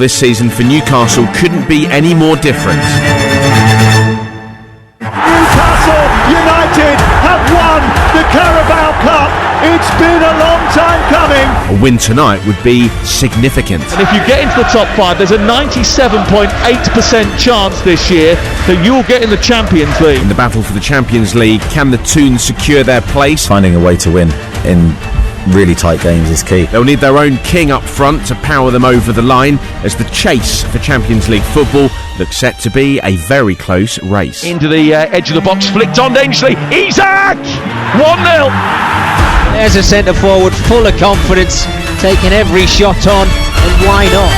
This season for Newcastle couldn't be any more different. Newcastle United have won the Carabao Cup. It's been a long time coming. A win tonight would be significant. And if you get into the top 5, there's a 97.8% chance this year that you'll get in the Champions League. In the battle for the Champions League, can the Toons secure their place? Finding a way to win in really tight games is key. They'll need their own king up front to power them over the line as the chase for Champions League football looks set to be a very close race. Into the edge of the box, flicked on dangerously. Isak! 1-0. There's a centre forward full of confidence, taking every shot on, and why not?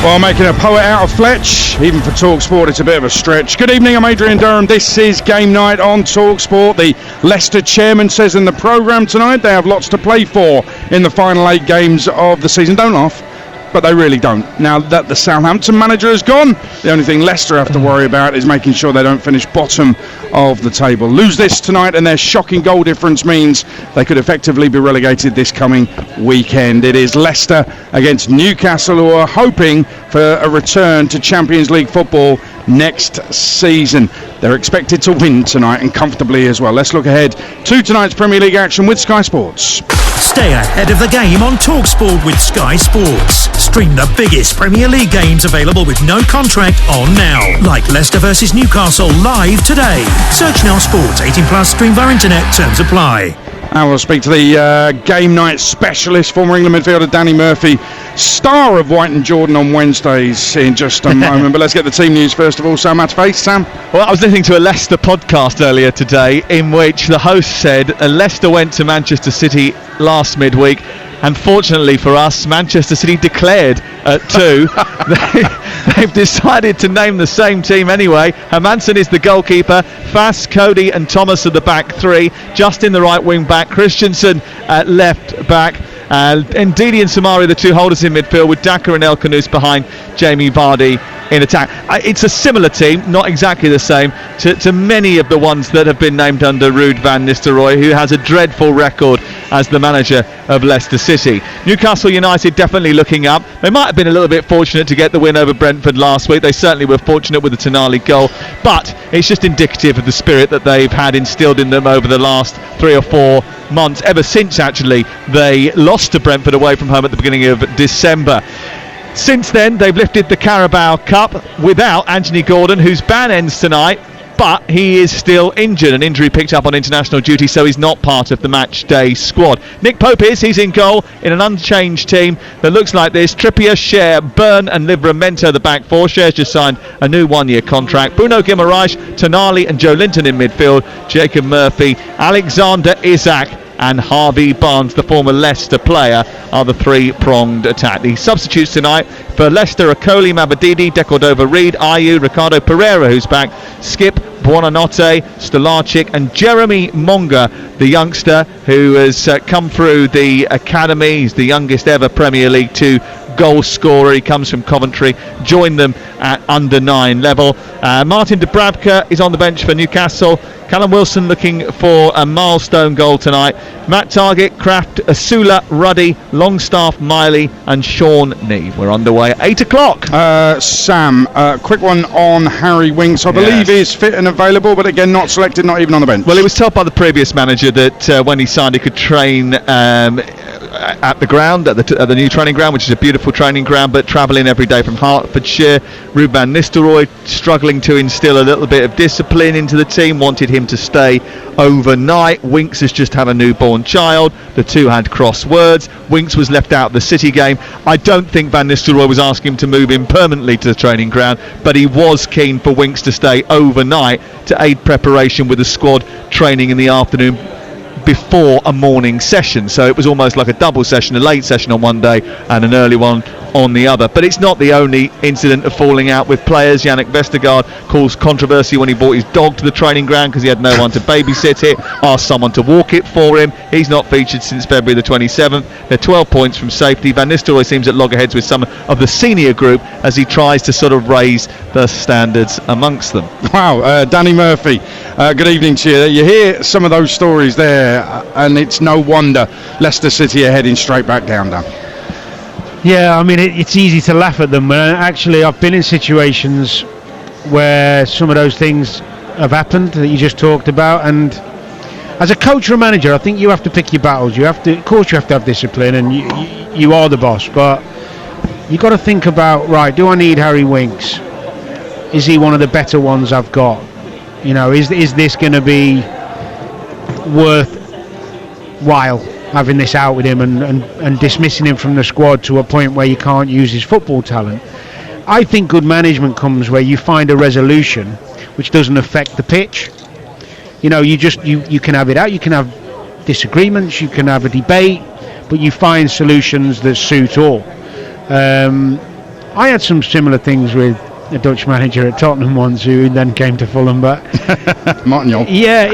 Well, making a poet out of Fletch, even for TalkSport, it's a bit of a stretch. Good evening, I'm Adrian Durham. This is Game Night on TalkSport. The Leicester chairman says in the programme tonight they have lots to play for in the final 8 games of the season. Don't laugh, but they really don't. Now that the Southampton manager has gone, the only thing Leicester have to worry about is making sure they don't finish bottom of the table. Lose this tonight and their shocking goal difference means they could effectively be relegated this coming weekend. It is Leicester against Newcastle, who are hoping for a return to Champions League football next season. They're expected to win tonight, and comfortably as well. Let's look ahead to tonight's Premier League action with Sky Sports. Stay ahead of the game on TalkSport with Sky Sports. Stream the biggest Premier League games available with no contract on now. Like Leicester versus Newcastle live today. Search Now Sports. 18 plus. Stream via internet. Terms apply. And we'll speak to the game night specialist, former England midfielder Danny Murphy, star of White and Jordan on Wednesdays, in just a moment. But let's get the team news first of all. Sam Matface. Sam? Well, I was listening to a Leicester podcast earlier today in which the host said Leicester went to Manchester City last midweek. And fortunately for us, Manchester City declared at 2. They've decided to name the same team anyway. Hermansen is the goalkeeper. Fass, Cody and Thomas are the back 3. Justin the right wing back. Christensen at left back. Ndidi and Samari, the 2 holders in midfield, with Daka and El Khanous behind Jamie Vardy in attack. It's a similar team, not exactly the same, to many of the ones that have been named under Ruud van Nistelrooy, who has a dreadful record as the manager of Leicester City. Newcastle United definitely looking up. They might have been a little bit fortunate to get the win over Brentford last week. They certainly were fortunate with the Tonali goal, but it's just indicative of the spirit that they've had instilled in them over the last 3 or 4 months, ever since actually they lost to Brentford away from home at the beginning of December. Since then, they've lifted the Carabao Cup without Anthony Gordon, whose ban ends tonight, but he is still injured. An injury picked up on international duty, so he's not part of the match day squad. Nick Pope he's in goal in an unchanged team that looks like this. Trippier, Cher, Byrne and Livramento the back 4. Cher's just signed a new 1-year contract. Bruno Guimaraes, Tonali and Joe Linton in midfield. Jacob Murphy, Alexander Isak and Harvey Barnes, the former Leicester player, are the 3-pronged attack. The substitutes tonight for Leicester are Coley, Mabadidi, Decordova-Reid, Ayew, Ricardo Pereira, who's back, Skip, Buonanotte, Stolarczyk and Jeremy Monga, the youngster who has come through the academy. He's the youngest ever Premier League 2 goal scorer. He comes from Coventry, joined them at under 9 level. Martin Dubravka is on the bench for Newcastle. Callum Wilson looking for a milestone goal tonight. Matt Targett, Kraft, Asula, Ruddy, Longstaff, Miley and Sean Nee. We're underway at 8 o'clock. Sam, quick one on Harry Winks. I believe he's fit and available, but again not selected, not even on the bench. Well, he was told by the previous manager that when he signed he could train at the ground, at the new training ground, which is a beautiful training ground, but travelling every day from Hertfordshire. Ruud van Nistelrooy struggling to instill a little bit of discipline into the team, wanted him to stay overnight. Winks has just had a newborn child. The 2 had cross words. Winks was left out of the City game. I don't think Van Nistelrooy was asking him to move in permanently to the training ground, but he was keen for Winks to stay overnight to aid preparation with the squad training in the afternoon before a morning session. So it was almost like a double session, a late session on one day and an early one on the other. But it's not the only incident of falling out with players. Yannick Vestergaard caused controversy when he brought his dog to the training ground because he had no one to babysit it, asked someone to walk it for him. He's not featured since February the 27th. They're 12 points from safety. Van Nistelrooy seems at loggerheads with some of the senior group as he tries to sort of raise the standards amongst them. Wow, Danny Murphy, good evening to you. You hear some of those stories there, and it's no wonder Leicester City are heading straight back down. Yeah, I mean, it's easy to laugh at them, but actually I've been in situations where some of those things have happened that you just talked about, and as a coach or a manager, I think you have to pick your battles. Of course you have to have discipline, and you are the boss, but you've got to think about, right, do I need Harry Winks? Is he one of the better ones I've got? You know, is this going to be worthwhile having this out with him and dismissing him from the squad to a point where you can't use his football talent? I think good management comes where you find a resolution which doesn't affect the pitch. You know, you can have it out, you can have disagreements, you can have a debate, but you find solutions that suit all. I had some similar things with a Dutch manager at Tottenham once who then came to Fulham, but Martignol. Yeah,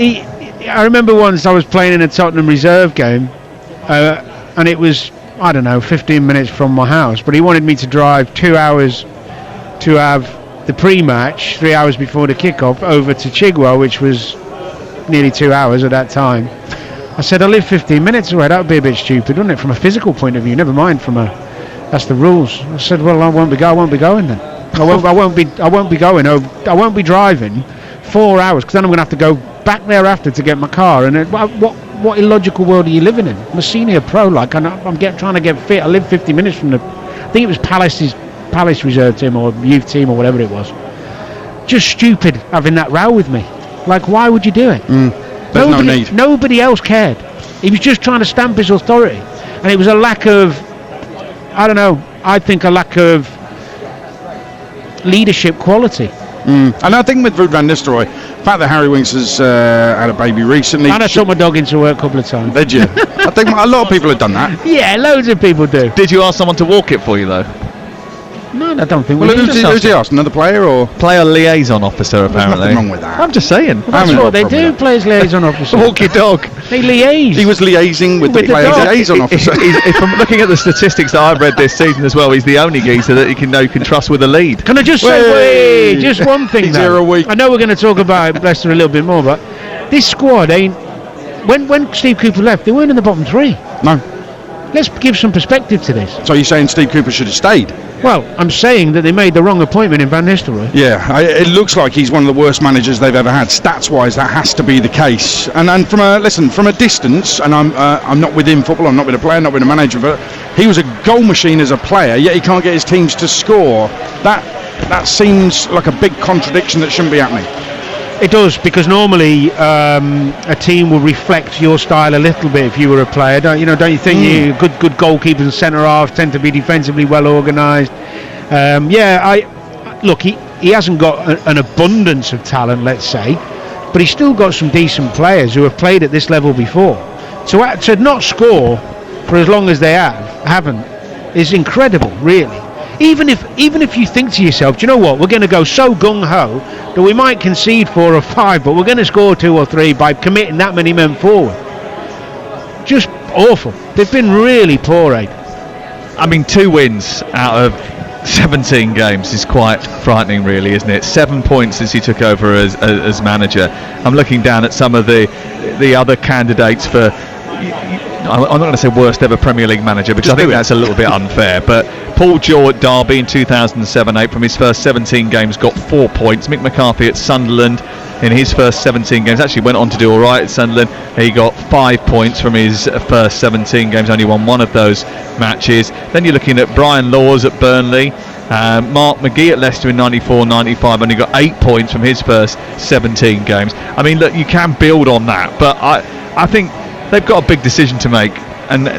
I remember once I was playing in a Tottenham reserve game, and it was, I don't know, 15 minutes from my house, but he wanted me to drive 2 hours to have the pre-match, 3 hours before the kick-off, over to Chigwell, which was nearly 2 hours at that time. I said, I live 15 minutes away. That would be a bit stupid, wouldn't it, from a physical point of view? Never mind that's the rules. I said, well, I won't be going then. I won't be going. I won't be driving 4 hours, because then I'm going to have to go back there after to get my car. And what illogical world are you living in? I'm a senior pro, like, and I'm trying to get fit. I live 50 minutes from I think it was Palace reserve team or youth team or whatever it was. Just stupid having that row with me. Like, why would you do it? There's no need. Nobody else cared. He was just trying to stamp his authority, and it was a lack of, I don't know, I think a lack of leadership quality. And I think with Van Nistelrooy, the fact that Harry Winks has had a baby recently. And I took my dog into work a couple of times. Did you? I think a lot of people have done that. Yeah, loads of people do. Did you ask someone to walk it for you though? No, I don't think. Well, who's he asked? Another player or player liaison officer? Apparently, nothing wong with that. I'm just saying. That's what they do. Players liaison officer. Walk your dog. They liaise. He was liaising with the players liaison officer. From looking at the statistics that I've read this season as well, he's the only geezer that you can trust with a lead. Can I just say, just one thing? He's here a week. I know we're going to talk about Leicester a little bit more, but this squad ain't. When Steve Cooper left, they weren't in the bottom three. No. Let's give some perspective to this. So you're saying Steve Cooper should have stayed? Well, I'm saying that they made the wrong appointment in Van Nistelrooy. Yeah, it looks like he's one of the worst managers they've ever had. Stats-wise, that has to be the case. And from a distance, and I'm not within football, I'm not with a player, not with a manager, but he was a goal machine as a player, yet he can't get his teams to score. That seems like a big contradiction that shouldn't be happening. It does, because normally a team will reflect your style a little bit if you were a player. Don't you think? You good goalkeepers and centre halves tend to be defensively well organised. Look, he hasn't got an abundance of talent, let's say, but he's still got some decent players who have played at this level before. To not score for as long as they haven't is incredible, really. Even if you think to yourself, do you know what, we're going to go so gung-ho that we might concede 4 or 5, but we're going to score 2 or 3 by committing that many men forward. Just awful. They've been really poor, I mean, 2 wins out of 17 games is quite frightening, really, isn't it? 7 points since he took over as manager. I'm looking down at some of the other candidates for, I'm not going to say worst ever Premier League manager, because I think that's a little bit unfair, but Paul Jaw at Derby in 2007-8 from his first 17 games got 4 points. Mick McCarthy at Sunderland in his first 17 games actually went on to do alright at Sunderland. He got 5 points from his first 17 games, only won one of those matches. Then you're looking at Brian Laws at Burnley. Mark McGee at Leicester in 94-95 only got 8 points from his first 17 games. I mean, look, you can build on that, but I think they've got a big decision to make, and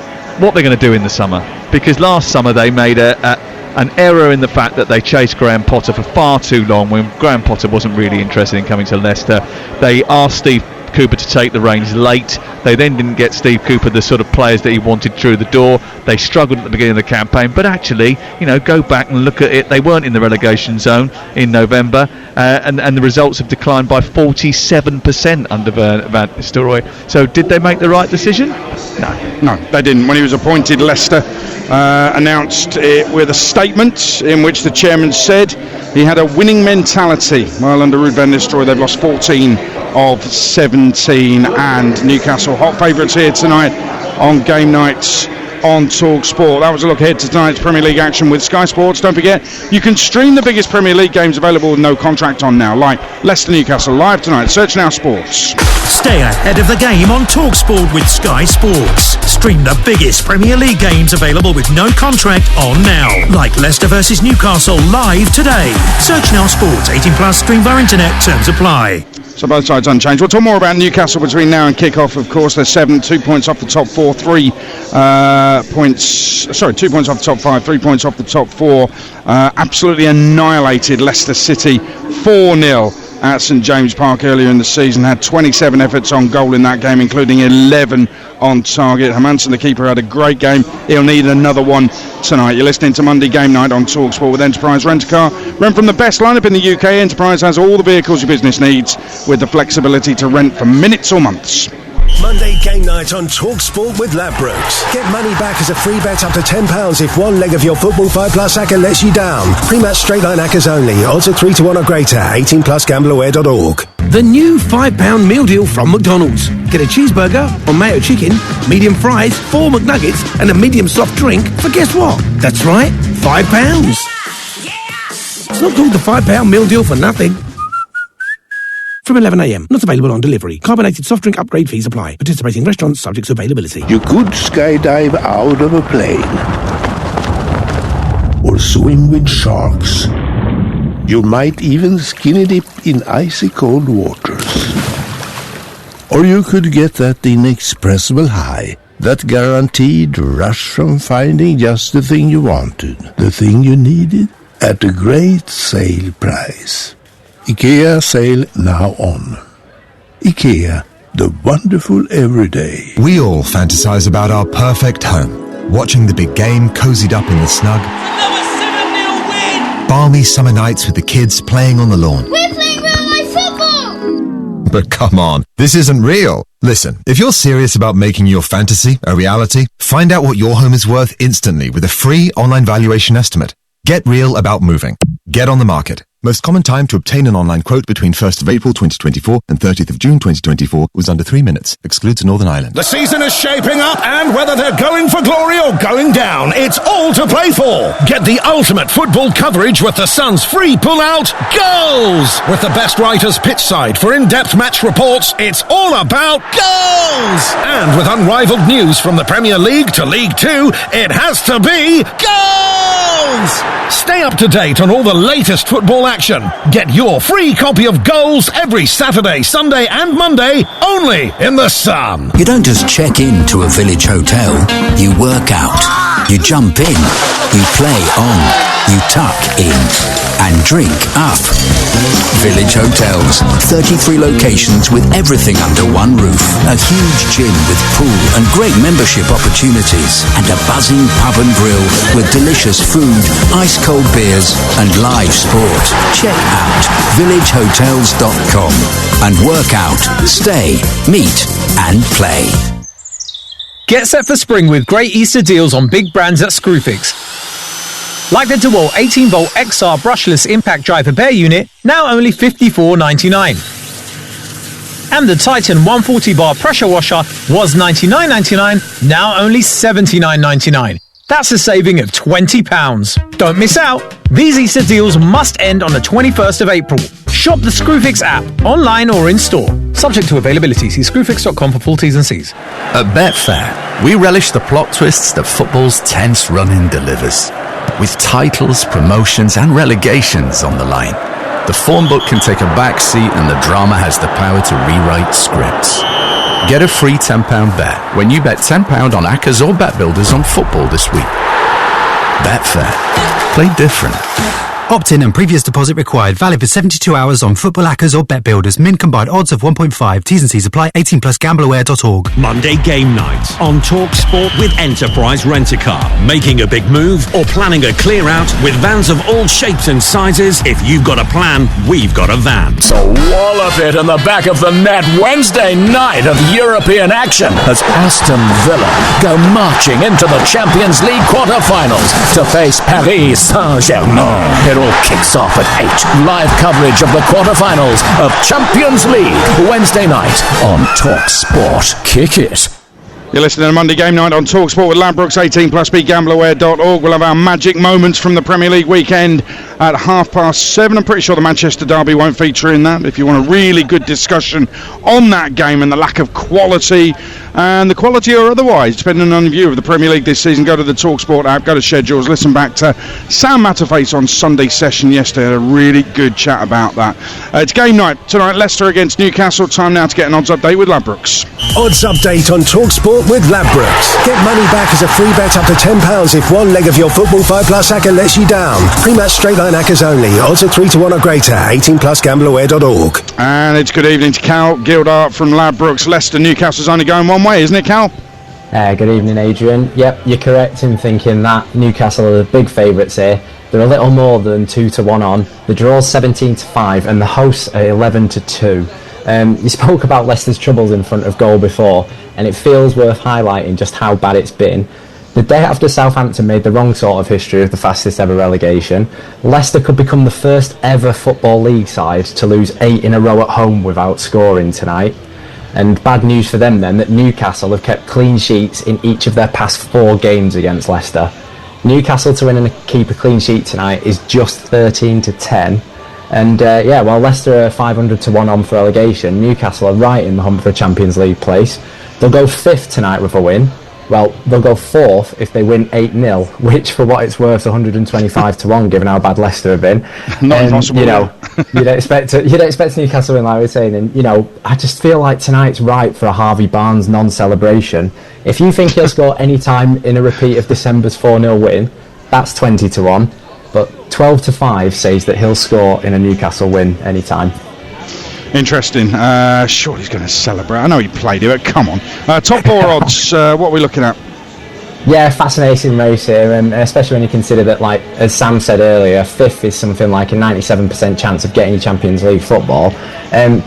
what they're going to do in the summer, because last summer they made an error in the fact that they chased Graham Potter for far too long when Graham Potter wasn't really interested in coming to Leicester. They asked Steve Cooper to take the reins late. They then didn't get Steve Cooper the sort of players that he wanted through the door. They struggled at the beginning of the campaign, but actually, go back and look at it. They weren't in the relegation zone in November, and the results have declined by 47% under Van Nistelrooy. So did they make the right decision? No, they didn't. When he was appointed, Leicester announced it with a statement in which the chairman said he had a winning mentality. Well, under Ruud van Nistelrooy, they've lost 14 of 17, and Newcastle hot favourites here tonight on game nights on TalkSport. That was a look ahead to tonight's Premier League action with Sky Sports. Don't forget, you can stream the biggest Premier League games available with no contract on now, like Leicester Newcastle live tonight. Search Now Sports. Stay ahead of the game on TalkSport with Sky Sports. Stream the biggest Premier League games available with no contract on now, like Leicester versus Newcastle live today. Search Now Sports. 18 plus. Stream via internet. Terms apply. So both sides unchanged. We'll talk more about Newcastle between now and kick-off. Of course, they're 2 points off the top four, 2 points off the top 5, 3 points off the top 4. Absolutely annihilated Leicester City 4-0 at St James Park earlier in the season. Had 27 efforts on goal in that game, including 11 on target. Hermansen, the keeper, had a great game. He'll need another one tonight. You're listening to Monday Game Night on TalkSport with Enterprise Rent-A-Car. Rent from the best lineup in the UK. Enterprise has all the vehicles your business needs with the flexibility to rent for minutes or months. Monday Game Night on TalkSport with Ladbrokes. Get money back as a free bet up to £10 if one leg of your Football 5 Plus acca lets you down. Pre-match straight line accas only. Odds are 3-1 or greater. 18 plus gambleaware.org. The new £5 meal deal from McDonald's. Get a cheeseburger or mayo chicken, medium fries, 4 McNuggets and a medium soft drink for guess what? That's right, £5. It's not called the £5 meal deal for nothing. From 11 a.m. Not available on delivery. Carbonated soft drink upgrade fees apply. Participating restaurants subject to availability. You could skydive out of a plane. Or swim with sharks. You might even skinny dip in icy cold waters. Or you could get that inexpressible high. That guaranteed rush from finding just the thing you wanted. The thing you needed. At a great sale price. IKEA sale now on. IKEA, the wonderful everyday. We all fantasize about our perfect home. Watching the big game cozied up in the snug. Another 7-0 win! Balmy summer nights with the kids playing on the lawn. We're playing real-life football! But come on, this isn't real. Listen, if you're serious about making your fantasy a reality, find out what your home is worth instantly with a free online valuation estimate. Get real about moving. Get on the market. Most common time to obtain an online quote between 1st of April 2024 and 30th of June 2024 was under 3 minutes. Excludes Northern Ireland. The season is shaping up, and whether they're going for glory or going down, it's all to play for. Get the ultimate football coverage with the Sun's free pull-out Goals! With the best writers pitchside for in-depth match reports, it's all about goals! And with unrivaled news from the Premier League to League Two, it has to be goals! Stay up to date on all the latest football action. Get your free copy of Goals every Saturday, Sunday and Monday, only in the Sun. You don't just check in to a village hotel. You work out. You jump in. You play on. You tuck in. And drink up. Village Hotels. 33 locations with everything under one roof. A huge gym with pool and great membership opportunities. And a buzzing pub and grill with delicious food, ice-cold beers and live sport. Check out villagehotels.com and work out, stay, meet and play. Get set for spring with great Easter deals on big brands at Screwfix. Like the DeWalt 18-volt XR brushless impact driver bare unit, now only $54.99. And the Titan 140-bar pressure washer was $99.99, now only $79.99. That's a saving of £20. Don't miss out. These Easter deals must end on the 21st of April. Shop the Screwfix app, online or in store. Subject to availability. See screwfix.com for full T's and C's. At Betfair, we relish the plot twists that football's tense run-in delivers. With titles, promotions and relegations on the line, the form book can take a back seat and the drama has the power to rewrite scripts. Get a free £10 bet when you bet £10 on Accas or Bet Builders on football this week. Betfair. Play different. Opt-in and previous deposit required. Valid for 72 hours on Football Hackers or Bet Builders. Min combined odds of 1.5. T's and C's apply. 18 plus gambleaware.org. Monday game night on TalkSport with Enterprise Rent-A-Car. Making a big move or planning a clear out with vans of all shapes and sizes? If you've got a plan, we've got a van. So wallop it in the back of the net Wednesday night of European action as Aston Villa go marching into the Champions League quarter-finals to face Paris Saint-Germain. It all kicks off at 8. Live coverage of the quarter-finals of Champions League Wednesday night on TalkSport. Kick it. You're listening to Monday Game Night on TalkSport with Ladbrokes, 18 plus BeGambleAware.org. We'll have our magic moments from the Premier League weekend at 7:30. I'm pretty sure the Manchester derby won't feature in that. If you want a really good discussion on that game and the lack of quality, and the quality or otherwise, depending on your view of the Premier League this season, go to the TalkSport app, go to schedules, listen back to Sam Matterface on Sunday session yesterday. Had a really good chat about that. It's game night tonight, Leicester against Newcastle. Time now to get an odds update with Ladbrokes. Odds update on TalkSport with Ladbrokes. Get money back as a free bet up to £10 if one leg of your Football 5 Plus hacker lets you down. Pre-match straight line hackers only. Odds of 3-1 or greater. 18 plus gambleaware.org. And it's good evening to Cal Gildart from Ladbrokes. Leicester, Newcastle's only going one way, isn't it, Cal? Good evening, Adrian. Yep, you're correct in thinking that Newcastle are the big favourites here. They're a little more than 2-1 on. The draw's 17-5 and the hosts are 11-2. You spoke about Leicester's troubles in front of goal before, and it feels worth highlighting just how bad it's been. The day after Southampton made the wrong sort of history of the fastest ever relegation, Leicester could become the first ever Football League side to lose 8 in a row at home without scoring tonight. And bad news for them then that Newcastle have kept clean sheets in each of their past 4 games against Leicester. Newcastle to win and keep a clean sheet tonight is just 13-10. And while Leicester are 500-1 on for relegation, Newcastle are right in the hunt for a Champions League place. They'll go 5th tonight with a win. Well, they'll go 4th if they win 8-0, which, for what it's worth, 125-1, given how bad Leicester have been. Not impossible. You know, you'd expect Newcastle to win, like we were saying. And I just feel like tonight's ripe for a Harvey Barnes non-celebration. If you think he'll score any time in a repeat of December's 4-0 win, that's 20-1. But 12-5 says that he'll score in a Newcastle win anytime. Interesting. Sure, he's going to celebrate. I know he played it, but come on. Top 4 odds, what are we looking at? Yeah, fascinating race here, and especially when you consider that, like as Sam said earlier, 5th is something like a 97% chance of getting your Champions League football.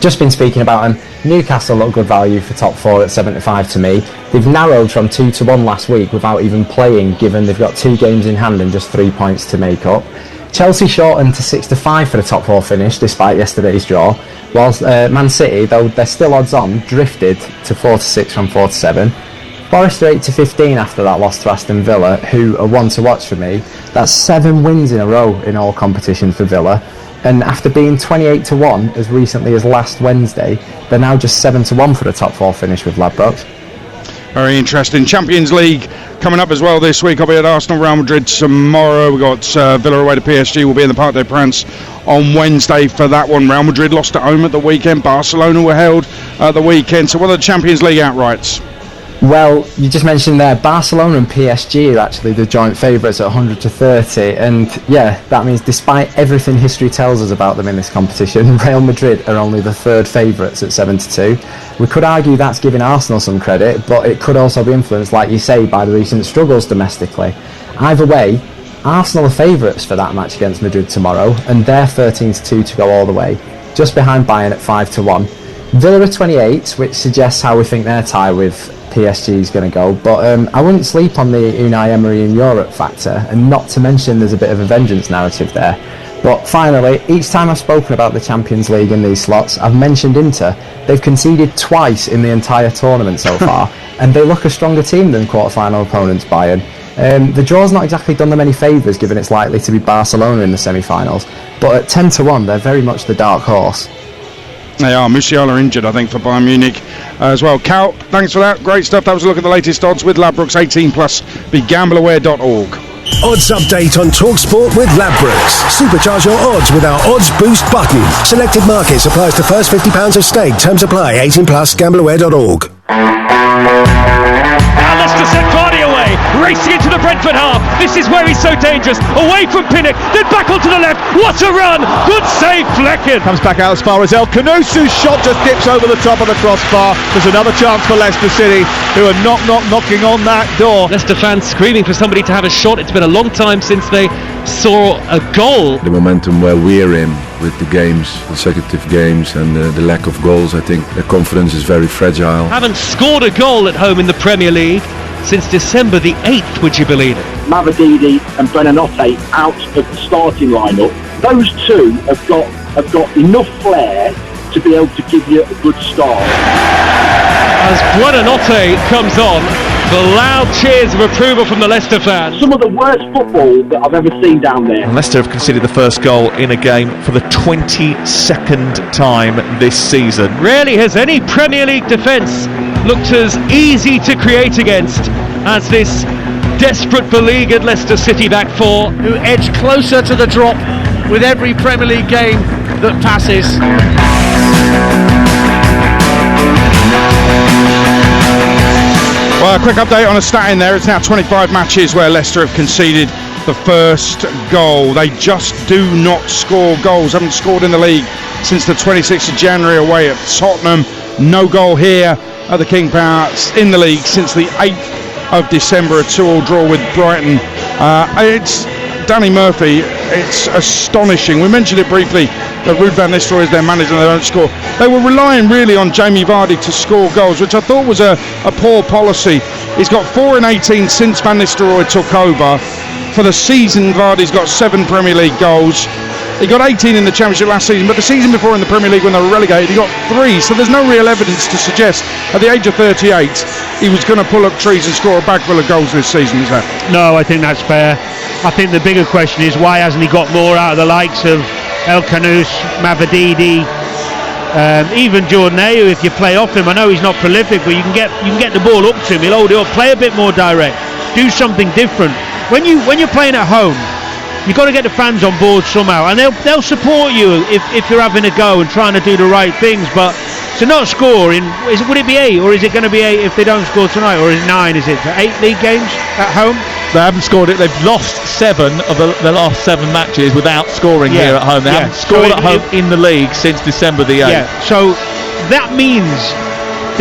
Just been speaking about them. Newcastle look good value for top 4 at 75 to me. They've narrowed from 2-1 last week without even playing, given they've got 2 games in hand and just 3 points to make up. Chelsea shortened to 6-5 for the top 4 finish despite yesterday's draw, whilst Man City, though they're still odds on, drifted to 4-6 from 4-7. Forest are 8-15 after that loss to Aston Villa, who are one to watch for me. That's 7 wins in a row in all competitions for Villa, and after being 28-1 as recently as last Wednesday, they're now just 7-1 for the top 4 finish with Ladbrokes. Very interesting. Champions League coming up as well this week. I'll be at Arsenal, Real Madrid tomorrow. We've got Villa away to PSG. We'll be in the Parc des Princes on Wednesday for that one. Real Madrid lost at home at the weekend. Barcelona were held at the weekend. So what are the Champions League outrights? Well, you just mentioned there, Barcelona and PSG are actually the joint favourites at 100-30, and yeah, that means despite everything history tells us about them in this competition, Real Madrid are only the 3rd favourites at 7-2. We could argue that's giving Arsenal some credit, but it could also be influenced, like you say, by the recent struggles domestically. Either way, Arsenal are favourites for that match against Madrid tomorrow, and they're 13-2 to go all the way, just behind Bayern at 5-1. Villa are 28, which suggests how we think their tie with PSG is going to go, but I wouldn't sleep on the Unai Emery in Europe factor, and not to mention there's a bit of a vengeance narrative there. But finally, each time I've spoken about the Champions League in these slots, I've mentioned Inter. They've conceded twice in the entire tournament so far, and they look a stronger team than quarter-final opponents Bayern. The draw's not exactly done them any favours, given it's likely to be Barcelona in the semi-finals, but at 10-1 they're very much the dark horse. They are. Musiala injured, I think, for Bayern Munich as well. Cal, thanks for that. Great stuff. That was a look at the latest odds with Ladbrokes, 18 plus. BeGambleAware.org. Odds update on TalkSport with Ladbrokes. Supercharge your odds with our Odds Boost button. Selected markets applies to first £50 of stake. Terms apply. 18 plus. GambleAware.org. Now Leicester sent Vardy away. away, racing into the Brentford half. This is where he's so dangerous. Away from Pinnock, then back onto the left. What a run! Good save, Flecken. Comes back out as far as El Canusu's shot just dips over the top of the crossbar. There's another chance for Leicester City, who are knocking on that door. Leicester fans screaming for somebody to have a shot. It's been a long time since they saw a goal. The momentum where we're in with the games, consecutive games, and the lack of goals, I think the confidence is very fragile. Haven't scored a goal at home in the Premier League since December the 8th, would you believe it? Mavadidi and Buonanotte out of the starting lineup. Those two have got enough flair to be able to give you a good start. As Buonanotte comes on, the loud cheers of approval from the Leicester fans. Some of the worst football that I've ever seen down there. And Leicester have conceded the first goal in a game for the 22nd time this season. Rarely has any Premier League defence looked as easy to create against as this desperate beleaguered Leicester City back four, who edge closer to the drop with every Premier League game that passes. Well, a quick update on a stat in there. It's now 25 matches where Leicester have conceded the first goal. They just do not score goals. Haven't scored in the league since the 26th of January away at Tottenham. No goal here at the King Power in the league since the 8th of December, a 2-2 draw with Brighton. It's Danny Murphy. It's astonishing. We mentioned it briefly that Ruud van Nistelrooy is their manager and they don't score. They were relying really on Jamie Vardy to score goals, which I thought was a poor policy. He's got 4 in 18 since Van Nistelrooy took over. For the season, Vardy's got 7 Premier League goals. He got 18 in the Championship last season, but the season before in the Premier League when they were relegated, he got 3. So there's no real evidence to suggest at the age of 38 he was going to pull up trees and score a bag full of goals this season, is that? No, I think that's fair. I think the bigger question is why hasn't he got more out of the likes of El Canous, Mavadidi, even Jordan Ayew if you play off him. I know he's not prolific, but you can get the ball up to him. He'll hold it up, play a bit more direct, do something different. When you're playing at home, you've got to get the fans on board somehow, and they'll support you if you're having a go and trying to do the right things. But to not score would it be 8, or is it going to be 8 if they don't score tonight, or is it 9? Is it 8 league games at home? They haven't scored it. They've lost 7 of the last 7 matches without scoring here at home. They haven't scored at home in the league since December the 8th. Yeah, so that means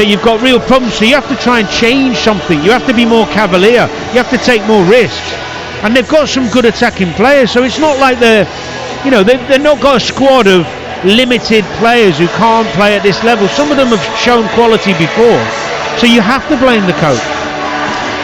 that you've got real problems. So you have to try and change something. You have to be more cavalier. You have to take more risks. And they've got some good attacking players. So it's not like they've not got a squad of limited players who can't play at this level. Some of them have shown quality before. So you have to blame the coach.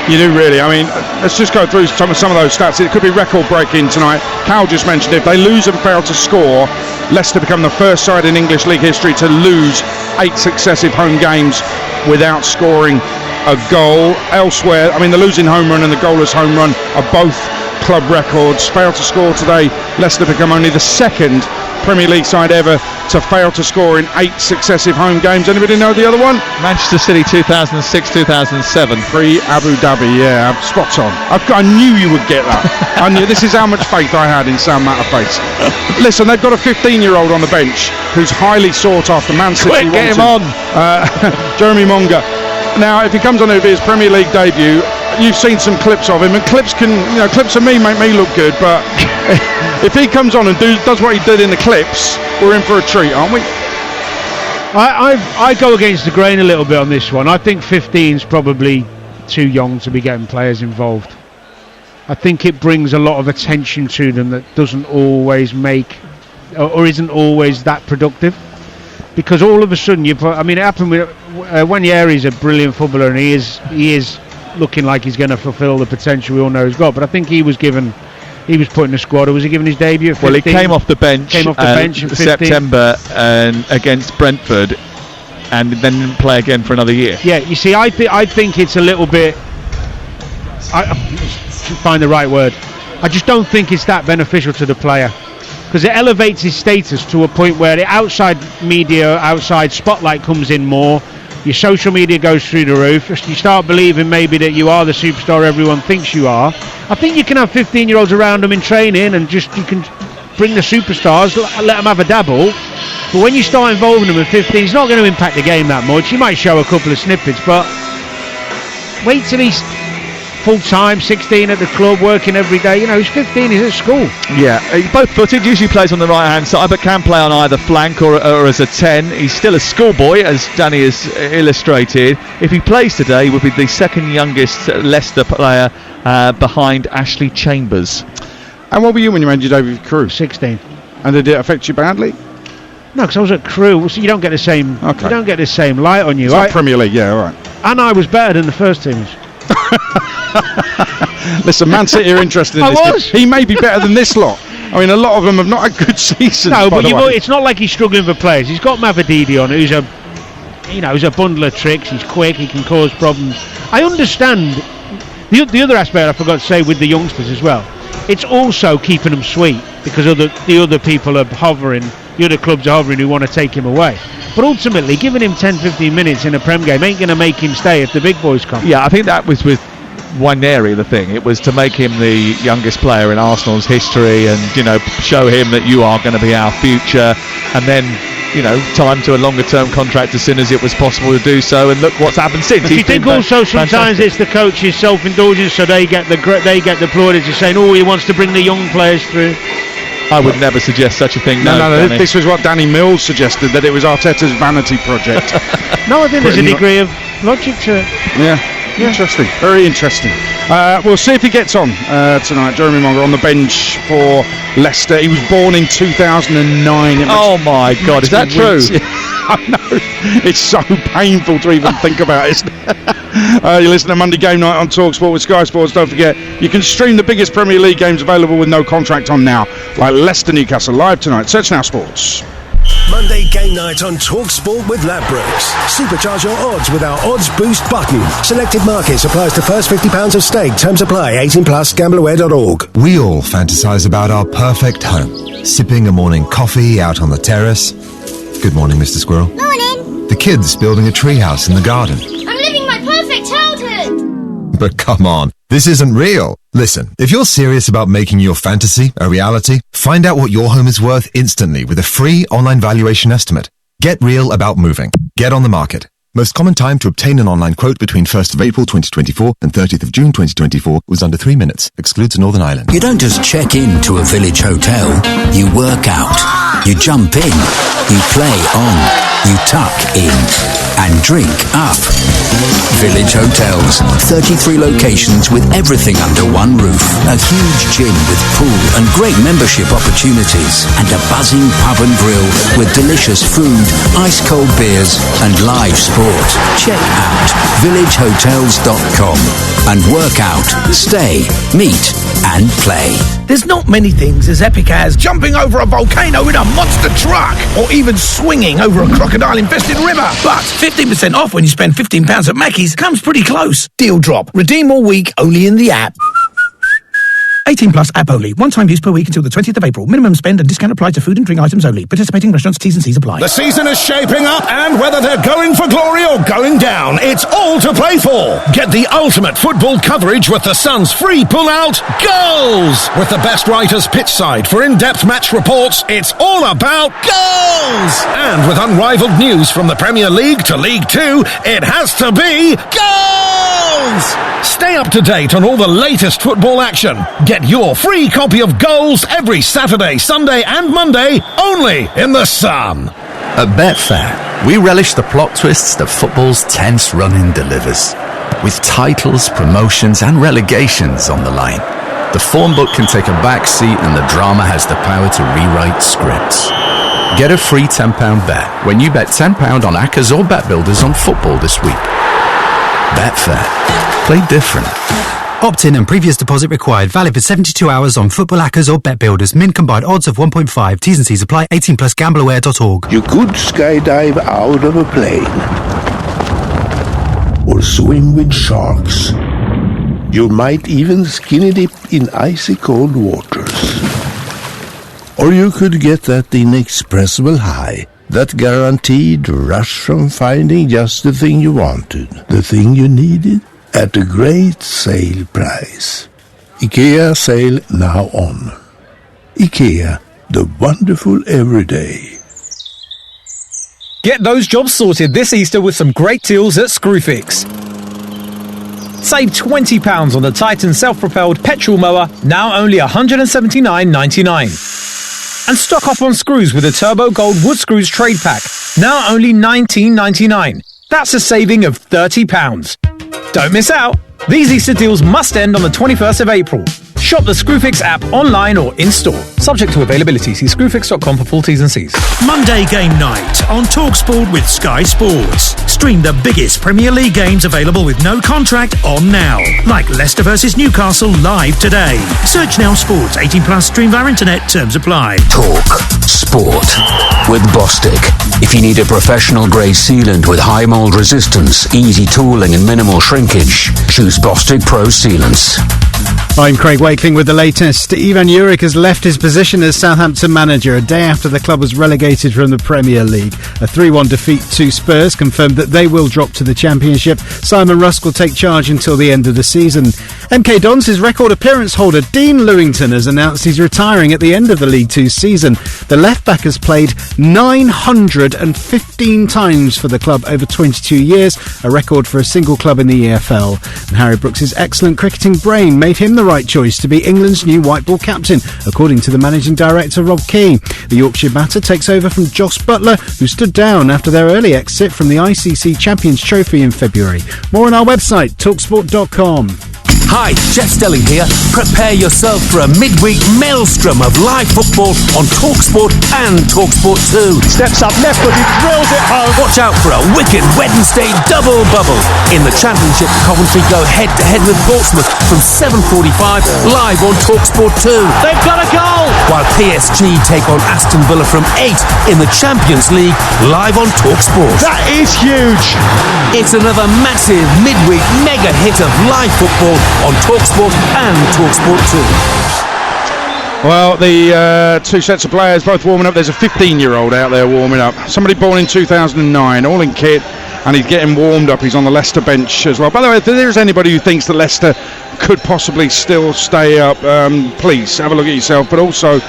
You do really. I mean, let's just go through some of those stats. It could be record-breaking tonight. Cal just mentioned if they lose and fail to score, Leicester become the first side in English League history to lose 8 successive home games without scoring a goal. Elsewhere, I mean, the losing home run and the goalless home run are both club records. Fail to score today, Leicester become only the second Premier League side ever to fail to score in 8 successive home games. Anybody know the other one? Manchester City 2006-2007. Pre-Abu Dhabi, yeah, spot on. I knew you would get that. I knew. This is how much faith I had in Sam Matterface. Listen, they've got a 15-year-old on the bench who's highly sought after. Man City Quick, get him on. Jeremy Monga. Now, if he comes on over his Premier League debut, you've seen some clips of him, and clips of me make me look good, but if he comes on and does what he did in the clips, we're in for a treat, aren't we? I go against the grain a little bit on this one. I think 15's probably too young to be getting players involved. I think it brings a lot of attention to them that doesn't always make or isn't always that productive. Because all of a sudden it happened with Wanyeri's a brilliant footballer, and he is looking like he's going to fulfil the potential we all know he's got. But I think he was put in the squad, or was he given his debut at 15? Well, he came off the bench in September against Brentford, and then didn't play again for another year. Yeah, you see, I think it's a little bit. I find the right word. I just don't think it's that beneficial to the player, because it elevates his status to a point where the outside media, outside spotlight comes in more. Your social media goes through the roof. You start believing maybe that you are the superstar everyone thinks you are. I think you can have 15-year-olds around them in training, and you can bring the superstars, let them have a dabble. But when you start involving them at 15, it's not going to impact the game that much. You might show a couple of snippets, but wait till he's full-time, 16 at the club, working every day. You know, he's 15, he's at school. Yeah, both-footed, usually plays on the right-hand side, but can play on either flank or as a 10. He's still a schoolboy, as Danny has illustrated. If he plays today, he would be the second youngest Leicester player behind Ashley Chambers. And what were you when you handed over your Crew? 16. And did it affect you badly? No, because I was at Crew, so you don't get the same. Okay. You don't get the same light on you. It's not Premier League, yeah, all right. And I was better than the first teams. Listen, Man City are interested in this. He may be better than this lot. I mean, a lot of them have not had good seasons. No, but it's not like he's struggling for players. He's got Mavadidi on, who's a bundle of tricks. He's quick. He can cause problems. I understand the other aspect I forgot to say with the youngsters as well. It's also keeping them sweet because the other people are hovering. The other clubs are hovering who want to take him away. But ultimately, giving him 10-15 minutes in a Prem game ain't going to make him stay if the big boys come. Yeah, I think that was with Waneri the thing. It was to make him the youngest player in Arsenal's history and, show him that you are going to be our future. And then, time to a longer-term contract as soon as it was possible to do so. And look what's happened since. But you think also sometimes it's the coach's self-indulgence, so they get the plaudits of saying, he wants to bring the young players through. I would never suggest such a thing. No. This was what Danny Mills suggested, that it was Arteta's vanity project. No, I think there's a degree of logic to it. Yeah. Interesting. Very interesting. We'll see if he gets on tonight. Jeremy Monger on the bench for Leicester. He was born in 2009. Oh my God, is that true? I know. It's so painful to even think about, isn't it? You listen to Monday Game Night on TalkSport with Sky Sports. Don't forget, you can stream the biggest Premier League games available with no contract on now, like Leicester Newcastle live tonight. Search Now Sports. Monday Game Night on TalkSport with Ladbrokes. Supercharge your odds with our Odds Boost button. Selected markets applies to first £50 of stake. Terms apply. 18+. Gambleaware.org. We all fantasize about our perfect home. Sipping a morning coffee out on the terrace. Good morning, Mr. Squirrel. Morning. The kids building a treehouse in the garden. I'm living my perfect childhood. But come on, this isn't real. Listen, if you're serious about making your fantasy a reality, find out what your home is worth instantly with a free online valuation estimate. Get real about moving. Get on the market. Most common time to obtain an online quote between 1st of April 2024 and 30th of June 2024 was under 3 minutes. Excludes Northern Ireland. You don't just check in to a village hotel. You work out. You jump in. You play on. You tuck in. And drink up. Village Hotels. 33 locations with everything under one roof. A huge gym with pool and great membership opportunities. And a buzzing pub and grill with delicious food, ice-cold beers and live sport. Check out villagehotels.com and work out, stay, meet and play. There's not many things as epic as jumping over a volcano in a monster truck or even swinging over a crocodile-infested river. But 15% off when you spend £15 at Mackey's comes pretty close. Deal drop. Redeem all week only in the app. 18+ app only. One-time use per week until the 20th of April. Minimum spend and discount applied to food and drink items only. Participating restaurants, T's and C's apply. The season is shaping up, and whether they're going for glory or going down, it's all to play for. Get the ultimate football coverage with the Sun's free pull-out goals. With the best writers pitchside for in-depth match reports, it's all about goals. And with unrivaled news from the Premier League to League Two, it has to be goals. Stay up to date on all the latest football action. Get your free copy of Goals every Saturday, Sunday and Monday, only in the Sun. At Betfair, we relish the plot twists that football's tense run-in delivers. With titles, promotions and relegations on the line, the form book can take a back seat and the drama has the power to rewrite scripts. Get a free £10 bet when you bet £10 on Accas or Bet Builders on football this week. Betfair. Play different. Opt-in and previous deposit required. Valid for 72 hours on Football Hackers or Bet Builders. Min combined odds of 1.5. T's and C's apply. 18+. Gambleaware.org. You could skydive out of a plane or swim with sharks. You might even skinny dip in icy cold waters. Or you could get that inexpressible high, that guaranteed rush from finding just the thing you wanted, the thing you needed, at a great sale price. IKEA sale now on. IKEA, the wonderful everyday. Get those jobs sorted this Easter with some great deals at Screwfix. Save £20 on the Titan self-propelled petrol mower, now only £179.99. And stock up on screws with the Turbo Gold Wood Screws Trade Pack, now only £19.99. That's a saving of £30. Don't miss out. These Easter deals must end on the 21st of April. Shop the Screwfix app online or in-store. Subject to availability. See screwfix.com for full T's and C's. Monday game night on TalkSport with Sky Sports. Stream the biggest Premier League games available with no contract on now. Like Leicester versus Newcastle live today. Search Now Sports. 18 plus. Stream via internet. Terms apply. Talk Sport with Bostik. If you need a professional grade sealant with high mold resistance, easy tooling and minimal shrinkage, choose Bostik Pro Sealants. I'm Craig Wakeling with the latest. Ivan Juric has left his position as Southampton manager a day after the club was relegated from the Premier League. A 3-1 defeat to Spurs confirmed that they will drop to the Championship. Simon Rusk will take charge until the end of the season. MK Dons' record appearance holder Dean Lewington has announced he's retiring at the end of the League Two season. The left-back has played 915 times for the club over 22 years, a record for a single club in the EFL. And Harry Brooks' excellent cricketing brain made him the right choice to be England's new white ball captain, according to the managing director Rob Key. The Yorkshire batter takes over from Joss Butler, who stood down after their early exit from the ICC Champions Trophy in February. More on our website, talksport.com. Hi, Jeff Stelling here. Prepare yourself for a midweek maelstrom of live football on TalkSport and TalkSport 2. Steps up left foot, he drills it home. Watch out for a wicked Wednesday double bubble. In the Championship, Coventry go head-to-head with Portsmouth from 7:45 live on TalkSport 2. They've got a goal! While PSG take on Aston Villa from 8 in the Champions League live on TalkSport. That is huge! It's another massive midweek mega hit of live football on TalkSport and TalkSport 2. Well, the two sets of players both warming up. There's a 15-year-old out there warming up. Somebody born in 2009, all in kit, and he's getting warmed up. He's on the Leicester bench as well. By the way, if there's anybody who thinks that Leicester could possibly still stay up, please have a look at yourself. But also,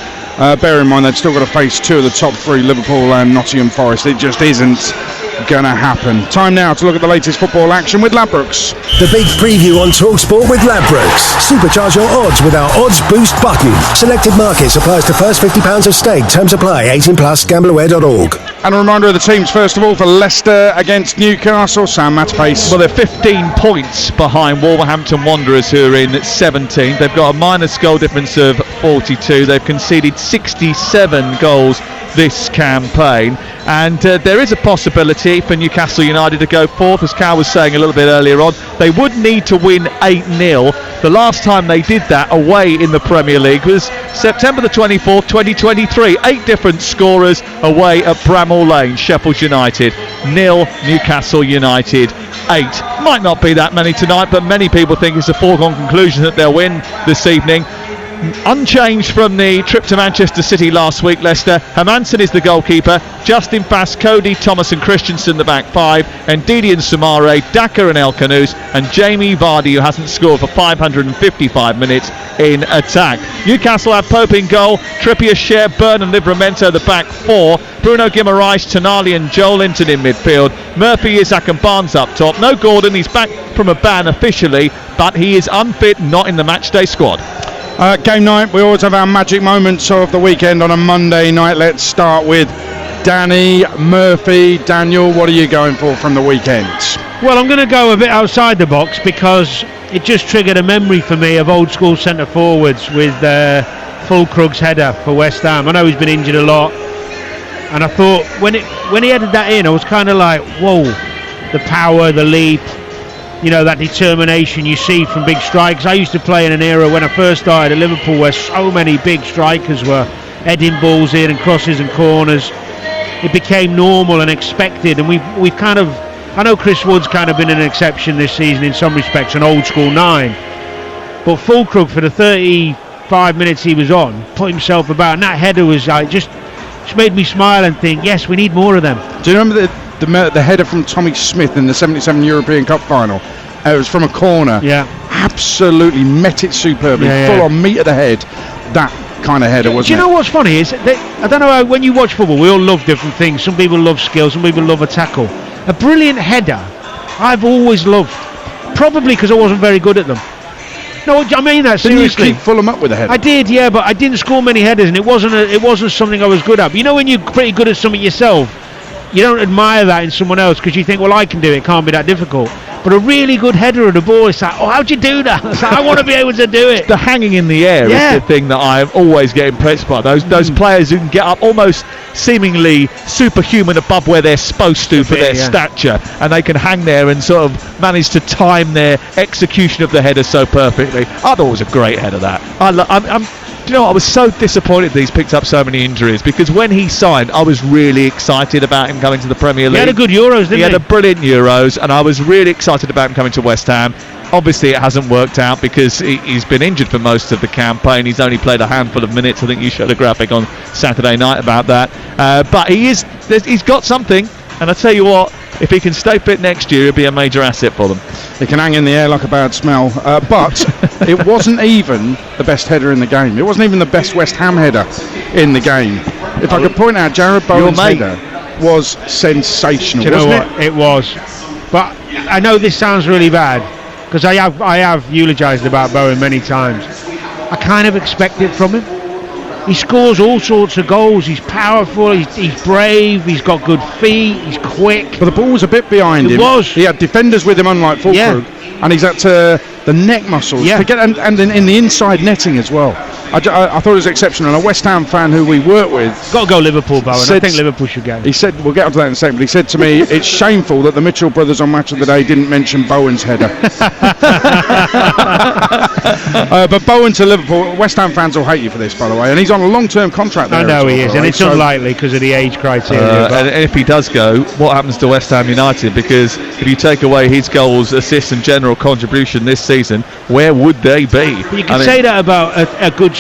bear in mind they've still got to face two of the top three, Liverpool and Nottingham Forest. It just isn't going to happen. Time now to look at the latest football action with Ladbrokes. The big preview on TalkSport with Ladbrokes. Supercharge your odds with our Odds Boost button. Selected markets applies to first £50 of stake. Terms apply. 18 plus. Gambleaware.org. And a reminder of the teams, first of all, for Leicester against Newcastle. Sam, match pace. Well, they're 15 points behind Wolverhampton Wanderers, who are in 17th. They've got a minus goal difference of 42. They've conceded 67 goals this campaign, and there is a possibility for Newcastle United to go fourth. As Cal was saying a little bit earlier on, they would need to win 8-0. The last time they did that away in the Premier League was September the 24th, 2023. 8 different scorers away at Bramall Lane. Sheffield United 0, Newcastle United 8. Might not be that many tonight, but many people think it's a foregone conclusion that they'll win this evening. Unchanged from the trip to Manchester City last week, Leicester. Hermansen is the goalkeeper. Justin Fast, Cody, Thomas and Christensen the back five. And Ndidi and Sumare, Daka and El Kanous, and Jamie Vardy, who hasn't scored for 555 minutes in attack. Newcastle have Pope in goal. Trippier, Cher, Byrne and Livramento the back four. Bruno Guimaraes, Tonali and Joel Linton in midfield. Murphy, Isaac and Barnes up top. No Gordon, he's back from a ban officially, but he is unfit, not in the matchday squad. Game night, we always have our magic moments of the weekend on a Monday night. Let's start with Danny Murphy. Daniel, what are you going for from the weekend? Well, I'm going to go a bit outside the box because it just triggered a memory for me of old school centre forwards with Fulkrug's header for West Ham. I know he's been injured a lot, and I thought when he headed that in, I was kind of like, whoa, the power, the leap, you know, that determination you see from big strikers. I used to play in an era when I first started at Liverpool where so many big strikers were heading balls in and crosses and corners. It became normal and expected, and we've kind of, I know Chris Wood's kind of been an exception this season in some respects, an old school 9, but Fulkrug for the 35 minutes he was on put himself about, and that header was like just made me smile and think, yes, we need more of them. Do you remember the header from Tommy Smith in the 77 European Cup final? It was from a corner. Yeah. Absolutely met it superbly. Full on meat at the head. That kind of header, wasn't it? Do you know what's funny is I don't know how, when you watch football, we all love different things. Some people love skill, some people love a tackle. A brilliant header, I've always loved. Probably because I wasn't very good at them. No, I mean that seriously. Didn't you keep Fulham up with a header? I did, yeah, but I didn't score many headers, and it wasn't something I was good at. But you know when you're pretty good at something yourself, you don't admire that in someone else because you think, well, I can do it. It can't be that difficult. But a really good header of the ball, it's like, oh, how'd you do that? It's like, I want to be able to do it. The hanging in the air is the thing that I always get impressed by. Those players who can get up almost seemingly superhuman above where they're supposed to for their stature, and they can hang there and sort of manage to time their execution of the header so perfectly. I thought it was a great header, that. Do you know what? I was so disappointed that he's picked up so many injuries, because when he signed, I was really excited about him coming to the Premier League. He had a good Euros, didn't he? He had a brilliant Euros, and I was really excited about him coming to West Ham. Obviously, it hasn't worked out because he's been injured for most of the campaign. He's only played a handful of minutes. I think you showed a graphic on Saturday night about that. But he's got something, and I tell you what, if he can stay fit next year, he'll be a major asset for them. He can hang in the air like a bad smell, but it wasn't even the best header in the game. It wasn't even the best West Ham header in the game. If I could point out, Jared Bowen's header was sensational. Do you know wasn't what? It was. But I know this sounds really bad, because I have eulogised about Bowen many times. I kind of expect it from him. He scores all sorts of goals. He's powerful. He's brave. He's got good feet. He's quick. But the ball was a bit behind him. It was. He had defenders with him, unlike Fulkrug, and he's at the neck muscles. Yeah. And in the inside netting as well. I thought it was exceptional. A West Ham fan who we work with, got to go Liverpool, Bowen. I think Liverpool should go. He said, we'll get onto that in a second, but he said to me, it's shameful that the Mitchell brothers on Match of the Day didn't mention Bowen's header. But Bowen to Liverpool, West Ham fans will hate you for this, by the way, and he's on a long-term contract there. I know he is, and it's unlikely because of the age criteria. And if he does go, what happens to West Ham United? Because if you take away his goals, assists and general contribution this season, where would they be? But you can say that about a good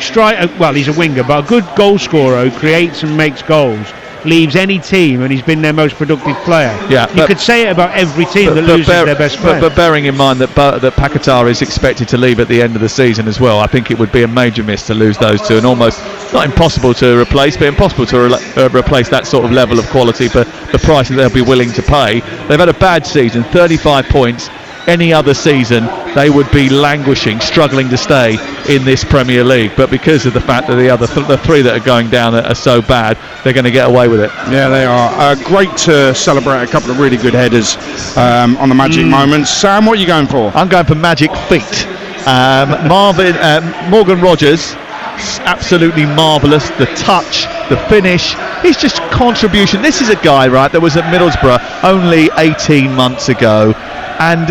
striker. Well, he's a winger, but a good goal scorer who creates and makes goals leaves any team, and he's been their most productive player. Yeah, you could say it about every team that loses their best player. But bearing in mind that Paquetá is expected to leave at the end of the season as well, I think it would be a major miss to lose those two, and almost not impossible to replace, but impossible to replace that sort of level of quality for the price that they'll be willing to pay. They've had a bad season, 35 points. Any other season, they would be languishing, struggling to stay in this Premier League. But because of the fact that the three that are going down are so bad, they're going to get away with it. Yeah, they are. Great to celebrate a couple of really good headers on the magic moments. Sam, what are you going for? I'm going for magic feet. Morgan Rogers, absolutely marvellous. The touch, the finish, he's just contribution. This is a guy, right, that was at Middlesbrough only 18 months ago, and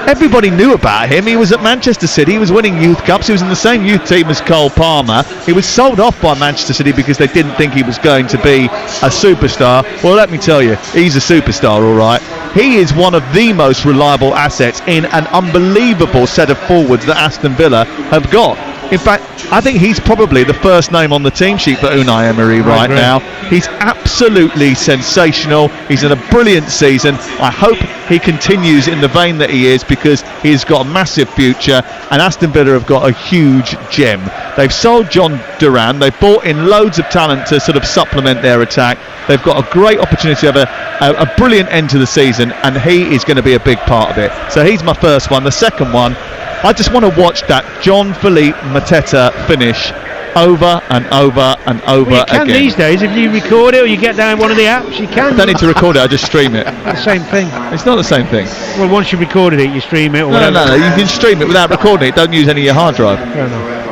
everybody knew about him. He was at Manchester City. He was winning youth cups. He was in the same youth team as Cole Palmer. He was sold off by Manchester City because they didn't think he was going to be a superstar. Well, let me tell you, he's a superstar, all right. He is one of the most reliable assets in an unbelievable set of forwards that Aston Villa have got. In fact, I think he's probably the first name on the team sheet for Unai Emery right now. He's absolutely sensational. He's in a brilliant season. I hope he continues in the vein that he is, because he's got a massive future, and Aston Villa have got a huge gem. They've sold John Duran. They've brought in loads of talent to sort of supplement their attack. They've got a great opportunity to have a brilliant end to the season, and he is going to be a big part of it. So he's my first one. The second one, I just want to watch that John Philippe Mateta finish over and over and over you can again. These days, if you record it or you get down one of the apps, you can. I don't need to record it, I just stream it. The same thing. It's not the same thing. Well, once you've recorded it, you stream it or whatever. No, you can stream it without recording it. Don't use any of your hard drive.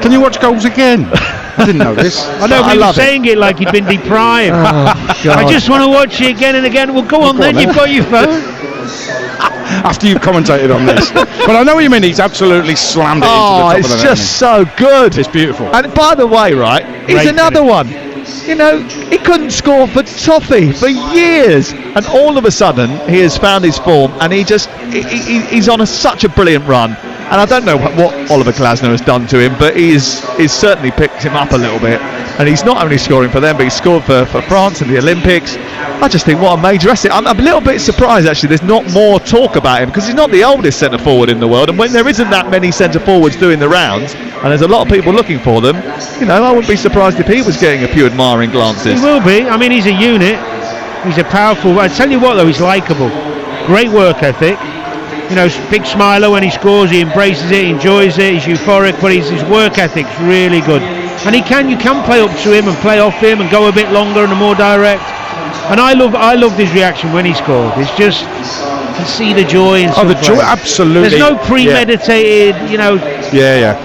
Can you watch goals again? I didn't know this. I know, but he was saying it like he'd been deprived. I just want to watch it again and again. Well, go on then, you've got your phone. After you've commentated on this. But I know what you mean, he's absolutely slammed it into the top of the net. It's just so good. It's beautiful. And by the way, right, he's another one. You know, he couldn't score for toffee for years, and all of a sudden he has found his form, and he's on such a brilliant run. And I don't know what Oliver Glasner has done to him, but he's certainly picked him up a little bit. And he's not only scoring for them, but he's scored for France in the Olympics. I just think what a major asset. I'm a little bit surprised, actually, there's not more talk about him, because he's not the oldest centre-forward in the world. And when there isn't that many centre-forwards doing the rounds, and there's a lot of people looking for them, you know, I wouldn't be surprised if he was getting a few admiring glances. He will be. I mean, he's a unit. He's a powerful... I tell you what, though, he's likeable. Great work ethic. big smiler when he scores. He embraces it, he enjoys it, he's euphoric, but his work ethic's really good. And you can play up to him and play off him and go a bit longer and more direct. And I love his reaction when he scored. It's just, you can see the joy in the joy, absolutely. There's no premeditated,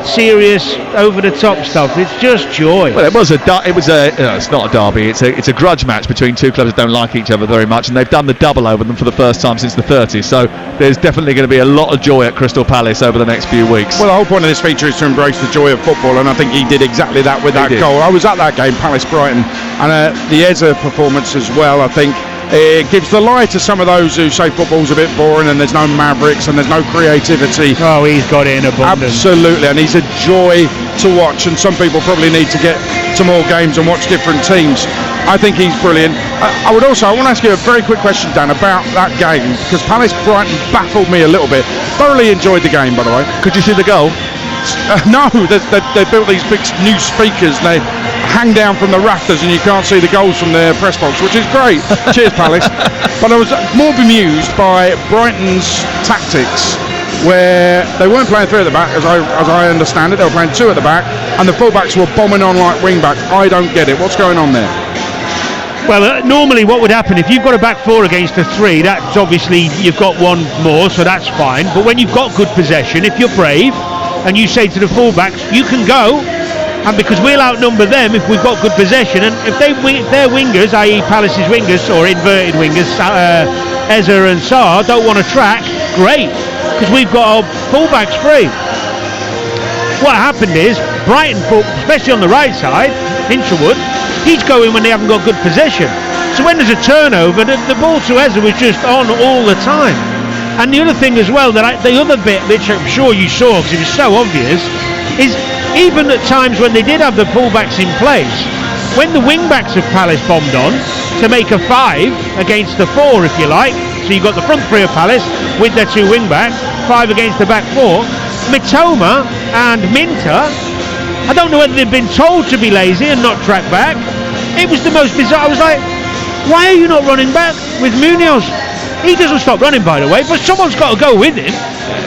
serious, over the top stuff. It's just joy. Well, it's not a derby. It's a grudge match between two clubs that don't like each other very much, and they've done the double over them for the first time since the 30s. So there's definitely going to be a lot of joy at Crystal Palace over the next few weeks. Well, the whole point of this feature is to embrace the joy of football, and I think he did exactly that with that goal. I was at that game, Palace-Brighton, and the Eze performance as well. I think it gives the lie to some of those who say football's a bit boring and there's no mavericks and there's no creativity. Oh, he's got it in abundance. Absolutely, and he's a joy to watch, and some people probably need to get to more games and watch different teams. I think he's brilliant. I want to ask you a very quick question, Dan, about that game, because Palace-Brighton baffled me a little bit. Thoroughly enjoyed the game, by the way. Could you see the goal? No, they built these big new speakers, and they hang down from the rafters and you can't see the goals from the press box, which is great. Cheers, Palace. But I was more bemused by Brighton's tactics, where they weren't playing three at the back, as I understand it. They were playing two at the back, and the fullbacks were bombing on like wing-backs. I don't get it. What's going on there? Well, normally what would happen if you've got a back four against a three, that's obviously you've got one more, so that's fine. But when you've got good possession, if you're brave and you say to the fullbacks, you can go, and because we'll outnumber them if we've got good possession, and if their wingers, i.e. Palace's wingers or inverted wingers, Eze and Sarr, don't want to track, great, because we've got our fullbacks free. What happened is Brighton, especially on the right side, Hinchelwood, he's going when they haven't got good possession. So when there's a turnover, the ball to Eze was just on all the time. And the other thing as well, the other bit, which I'm sure you saw because it was so obvious, is even at times when they did have the fullbacks in place, when the wing-backs of Palace bombed on to make a 5 against the 4, if you like, so you've got the front three of Palace with their two wing-backs, 5 against the back 4, Mitoma and Minter, I don't know whether they've been told to be lazy and not track back. It was the most bizarre. I was like, why are you not running back with Munoz? He doesn't stop running, by the way, but someone's got to go with him.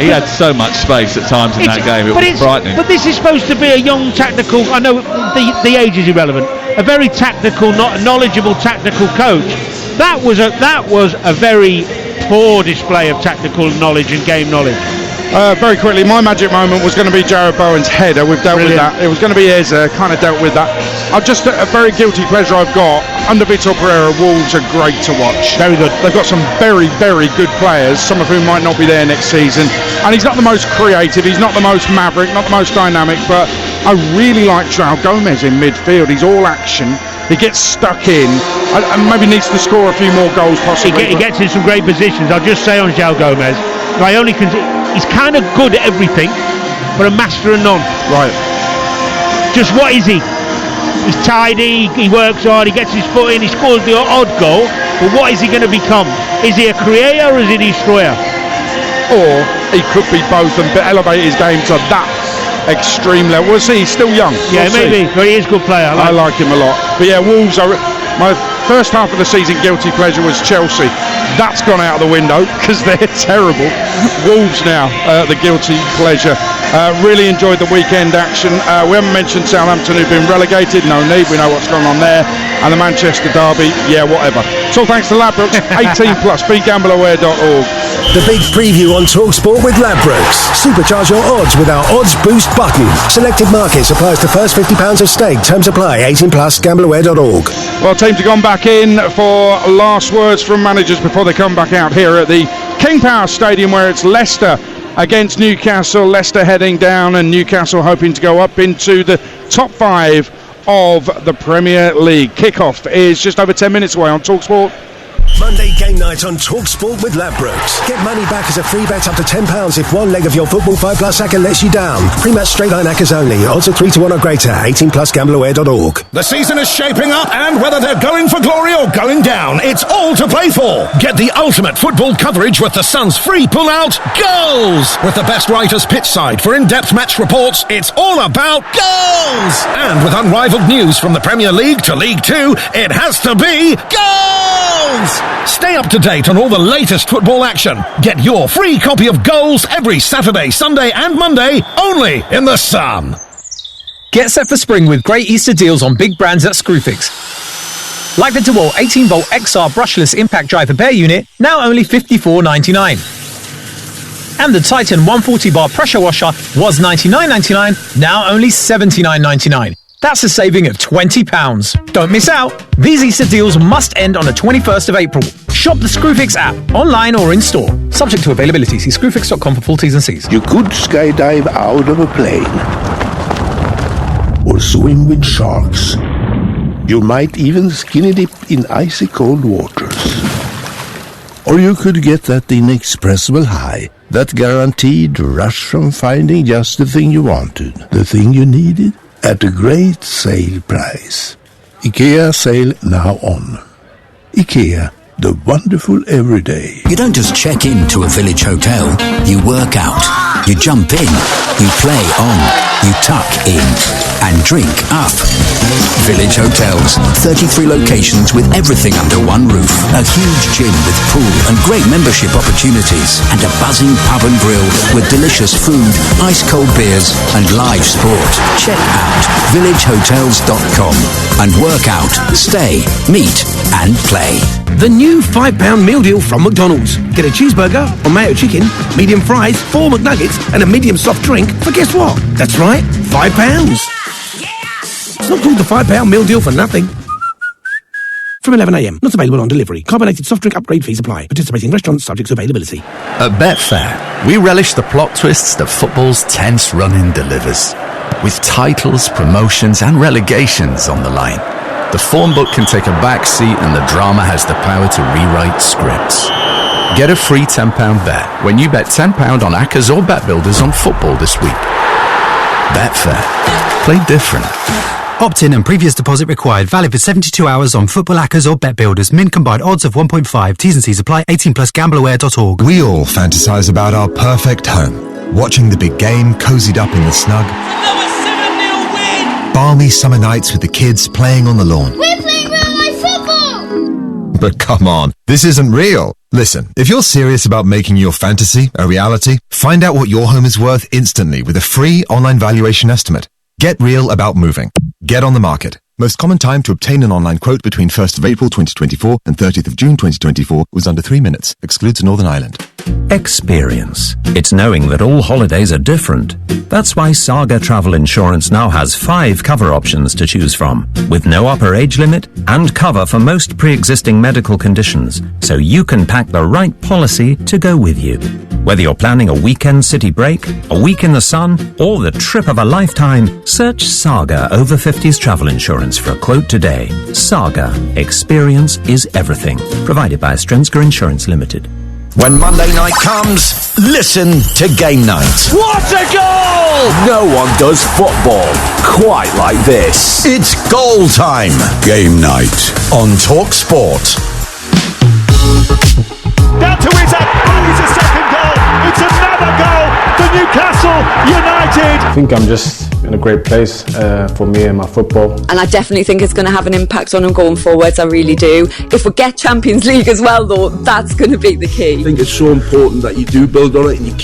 He had so much space at times in that game. It was frightening. But this is supposed to be a young tactical. I know the age is irrelevant. A very tactical, knowledgeable tactical coach. That was a very poor display of tactical knowledge and game knowledge. Very quickly, my magic moment was going to be Jared Bowen's header. We've dealt with that. It was going to be Eze, kind of dealt with that. A very guilty pleasure I've got. Under Vitor Pereira, Wolves are great to watch. Very good. They've got some very, very good players, some of whom might not be there next season. And he's not the most creative, he's not the most maverick, not the most dynamic, but I really like João Gomez in midfield. He's all action. He gets stuck in and maybe needs to score a few more goals possibly. He gets in some great positions. I'll just say on João Gomez, he's kind of good at everything, but a master of none. Right. Just what is he? He's tidy, he works hard, he gets his foot in, he scores the odd goal, but what is he going to become? Is he a creator or is he a destroyer? Or he could be both and elevate his game to that extreme level. We'll see, he's still young. Yeah, maybe, but he is a good player. I like him a lot. But yeah, Wolves are... My first half of the season guilty pleasure was Chelsea. That's gone out of the window because they're terrible. Wolves now, the guilty pleasure. Really enjoyed the weekend action. We haven't mentioned Southampton, who've been relegated. No need, we know what's going on there. And the Manchester derby, yeah, whatever. So thanks to Ladbrokes, 18 plus, begambleaware.org. The big preview on TalkSport with Ladbrokes. Supercharge your odds with our Odds Boost button. Selected markets applies to first £50 of stake. Terms apply, 18 plus, gambleaware.org. Well, teams have gone back in for last words from managers before they come back out here at the King Power Stadium, where it's Leicester against Newcastle. Leicester heading down and Newcastle hoping to go up into the top 5 of the Premier League. Kickoff is just over 10 minutes away on TalkSport. Monday game night on TalkSport with Ladbrokes. Get money back as a free bet up to £10 if one leg of your football 5 plus acca lets you down. Pre-match straight line accas only. Odds are 3-1 or greater. 18 plus gambleaware.org. The season is shaping up, and whether they're going for glory or going down, it's all to play for. Get the ultimate football coverage with the Sun's free pull-out goals. With the best writers pitchside for in-depth match reports, it's all about goals. And with unrivaled news from the Premier League to League 2, it has to be goals. Goals! Stay up to date on all the latest football action. Get your free copy of Goals every Saturday, Sunday and Monday, only in The Sun. Get set for spring with great Easter deals on big brands at Screwfix. Like the DeWalt 18-volt XR brushless impact driver bare unit, now only $54.99. And the Titan 140-bar pressure washer was $99.99, now only $79.99. That's a saving of £20. Don't miss out. These Easter deals must end on the 21st of April. Shop the Screwfix app, online or in store. Subject to availability. See screwfix.com for full T's and C's. You could skydive out of a plane. Or swim with sharks. You might even skinny dip in icy cold waters. Or you could get that inexpressible high, that guaranteed rush from finding just the thing you wanted, the thing you needed, at a great sale price. IKEA sale now on. IKEA, the wonderful everyday. You don't just check in to a village hotel. You work out. You jump in. You play on. You tuck in. And drink up. Village Hotels. 33 locations with everything under one roof. A huge gym with pool and great membership opportunities. And a buzzing pub and grill with delicious food, ice-cold beers and live sport. Check out villagehotels.com and work out, stay, meet and play. The new £5 meal deal from McDonald's. Get a cheeseburger or mayo chicken, medium fries, 4 McNuggets and a medium soft drink for guess what? That's right, £5. It's not called the £5 meal deal for nothing. From 11am, not available on delivery. Carbonated soft drink upgrade fees apply. Participating restaurants subject to availability. At Betfair, we relish the plot twists that football's tense run-in delivers. With titles, promotions and relegations on the line. The form book can take a back seat and the drama has the power to rewrite scripts. Get a free £10 bet when you bet £10 on Accas or Bet Builders on football this week. Betfair. Play different. Opt-in and previous deposit required. Valid for 72 hours on Football Hackers or Bet Builders. Min combined odds of 1.5. T's and C's apply. 18 plus gambleaware.org. We all fantasize about our perfect home. Watching the big game, cozied up in the snug. Another 7-0 win! Balmy summer nights with the kids playing on the lawn. We're playing real-life football! But come on, this isn't real. Listen, if you're serious about making your fantasy a reality, find out what your home is worth instantly with a free online valuation estimate. Get real about moving. Get on the market. Most common time to obtain an online quote between 1st of April 2024 and 30th of June 2024 was under 3 minutes. Excludes Northern Ireland. Experience. It's knowing that all holidays are different. That's why Saga Travel Insurance now has 5 cover options to choose from, with no upper age limit and cover for most pre-existing medical conditions, so you can pack the right policy to go with you. Whether you're planning a weekend city break, a week in the sun, or the trip of a lifetime, search Saga Over 50s Travel Insurance for a quote today. Saga. Experience is everything. Provided by Strenska Insurance Limited. When Monday night comes, listen to Game Night. What a goal! No one does football quite like this. It's goal time. Game Night on TalkSport. Down to Isaac. Oh, it's a second goal. It's another goal for Newcastle United. I think I'm just in a great place for me and my football. And I definitely think it's going to have an impact on them going forwards. I really do. If we get Champions League as well, though, that's going to be the key. I think it's so important that you do build on it and you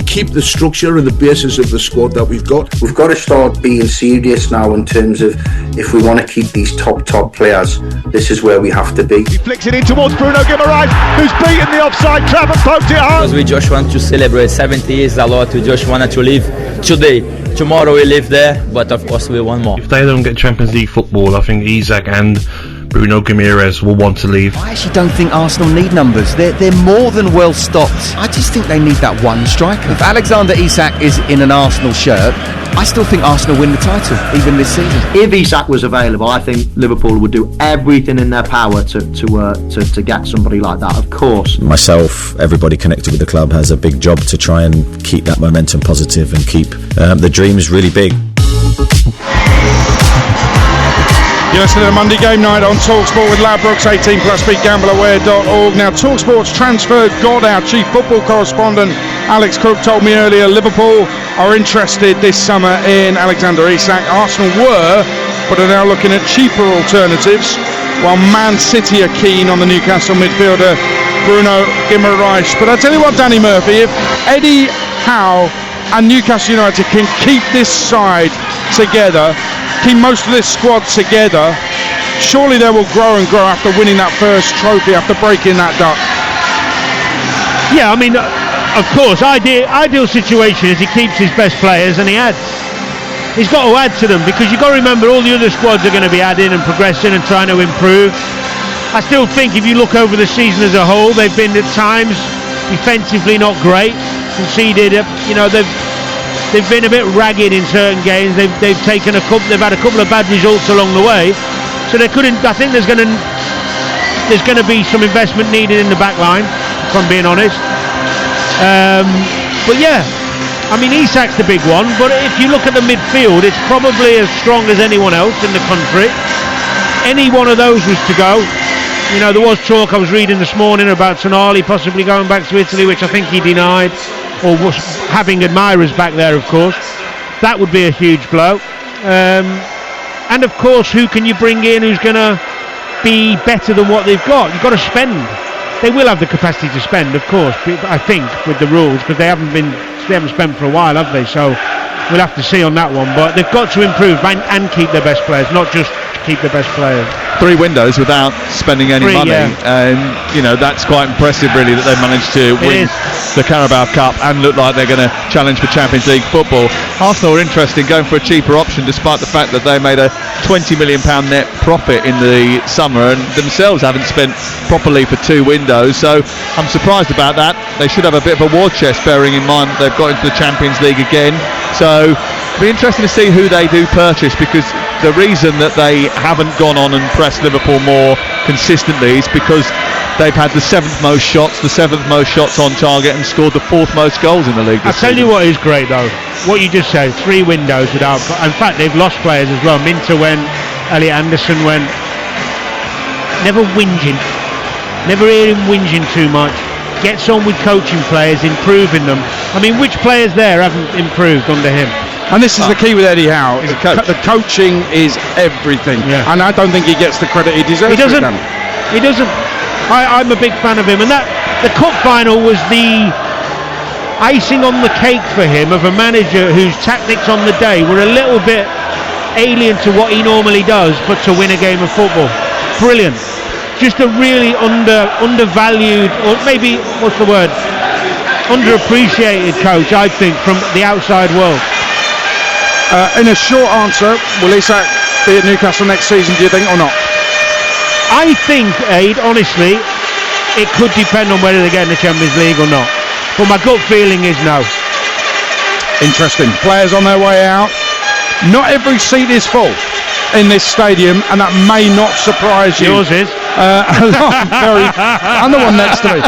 keep the structure and the basis of the squad that we've got. We've got to start being serious now in terms of if we want to keep these top players, this is where we have to be. He flicks it in towards Bruno Guimaraes, who's beaten the offside trap and poked it home. Because we just want to celebrate 70 years a lot. We just wanted to live today. Tomorrow we live there, but of course we want more. If they don't get Champions League football, I think Isak and Bruno Guimaraes will want to leave. I actually don't think Arsenal need numbers. They're more than well stocked. I just think they need that one striker. If Alexander Isak is in an Arsenal shirt, I still think Arsenal win the title, even this season. If Isak was available, I think Liverpool would do everything in their power to get somebody like that, of course. Myself, everybody connected with the club has a big job to try and keep that momentum positive and keep the dreams really big. You're listening to Monday Game Night on TalkSport with Ladbrokes, 18 plus BigGambleAware.org. Now, TalkSport's transferred God, our chief football correspondent, Alex Crook, told me earlier Liverpool are interested this summer in Alexander Isak. Arsenal were, but are now looking at cheaper alternatives. while Man City are keen on the Newcastle midfielder Bruno Guimaraes. But I tell you what, Danny Murphy, if Eddie Howe and Newcastle United can keep this side together, keep most of this squad together, surely they will grow and grow after winning that first trophy, after breaking that duck. Yeah, I mean, of course, ideal situation is he keeps his best players and he adds. He's got to add to them, because you've got to remember all the other squads are going to be adding and progressing and trying to improve. I still think if you look over the season as a whole, they've been at times defensively not great. Conceded, they've been a bit ragged in certain games. They've had a couple of bad results along the way. So they couldn't. I think there's going to be some investment needed in the back line, if I'm being honest. But yeah, I mean, Isak's the big one. But if you look at the midfield, it's probably as strong as anyone else in the country. Any one of those was to go. There was talk I was reading this morning about Tonali possibly going back to Italy, which I think he denied, or was having admirers back there, of course. That would be a huge blow. And of course, who can you bring in who's going to be better than what they've got? You've got to spend. They will have the capacity to spend, of course, I think, with the rules, because they haven't spent for a while, have they? So we'll have to see on that one. But they've got to improve and keep their best players, not just keep the best players. 3 windows without spending any money, and that's quite impressive, really, that they've managed to win the Carabao Cup and look like they're going to challenge for Champions League football. Arsenal are interesting, going for a cheaper option, despite the fact that they made a £20 million net profit in the summer and themselves haven't spent properly for 2 windows. So I'm surprised about that. They should have a bit of a war chest, bearing in mind they've got into the Champions League again. So it'll be interesting to see who they do purchase, because the reason that they haven't gone on and pressed Liverpool more consistently is because they've had the 7th most shots on target, and scored the 4th most goals in the league this season. I'll tell you what is great though, what you just said, 3 windows without, in fact they've lost players as well. Minter went, Elliot Anderson went. Never whinging, never hear him whinging too much. Gets on with coaching players, improving them. I mean, which players there haven't improved under him? And this is the key with Eddie Howe. The coaching is everything, and I don't think he gets the credit he deserves. He doesn't. I'm a big fan of him, and that the cup final was the icing on the cake for him of a manager whose tactics on the day were a little bit alien to what he normally does, but to win a game of football. Brilliant. Just a really undervalued, or maybe underappreciated coach, I think, from the outside world. In a short answer, will Isak be at Newcastle next season, do you think, or not? I think, Aid, honestly, it could depend on whether they get in the Champions League or not. But my gut feeling is no. Interesting. Players on their way out. Not every seat is full in this stadium, and that may not surprise you. Yours is. And the one next to me.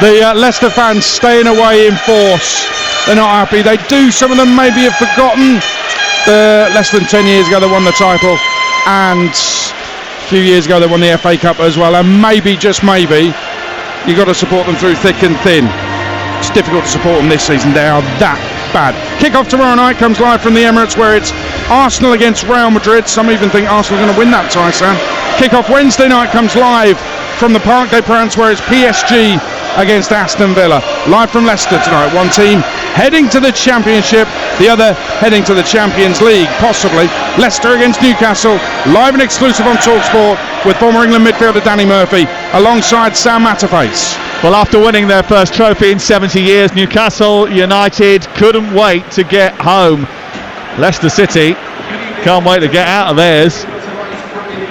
The Leicester fans staying away in force. They're not happy. Some of them maybe have forgotten less than 10 years ago they won the title, and a few years ago they won the FA Cup as well, and maybe, just maybe, you've got to support them through thick and thin. It's difficult to support them this season. They are that bad. Kick-off tomorrow night comes live from the Emirates, where it's Arsenal against Real Madrid. Some even think Arsenal are going to win that tie, Sam. Kick-off Wednesday night comes live from the Parc des Princes, where it's PSG against Aston Villa. Live from Leicester tonight. One team heading to the Championship, the other heading to the Champions League, possibly. Leicester against Newcastle, live and exclusive on TalkSport, with former England midfielder Danny Murphy alongside Sam Matterface. Well, after winning their first trophy in 70 years, Newcastle United couldn't wait to get home. Leicester City can't wait to get out of theirs.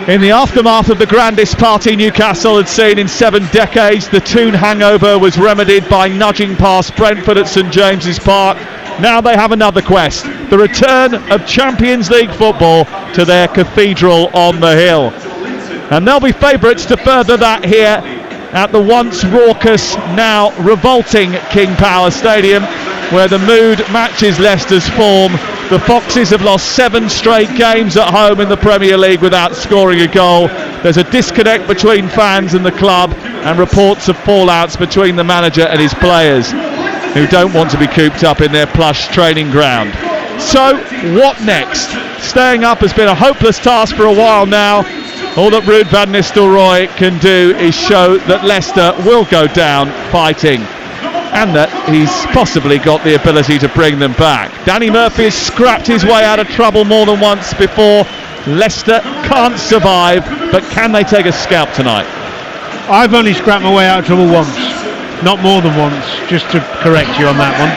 In the aftermath of the grandest party Newcastle had seen in 7 decades, the Toon hangover was remedied by nudging past Brentford at St James's Park. Now they have another quest, the return of Champions League football to their cathedral on the hill. And they'll be favourites to further that here at the once raucous, now revolting King Power Stadium, where the mood matches Leicester's form. The Foxes have lost 7 straight games at home in the Premier League without scoring a goal. There's a disconnect between fans and the club, and reports of fallouts between the manager and his players, who don't want to be cooped up in their plush training ground. So, what next? Staying up has been a hopeless task for a while now. All that Ruud van Nistelrooy can do is show that Leicester will go down fighting, and that he's possibly got the ability to bring them back. Danny Murphy has scrapped his way out of trouble more than once before. Leicester can't survive, but can they take a scalp tonight? I've only scrapped my way out of trouble once, not more than once, just to correct you on that one.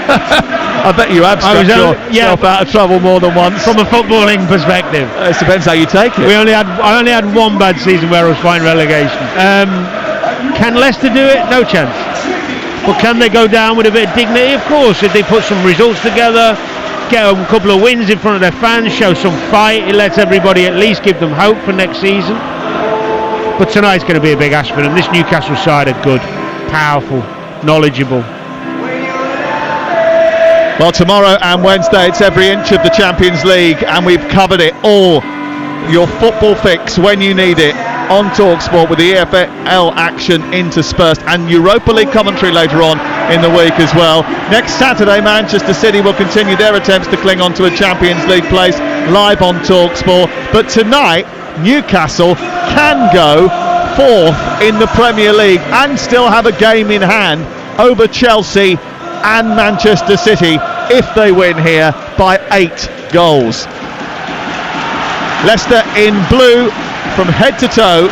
I bet you have scrapped yourself out of trouble more than once. From a footballing perspective. It depends how you take it. I only had one bad season where I was fighting relegation. Can Leicester do it? No chance. But can they go down with a bit of dignity? Of course, if they put some results together, get a couple of wins in front of their fans, show some fight, it lets everybody at least give them hope for next season. But tonight's going to be a big ask for them. This Newcastle side are good, powerful, knowledgeable. Well, tomorrow and Wednesday it's every inch of the Champions League, and we've covered it all. Your football fix when you need it on TalkSport, with the EFL action interspersed, and Europa League commentary later on in the week as well. Next Saturday, Manchester City will continue their attempts to cling on to a Champions League place live on TalkSport. But tonight, Newcastle can go fourth in the Premier League and still have a game in hand over Chelsea and Manchester City if they win here by 8 goals. Leicester in blue from head to toe,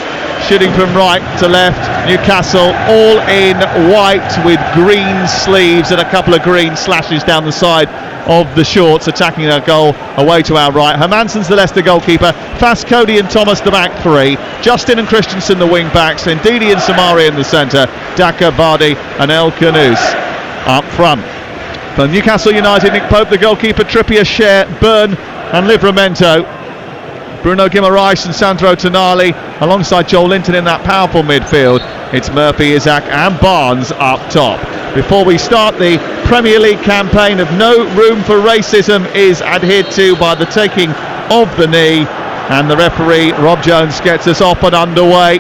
shooting from right to left. Newcastle all in white with green sleeves and a couple of green slashes down the side of the shorts, attacking their goal away to our right. Hermansen's the Leicester goalkeeper, Fast, Cody and Thomas the back three, Justin and Christensen the wing backs, Ndidi and Samari in the centre, Daka, Vardy and El Khanous up front. For Newcastle United, Nick Pope the goalkeeper, Trippier, Cher, Byrne and Livramento, Bruno Guimaraes and Sandro Tonali alongside Joel Linton in that powerful midfield. It's Murphy, Isaac and Barnes up top. Before we start, the Premier League campaign of no room for racism is adhered to by the taking of the knee, and the referee Rob Jones gets us off and underway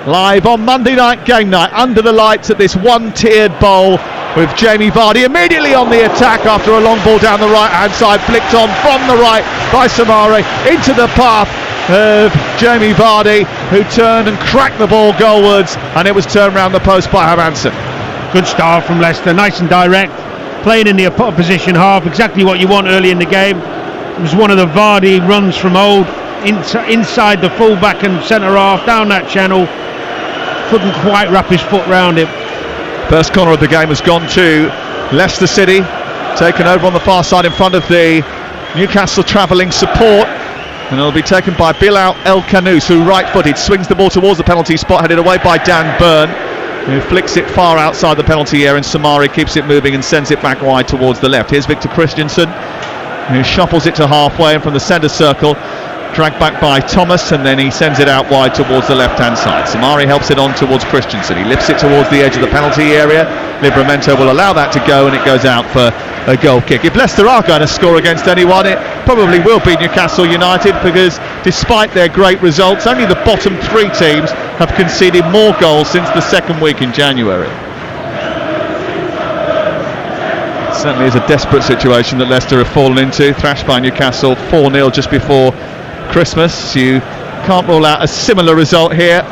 live on Monday night game night under the lights at this one-tiered bowl, with Jamie Vardy immediately on the attack after a long ball down the right hand side, flicked on from the right by Samari into the path of Jamie Vardy, who turned and cracked the ball goalwards, and it was turned round the post by Hermansen. Good start from Leicester, nice and direct, playing in the opposition half, exactly what you want early in the game. It was one of the Vardy runs from old, inside the full-back and centre half, down that channel, couldn't quite wrap his foot round it. First corner of the game has gone to Leicester City, taken over on the far side in front of the Newcastle travelling support, and it'll be taken by Bilal El Khanous, who right-footed swings the ball towards the penalty spot, headed away by Dan Byrne, who flicks it far outside the penalty area, and Samari keeps it moving and sends it back wide towards the left. Here's Victor Christensen, who shuffles it to halfway, and from the centre circle, dragged back by Thomas, and then he sends it out wide towards the left-hand side. Samari helps it on towards Christensen. He lifts it towards the edge of the penalty area. Livramento will allow that to go, and it goes out for a goal kick. If Leicester are going to score against anyone, it probably will be Newcastle United, because despite their great results, only the bottom three teams have conceded more goals since the second week in January. It certainly is a desperate situation that Leicester have fallen into, thrashed by Newcastle 4-0 just before Christmas. You can't rule out a similar result here.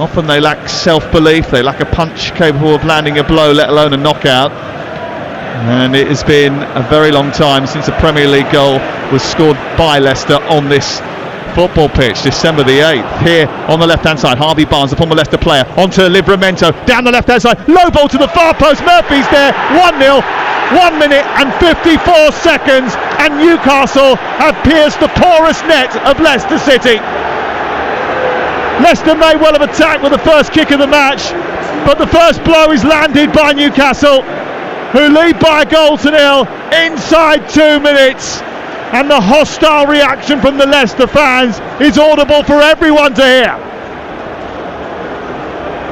Often they lack self-belief, they lack a punch capable of landing a blow, let alone a knockout. And it has been a very long time since a Premier League goal was scored by Leicester on this football pitch. December the 8th. Here on the left-hand side, Harvey Barnes, the former Leicester player, onto Livramento, down the left-hand side, low ball to the far post, Murphy's there, 1-0. 1 minute and 54 seconds, and Newcastle have pierced the porous net of Leicester City. Leicester may well have attacked with the first kick of the match, but the first blow is landed by Newcastle, who lead by a goal to nil inside 2 minutes, and the hostile reaction from the Leicester fans is audible for everyone to hear.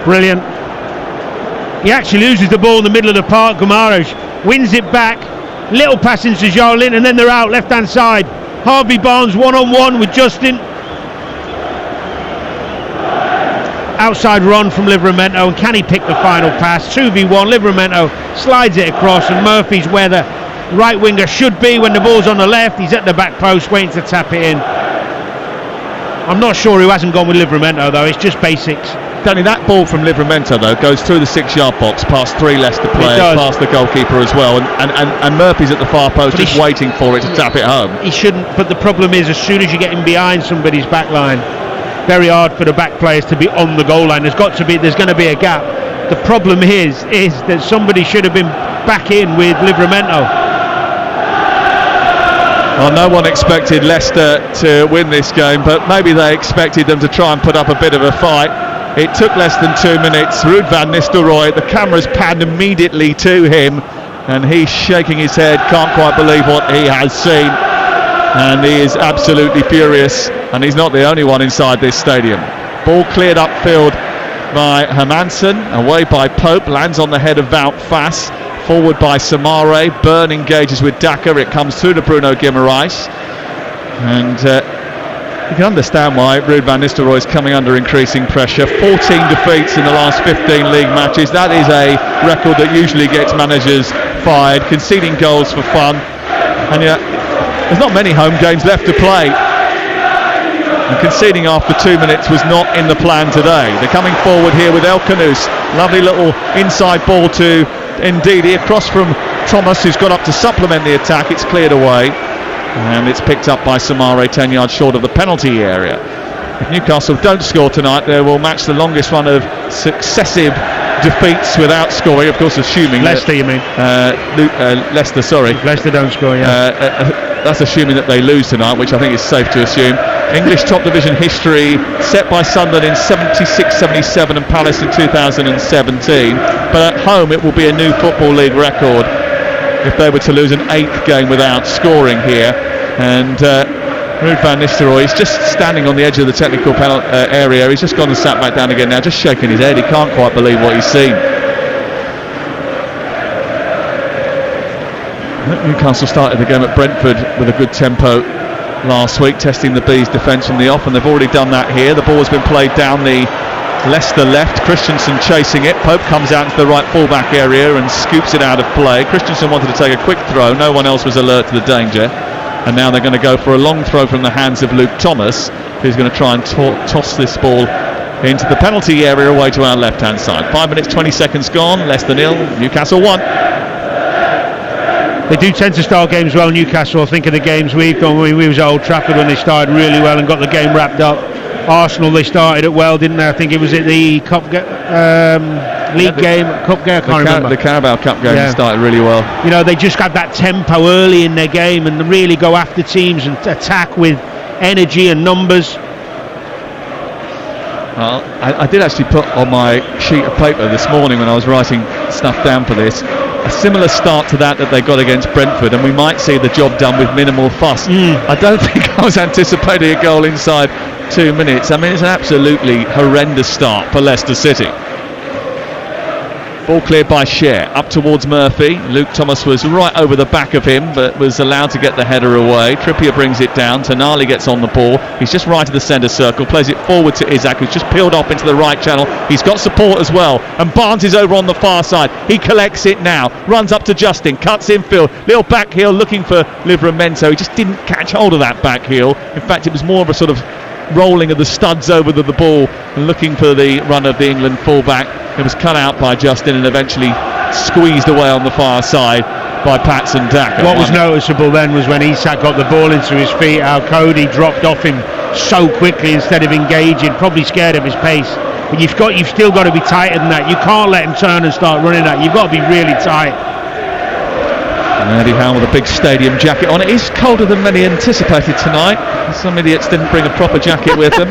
Brilliant. He actually loses the ball in the middle of the park. Guimaraes wins it back, little pass into Joel Linton, and then they're out left hand side. Harvey Barnes one-on-one with Justin. Outside run from Livramento, and can he pick the final pass? 2v1, Livramento slides it across, and Murphy's where the right winger should be when the ball's on the left. He's at the back post waiting to tap it in. I'm not sure who hasn't gone with Livramento though. It's just basics. Danny, that ball from Livramento though goes through the 6-yard box, past 3 Leicester players, past the goalkeeper as well, and Murphy's at the far post just waiting for it to tap it home. He shouldn't, but the problem is as soon as you get him behind somebody's back line, very hard for the back players to be on the goal line. There's going to be a gap. The problem is that somebody should have been back in with Livramento. Well, no one expected Leicester to win this game, but maybe they expected them to try and put up a bit of a fight. It took less than 2 minutes. Ruud van Nistelrooy, the cameras panned immediately to him, and he's shaking his head, can't quite believe what he has seen, and he is absolutely furious, and he's not the only one inside this stadium. Ball cleared upfield by Hermansen, away by Pope, lands on the head of Wout Faes, forward by Samare. Byrne engages with Daka, it comes through to Bruno Guimaraes, and you can understand why Ruud van Nistelrooy is coming under increasing pressure. 14 defeats in the last 15 league matches. That is a record that usually gets managers fired. Conceding goals for fun, and yet there's not many home games left to play. And conceding after 2 minutes was not in the plan today. They're coming forward here with El Kanous. Lovely little inside ball to Ndidi across from Thomas, who's got up to supplement the attack. It's cleared away, and it's picked up by Samare 10 yards short of the penalty area. If Newcastle don't score tonight, they will match the longest run of successive defeats without scoring, of course assuming Leicester, you mean? Leicester, sorry. Leicester don't score, yeah. That's assuming that they lose tonight, which I think is safe to assume. English top division history set by Sunderland in 76-77 and Palace in 2017, but at home it will be a new Football League record if they were to lose an 8th game without scoring here. And Ruud van Nistelrooy is just standing on the edge of the technical area. He's just gone and sat back down again now, just shaking his head. He can't quite believe what he's seen. Newcastle started the game at Brentford with a good tempo last week, testing the Bees' defence from the off, and they've already done that here. The ball has been played down the Leicester left, Christensen chasing it. Pope comes out into the right fullback area and scoops it out of play. Christensen wanted to take a quick throw, no one else was alert to the danger, and now they're going to go for a long throw from the hands of Luke Thomas, who's going to try and toss this ball into the penalty area away to our left hand side. 5 minutes 20 seconds gone, Leicester 0, Newcastle 1. They do tend to start games well, Newcastle. I think of the games we've done. We was at Old Trafford when they started really well and got the game wrapped up. Arsenal, they started it well, didn't they? I think it was at the Cup League game, Cup game, I can't remember. The Carabao Cup game started really well. You know, they just had that tempo early in their game and really go after teams and attack with energy and numbers. Well, I did actually put on my sheet of paper this morning when I was writing stuff down for this, a similar start to that they got against Brentford, and we might see the job done with minimal fuss. I don't think I was anticipating a goal inside 2 minutes. I mean, it's an absolutely horrendous start for Leicester City. Ball cleared by Scher, up towards Murphy. Luke Thomas was right over the back of him, but was allowed to get the header away. Trippier brings it down. Tonali gets on the ball. He's just right of the centre circle, plays it forward to Isak, who's just peeled off into the right channel. He's got support as well, and Barnes is over on the far side. He collects it now, runs up to Justin, cuts infield, little back heel looking for Livramento. He just didn't catch hold of that back heel. In fact, it was more of a sort of rolling of the studs over the ball and looking for the run of the England fullback. It was cut out by Justin and eventually squeezed away on the far side by Patson Daka. What was noticeable then was when Isak got the ball into his feet, how Cody dropped off him so quickly instead of engaging, probably scared of his pace. But you've still got to be tighter than that. You can't let him turn and start running that. You've got to be really tight. And Eddie Howe with a big stadium jacket on. It is colder than many anticipated tonight. Some idiots didn't bring a proper jacket with them.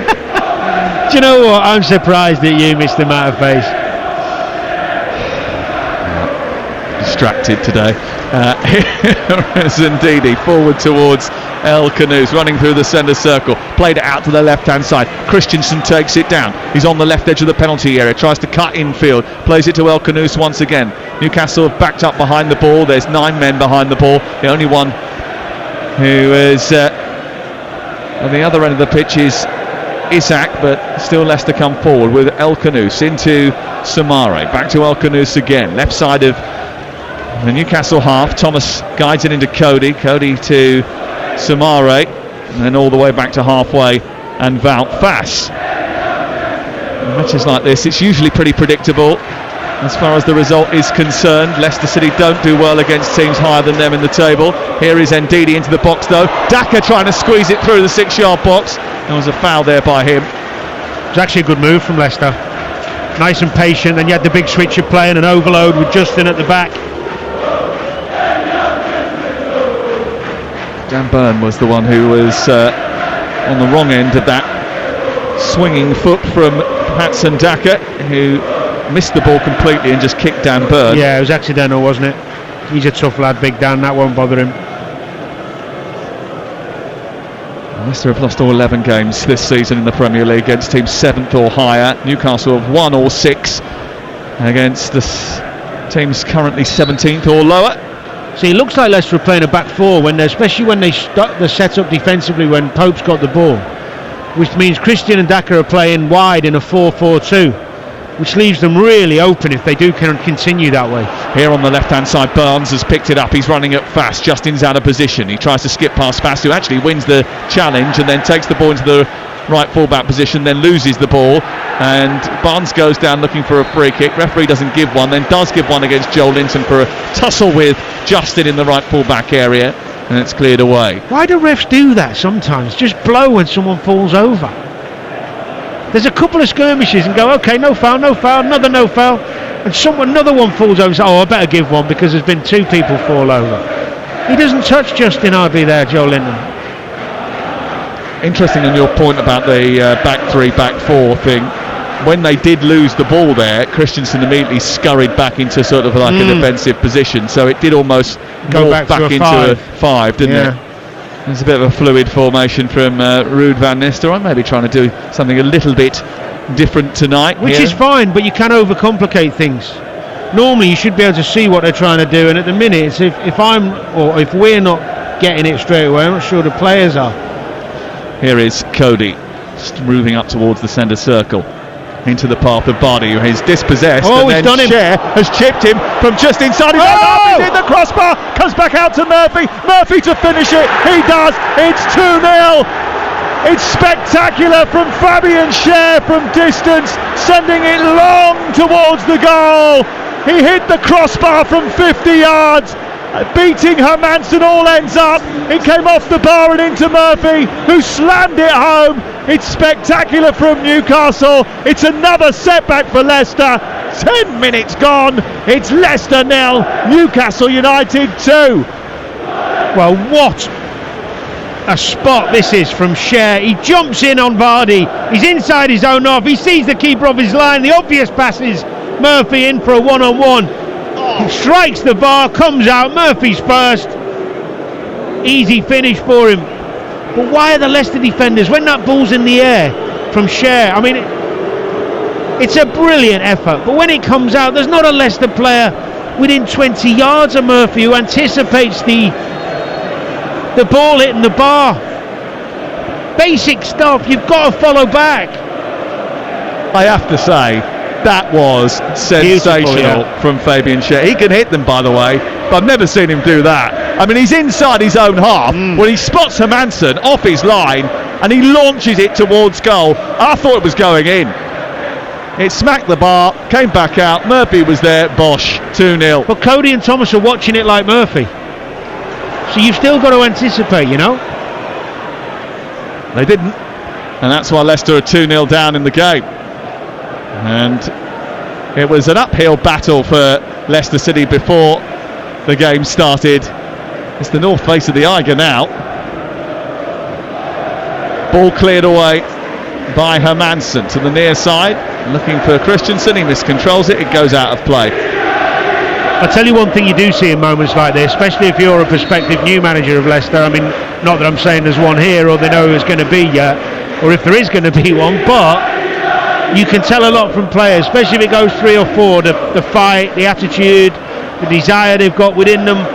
Do you know what? I'm surprised at you, Mr. Matterface. Distracted today. Ndidi forward towards El Kanous, running through the centre circle, played it out to the left hand side. Christensen takes it down, he's on the left edge of the penalty area, tries to cut infield, plays it to El Kanous once again. Newcastle have backed up behind the ball, there's 9 men behind the ball, the only one who is on the other end of the pitch is Isak, but still Leicester come forward with El Kanous into Samare, back to El Kanous again, left side of The Newcastle half, Thomas guides it into Cody to Samare, and then all the way back to halfway and Wout Faes. In matches like this, it's usually pretty predictable as far as the result is concerned. Leicester City don't do well against teams higher than them in the table. Here is Ndidi into the box though. Daka trying to squeeze it through the 6-yard box. There was a foul there by him. It was actually a good move from Leicester. Nice and patient, and you had the big switch of play and an overload with Justin at the back. Dan Burn was the one who was on the wrong end of that swinging foot from Patson Daka, who missed the ball completely and just kicked Dan Burn. Yeah, it was accidental, wasn't it? He's a tough lad, Big Dan, that won't bother him. Leicester have lost all 11 games this season in the Premier League against teams 7th or higher. Newcastle have won all 6 against the teams currently 17th or lower. See, it looks like Leicester are playing a back four, especially when they set up defensively when Pope's got the ball, which means Christian and Daka are playing wide in a 4-4-2, which leaves them really open if they do continue that way. Here on the left-hand side, Barnes has picked it up. He's running at Faes. Justin's out of position. He tries to skip past Faes, who actually wins the challenge and then takes the ball into the right fullback position, then loses the ball, and Barnes goes down looking for a free kick. Referee doesn't give one, then does give one against Joel Linton for a tussle with Justin in the right fullback area, and it's cleared away. Why do refs do that sometimes? Just blow when someone falls over. There's a couple of skirmishes and go, okay, no foul, another no foul, and another one falls over. So, I better give one because there's been 2 people fall over. He doesn't touch Justin hardly there, Joel Linton. Interesting on your point about the back 3, back 4 thing. When they did lose the ball there, Christensen immediately scurried back into sort of like a defensive position, so it did almost go back into a 5, didn't it? There's a bit of a fluid formation from Ruud van Nistelrooy, maybe trying to do something a little bit different tonight. Which is fine, but you can overcomplicate things. Normally you should be able to see what they're trying to do, and at the minute, it's if we're not getting it straight away, I'm not sure the players are. Here is Cody, moving up towards the centre circle, into the path of Bardi, who is dispossessed, and then Cher has chipped him from just inside his own half. He's in the crossbar, comes back out to Murphy to finish it. He does. It's 2-0. It's spectacular from Fabian Cher from distance, sending it long towards the goal. He hit the crossbar from 50 yards, beating Hermansen all ends up. It came off the bar and into Murphy, who slammed it home. It's spectacular from Newcastle. It's another setback for Leicester. 10 minutes gone. It's Leicester 0, Newcastle United 2. Well, what a spot this is from Cher. He jumps in on Vardy. He's inside his own half. He sees the keeper of his line. The obvious pass is Murphy in for a one-on-one. He strikes the bar, comes out. Murphy's first. Easy finish for him. But why are the Leicester defenders, when that ball's in the air from Cher, I mean, it's a brilliant effort, but when it comes out, there's not a Leicester player within 20 yards of Murphy who anticipates the ball hitting the bar. Basic stuff, you've got to follow back. I have to say, that was sensational from Fabian Cher. He can hit them, by the way, but I've never seen him do that. I mean, he's inside his own half when he spots Hermansen off his line and he launches it towards goal. I thought it was going in. It smacked the bar, came back out. Murphy was there. Bosh, 2-0. But Cody and Thomas are watching it like Murphy. So you've still got to anticipate, you know? They didn't. And that's why Leicester are 2-0 down in the game. And it was an uphill battle for Leicester City before the game started. It's the north face of the Eiger now. Ball cleared away by Hermansen to the near side, looking for Christensen. He miscontrols it. It goes out of play. I'll tell you one thing you do see in moments like this, especially if you're a prospective new manager of Leicester. I mean, not that I'm saying there's one here or they know who's going to be yet, or if there is going to be one, but you can tell a lot from players, especially if it goes 3 or 4, the fight, the attitude, the desire they've got within them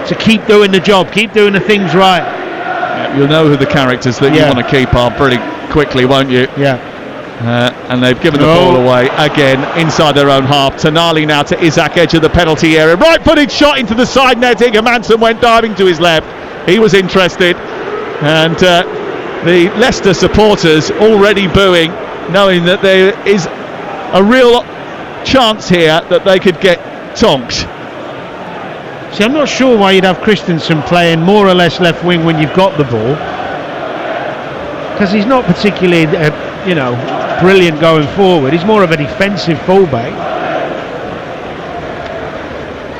to keep doing the job, keep doing the things right. Yeah, you'll know who the characters that you want to keep are pretty quickly, won't you? Yeah. And they've given the ball away again inside their own half. Tonali now to Isak, edge of the penalty area. Right-footed shot into the side netting. Hermansen went diving to his left. He was interested. And the Leicester supporters already booing, knowing that there is a real chance here that they could get tonked. See, I'm not sure why you'd have Christensen playing more or less left wing when you've got the ball, because he's not particularly, brilliant going forward. He's more of a defensive fullback.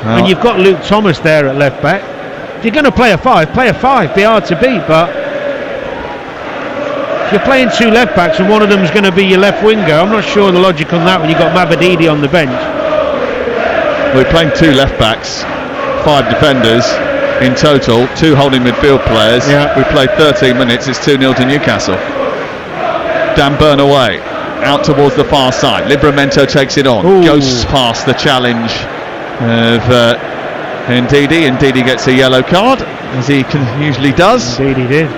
And you've got Luke Thomas there at left back. If you're going to play a five, be hard to beat, but if you're playing two left backs and one of them's going to be your left winger, I'm not sure the logic on that when you've got Mabadidi on the bench. We're playing two left backs, 5 defenders in total, 2 holding midfield players. We played 13 minutes, it's 2-0 to Newcastle. Dan Burn away, out towards the far side. Livramento takes it on, goes past the challenge of Ndidi. Ndidi gets a yellow card, as he usually does. Indeed he did.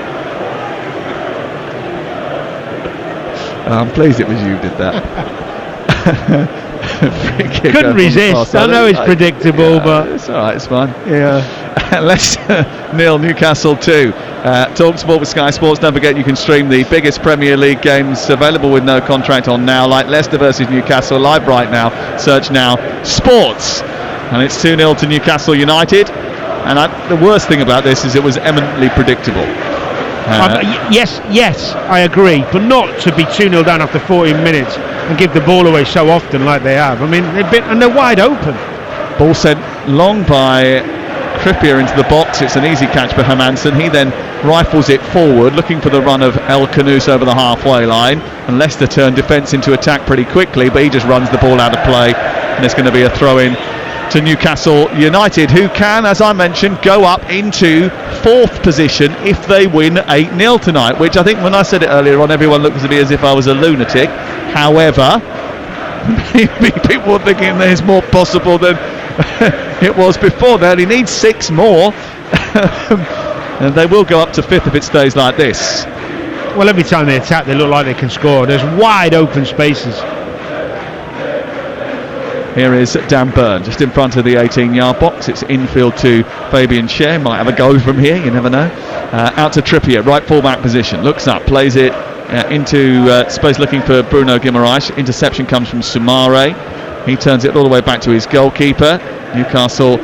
I'm pleased it was you who did that. Couldn't resist. I know it's predictable, but it's alright, it's fine. Yeah. Leicester 0, Newcastle 2. TalkSport with Sky Sports. Don't forget you can stream the biggest Premier League games available with no contract on now, like Leicester versus Newcastle, live right now. Search now Sports, and it's 2-0 to Newcastle United. And the worst thing about this is it was eminently predictable. Yes, I agree, but not to be 2-0 down after 14 minutes and give the ball away so often like they have. I mean, they're wide open. Ball sent long by Trippier into the box. It's an easy catch for Hermansen. He then rifles it forward, looking for the run of El Khanous over the halfway line, and Leicester turn defence into attack pretty quickly, but he just runs the ball out of play, and it's going to be a throw-in to Newcastle United, who can, as I mentioned, go up into 4th position if they win 8-0 tonight, which I think when I said it earlier on, everyone looked at me as if I was a lunatic. However, maybe people were thinking there's more possible than it was before. They only need 6 more and they will go up to 5th if it stays like this. Well, every time they attack they look like they can score. There's wide open spaces. Here is Dan Burn, just in front of the 18-yard box. It's infield to Fabian Schär. Might have a go from here, you never know. Out to Trippier, right full-back position. Looks up, plays it into space looking for Bruno Guimaraes. Interception comes from Soumare. He turns it all the way back to his goalkeeper. Newcastle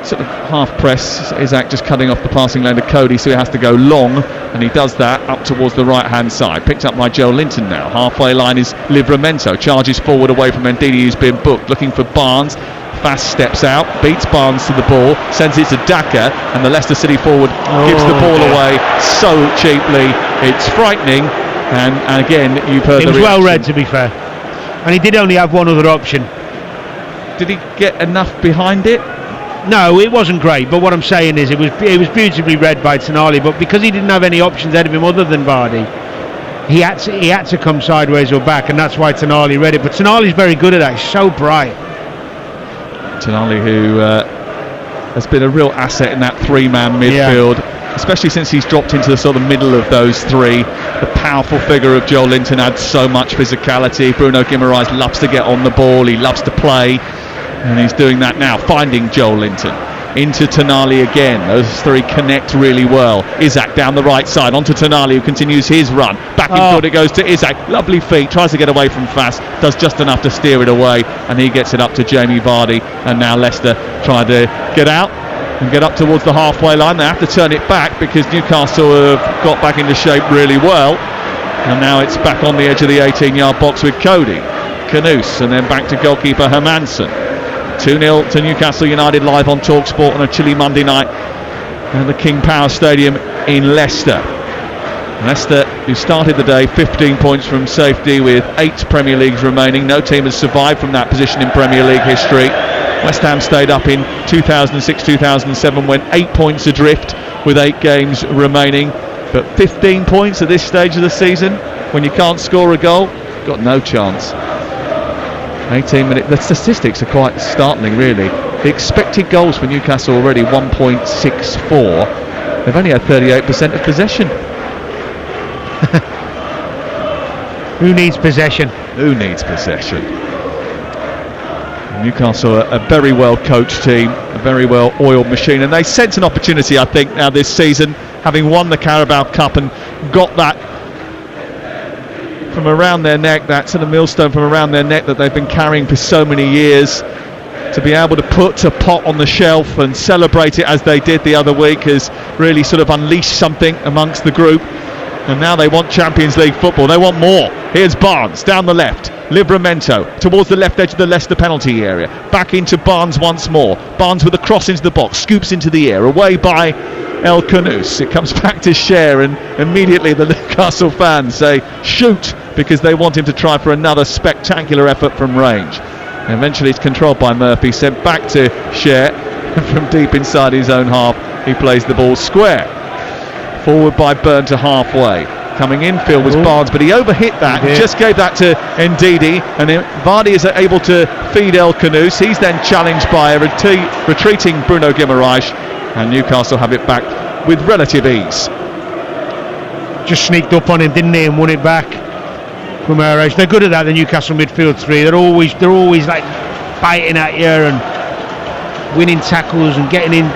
sort of half press. Isak just cutting off the passing lane to Cody, so he has to go long, and he does that up towards the right hand side. Picked up by Joe Linton now. Halfway line is Livramento, charges forward away from Ndidi, who's been booked, looking for Barnes. Fast steps out, beats Barnes to the ball, sends it to Daka, and the Leicester City forward gives the ball away so cheaply. It's frightening, and again you've heard it was well read, to be fair, and he did only have one other option. Did he get enough behind it? No, it wasn't great, but what I'm saying is it was beautifully read by Tonali, but because he didn't have any options ahead of him other than Vardy, he had to come sideways or back, and that's why Tonali read it. But Tonali's very good at that. He's so bright. Tonali, who has been a real asset in that 3-man midfield, especially since he's dropped into the sort of middle of those 3. The powerful figure of Joel Linton adds so much physicality. Bruno Guimaraes loves to get on the ball, he loves to play, and he's doing that now, finding Joel Linton. Into Tonali again. Those 3 connect really well. Isak down the right side onto Tonali, who continues his run. Back in field it goes to Isak. Lovely feet. Tries to get away from Fast. Does just enough to steer it away, and he gets it up to Jamie Vardy. And now Leicester try to get out and get up towards the halfway line. They have to turn it back because Newcastle have got back into shape really well. And now it's back on the edge of the 18-yard box with Cody, Khanous, and then back to goalkeeper Hermansen. 2-0 to Newcastle United live on TalkSport on a chilly Monday night at the King Power Stadium in Leicester. Leicester, who started the day 15 points from safety with 8 Premier Leagues remaining. No team has survived from that position in Premier League history. West Ham stayed up in 2006-2007, went 8 points adrift with 8 games remaining. But 15 points at this stage of the season, when you can't score a goal, got no chance. 18 minutes. The statistics are quite startling, really. The expected goals for Newcastle already 1.64. They've only had 38% of possession. Who needs possession? Who needs possession? Newcastle are a very well coached team, a very well oiled machine, and they sense an opportunity, I think, now this season, having won the Carabao Cup and got that from around their neck, that sort of millstone from around their neck that they've been carrying for so many years, to be able to put a pot on the shelf and celebrate it as they did the other week has really sort of unleashed something amongst the group. And now they want Champions League football. They want more. Here's Barnes down the left. Livramento towards the left edge of the Leicester penalty area. Back into Barnes once more. Barnes with a cross into the box. Scoops into the air. Away by El Khanous. It comes back to Cher, and immediately the Newcastle fans say shoot, because they want him to try for another spectacular effort from range. And eventually it's controlled by Murphy. Sent back to Cher. From deep inside his own half, he plays the ball square. Forward by Byrne to halfway. Coming infield was Barnes, but he overhit that. He just gave that to Ndidi, and Vardy is able to feed El Khanous. He's then challenged by a retreating Bruno Guimaraes, and Newcastle have it back with relative ease. Just sneaked up on him, didn't he, and won it back. Guimaraes, they're good at that. The Newcastle midfield three. They're always like biting at you and winning tackles and getting in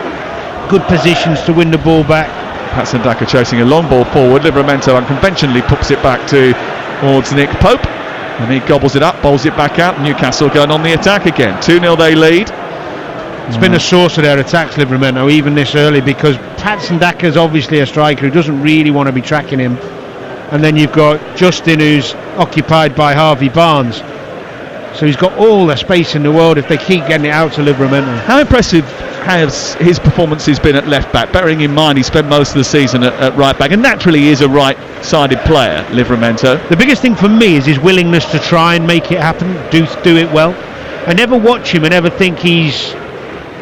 good positions to win the ball back. Patson Daka chasing a long ball forward. Livramento unconventionally puts it back towards Nick Pope, and he gobbles it up, bowls it back out. Newcastle going on the attack again. 2-0 they lead. It's been a source of their attacks, Livramento, even this early, because Patson Daka's obviously a striker who doesn't really want to be tracking him, and then you've got Justin, who's occupied by Harvey Barnes, so he's got all the space in the world if they keep getting it out to Livramento. How impressive has his performances been at left back, bearing in mind he spent most of the season at right back, and naturally he is a right-sided player, Livramento. The biggest thing for me is his willingness to try and make it happen, do it well. I never watch him and ever think he's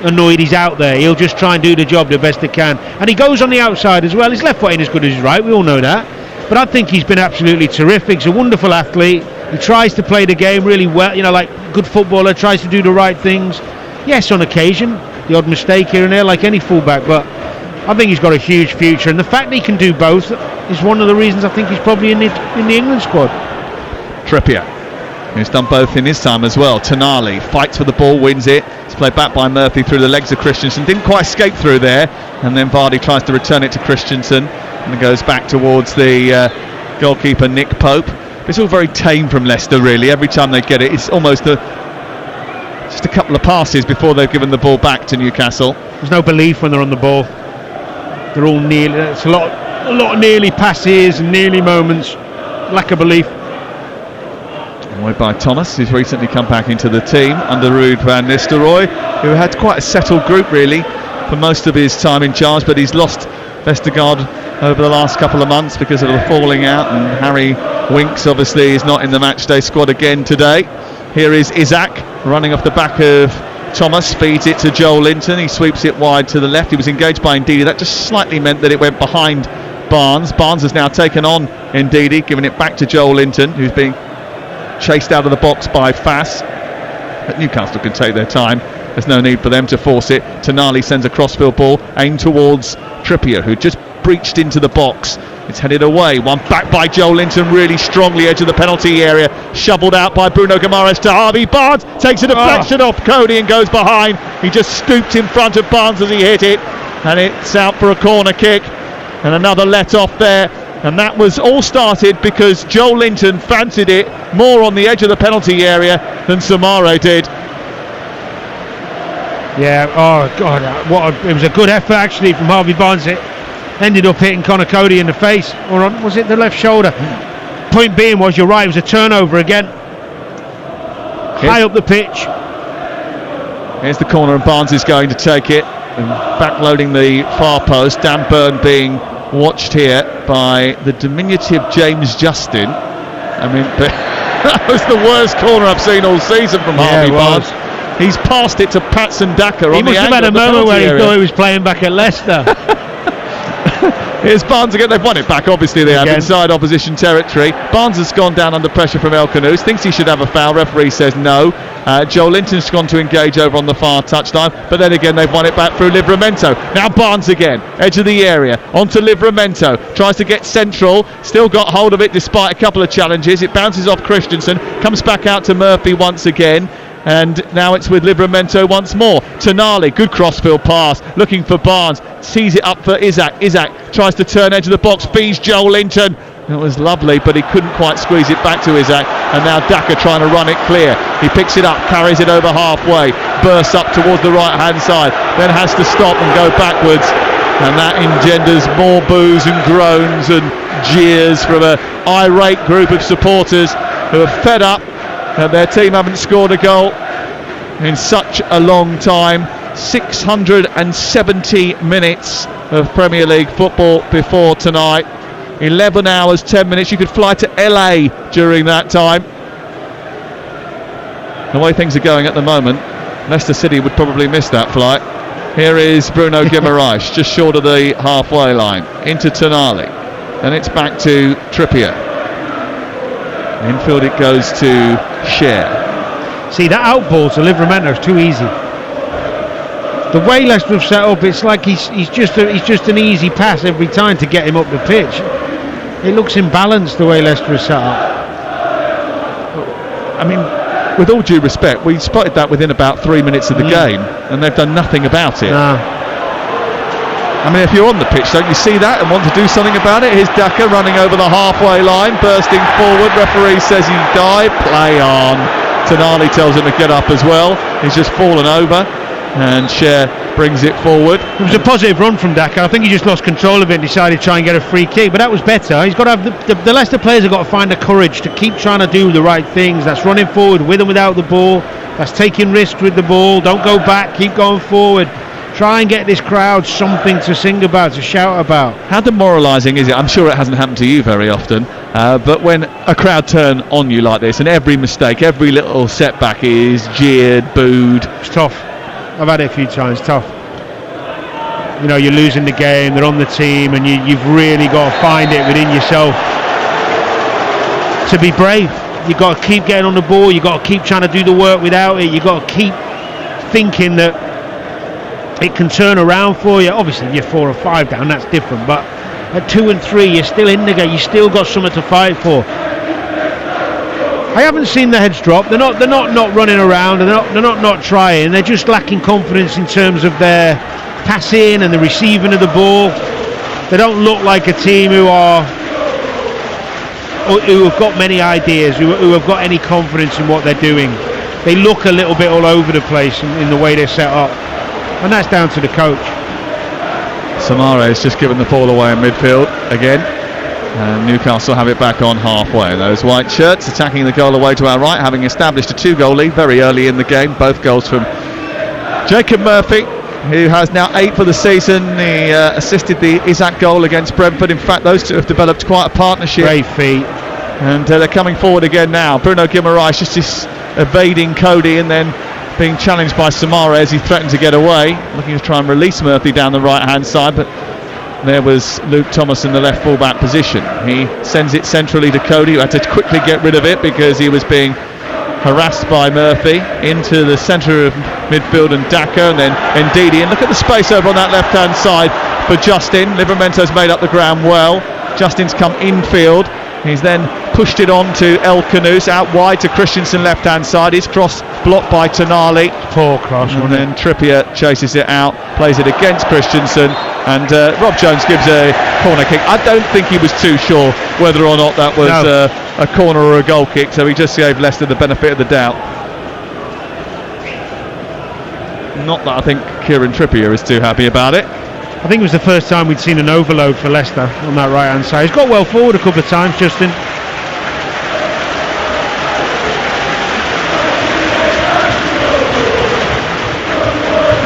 annoyed he's out there. He'll just try and do the job the best he can, and he goes on the outside as well. His left foot ain't as good as his right, we all know that, but I think he's been absolutely terrific. He's a wonderful athlete. He tries to play the game really well, like good footballer, tries to do the right things. Yes, on occasion, the odd mistake here and there, like any fullback, but I think he's got a huge future, and the fact that he can do both is one of the reasons I think he's probably in the England squad. Trippier, who's done both in his time as well. Tonali fights for the ball, wins it. It's played back by Murphy through the legs of Christensen. Didn't quite escape through there, and then Vardy tries to return it to Christensen, and it goes back towards the goalkeeper Nick Pope. It's all very tame from Leicester, really. Every time they get it, it's almost just a couple of passes before they've given the ball back to Newcastle. There's no belief when they're on the ball. They're all nearly. It's a lot of nearly passes and nearly moments. Lack of belief. Away by Thomas, who's recently come back into the team under Ruud van Nistelrooy, who had quite a settled group really for most of his time in charge, but he's lost Vestergaard over the last couple of months because of the falling out, and Harry Winks obviously is not in the matchday squad again today. Here is Isaac running off the back of Thomas, feeds it to Joel Linton. He sweeps it wide to the left. He was engaged by Ndidi. That just slightly meant that it went behind Barnes. Barnes has now taken on Ndidi, giving it back to Joel Linton, who's being chased out of the box by Fass. But Newcastle can take their time. There's no need for them to force it. Tonali sends a crossfield ball aimed towards Trippier, who just breached into the box. It's headed away. One back by Joel Linton, really strongly edge of the penalty area. Shoveled out by Bruno Guimaraes to Harvey Barnes. Takes a deflection off Cody and goes behind. He just stooped in front of Barnes as he hit it. And it's out for a corner kick. And another let off there. And that was all started because Joel Linton fancied it more on the edge of the penalty area than Samare did. Yeah, oh God, it was a good effort actually from Harvey Barnes. It ended up hitting Conor Cody in the face, or was it the left shoulder? Point being was, you're right, it was a turnover again. High up the pitch. Here's the corner, and Barnes is going to take it, and backloading the far post. Dan Burn being watched here by the diminutive James Justin. I mean, that was the worst corner I've seen all season from Harvey Barnes. He's passed it to Patson Daka on the angle. He must have had a moment where he thought he was playing back at Leicester. Here's Barnes again. They've won it back, obviously they have, inside opposition territory. Barnes has gone down under pressure from El Khanous, thinks he should have a foul. Referee says no, Joel Linton's gone to engage over on the far touchline, but then again they've won it back through Livramento. Now Barnes again, edge of the area, onto Livramento, tries to get central, still got hold of it despite a couple of challenges. It bounces off Christensen, comes back out to Murphy once again, and now it's with Livramento once more. Tonali, good crossfield pass, looking for Barnes, sees it up for Isaac. Isaac tries to turn edge of the box, feeds Joel Linton. It was lovely, but he couldn't quite squeeze it back to Isaac, and now Daka trying to run it clear. He picks it up, carries it over halfway, bursts up towards the right hand side, then has to stop and go backwards, and that engenders more boos and groans and jeers from an irate group of supporters who are fed up that their team haven't scored a goal in such a long time. 670 minutes of Premier League football before tonight. 11 hours, 10 minutes. You could fly to LA during that time. The way things are going at the moment, Leicester City would probably miss that flight. Here is Bruno Guimaraes, just short of the halfway line, into Tonali. And it's back to Trippier. Infield it goes to Cher. See, that out ball to Livramento is too easy. The way Leicester have set up, it's like he's just an easy pass every time to get him up the pitch. It looks imbalanced the way Leicester is set up. I mean, with all due respect, we spotted that within about 3 minutes of the game, and they've done nothing about it. Nah. I mean, if you're on the pitch, don't you see that and want to do something about it? Here's Daka running over the halfway line, bursting forward. Referee says he's dived. Play on. Tonali tells him to get up as well. He's just fallen over, and Cher brings it forward. It was a positive run from Daka. I think he just lost control of it and decided to try and get a free kick, but that was better. He's got to have the Leicester players have got to find the courage to keep trying to do the right things. That's running forward with and without the ball. That's taking risks with the ball. Don't go back. Keep going forward. Try and get this crowd something to sing about, to shout about. How demoralising is it? I'm sure it hasn't happened to you very often, but when a crowd turn on you like this and every mistake, every little setback is jeered, booed. It's tough. I've had it a few times. Tough. You know, you're losing the game, they're on the team, and you've really got to find it within yourself to be brave. You've got to keep getting on the ball, you've got to keep trying to do the work without it, you've got to keep thinking that it can turn around for you. Obviously, if you're 4 or 5 down, that's different, but at 2 and 3, you're still in the game, you still got something to fight for. I haven't seen the heads drop. They're not running around, and they're not trying. They're just lacking confidence in terms of their passing and the receiving of the ball. They don't look like a team who have got many ideas, who have got any confidence in what they're doing. They look a little bit all over the place in the way they're set up, and that's down to the coach. Samare's just given the ball away in midfield again. And Newcastle have it back on halfway. Those white shirts attacking the goal away to our right, having established a 2-goal lead very early in the game. Both goals from Jacob Murphy, who has now 8 for the season. He assisted the Isaac goal against Brentford. In fact, those two have developed quite a partnership. Great feet. And they're coming forward again now. Bruno Guimaraes just evading Cody and then being challenged by Samara as he threatened to get away, looking to try and release Murphy down the right hand side, but there was Luke Thomas in the left full-back position. He sends it centrally to Cody, who had to quickly get rid of it because he was being harassed by Murphy, into the centre of midfield and Daka, and then Ndidi. And look at the space over on that left-hand side for Justin. Livramento's made up the ground well. Justin's come infield. He's then pushed it on to El Canouse, out wide to Christensen left-hand side. His cross blocked by Tonali. Poor cross, and then Trippier chases it out, plays it against Christensen, and Rob Jones gives a corner kick. I don't think he was too sure whether or not that was a corner or a goal kick, so he just gave Leicester the benefit of the doubt. Not that I think Kieran Trippier is too happy about it. I think it was the first time we'd seen an overload for Leicester on that right hand side. He's got well forward a couple of times, Justin.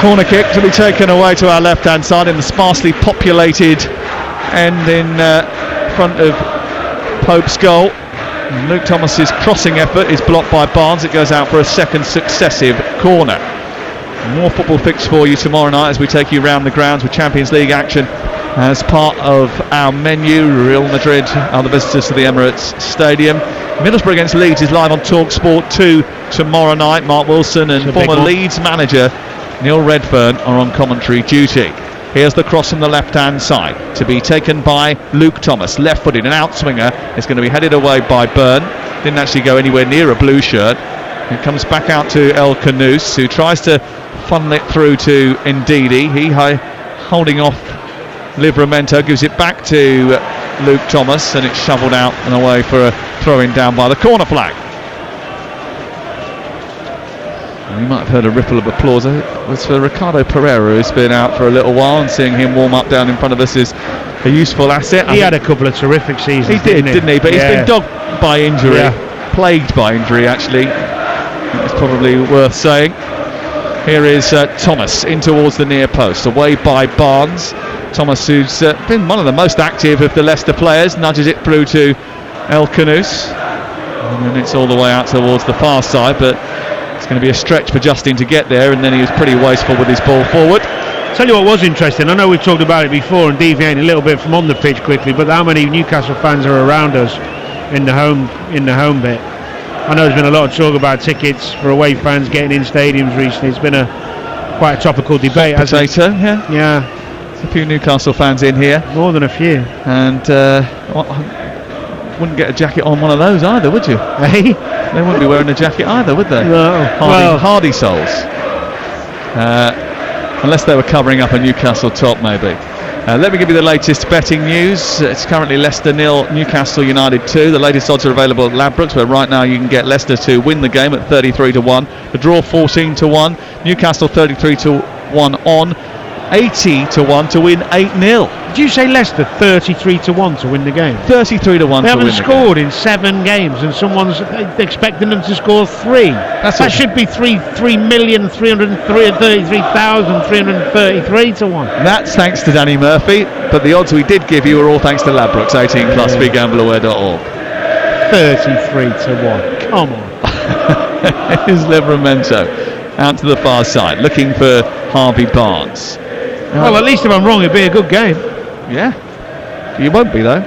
Corner kick to be taken away to our left hand side in the sparsely populated end in front of Pope's goal. And Luke Thomas's crossing effort is blocked by Barnes. It goes out for a second successive corner. More football fixed for you tomorrow night as we take you round the grounds with Champions League action as part of our menu. Real Madrid are the visitors to the Emirates Stadium. Middlesbrough against Leeds is live on TalkSport 2 tomorrow night. Mark Wilson and former Leeds manager Neil Redfern are on commentary duty. Here's the cross from the left-hand side to be taken by Luke Thomas, left-footed, an outswinger. It's going to be headed away by Byrne. Didn't actually go anywhere near a blue shirt. It comes back out to El Canouse, who tries to funnel it through to Ndidi. He holding off Livramento, gives it back to Luke Thomas, and it's shoveled out and away for a throw-in down by the corner flag. You might have heard a ripple of applause. It was for Ricardo Pereira, who's been out for a little while, and seeing him warm up down in front of us is a useful asset. He had a couple of terrific seasons. He didn't he? But he's been dogged by injury, plagued by injury actually. It's probably worth saying. Here is Thomas in towards the near post, away by Barnes. Thomas, who's been one of the most active of the Leicester players, nudges it through to El Canouse, and then it's all the way out towards the far side, but it's going to be a stretch for Justin to get there, and then he was pretty wasteful with his ball forward. Tell you what was interesting, I know we've talked about it before and deviating a little bit from on the pitch quickly, but how many Newcastle fans are around us in the home bit? I know there's been a lot of talk about tickets for away fans getting in stadiums recently. It's been quite a topical debate, hasn't it? Yeah. There's a few Newcastle fans in here. More than a few. And wouldn't get a jacket on one of those either, would you? Hey? They wouldn't be wearing a jacket either, would they? No. Hardy souls. Unless they were covering up a Newcastle top, maybe. Let me give you the latest betting news. It's currently Leicester 0, Newcastle United 2. The latest odds are available at Ladbrokes, where right now you can get Leicester to win the game at 33-1. The draw 14-1. Newcastle 33-1 on. 80-1 to win 8-0. Did you say Leicester 33-1 to win the game? 33-1. They haven't scored in 7 games, and someone's expecting them to score 3. That should be 3,333,333 to 1. That's thanks to Danny Murphy, but the odds we did give you are all thanks to Ladbrokes. 18+, begambleaware.org. 33-1. Come on. Here's Livramento out to the far side, looking for Harvey Barnes. Well, at least if I'm wrong, it'd be a good game. Yeah. You won't be, though.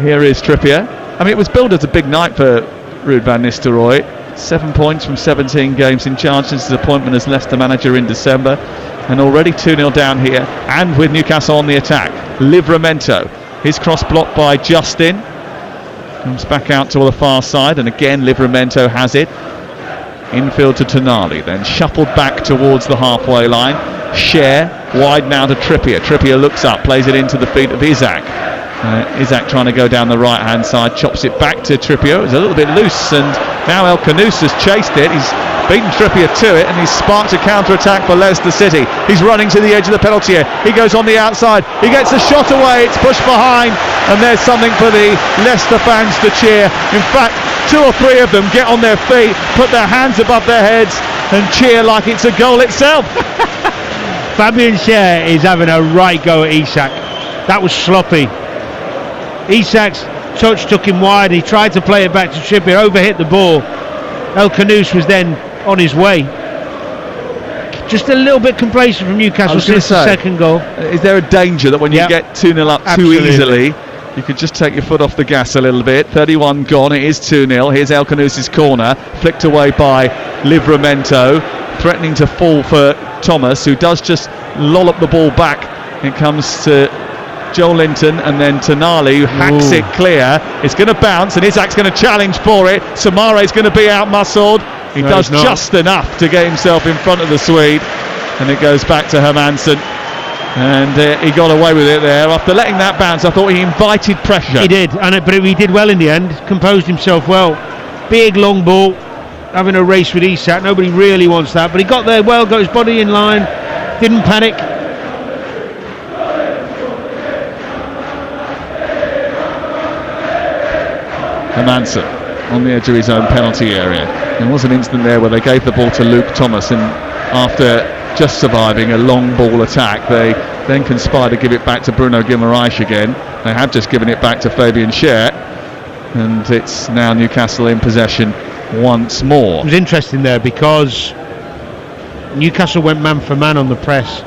Here is Trippier. I mean, it was billed as a big night for Ruud van Nistelrooy. 7 points from 17 games in charge since his appointment as Leicester manager in December. And already 2-0 down here. And with Newcastle on the attack. Livramento. His cross blocked by Justin. Comes back out to the far side. And again, Livramento has it. Infield to Tonali, then shuffled back towards the halfway line. Share, wide now to Trippier. Trippier looks up, plays it into the feet of Isak. Isak trying to go down the right hand side, chops it back to Trippier. It was a little bit loose, and now El Canouse has chased it. He's beaten Trippier to it, and he's sparked a counter attack for Leicester City. He's running to the edge of the penalty area. He goes on the outside, he gets the shot away, it's pushed behind, and there's something for the Leicester fans to cheer. In fact, 2 or 3 of them get on their feet, put their hands above their heads and cheer like it's a goal itself. Fabian Schär is having a right go at Isak. That was sloppy. Isak's touch took him wide. He tried to play it back to Trippier, overhit the ball. El Canouse was then on his way. Just a little bit complacent from Newcastle since the second goal. Is there a danger that when you get 2-0 up too easily, you could just take your foot off the gas a little bit? 31 gone, it is 2-0. Here's El Canouse's corner, flicked away by Livramento, threatening to fall for Thomas, who does just lollop the ball back. It comes to Joel Linton, and then Tonali, who hacks it clear. It's going to bounce, and Isak's going to challenge for it. Samare's going to be out-muscled. He does just enough to get himself in front of the Swede, and it goes back to Hermansson. And he got away with it there. After letting that bounce, I thought he invited pressure. He did, but he did well in the end. Composed himself well. Big long ball, having a race with Isak. Nobody really wants that, but he got there well, got his body in line, didn't panic. Hermansson on the edge of his own penalty area. There was an instant there where they gave the ball to Luke Thomas, and after just surviving a long ball attack, they then conspire to give it back to Bruno Guimaraes again. They have just given it back to Fabian Schär, and it's now Newcastle in possession once more. It was interesting there because Newcastle went man for man on the press,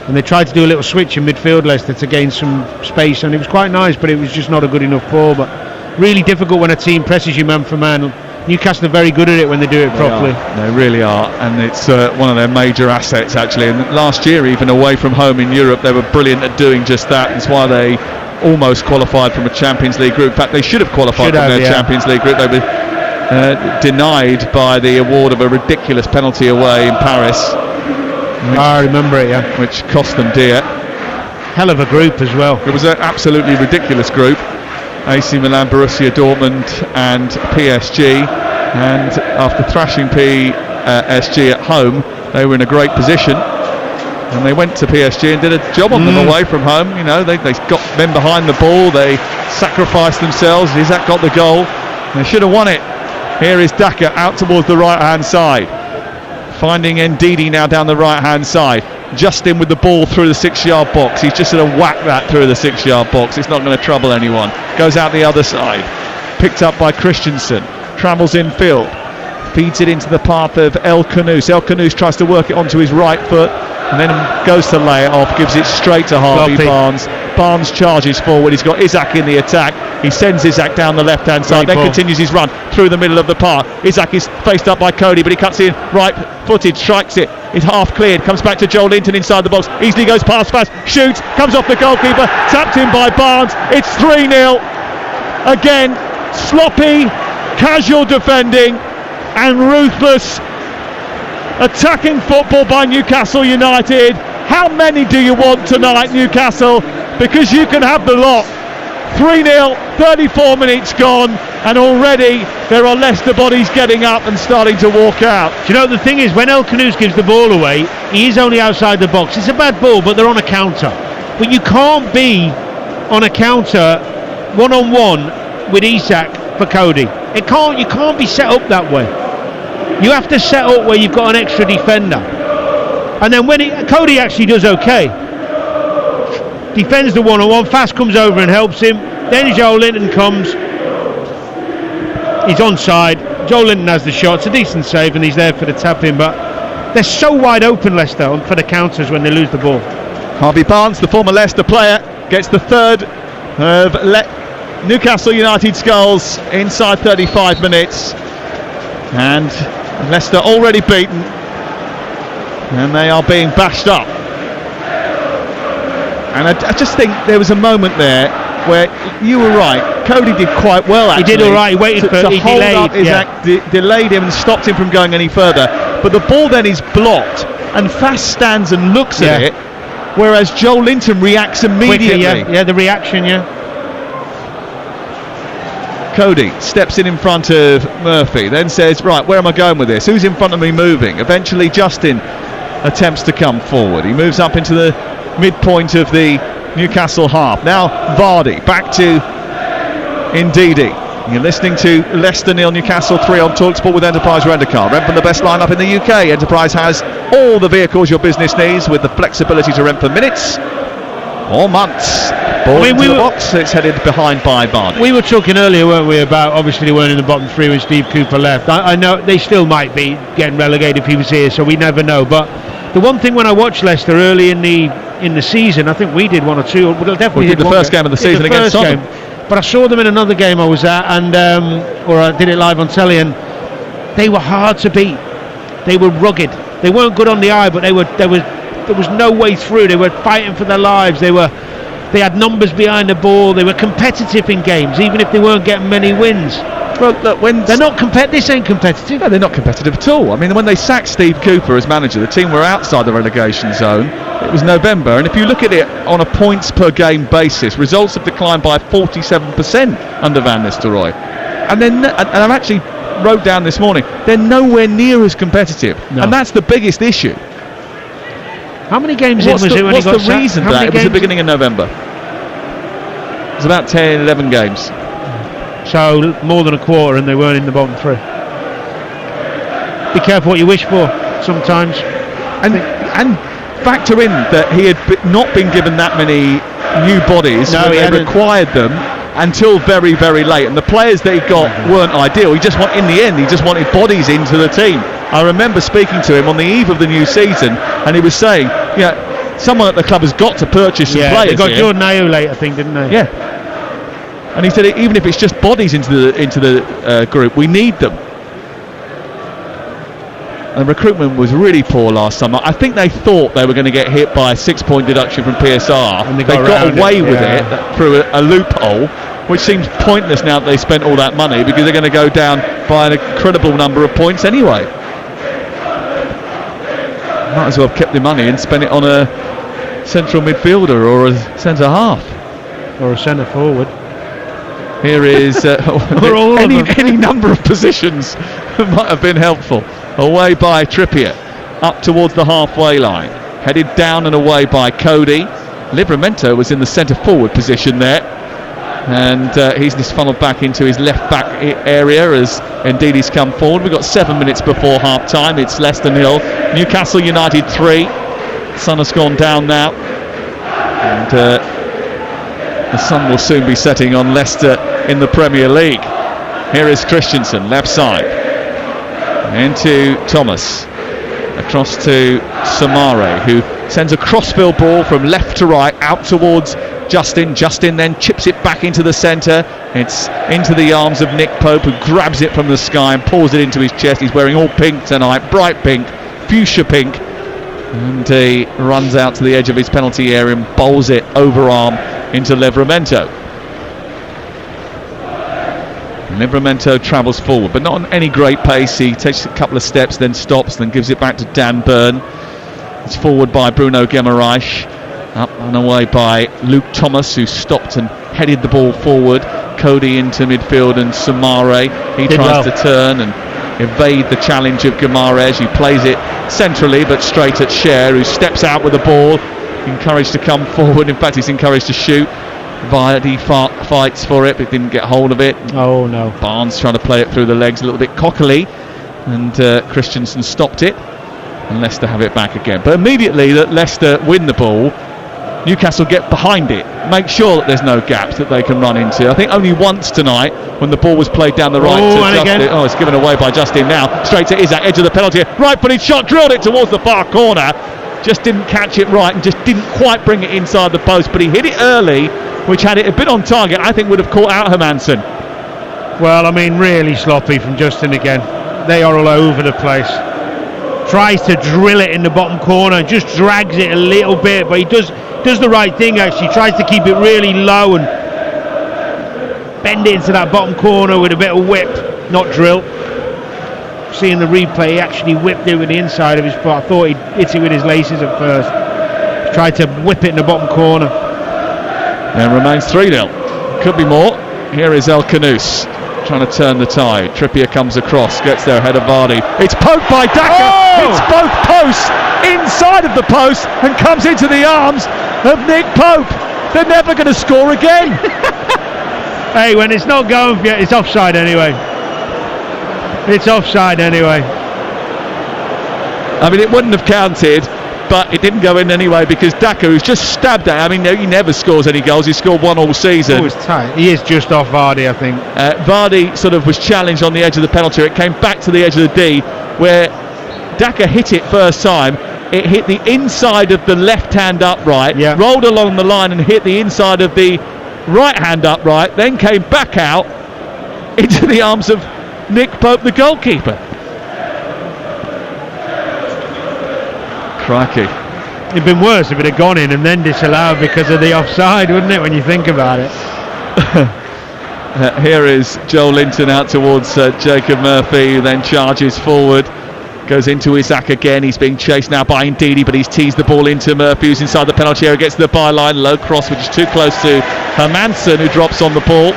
and they tried to do a little switch in midfield, Leicester, to gain some space, and it was quite nice, but it was just not a good enough ball. But really difficult when a team presses you man for man. Newcastle are very good at it when they do it properly. They really are, and it's one of their major assets actually. And last year, even away from home in Europe, they were brilliant at doing just that. That's why they almost qualified from a Champions League group. In fact, they should have qualified from their Champions League group. They were denied by the award of a ridiculous penalty away in Paris. I remember it, yeah. Which cost them dear. Hell of a group as well. It was an absolutely ridiculous group. AC Milan, Borussia Dortmund and PSG, and after thrashing PSG at home, they were in a great position, and they went to PSG and did a job on them away from home. You know, they got men behind the ball, they sacrificed themselves. Isaac got the goal, they should have won it. Here is Daka out towards the right hand side, finding Ndidi now down the right hand side. Justin with the ball through the 6-yard box. He's just going to whack that through the 6-yard box. It's not going to trouble anyone. Goes out the other side. Picked up by Christensen. Travels infield. Feeds it into the path of El Khanous. El Khanous tries to work it onto his right foot and then goes to lay it off. Gives it straight to Harvey Barnes. Barnes charges forward. He's got Isaac in the attack. He sends Isaac down the left-hand side. Then continues his run through the middle of the park. Isaac is faced up by Cody, but he cuts in right-footed, strikes it. It's half cleared. Comes back to Joel Linton inside the box. Easily goes past fast. Shoots. Comes off the goalkeeper. Tapped in by Barnes. It's 3-0. Again, sloppy, casual defending and ruthless attacking football by Newcastle United. How many do you want tonight, Newcastle? Because you can have the lot. 3-0, 34 minutes gone, and already there are Leicester bodies getting up and starting to walk out. Do you know, the thing is, when El Khanous gives the ball away, he is only outside the box. It's a bad ball, but they're on a counter. But you can't be on a counter one-on-one with Isak for Cody. You can't be set up that way. You have to set up where you've got an extra defender. And then when Cody actually does okay. Defends the one-on-one, Fast comes over and helps him. Then Joel Linton comes. He's onside. Joel Linton has the shot. It's a decent save and he's there for the tap-in, but they're so wide open, Leicester, for the counters when they lose the ball. Harvey Barnes, the former Leicester player, gets the third of Newcastle United's goals inside 35 minutes. And Leicester already beaten. And they are being bashed up. And I just think there was a moment there where you were right. Cody did quite well, actually. He did all right. He waited he hold delayed, up Isaac, delayed him and stopped him from going any further. But the ball then is blocked, and Fast stands and looks at it, whereas Joel Linton reacts immediately. Quickly, yeah, the reaction, Cody steps in front of Murphy, then says, right, where am I going with this? Who's in front of me moving? Eventually Justin attempts to come forward. He moves up into the midpoint of the Newcastle half. Now Vardy back to Ndidi. You're listening to Leicester 0, Newcastle 3 on TalkSport with Enterprise Rent-A-Car. Rent from the best lineup in the UK. Enterprise has all the vehicles your business needs with the flexibility to rent for minutes or months. Ball into the box, it's headed behind by Vardy. We were talking earlier, weren't we, about obviously they weren't in the bottom three when Steve Cooper left. I know they still might be getting relegated if he was here, so we never know. But the one thing when I watched Leicester early in the season, I think we did one or two. We definitely did the first game of the season against Tottenham. But I saw them in another game I was at, and or I did it live on telly, and they were hard to beat. They were rugged. They weren't good on the eye, but there was no way through. They were fighting for their lives. They had numbers behind the ball. They were competitive in games, even if they weren't getting many wins. Well, look, when they're not this ain't competitive. No, they're not competitive at all. I mean, when they sacked Steve Cooper as manager, the team were outside the relegation zone. It was November, and if you look at it on a points per game basis, results have declined by 47% under Van Nistelrooy. And I actually wrote down this morning, they're nowhere near as competitive, and that's the biggest issue. How many games in was it when he got sacked? What's the reason for that? It was the beginning of November. It was about 10, 11 games. So more than a quarter, and they weren't in the bottom three. Be careful what you wish for sometimes. And factor in that he had not been given that many new bodies when they required them until very, very late. And the players that he got weren't ideal. In the end, he just wanted bodies into the team. I remember speaking to him on the eve of the new season, and he was saying, someone at the club has got to purchase some players. They got Jordan Ayew late, I think, didn't they? Yeah. And he said, even if it's just bodies into the group, we need them. And recruitment was really poor last summer. I think they thought they were going to get hit by a 6-point deduction from PSR. And they got away with it through a loophole, which seems pointless now that they spent all that money, because they're going to go down by an incredible number of points anyway. Might as well have kept the money and spent it on a central midfielder or a centre half. Or a centre forward. Here is any number of positions that might have been helpful. Away by Trippier, up towards the halfway line, headed down and away by Cody. Livramento was in the centre forward position there, and he's just funneled back into his left back area as Ndidi's come forward. We've got 7 minutes before half time. It's Leicester 0, Newcastle United 3. The sun has gone down now, and the sun will soon be setting on Leicester in the Premier League. Here is Christensen, left side, into Thomas, across to Samare, who sends a crossfield ball from left to right out towards Justin. Justin then chips it back into the centre. It's into the arms of Nick Pope, who grabs it from the sky and pours it into his chest. He's wearing all pink tonight, bright pink, fuchsia pink, and he runs out to the edge of his penalty area and bowls it overarm into Livramento. Livramento travels forward, but not on any great pace. He takes a couple of steps, then stops, then gives it back to Dan Burn. It's forward by Bruno Guimaraes, up and away by Luke Thomas, who stopped and headed the ball forward. Cody into midfield, and Samare, he tries to turn and evade the challenge of Guimaraes. He plays it centrally but straight at Cher, who steps out with the ball, encouraged to come forward. In fact, he's encouraged to shoot. Vardy fights for it but didn't get hold of it. Oh no. Barnes trying to play it through the legs a little bit cockily, and Christensen stopped it, and Leicester have it back again. But immediately that Leicester win the ball, Newcastle get behind it, make sure that there's no gaps that they can run into. I think only once tonight when the ball was played down the right to Justin. Oh, it's given away by Justin now. Straight to Isaac, edge of the penalty. Right-footed shot, drilled it towards the far corner. Just didn't catch it right and just didn't quite bring it inside the post, but he hit it early, which had it been on target, I think would have caught out Hermansen. Well, I mean, really sloppy from Justin again. They are all over the place. Tries to drill it in the bottom corner, just drags it a little bit, but he does the right thing actually. Tries to keep it really low and bend it into that bottom corner with a bit of whip, not drill. Seeing the replay, he actually whipped it with the inside of his foot. I thought he'd hit it with his laces at first. Tried to whip it in the bottom corner. And remains 3-0. Could be more. Here is El Canouse trying to turn the tide. Trippier comes across, gets there ahead of Vardy. It's poked by Daka. It's both posts inside of the post and comes into the arms of Nick Pope. They're never going to score again. Hey, when it's not going for you, it's offside anyway. It's offside anyway. I mean, it wouldn't have counted, but it didn't go in anyway because Daka, who's just stabbed at, I mean, he never scores any goals. He scored one all season. Oh, it's tight. He is just off Vardy, I think. Vardy sort of was challenged on the edge of the penalty. It came back to the edge of the D, where Daka hit it first time. It hit the inside of the left-hand upright, rolled along the line and hit the inside of the right-hand upright, then came back out into the arms of Nick Pope, the goalkeeper. Crikey. It'd been worse if it had gone in and then disallowed because of the offside, wouldn't it, when you think about it? Here is Joel Linton out towards Jacob Murphy, who then charges forward. Goes into Isaac again. He's being chased now by Ndidi, but he's teased the ball into Murphy, who's inside the penalty area, gets to the byline. Low cross, which is too close to Hermansen, who drops on the ball.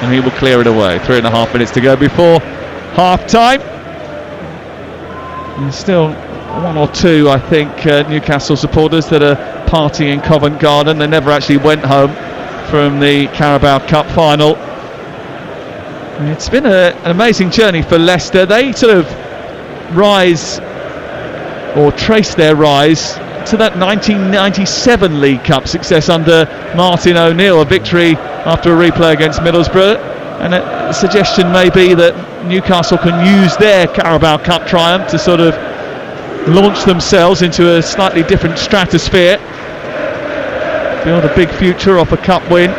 And he will clear it away. 3.5 minutes to go before half time. And still one or two, I think, Newcastle supporters that are partying in Covent Garden. They never actually went home from the Carabao Cup final. It's been an amazing journey for Leicester. They sort of rise, or trace their rise, to that 1997 League Cup success under Martin O'Neill, a victory after a replay against Middlesbrough, and a suggestion may be that Newcastle can use their Carabao Cup triumph to sort of launch themselves into a slightly different stratosphere, build a big future off a cup win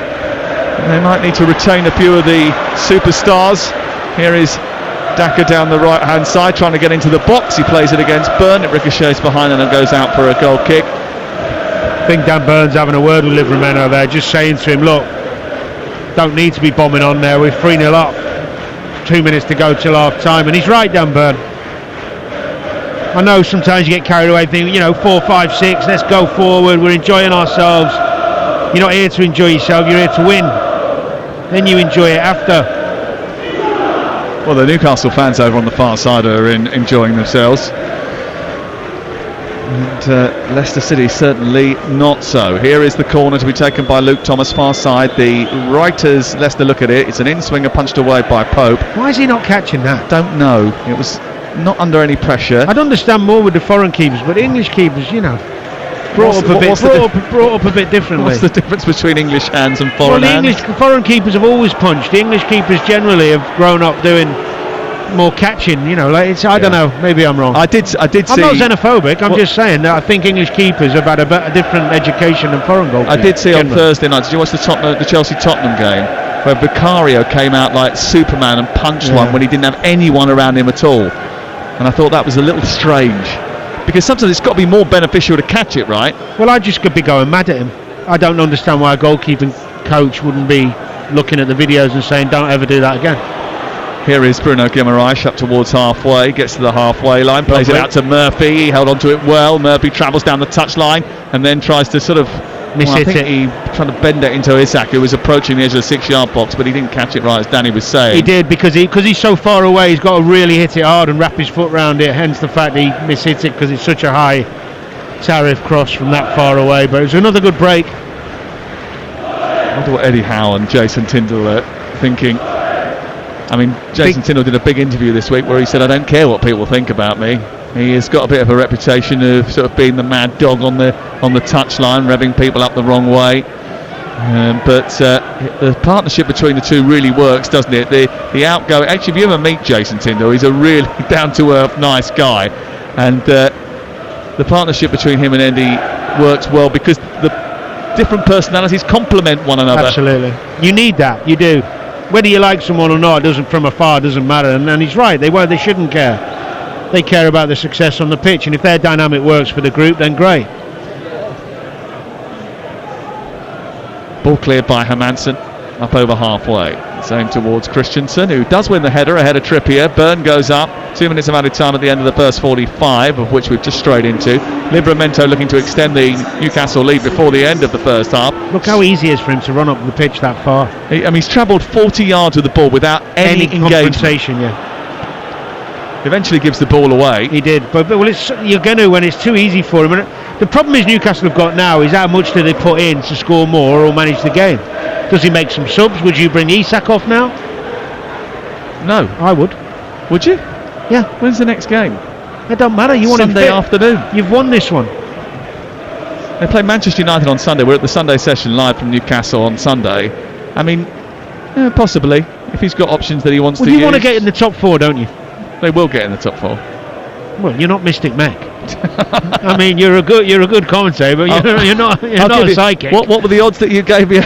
They might need to retain a few of the superstars. Here is Daka down the right hand side trying to get into the box. He plays it against Byrne. It ricochets behind and then goes out for a goal kick. I think Dan Burns having a word with Livramento there, just saying to him, look, don't need to be bombing on there, we're 3-0 up, 2 minutes to go till half time. And he's right, Dan Burn. I know sometimes you get carried away thinking, 4, 5, 6, let's go forward, we're enjoying ourselves. You're not here to enjoy yourself, you're here to win. Then you enjoy it after. Well, the Newcastle fans over on the far side are enjoying themselves. And Leicester City certainly not so. Here is the corner to be taken by Luke Thomas, far side. The writers, Leicester look at it. It's an in-swinger punched away by Pope. Why is he not catching that? Don't know. It was not under any pressure. I'd understand more with the foreign keepers, but English keepers, brought up a bit differently. What's the difference between English hands and foreign hands? Foreign keepers have always punched. The English keepers generally have grown up doing more catching. I don't know. Maybe I'm wrong. I did see. I'm not xenophobic. I'm just saying that I think English keepers have had a different education than foreign goalkeepers. I did see on Thursday night. Did you watch the Chelsea-Tottenham game where Vicario came out like Superman and punched one when he didn't have anyone around him at all? And I thought that was a little strange. Because sometimes it's got to be more beneficial to catch it, right? Well, I just could be going mad at him. I don't understand why a goalkeeping coach wouldn't be looking at the videos and saying, don't ever do that again. Here is Bruno Guimaraes up towards halfway, gets to the halfway line, plays it out to Murphy. He held onto it well. Murphy travels down the touchline and then tries to sort of miss it. He tried to bend it into Isak, who was approaching the edge of the 6-yard box, but he didn't catch it right, as Danny was saying. He did, because he's so far away, he's got to really hit it hard and wrap his foot round it, hence the fact he mishit it, because it's such a high tariff cross from that far away. But it was another good break. I wonder what Eddie Howe and Jason Tindall are thinking. I mean, Jason Tindall did a big interview this week where he said, I don't care what people think about me. He has got a bit of a reputation of sort of being the mad dog on the touchline, revving people up the wrong way. But the partnership between the two really works, doesn't it? The outgoing. Actually, if you ever meet Jason Tindall, he's a really down-to-earth, nice guy, and the partnership between him and Eddie works well because the different personalities complement one another. Absolutely, you need that. You do. Whether you like someone or not, from afar doesn't matter. And he's right. They shouldn't care. They care about the success on the pitch, and if their dynamic works for the group, then great. Ball cleared by Hermansen, up over halfway. It's aimed towards Christensen, who does win the header ahead of Trippier. Byrne goes up. 2 minutes of added time at the end of the first 45, of which we've just strayed into. Livramento looking to extend the Newcastle lead before the end of the first half. Look how easy it is for him to run up the pitch that far. He's travelled 40 yards with the ball without any confrontation. Eventually gives the ball away. He did, but you're going to when it's too easy for him. And the problem is Newcastle have got now is how much do they put in to score more or manage the game. Does he make some subs? Would you bring Isak off now? No, I would. Would you? Yeah. When's the next game? It don't matter. You want Sunday afternoon. You've won this one. They play Manchester United on Sunday. We're at the Sunday session live from Newcastle on Sunday. I mean, possibly if he's got options that he wants to use. Well, you want to get in the top 4, don't you? They will get in the top 4. Well, you're not Mystic Mac. I mean, you're a good commentator, but you're not a psychic. What were the odds that you gave me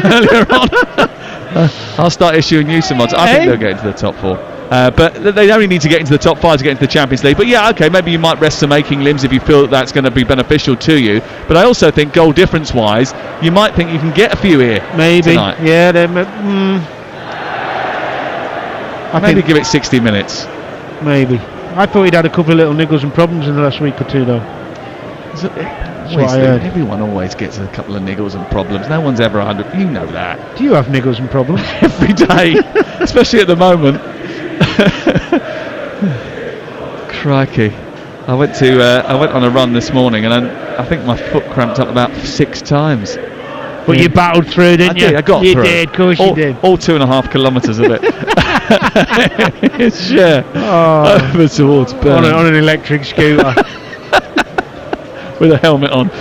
earlier on? I'll start issuing you some odds. I think they'll get into the top 4. But they only need to get into the top 5 to get into the Champions League. But yeah, okay, maybe you might rest some aching limbs if you feel that's going to be beneficial to you. But I also think goal difference wise, you might think you can get a few here. Maybe. Tonight. Yeah. Maybe give it 60 minutes. Maybe. I thought he'd had a couple of little niggles and problems in the last week or two, though. That's what I heard. Everyone always gets a couple of niggles and problems. No one's ever 100. You know that. Do you have niggles and problems? Every day, especially at the moment. Crikey! I went on a run this morning, and I think my foot cramped up about 6 times. But you battled through, didn't you? I got through. You did, of course you did. All 2.5 kilometres of it. Over towards Bern. On an electric scooter. With a helmet on.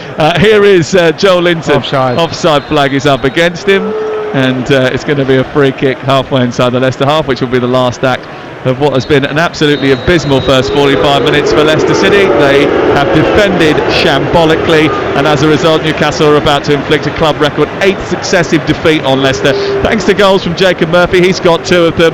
Here is Joel Linton. Offside flag is up against him. And it's going to be a free kick halfway inside the Leicester half, which will be the last act of what has been an absolutely abysmal first 45 minutes for Leicester City. They have defended shambolically, and as a result, Newcastle are about to inflict a club record 8th successive defeat on Leicester, thanks to goals from Jacob Murphy. He's got 2 of them,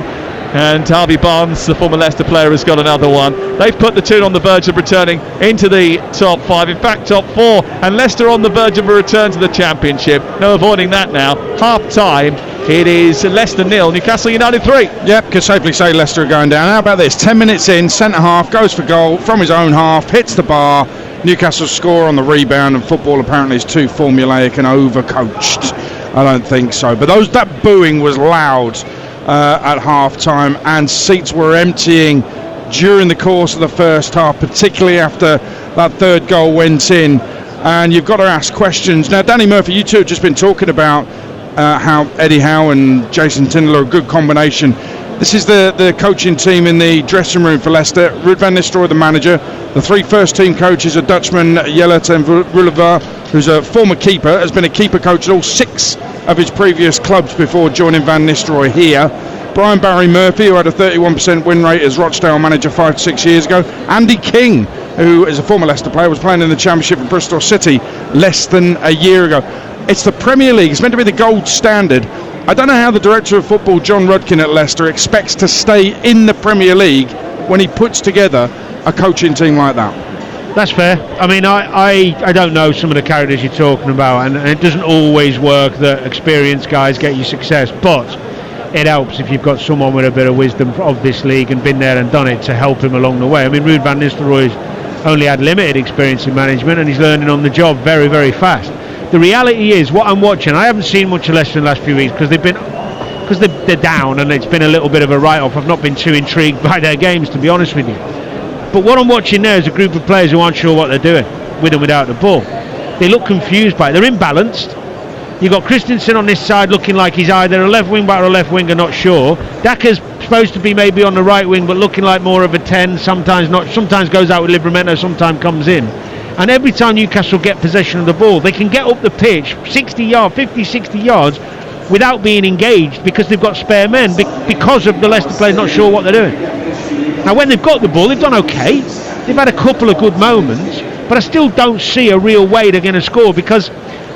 and Harvey Barnes, the former Leicester player, has got another one. They've put the team on the verge of returning into the top 5, in fact top 4, and Leicester on the verge of a return to the Championship. No avoiding that now. Half time, it is Leicester 0, Newcastle United 3. Yep, could safely say Leicester are going down. How about this? 10 minutes in, centre half goes for goal from his own half, hits the bar. Newcastle score on the rebound, and football apparently is too formulaic and overcoached. I don't think so, but that booing was loud at half time, and seats were emptying during the course of the first half, particularly after that third goal went in. And you've got to ask questions. Now, Danny Murphy, you two have just been talking about how Eddie Howe and Jason Tindall are a good combination. This is the coaching team in the dressing room for Leicester. Ruud van Nistelrooy, the manager. The 3 first-team coaches are Dutchman Jellert and Rulevar, who's a former keeper, has been a keeper coach at all 6 of his previous clubs before joining Van Nistelrooy here. Brian Barry Murphy, who had a 31% win rate as Rochdale manager 5 to 6 years ago. Andy King, who is a former Leicester player, was playing in the Championship for Bristol City less than a year ago. It's the Premier League. It's meant to be the gold standard. I don't know how the director of football, John Rudkin at Leicester, expects to stay in the Premier League when he puts together a coaching team like that. That's fair. I mean, I don't know some of the characters you're talking about, and it doesn't always work that experienced guys get you success, but it helps if you've got someone with a bit of wisdom of this league and been there and done it to help him along the way. I mean, Ruud van Nistelrooy's only had limited experience in management, and he's learning on the job very, very fast. The reality is, what I'm watching, I haven't seen much of Leicester in the last few weeks because they're down, and it's been a little bit of a write-off. I've not been too intrigued by their games, to be honest with you. But what I'm watching there is a group of players who aren't sure what they're doing with and without the ball. They look confused by it. They're imbalanced. You've got Christensen on this side looking like he's either a left wing back or a left winger, not sure. Daka's supposed to be maybe on the right wing, but looking like more of a 10, sometimes not. Sometimes goes out with Livramento, sometimes comes in. And every time Newcastle get possession of the ball, they can get up the pitch 50, 60 yards without being engaged because they've got spare men, because of the Leicester players not sure what they're doing. Now, when they've got the ball, they've done okay. They've had a couple of good moments, but I still don't see a real way they're going to score because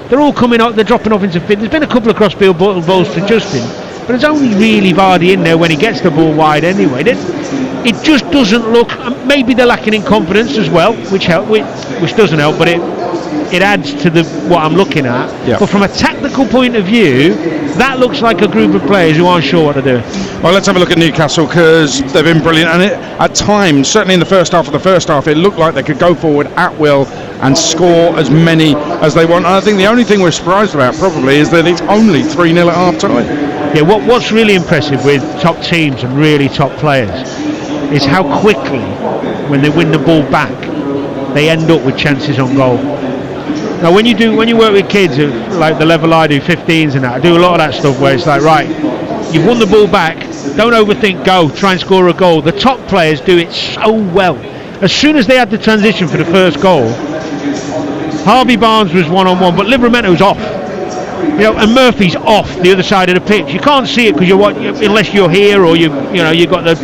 they're all coming out, they're dropping off into fit. There's been a couple of crossfield balls to Justin, but it's only really Vardy in there when he gets the ball wide anyway. It just doesn't look. Maybe they're lacking in confidence as well, which doesn't help, but it adds to what I'm looking at. Yep. But from a tactical point of view, that looks like a group of players who aren't sure what to do. Well, let's have a look at Newcastle, because they've been brilliant, and at times, certainly in the first half, it looked like they could go forward at will and score as many as they want. And I think the only thing we're surprised about probably is that it's only 3-0 at half time. Yeah, what's really impressive with top teams and really top players is how quickly, when they win the ball back, they end up with chances on goal. Now, when you work with kids like the level I do, 15s and that, I do a lot of that stuff where it's like, right, you've won the ball back, don't overthink, go, try and score a goal. The top players do it so well. As soon as they had the transition for the first goal, Harvey Barnes was one-on-one, but Livramento's off. And Murphy's off the other side of the pitch. You can't see it because unless you're here or you've got the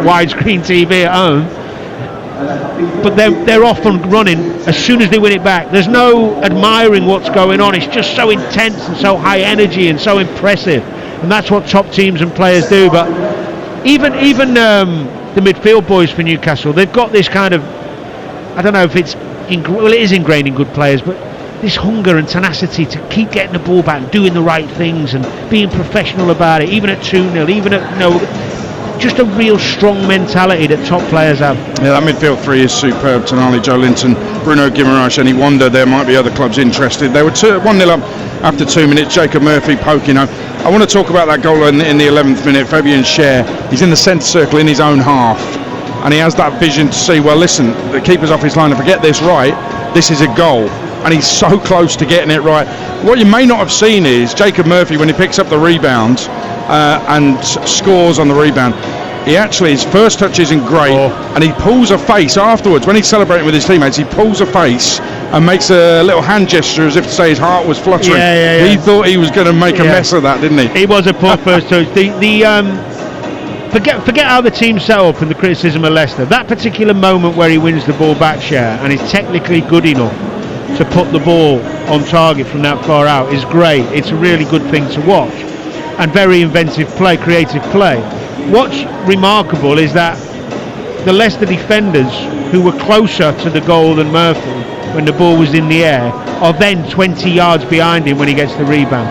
widescreen TV at home. But they're off and running as soon as they win it back. There's no admiring what's going on. It's just so intense and so high energy and so impressive. And that's what top teams and players do. But even the midfield boys for Newcastle, they've got this kind of, I don't know if it is ingrained in good players, but this hunger and tenacity to keep getting the ball back, doing the right things and being professional about it, even at 2-0, even at just a real strong mentality that top players have. Yeah, that midfield three is superb. Tonali, Joe Linton, Bruno Guimaraes. Any wonder there might be other clubs interested. They were 1-0 up after 2 minutes. Jacob Murphy poking home. I want to talk about that goal in the 11th minute. Fabian Schär, he's in the centre circle in his own half, and he has that vision to see, well, listen, the keeper's off his line. If I get this right, this is a goal. And he's so close to getting it right. What you may not have seen is Jacob Murphy, when he picks up the rebound and scores on the rebound, his first touch isn't great, and he pulls a face afterwards. When he's celebrating with his teammates, he pulls a face and makes a little hand gesture as if to say his heart was fluttering. He thought he was going to make a mess of that, didn't he? He was a poor first touch. Forget how the team's set up and the criticism of Leicester. That particular moment where he wins the ball back share and is technically good enough to put the ball on target from that far out is great. It's a really good thing to watch, and very inventive play, creative play. What's remarkable is that the Leicester defenders, who were closer to the goal than Murphy when the ball was in the air, are then 20 yards behind him when he gets the rebound.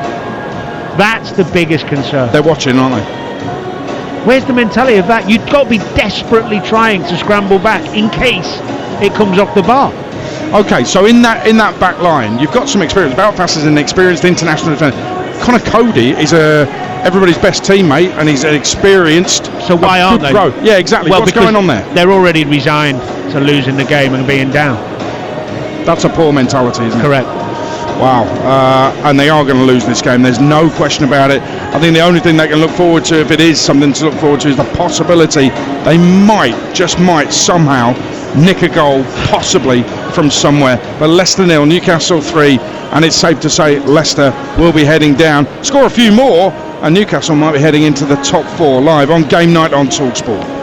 That's the biggest concern. They're watching, aren't they? Where's the mentality of that? You've got to be desperately trying to scramble back in case it comes off the bar. Okay, so in that back line, you've got some experience. Belfast is an experienced international defender. Connor Cody is everybody's best teammate, and he's an experienced. So why aren't they? Pro. Yeah, exactly. Well, what's going on there? They're already resigned to losing the game and being down. That's a poor mentality, isn't it? Correct. Wow, and they are going to lose this game. There's no question about it. I think the only thing they can look forward to, if it is something to look forward to, is the possibility they just might somehow nick a goal, possibly from somewhere. But Leicester 0, Newcastle 3, and it's safe to say Leicester will be heading down. Score a few more, and Newcastle might be heading into the top 4 live on Game Night on TalkSport.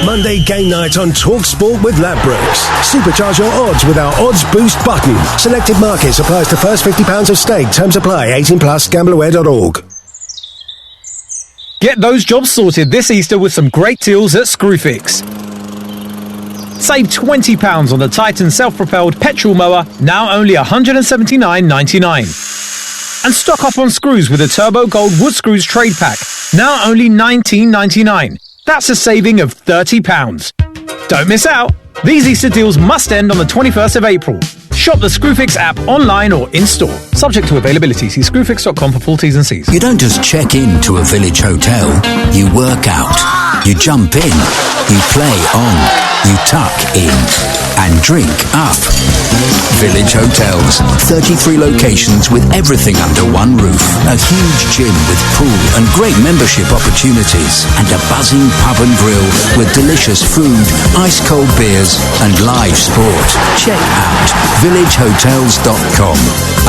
Monday game night on TalkSport with Ladbrokes. Supercharge your odds with our Odds Boost button. Selected markets applies to first £50 of stake. Terms apply. 18+. Gambleaware.org. Get those jobs sorted this Easter with some great deals at Screwfix. Save £20 on the Titan self-propelled petrol mower, now only $179.99. And stock up on screws with the Turbo Gold Wood Screws Trade Pack, now only $19.99. That's a saving of £30. Don't miss out. These Easter deals must end on the 21st of April. Shop the Screwfix app online or in-store. Subject to availability. See screwfix.com for full T's and C's. You don't just check in to a village hotel. You work out. You jump in. You play on. You tuck in. And drink up. Village Hotels. 33 locations with everything under one roof. A huge gym with pool and great membership opportunities. And a buzzing pub and grill with delicious food, ice-cold beers and live sport. Check out villagehotels.com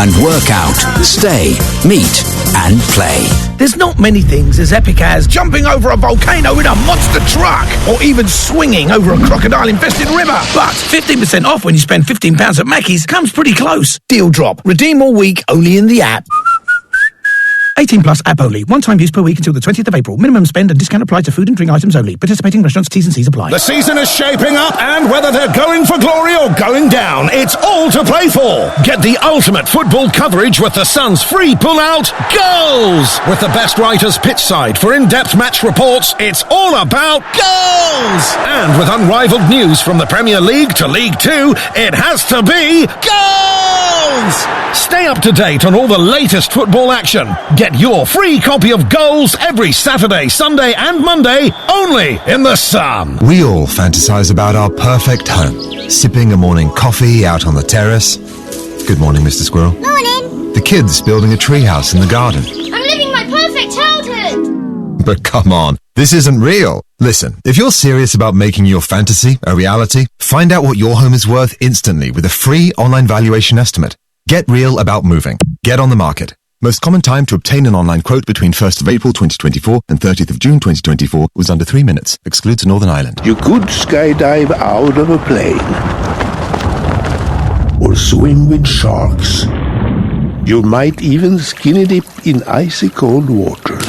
and work out, stay, meet and play. There's not many things as epic as jumping over a volcano in a monster truck or even swinging over a crocodile-infested river. But 15% off when you spend £15 at Mackey's comes pretty close. Deal drop. Redeem all week only in the app. 18+ app only. One-time use per week until the 20th of April. Minimum spend and discount applied to food and drink items only. Participating restaurants, T's and C's apply. The season is shaping up, and whether they're going for glory or going down, it's all to play for. Get the ultimate football coverage with the Sun's free pull-out goals. With the best writers pitchside for in-depth match reports, it's all about goals. And with unrivaled news from the Premier League to League Two, it has to be goals. Stay up to date on all the latest football action. Get your free copy of Goals every Saturday, Sunday and Monday, only in the Sun. We all fantasize about our perfect home. Sipping a morning coffee out on the terrace. Good morning, Mr. Squirrel. Morning. The kids building a treehouse in the garden. I'm living my perfect childhood. But come on, this isn't real. Listen, if you're serious about making your fantasy a reality, find out what your home is worth instantly with a free online valuation estimate. Get real about moving. Get on the market. Most common time to obtain an online quote between 1st of April 2024 and 30th of June 2024 was under 3 minutes. Excludes Northern Ireland. You could skydive out of a plane. Or swim with sharks. You might even skinny dip in icy cold waters.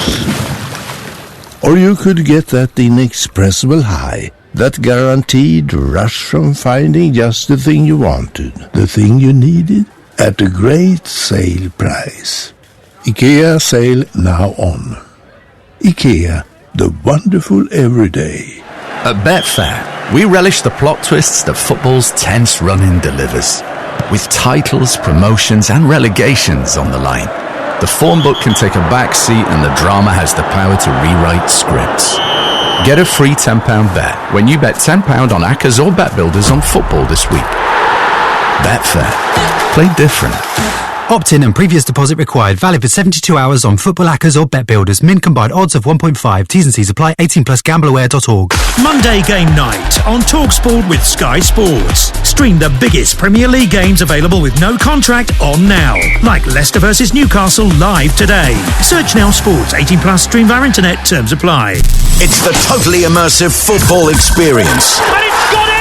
Or you could get that inexpressible high. That guaranteed rush from finding just the thing you wanted. The thing you needed. At a great sale price. IKEA sale now on. IKEA, the wonderful everyday. At Betfair, we relish the plot twists that football's tense run-in delivers. With titles, promotions and relegations on the line, the form book can take a back seat and the drama has the power to rewrite scripts. Get a free £10 bet when you bet £10 on Accas or Bet Builders on football this week. Betfair. Play different. Opt-in and previous deposit required. Valid for 72 hours on Football Hackers or Bet Builders. Min combined odds of 1.5. T's and C's apply. 18 plus gambleaware.org. Monday game night on TalkSport with Sky Sports. Stream the biggest Premier League games available with no contract on now. Like Leicester versus Newcastle live today. Search Now Sports. 18 plus. Stream via internet. Terms apply. It's the totally immersive football experience. And it's got in!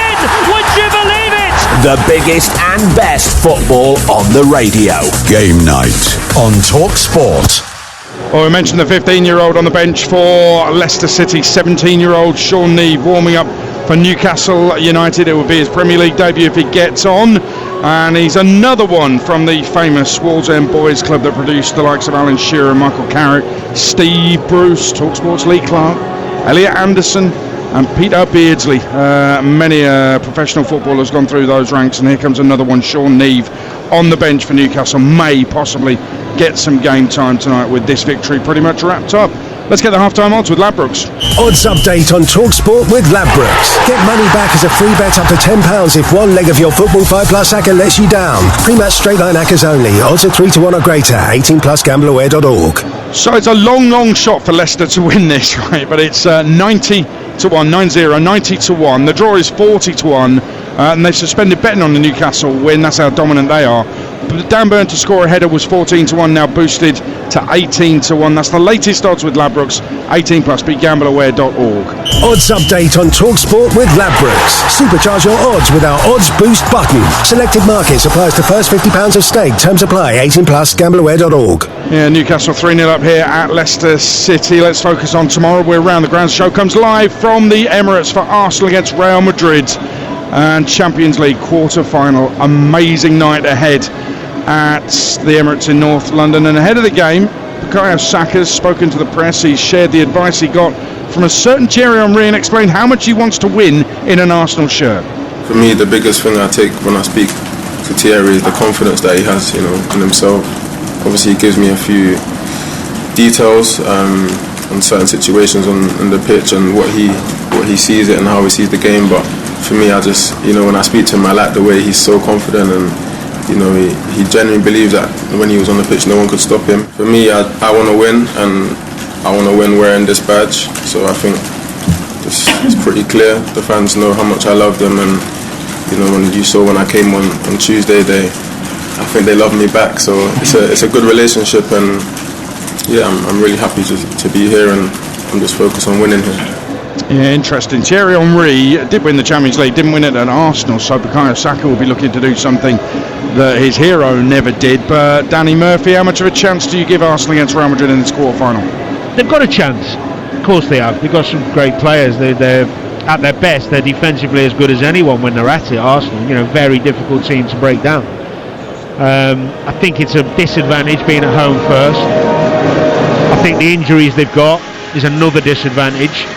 Would you believe it? The biggest and best football on the radio. Game night on TalkSport. Well, we mentioned the 15-year-old on the bench for Leicester City, 17-year-old Sean Neve warming up for Newcastle United. It will be his Premier League debut if he gets on. And he's another one from the famous Wallsend Boys Club that produced the likes of Alan Shearer, Michael Carrick, Steve Bruce, TalkSport's Lee Clark, Elliot Anderson and Peter Beardsley. Many professional footballers gone through those ranks, and here comes another one, Sean Neve, on the bench for Newcastle. May possibly get some game time tonight with this victory pretty much wrapped up. Let's get the half-time odds with Ladbrokes. Odds update on TalkSport with Ladbrokes. Get money back as a free bet up to £10 if one leg of your Football 5 Plus hacker lets you down. Pre-match straight line hackers only. Odds are 3-1 or greater. 18 plus gambleaware.org. So it's a long shot for Leicester to win this, right? But it's 90-1, 90-1. The draw is 40-1. And they've suspended betting on the Newcastle win. That's how dominant they are. Dan Burn to score a header was 14-1, now boosted to 18-1. That's the latest odds with Ladbrokes. 18 plus. Be gambleaware.org. Odds update on TalkSport with Ladbrokes. Supercharge your odds with our odds boost button. Selected markets applies to first £50 of stake. Terms apply. 18 plus. Gambleaware.org. Yeah, Newcastle 3-0 up here at Leicester City. Let's focus on tomorrow. We're around the ground. Show comes live from the Emirates for Arsenal against Real Madrid. And Champions League quarter-final. Amazing night ahead at the Emirates in North London. And ahead of the game, Bukayo Saka's spoken to the press. He's shared the advice he got from a certain Thierry Henry and explained how much he wants to win in an Arsenal shirt. For me, the biggest thing I take when I speak to Thierry is the confidence that he has, in himself. Obviously, he gives me a few details on certain situations on the pitch and what he sees it and how he sees the game. But for me, I just, when I speak to him, I like the way he's so confident and, he genuinely believes that when he was on the pitch, no one could stop him. For me, I want to win, and I want to win wearing this badge. So I think it's pretty clear. The fans know how much I love them, and, when you saw when I came on Tuesday, I think they love me back. So it's a good relationship, and yeah, I'm really happy to be here, and I'm just focused on winning here. Yeah, interesting. Thierry Henry did win the Champions League, didn't win it at Arsenal, so Bukayo Saka will be looking to do something that his hero never did. But Danny Murphy, how much of a chance do you give Arsenal against Real Madrid in this quarter-final? They've got a chance. Of course they have. They've got some great players. They're at their best. They're defensively as good as anyone when they're at it. Arsenal, very difficult team to break down. I think it's a disadvantage being at home first. I think the injuries they've got is another disadvantage.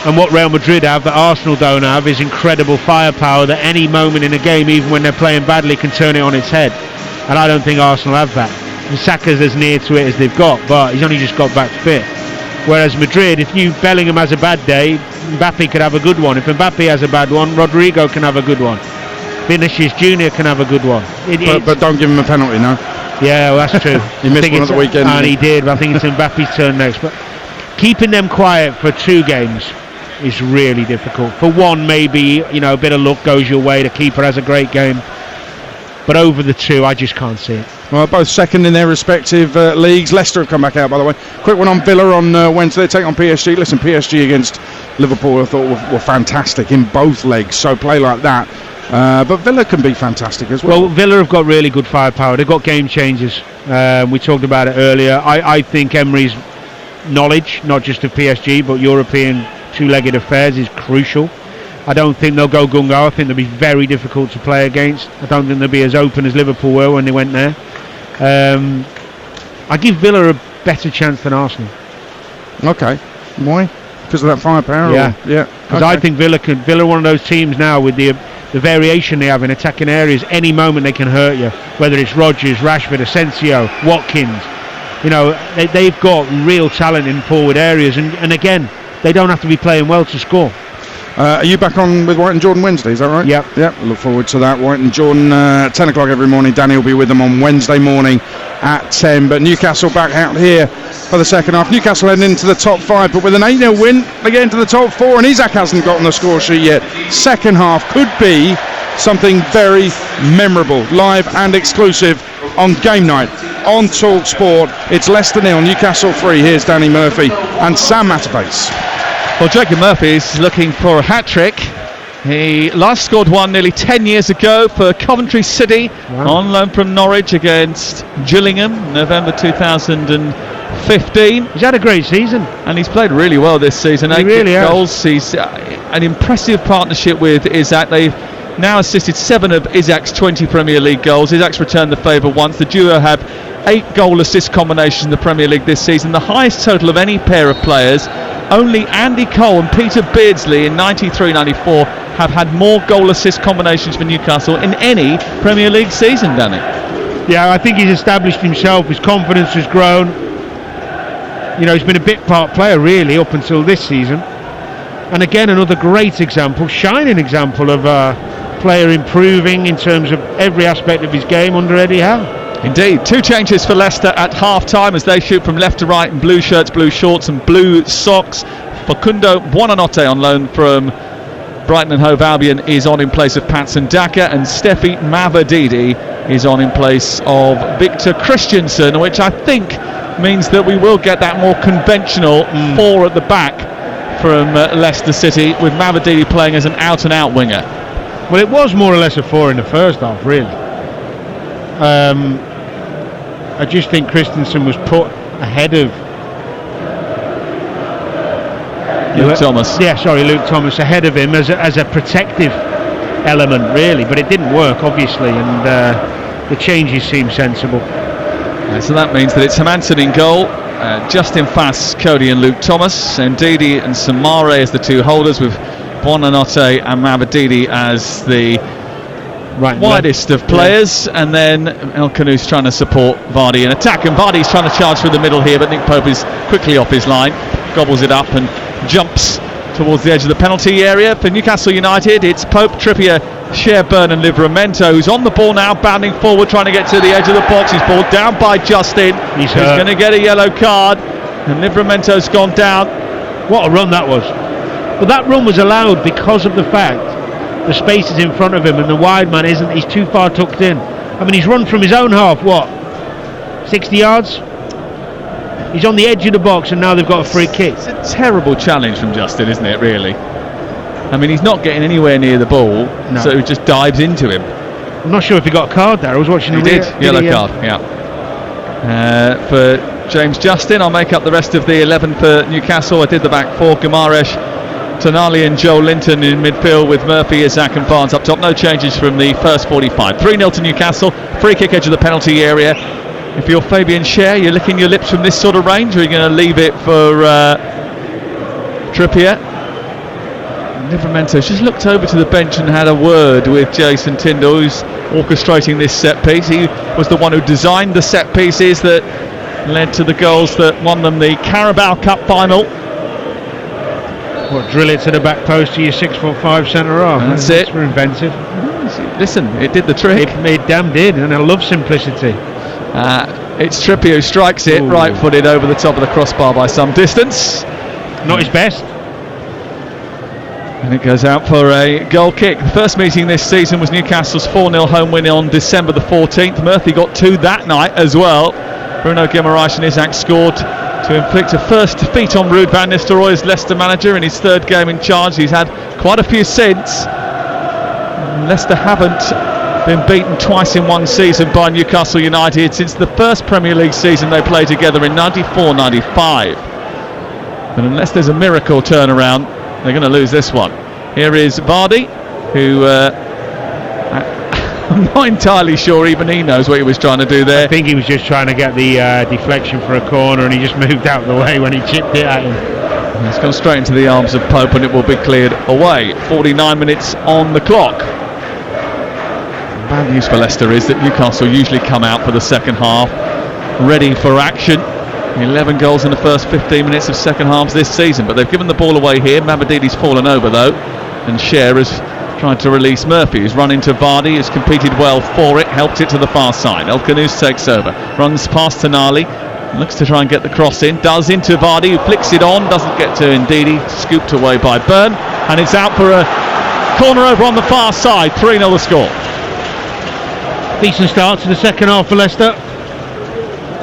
And what Real Madrid have that Arsenal don't have is incredible firepower that any moment in a game, even when they're playing badly, can turn it on its head. And I don't think Arsenal have that. And Saka's as near to it as they've got, but he's only just got back fit. Whereas Madrid, if Bellingham has a bad day, Mbappe could have a good one. If Mbappe has a bad one, Rodrigo can have a good one. Vinicius Jr. can have a good one. But don't give him a penalty, no? Yeah, well, that's true. He missed one at the weekend. And he did, but I think it's Mbappe's turn next. But keeping them quiet for 2 games is really difficult. For one, maybe a bit of luck goes your way. The keeper has a great game, but over the 2, I just can't see it. Well, both second in their respective leagues. Leicester have come back out, by the way. Quick one on Villa on Wednesday. They take on PSG. Listen, PSG against Liverpool, I thought were fantastic in both legs. So play like that. But Villa can be fantastic as well. Well, Villa have got really good firepower. They've got game changers. We talked about it earlier. I think Emery's knowledge, not just of PSG, but European two-legged affairs, is crucial. I don't think they'll go gung-ho. I think they'll be very difficult to play against. I don't think they'll be as open as Liverpool were when they went there. I give Villa a better chance than Arsenal. Okay. Why? Because of that firepower? Yeah. Because I think Villa are one of those teams now with the variation they have in attacking areas. Any moment they can hurt you, whether it's Rodgers, Rashford, Asensio, Watkins. They've got real talent in forward areas, and again, they don't have to be playing well to score. Are you back on with White and Jordan Wednesday, is that right? Yep. Look forward to that. White and Jordan, 10 o'clock every morning. Danny will be with them on Wednesday morning at 10. But Newcastle back out here for the second half. Newcastle heading into the top 5, but with an 8-0 win, they get into the top 4, and Isak hasn't got on the score sheet yet. Second half could be something very memorable, live and exclusive on Game Night on TalkSport. It's Leicester 0, Newcastle 3. Here's Danny Murphy and Sam Matapace. Well, Jacob Murphy is looking for a hat-trick. He last scored one nearly 10 years ago for Coventry City on loan from Norwich against Gillingham, November 2015. He's had a great season. And he's played really well this season. 8 really goals. He's an impressive partnership with Isak. They've now assisted 7 of Isak's 20 Premier League goals. Isak's returned the favour once. The duo have 8 goal-assist combinations in the Premier League this season, the highest total of any pair of players. Only Andy Cole and Peter Beardsley in 93-94 have had more goal-assist combinations for Newcastle in any Premier League season, Danny. Yeah, I think he's established himself. His confidence has grown. You know, he's been a bit part player really up until this season. And again, another great example, shining example of a player improving in terms of every aspect of his game under Eddie Howe. Indeed. 2 changes for Leicester at half-time as they shoot from left to right in blue shirts, blue shorts and blue socks. Facundo Buonanotte on loan from Brighton and Hove Albion is on in place of Patson Daka, and Steffi Maverdidi is on in place of Victor Christensen, which I think means that we will get that more conventional 4 at the back from Leicester City, with Maverdidi playing as an out-and-out winger. Well, it was more or less a 4 in the first half, really. I just think Christensen was put ahead of Luke Thomas. Yeah, sorry, Luke Thomas ahead of him as a protective element, really. But it didn't work, obviously, and the changes seem sensible. So that means that it's Hermansen in goal, Justin Fass, Cody and Luke Thomas, and Ndidi and Samare as the 2 holders, with Buonanotte and Maverdidi as the widest of players, and then El Khanou's trying to support Vardy in attack, and Vardy's trying to charge through the middle here, but Nick Pope is quickly off his line, gobbles it up and jumps towards the edge of the penalty area. For Newcastle United, it's Pope, Trippier, Sherburn and Livramento, who's on the ball now, bounding forward, trying to get to the edge of the box. He's balled down by Justin. He's going to get a yellow card, and Livramento's gone down. What a run that was. But that run was allowed because of the fact the space is in front of him and the wide man isn't. He's too far tucked in. I mean, he's run from his own half, 60 yards? He's on the edge of the box and now they've got a free kick. It's a terrible challenge from Justin, isn't it, really? I mean, he's not getting anywhere near the ball, so he just dives into him. I'm not sure if he got a card there. I was watching He did, yellow card, yeah. For James Justin, I'll make up the rest of the 11 for Newcastle. I did the back 4, Guimaraes, Tonali and Joe Linton in midfield, with Murphy, Isak and Barnes up top. No changes from the first 45. 3-0 to Newcastle. Free kick edge of the penalty area. If you're Fabian Schär, you're licking your lips from this sort of range, or are you going to leave it for Trippier? Livramento's just looked over to the bench and had a word with Jason Tindall, who's orchestrating this set piece. He was the one who designed the set pieces that led to the goals that won them the Carabao Cup final. Drill it to the back post to your 6'5" centre half. That's it. We're inventive. Listen, it did the trick. It damn did, and I love simplicity. It's Trippier who strikes it right-footed over the top of the crossbar by some distance. Not his best. And it goes out for a goal kick. The first meeting this season was Newcastle's 4-0 home win on December the 14th. Murphy got 2 that night as well. Bruno Guimaraes and Isak scored to inflict a first defeat on Ruud van Nistelrooy as Leicester manager in his 3rd game in charge. He's had quite a few since. Leicester haven't been beaten twice in one season by Newcastle United since the first Premier League season they played together in 94-95. But unless there's a miracle turnaround, they're going to lose this one. Here is Vardy, who I'm not entirely sure even he knows what he was trying to do there. I think he was just trying to get the deflection for a corner, and he just moved out of the way when he chipped it at him. It's gone straight into the arms of Pope, and it will be cleared away. 49 minutes on the clock. Bad news for Leicester is that Newcastle usually come out for the second half ready for action. 11 goals in the first 15 minutes of second halves this season, but they've given the ball away here. Mavedidi's fallen over though. and Shearer's tried to release Murphy, who's run into Vardy, who's competed well for it, helped it to the far side. El Khanous takes over, runs past Tonali, looks to try and get the cross in, does into Vardy, who flicks it on, doesn't get to Ndidi, scooped away by Byrne, and it's out for a corner over on the far side. 3-0 the score. Decent start to the second half for Leicester.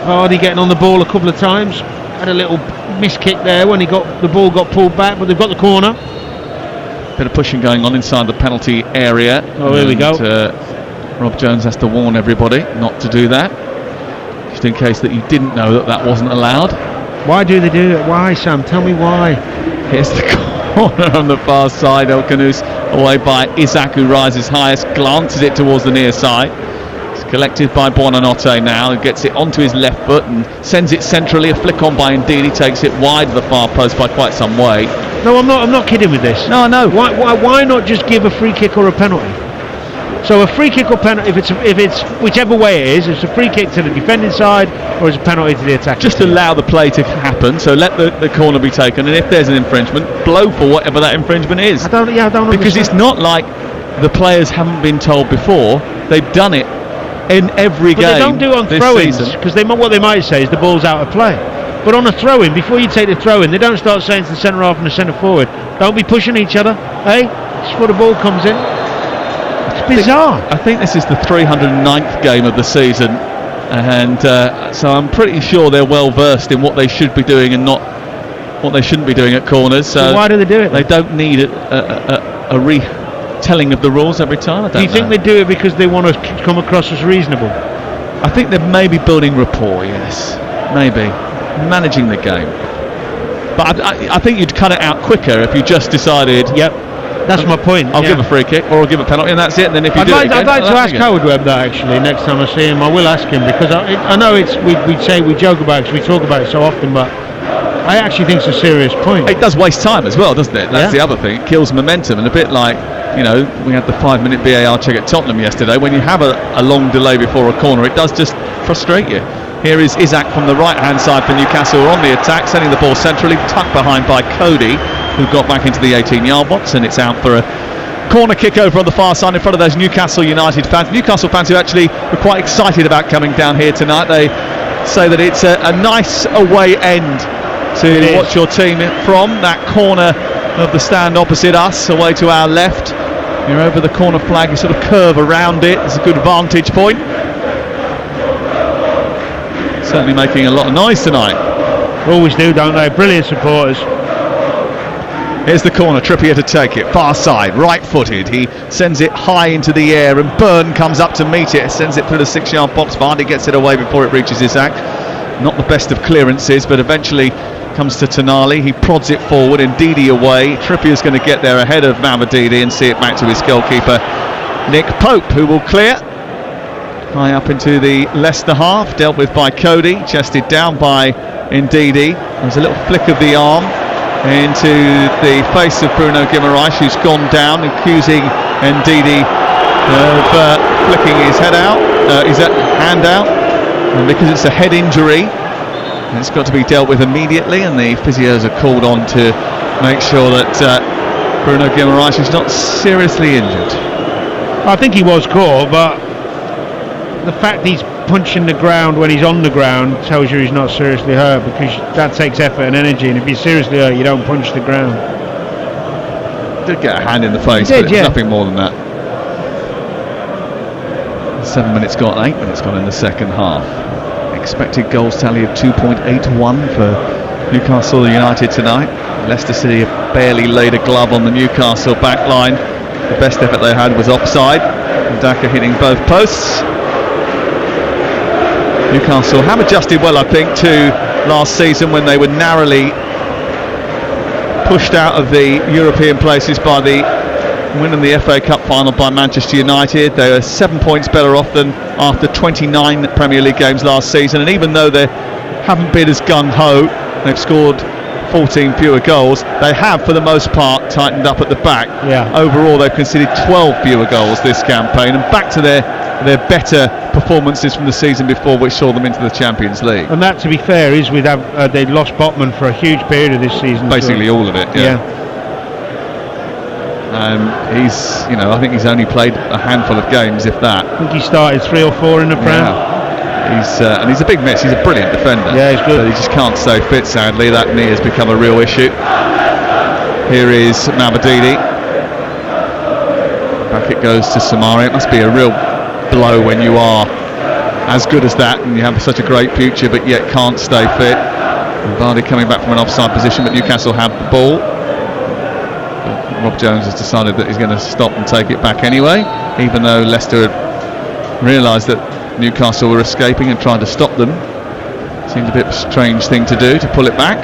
Vardy getting on the ball a couple of times. Had a little miss kick there when the ball got pulled back, but they've got the corner. Bit of pushing going on inside the penalty area. Oh, here we go. Rob Jones has to warn everybody not to do that, just in case that you didn't know that wasn't allowed. Why do they do it? Why, Sam? Tell me why. Here's the corner on the far side. El Khanous away by Isak, who rises highest, glances it towards the near side. It's collected by Buonanotte now, who gets it onto his left foot and sends it centrally. A flick on by Ndidi takes it wide of the far post by quite some way. No, I'm not kidding with this. No, I know. Why not just give a free kick or a penalty? So a free kick or penalty, if it's whichever way it is, it's a free kick to the defending side or it's a penalty to the attacker. Just allow the play to happen. So let the corner be taken, and if there's an infringement, blow for whatever that infringement is. I don't because understand. It's not like the players haven't been told before. They've done it in every game. But they don't do it on throw-ins, because what they might say is the ball's out of play. But on a throw-in, before you take the throw-in, they don't start saying to the centre half and the centre forward, don't be pushing each other, just before the ball comes in. It's bizarre. I think this is the 309th game of the season, and so I'm pretty sure they're well versed in what they should be doing and not what they shouldn't be doing at corners. So why do they do it? They don't need a retelling of the rules every time. Do you think they do it because they want to come across as reasonable? I think they're maybe building rapport. Yes, maybe managing the game. But I think you'd cut it out quicker if you just decided. Yep. That's my point. I'll give a free kick or I'll give a penalty, and that's it. And then if you I'd like to ask Howard Webb that actually next time I see him. I will ask him, because I know we joke about it because we talk about it so often, but I actually think it's a serious point. It does waste time as well, doesn't it? That's the other thing. It kills momentum, and a bit like, we had the 5-minute VAR check at Tottenham yesterday. When you have a long delay before a corner, it does just frustrate you. Here is Isak from the right-hand side for Newcastle on the attack, sending the ball centrally, tucked behind by Cody, who got back into the 18-yard box, and it's out for a corner kick over on the far side in front of those Newcastle United fans. Newcastle fans who actually were quite excited about coming down here tonight. They say that it's a nice away end to watch your team from. That corner of the stand opposite us, away to our left. You're over the corner flag, you sort of curve around it. It's a good vantage point. Certainly making a lot of noise tonight. Always do, don't they? Brilliant supporters. Here's the corner, Trippier to take it, far side, right-footed. He sends it high into the air, and Byrne comes up to meet it, sends it through the 6-yard box. Vardy gets it away before it reaches Isak. Not the best of clearances, but eventually comes to Tonali. He prods it forward, and Ndidi away. Trippier's going to get there ahead of Mamadidi and see it back to his goalkeeper, Nick Pope, who will clear. High up into the Leicester half, dealt with by Cody, chested down by Ndidi. There's a little flick of the arm into the face of Bruno Guimaraes, who's gone down, accusing Ndidi of flicking his head out, his hand out, and because it's a head injury, it's got to be dealt with immediately, and the physios are called on to make sure that Bruno Guimaraes is not seriously injured. I think he was caught, but the fact he's punching the ground when he's on the ground tells you he's not seriously hurt, because that takes effort and energy, and if you're seriously hurt, you don't punch the ground. Did get a hand in the face, but it's nothing more than that. 7 minutes gone, 8 minutes gone in the second half. Expected goals tally of 2.81 for Newcastle United tonight. Leicester City have barely laid a glove on the Newcastle back line. The best effort they had was offside. Daka hitting both posts. Newcastle have adjusted well, I think, to last season when they were narrowly pushed out of the European places by the winning the FA Cup final by Manchester United. They are 7 points better off than after 29 Premier League games last season, and even though they haven't been as gung-ho, they've scored 14 fewer goals, they have for the most part tightened up at the back. Overall they've conceded 12 fewer goals this campaign, and back to their better performances from the season before, which saw them into the Champions League. And that, to be fair, is with they lost Botman for a huge period of this season. Basically all of it, I think he's only played a handful of games, if that. I think he started 3 or 4 in the Prem. Yeah. He's a big miss. He's a brilliant defender. Yeah, he's good. But he just can't stay fit, sadly. That knee has become a real issue. Here is Mabadidi. Back it goes to Samari. It must be a real blow when you are as good as that and you have such a great future but yet can't stay fit. And Vardy coming back from an offside position, but Newcastle have the ball. Rob Jones has decided that he's going to stop and take it back anyway, even though Leicester had realised that Newcastle were escaping and trying to stop them. Seems a bit of a strange thing to do, to pull it back.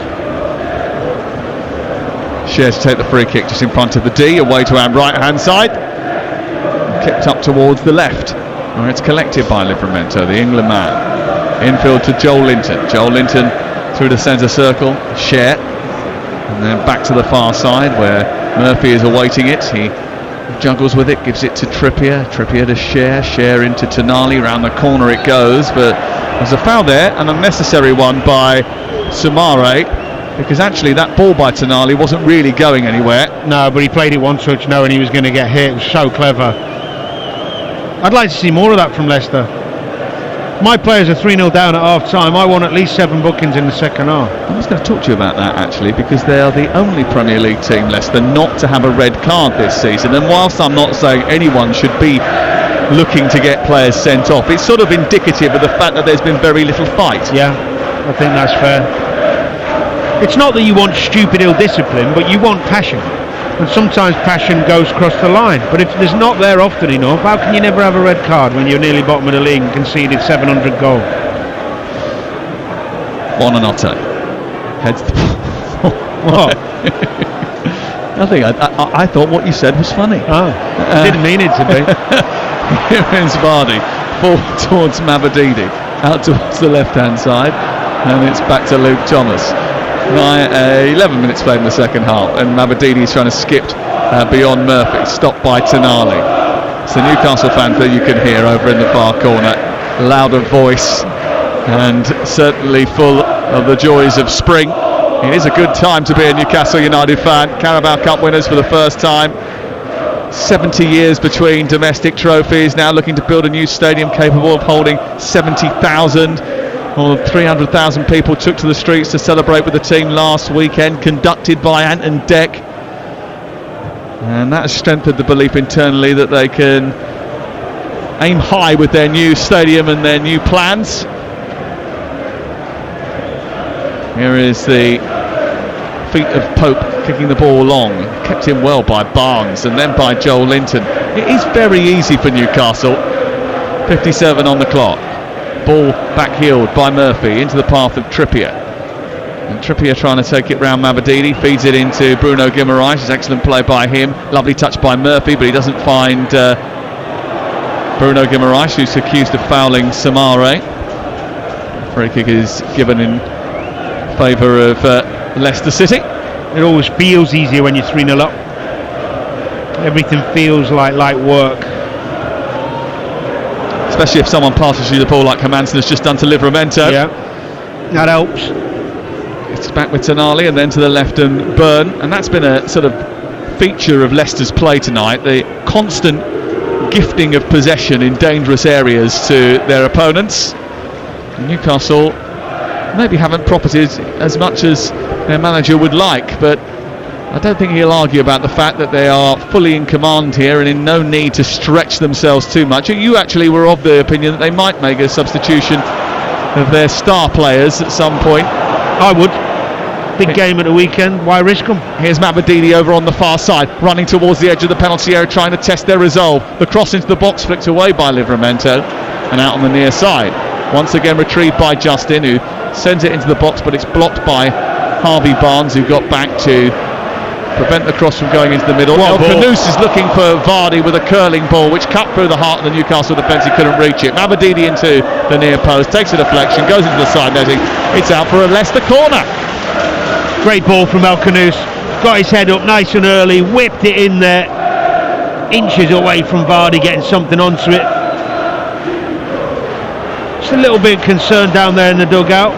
Share to take the free kick just in front of the D, away to our right hand side, kicked up towards the left, where it's collected by Livramento, the England man. Infield to Joel Linton. Joel Linton through the centre circle, Share, and then back to the far side where Murphy is awaiting it. He juggles with it, gives it to Trippier to Share into Tonali, round the corner it goes, but there's a foul there, an unnecessary one by Soumaré, because actually that ball by Tonali wasn't really going anywhere. No, but he played it one touch knowing he was going to get hit. It was so clever. I'd like to see more of that from Leicester. My players are 3-0 down at half time. I want at least 7 bookings in the second half. I was going to talk to you about that actually, because they are the only Premier League team, Leicester, not to have a red card this season. And whilst I'm not saying anyone should be looking to get players sent off, it's sort of indicative of the fact that there's been very little fight. Yeah, I think that's fair. It's not that you want stupid ill-discipline, but you want passion. And sometimes passion goes across the line. But if there's not there often enough, how can you never have a red card when you're nearly bottom of the league and conceded 700 goals? Buonanotte heads the What? Nothing. I thought what you said was funny. Oh, didn't mean it to be. Here is Vardy, forward towards Mabadidi, out towards the left-hand side, and it's back to Luke Thomas. 11 minutes played in the second half, and Mabadidi is trying to skip beyond Murphy, stopped by Tonali. It's the Newcastle fan that you can hear over in the far corner, louder voice, and certainly full of the joys of spring. It is a good time to be a Newcastle United fan. Carabao Cup winners for the first time. 70 years between domestic trophies, now looking to build a new stadium capable of holding 70,000. More than 300,000 people took to the streets to celebrate with the team last weekend, conducted by Ant and Dec. And that has strengthened the belief internally that they can aim high with their new stadium and their new plans. Here is the feet of Pope kicking the ball long, kept in well by Barnes and then by Joel Linton. It is very easy for Newcastle. 57 on the clock. Ball back-heeled by Murphy into the path of Trippier. And Trippier trying to take it round Mabadidi, feeds it into Bruno Guimaraes. It's excellent play by him. Lovely touch by Murphy, but he doesn't find Bruno Guimaraes, who's accused of fouling Soumaré. Free kick is given in favour of Leicester City. It always feels easier when you're 3-0 up. Everything feels like light work. Especially if someone passes you the ball like Hermansen has just done to Livramento. Yeah, that helps. It's back with Tonali and then to the left and Byrne. And that's been a sort of feature of Leicester's play tonight. The constant gifting of possession in dangerous areas to their opponents. Newcastle maybe haven't profited as much as their manager would like, but I don't think he'll argue about the fact that they are fully in command here and in no need to stretch themselves too much. You actually were of the opinion that they might make a substitution of their star players at some point. I would. Big game at the weekend, why risk them? Here's Mabadidi over on the far side, running towards the edge of the penalty area, trying to test their resolve. The cross into the box flicked away by Livramento and out on the near side. Once again retrieved by Justin, who sends it into the box, but it's blocked by Harvey Barnes, who got back to prevent the cross from going into the middle. El Khanous is looking for Vardy with a curling ball which cut through the heart of the Newcastle defence. He couldn't reach it. Mabadidi into the near post, takes a deflection, goes into the side netting. It's out for a Leicester corner. Great ball from El Khanous. Got his head up nice and early, whipped it in there, inches away from Vardy getting something onto it. Just a little bit concerned down there in the dugout.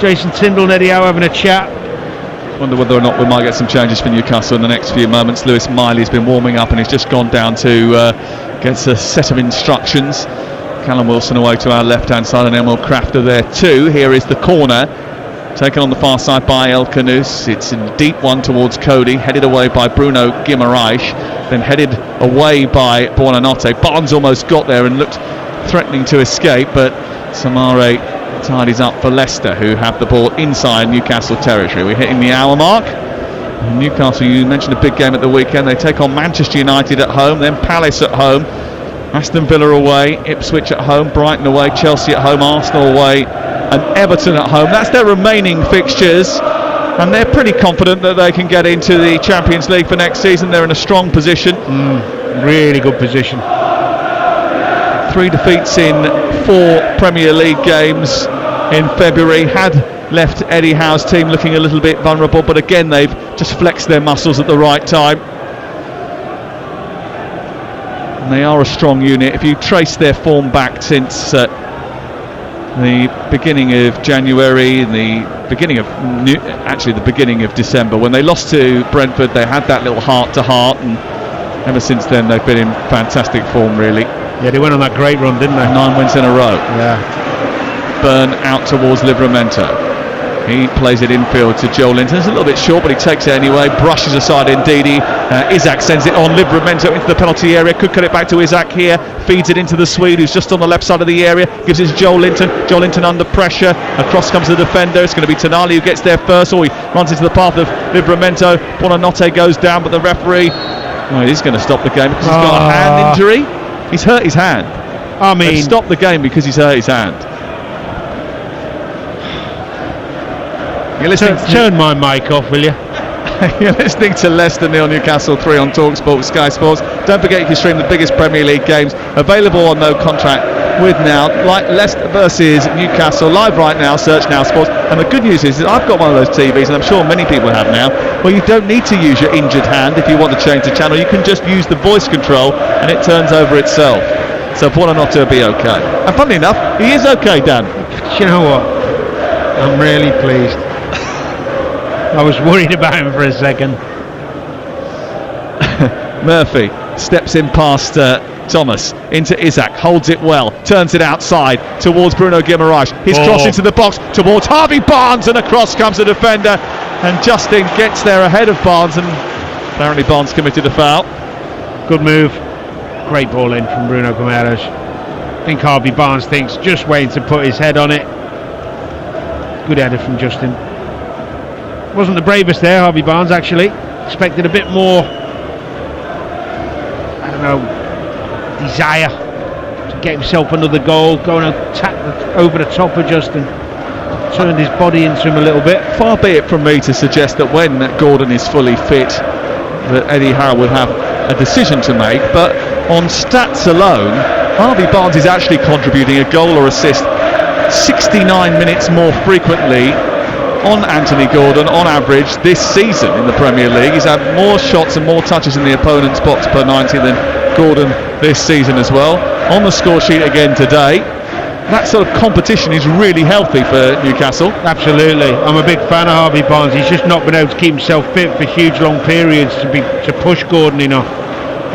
Jason Tyndall and Eddie Howe having a chat. Wonder whether or not we might get some changes for Newcastle in the next few moments. Lewis Miley's been warming up and he's just gone down to get a set of instructions. Callum Wilson away to our left-hand side and Emil Crafter there too. Here is the corner, taken on the far side by El Canous. It's a deep one towards Cody, headed away by Bruno Guimaraes, then headed away by Buonanotte. Barnes almost got there and looked threatening to escape, but Samare tidies up for Leicester, who have the ball inside Newcastle territory. We're hitting the hour mark. Newcastle, you mentioned a big game at the weekend. They take on Manchester United at home, then Palace at home, Aston Villa away, Ipswich at home, Brighton away, Chelsea at home, Arsenal away, and Everton at home. That's their remaining fixtures, and they're pretty confident that they can get into the Champions League for next season. They're in a strong position. Really good position. 3 defeats in 4 Premier League games in February had left Eddie Howe's team looking a little bit vulnerable, but again they've just flexed their muscles at the right time. And they are a strong unit. If you trace their form back since the beginning of January, the beginning of December, when they lost to Brentford, they had that little heart-to-heart, and ever since then they've been in fantastic form, really. Yeah, they went on that great run, didn't they? 9 wins in a row. Yeah. Burn out towards Livramento. He plays it infield to Joe Linton. It's a little bit short, but he takes it anyway. Brushes aside Ndidi. Isaac sends it on. Livramento into the penalty area. Could cut it back to Isaac here. Feeds it into the Swede, who's just on the left side of the area. Gives it to Joe Linton. Joe Linton under pressure. Across comes the defender. It's going to be Tonali who gets there first. He runs into the path of Livramento. Buonanotte goes down, but the referee, he's going to stop the game because he's got a hand injury. He's hurt his hand. I mean, they've stopped the game because he's hurt his hand. You're listening. Turn my mic off, will you? You're listening to Leicester 0, Newcastle 3 on TalkSport, Sky Sports. Don't forget you can stream the biggest Premier League games available on no contract with Now, like Leicester versus Newcastle live right now. Search Now Sports. And the good news is that I've got one of those TVs, and I'm sure many people have now, where you don't need to use your injured hand if you want to change the channel. You can just use the voice control and it turns over itself. So Buonanotte will be okay. And funnily enough, he is okay, Dan. You know what? I'm really pleased. I was worried about him for a second. Murphy steps in past Thomas into Isaac, holds it well, turns it outside towards Bruno Guimaraes. His cross into the box towards Harvey Barnes, and across comes the defender, and Justin gets there ahead of Barnes, and apparently Barnes committed a foul. Good move. Great ball in from Bruno Guimaraes. I think Harvey Barnes thinks, just waiting to put his head on it. Good header from Justin. Wasn't the bravest there, Harvey Barnes, actually. Expected a bit more, I don't know, desire to get himself another goal, go and attack over the top of Justin. Turned his body into him a little bit. Far be it from me to suggest that when Gordon is fully fit, that Eddie Howe would have a decision to make, but on stats alone, Harvey Barnes is actually contributing a goal or assist 69 minutes more frequently on Anthony Gordon on average this season in the Premier League. He's had more shots and more touches in the opponent's box per 90 than Gordon this season as well. On the score sheet again today. That sort of competition is really healthy for Newcastle. Absolutely. I'm a big fan of Harvey Barnes. He's just not been able to keep himself fit for huge long periods to push Gordon enough.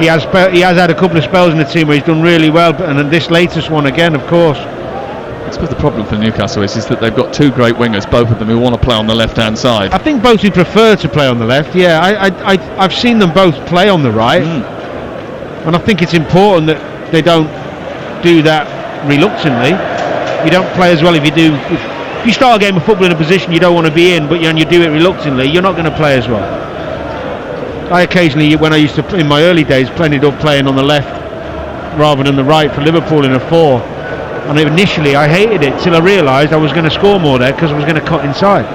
He has had a couple of spells in the team where he's done really well, and then this latest one again, of course. I suppose the problem for Newcastle is that they've got two great wingers, both of them who want to play on the left-hand side. I think both would prefer to play on the left. Yeah, I've seen them both play on the right, and I think it's important that they don't do that reluctantly. You don't play as well if you do. If you start a game of football in a position you don't want to be in, but you do it reluctantly, you're not going to play as well. I occasionally, when I used to, in my early days, ended up playing on the left rather than the right for Liverpool in a 4. And initially I hated it till I realised I was going to score more there because I was going to cut inside.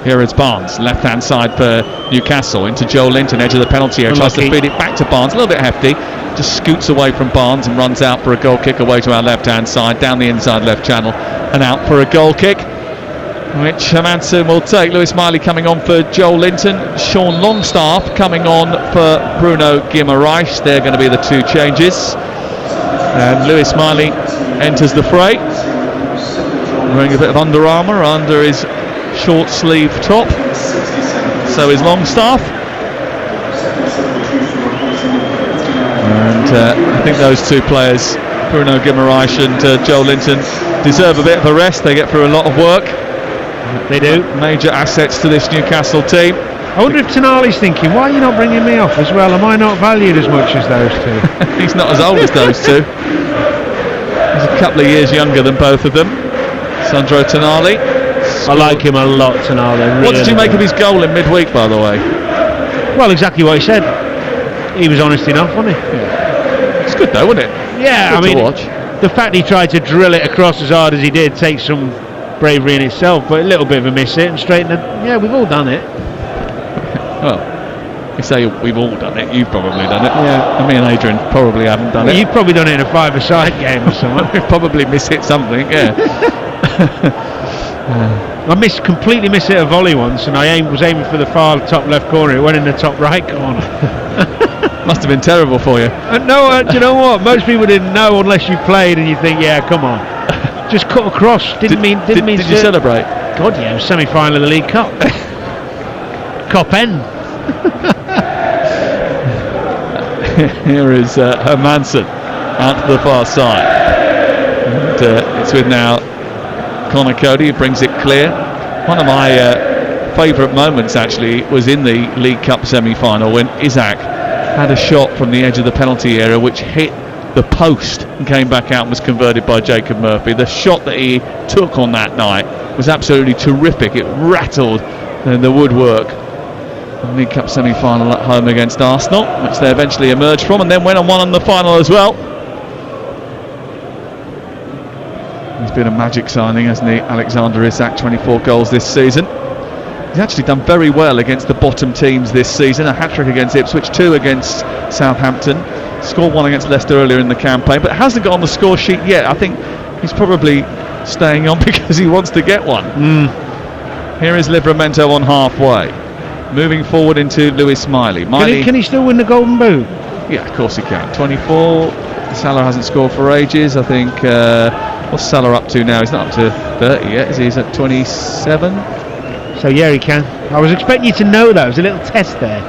Here is Barnes, left-hand side for Newcastle, into Joe Linton, edge of the penalty area, tries to feed it back to Barnes, a little bit hefty, just scoots away from Barnes and runs out for a goal kick away to our left-hand side, down the inside left channel, and out for a goal kick, which Manson will take. Lewis Miley coming on for Joe Linton, Sean Longstaff coming on for Bruno Guimaraes. They're going to be the two changes. And Lewis Miley enters the fray, wearing a bit of Under Armour under his short sleeve top. So is Longstaff. And I think those two players, Bruno Guimaraes and Joe Linton, deserve a bit of a rest. They get through a lot of work. They do. Major assets to this Newcastle team. I wonder if Tonali's thinking, why are you not bringing me off as well? Am I not valued as much as those two? He's not as old as those two. He's a couple of years younger than both of them. Sandro Tonali. I like him a lot, Tonali. What did you make of his goal in midweek, by the way? Well, exactly what he said. He was honest enough, wasn't he? Yeah. It's good though, wasn't it? Yeah, good I mean, to watch. The fact he tried to drill it across as hard as he did takes some bravery in itself, but a little bit of a miss it and straighten it. Yeah, we've all done it. Well, you say we've all done it. You've probably done it. Yeah. And me and Adrian probably haven't done it. You've probably done it in a five-a-side game or something. We've probably mishit something, yeah. I completely missed a volley once, and I was aiming for the far top left corner. It went in the top right corner. Must have been terrible for you. No, do you know what? Most people didn't know unless you played, and you think, yeah, come on, just cut across. Did you celebrate? God, yeah, it was semi-final of the League Cup. Cop end. Here is Hermansen out to the far side, and it's with now Connor Cody, who brings it clear. One of my favourite moments actually was in the League Cup semi-final when Isaac had a shot from the edge of the penalty area which hit the post and came back out and was converted by Jacob Murphy. The shot that he took on that night was absolutely terrific. It rattled the woodwork. The League Cup semi-final at home against Arsenal, which they eventually emerged from, and then went and won on the final as well. He's been a magic signing, hasn't he, Alexander Isak? 24 goals this season. He's actually done very well against the bottom teams this season. A hat-trick against Ipswich, 2 against Southampton. Scored 1 against Leicester earlier in the campaign, but hasn't got on the score sheet yet. I think he's probably staying on because he wants to get one. Here is Livramento on halfway. Moving forward into Lewis Miley. Can he still win the Golden Boot? Yeah, of course he can. 24. Salah hasn't scored for ages. I think. What's Salah up to now? He's not up to 30 yet, is he? He's at 27. So yeah, he can. I was expecting you to know that. It was a little test there.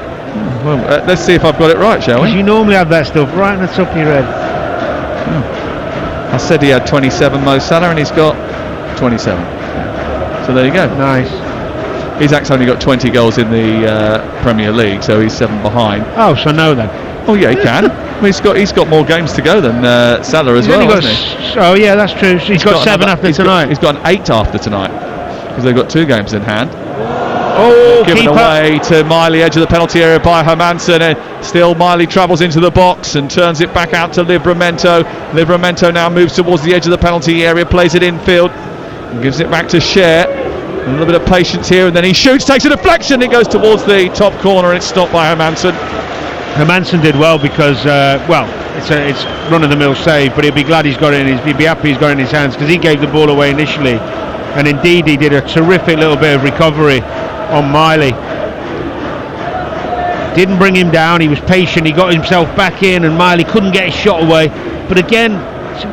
Well, let's see if I've got it right, shall we? Because you normally have that stuff right on the top of your head. I said he had 27, Mo Salah, and he's got 27. So there you go. Nice. Isak's only got 20 goals in the Premier League, so he's 7 behind. Oh, so no then. Oh yeah, he can. Well, he's got more games to go than Salah as well, hasn't he? Oh yeah, that's true. He's got 7 after tonight. He's got an 8 after tonight because they've got 2 games in hand. Oh, given away to Miley, edge of the penalty area by Hermansen, and still Miley travels into the box and turns it back out to Livramento. Livramento now moves towards the edge of the penalty area, plays it infield, and gives it back to Cher. A little bit of patience here, and then he shoots, takes a deflection, it goes towards the top corner, and it's stopped by Hermansen. Hermansen did well because, it's run-of-the-mill save, but he'd be glad he'd be happy he's got it in his hands because he gave the ball away initially, and indeed he did a terrific little bit of recovery on Miley. Didn't bring him down, he was patient, he got himself back in, and Miley couldn't get his shot away. But again,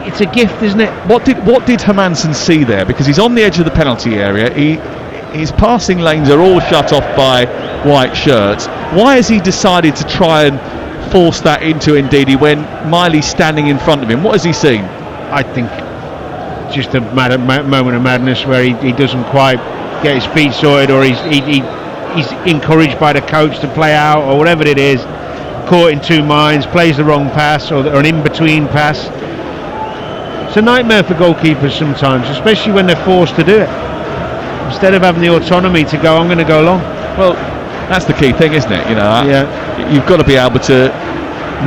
it's a gift, isn't it? What did Hermansen see there? Because he's on the edge of the penalty area. His passing lanes are all shut off by white shirts. Why has he decided to try and force that into Ndidi when Miley's standing in front of him? What has he seen? I think just a moment of madness where he doesn't quite get his feet sorted, or he's encouraged by the coach to play out, or whatever it is, caught in 2 minds, plays the wrong pass or an in-between pass. It's a nightmare for goalkeepers sometimes, especially when they're forced to do it. Instead of having the autonomy to go, I'm going to go long. Well, that's the key thing, isn't it? You've got to be able to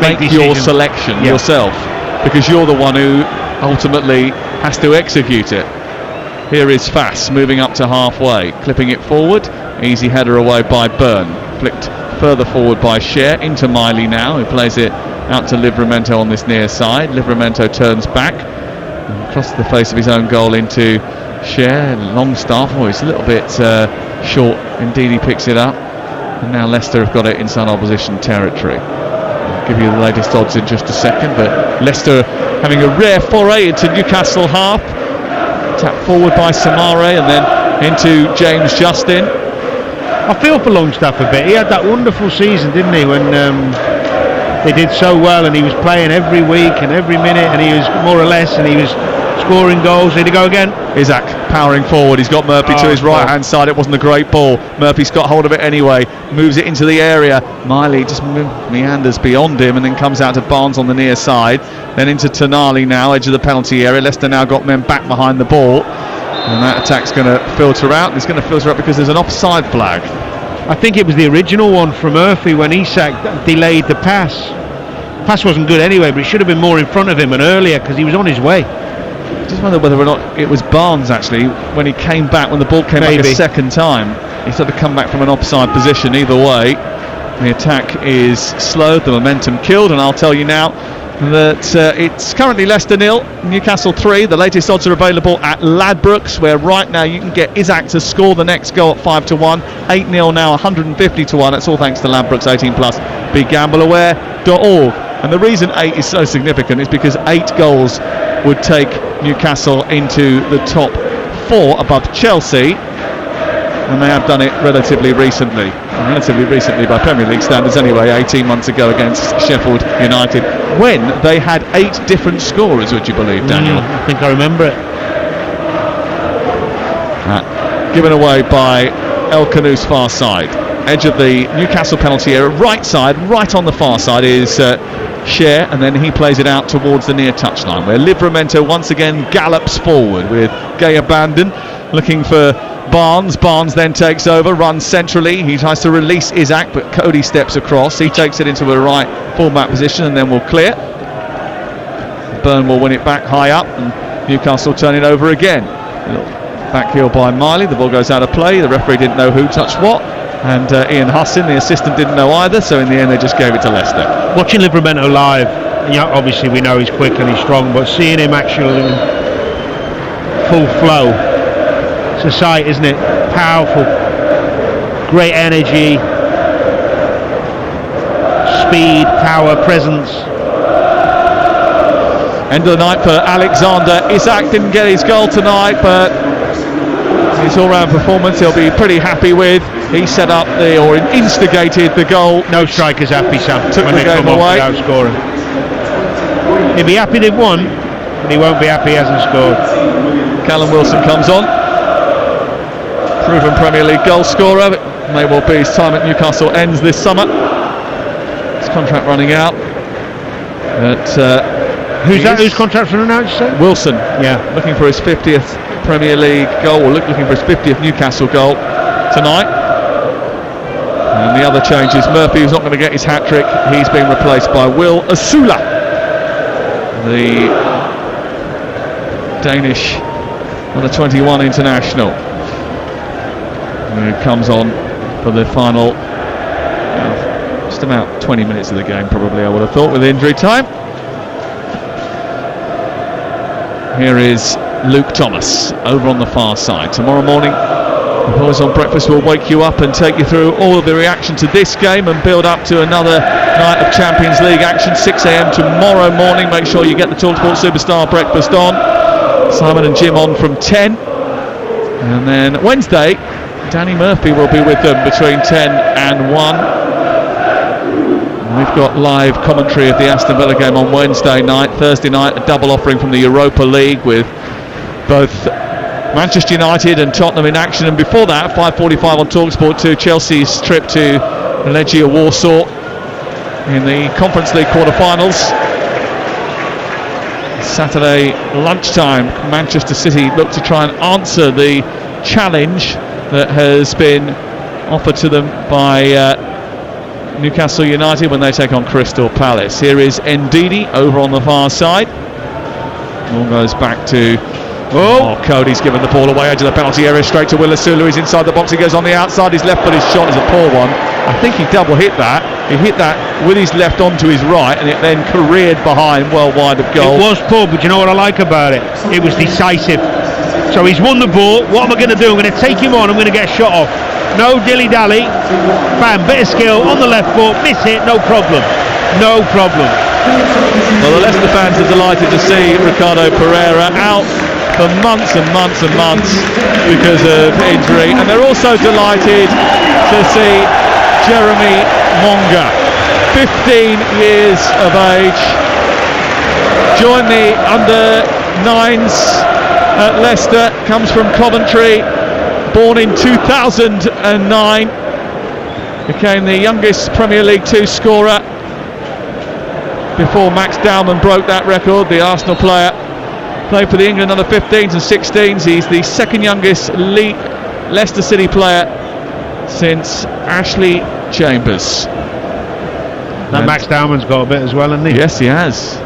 make your selection yourself, because you're the one who ultimately has to execute it. Here is Fass moving up to halfway, clipping it forward. Easy header away by Byrne. Flicked further forward by Cher into Miley now, who plays it out to Livramento on this near side. Livramento turns back, across the face of his own goal into Cher. Longstaff, he's a little bit short. Indeed, he picks it up. And now Leicester have got it inside opposition territory. I'll give you the latest odds in just a second, but Leicester having a rare foray into Newcastle half. Tap forward by Samare, and then into James Justin. I feel for Longstaff a bit. He had that wonderful season, didn't he, when they did so well, and he was playing every week and every minute, and he was more or less, and he was scoring goals. Here he go again. Isaac powering forward. He's got Murphy to his right hand side. It wasn't a great ball. Murphy's got hold of it anyway, moves it into the area. Miley just meanders beyond him and then comes out to Barnes on the near side, then into Tonali now, edge of the penalty area. Leicester now got men back behind the ball, and that attack's going to filter out. It's going to filter out because there's an offside flag. I think it was the original one from Murphy when Isak delayed the pass. The pass wasn't good anyway, but it should have been more in front of him and earlier because he was on his way. I just wonder whether or not it was Barnes actually when he came back, when the ball came back a second time. He sort of come back from an offside position. Either way, the attack is slowed, the momentum killed, and I'll tell you now that it's currently Leicester 0, Newcastle 3. The latest odds are available at Ladbrokes, where right now you can get Isaac to score the next goal at 5-1, 8-0 now, 150-1. That's all thanks to Ladbrokes 18+. BeGambleAware.org. And the reason 8 is so significant is because 8 goals would take Newcastle into the top 4 above Chelsea, and they have done it relatively recently by Premier League standards anyway, 18 months ago against Sheffield United, when they had 8 different scorers, would you believe, Daniel? I think I remember it. Given away by El Kanou's far side, edge of the Newcastle penalty area, right side, right on the far side is Cher, and then he plays it out towards the near touchline, where Livramento once again gallops forward with gay abandon, looking for Barnes. Barnes then takes over, runs centrally. He tries to release Isaac, but Cody steps across. He takes it into a right full-back position and then will clear. Byrne will win it back high up, and Newcastle turn it over again. Back heel by Miley. The ball goes out of play. The referee didn't know who touched what, and Ian Hussin, the assistant, didn't know either, so in the end they just gave it to Leicester. Watching Livramento live, obviously we know he's quick and he's strong, but seeing him actually in full flow, it's a sight, isn't it? Powerful, great energy, speed, power, presence. End of the night for Alexander Isak. Didn't get his goal tonight, but his all-round performance he'll be pretty happy with. He set up or instigated the goal. No striker's happy, Sam, took when the they game come away. off without scoring. He'll be happy they've won, but he won't be happy he hasn't scored. Callum Wilson comes on, proven Premier League goal scorer. It may well be his time at Newcastle ends this summer. His contract running out. But who's that? Whose contract's running out, you say? Wilson. Yeah, looking for his 50th Premier League goal, or looking for his 50th Newcastle goal tonight. And the other change is Murphy, who's not going to get his hat-trick. He's been replaced by Will Asula, the Danish under-21 international, who comes on for the final just about 20 minutes of the game, probably, I would have thought, with injury time. Here is Luke Thomas over on the far side. Tomorrow morning, the boys on breakfast will wake you up and take you through all of the reaction to this game and build up to another night of Champions League action. 6 a.m. tomorrow morning. Make sure you get the TalkSport Superstar breakfast on. Simon and Jim on from 10. And then Wednesday, Danny Murphy will be with them between 10 and 1. We've got live commentary of the Aston Villa game on Wednesday night. Thursday night, a double offering from the Europa League with both Manchester United and Tottenham in action. And before that, 5:45 on TalkSport 2, Chelsea's trip to Legia Warsaw in the Conference League quarter-finals. Saturday lunchtime, Manchester City look to try and answer the challenge that has been offered to them by Newcastle United when they take on Crystal Palace. Here is Ndidi over on the far side. Ball goes back to Cody's given the ball away, edge of the penalty area, straight to Willisulu. He's inside the box, he goes on the outside. His left-footed shot is a poor one. I think he double hit that. He hit that with his left onto his right, and it then careered behind, well wide of goal. It was poor, but you know what I like about it? It was decisive. So he's won the ball. What am I going to do? I'm going to take him on. I'm going to get a shot off. No dilly-dally. Bam, bit of skill on the left foot. Miss it, no problem. No problem. Well, the Leicester fans are delighted to see Ricardo Pereira out for months and months and months because of injury. And they're also delighted to see Jeremy Monga, 15 years of age, join the under-9s at Leicester, comes from Coventry, born in 2009, became the youngest Premier League 2 scorer before Max Dowman broke that record, the Arsenal player. Played for the England under 15s and 16s. He's the second youngest Leicester City player since Ashley Chambers. That Max Dowman's got a bit as well, hasn't he? Yes, he has.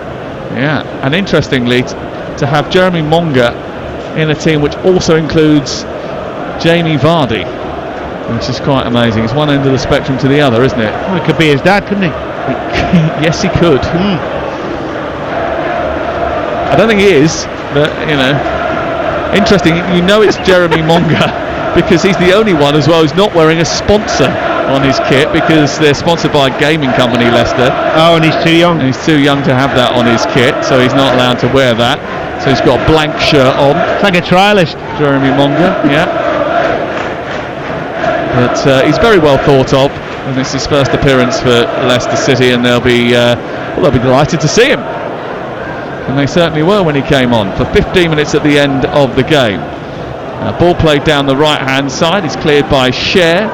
Yeah, and interestingly, to have Jeremy Monga in a team which also includes Jamie Vardy, which is quite amazing. It's one end of the spectrum to the other, isn't it? Well, it could be his dad, couldn't he? Yes, he could. I don't think he is, but interesting. It's Jeremy Monga because he's the only one as well who's not wearing a sponsor on his kit because they're sponsored by a gaming company, Leicester. Oh, and he's too young. And he's too young to have that on his kit, so he's not allowed to wear that. So he's got a blank shirt on. It's like a trialist. Jeremy Monga, yeah. But he's very well thought of, and it's his first appearance for Leicester City, and they'll be delighted to see him. And they certainly were when he came on for 15 minutes at the end of the game. Ball played down the right-hand side. It's cleared by Cher.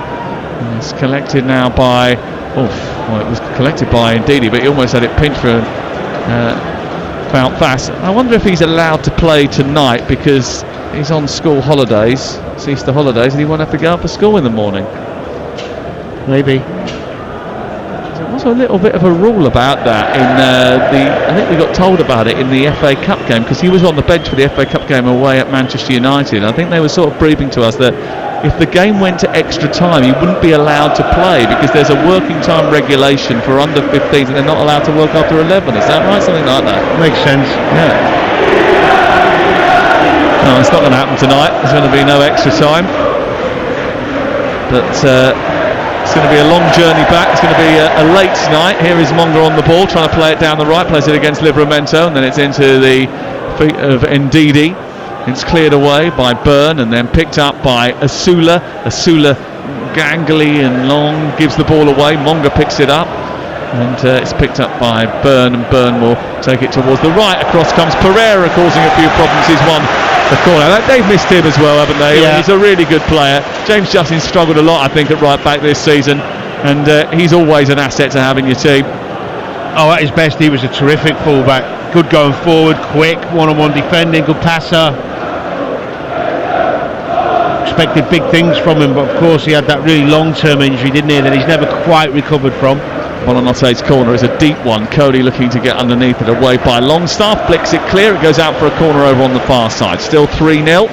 It's collected now by... it was collected by Ndidi, but he almost had it pinched for Wout Faes. I wonder if he's allowed to play tonight because he's on school holidays. It's Easter holidays, and he won't have to go up for school in the morning. Maybe. There was a little bit of a rule about that in I think we got told about it in the FA Cup game because he was on the bench for the FA Cup game away at Manchester United. I think they were sort of briefing to us that if the game went to extra time, he wouldn't be allowed to play because there's a working time regulation for under 15s and they're not allowed to work after 11. Is that right? Something like that. Makes sense. Yeah. No, it's not going to happen tonight. There's going to be no extra time. But it's going to be a long journey back. It's going to be a late night. Here is Monga on the ball, trying to play it down the right, plays it against Livramento, and then it's into the feet of Ndidi. It's cleared away by Byrne and then picked up by Asula. Asula, gangly and long, gives the ball away. Monga picks it up, and it's picked up by Byrne, and Byrne will take it towards the right. Across comes Pereira, causing a few problems. He's won the corner. They've missed him as well, haven't they? Yeah. He's a really good player. James Justin's struggled a lot, I think, at right back this season, and he's always an asset to have in your team. Oh, at his best, he was a terrific fullback. Good going forward, quick, one-on-one defending, good passer. Expected big things from him, but of course he had that really long-term injury, didn't he, that he's never quite recovered from. Bonanote's corner is a deep one. Cody looking to get underneath it, away by Longstaff, flicks it clear, it goes out for a corner over on the far side. Still 3-0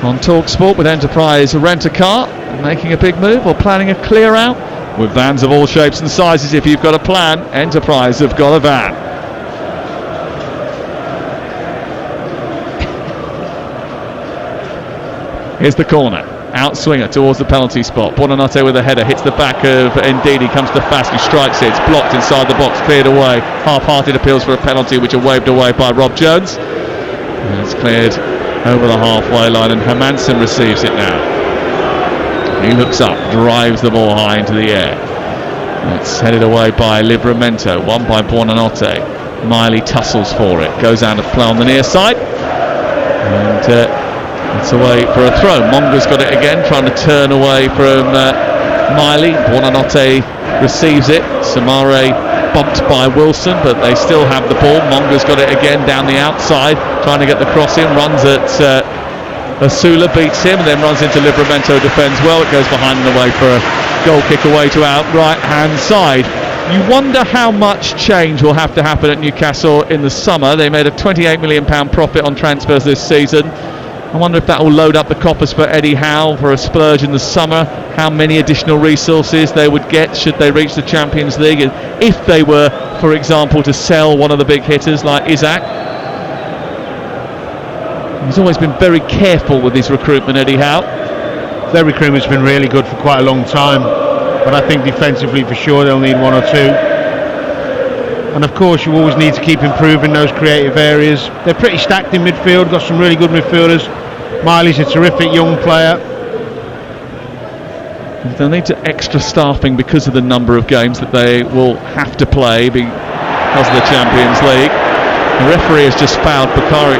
on TalkSport with Enterprise Rent-A-Car making a big move or planning a clear out with vans of all shapes and sizes. If you've got a plan, Enterprise have got a van. Here's the corner. Out swinger towards the penalty spot. Buonanotte with a header, hits the back of Ndidi, comes to Faes, who strikes it. It's blocked inside the box, cleared away. Half-hearted appeals for a penalty, which are waved away by Rob Jones. And it's cleared over the halfway line, and Hermansen receives it now. He looks up, drives the ball high into the air. It's headed away by Livramento, won by Buonanotte. Miley tussles for it, goes out of play on the near side. And it's away for a throw. Monga's got it again, trying to turn away from Miley. Buonanotte receives it. Samare bumped by Wilson, but they still have the ball. Monga's got it again down the outside, trying to get the cross in. Runs at Asula, beats him, and then runs into Livramento, defends well. It goes behind and away for a goal kick away to our right-hand side. You wonder how much change will have to happen at Newcastle in the summer. They made a £28 million profit on transfers this season. I wonder if that will load up the coppers for Eddie Howe for a splurge in the summer. How many additional resources they would get should they reach the Champions League, and if they were, for example, to sell one of the big hitters like Isaac. He's always been very careful with his recruitment, Eddie Howe. Their recruitment's been really good for quite a long time, but I think defensively for sure they'll need one or two. And of course you always need to keep improving those creative areas. They're pretty stacked in midfield, got some really good midfielders. Miley's a terrific young player. They'll need to extra staffing because of the number of games that they will have to play because of the Champions League. The referee has just fouled Bakary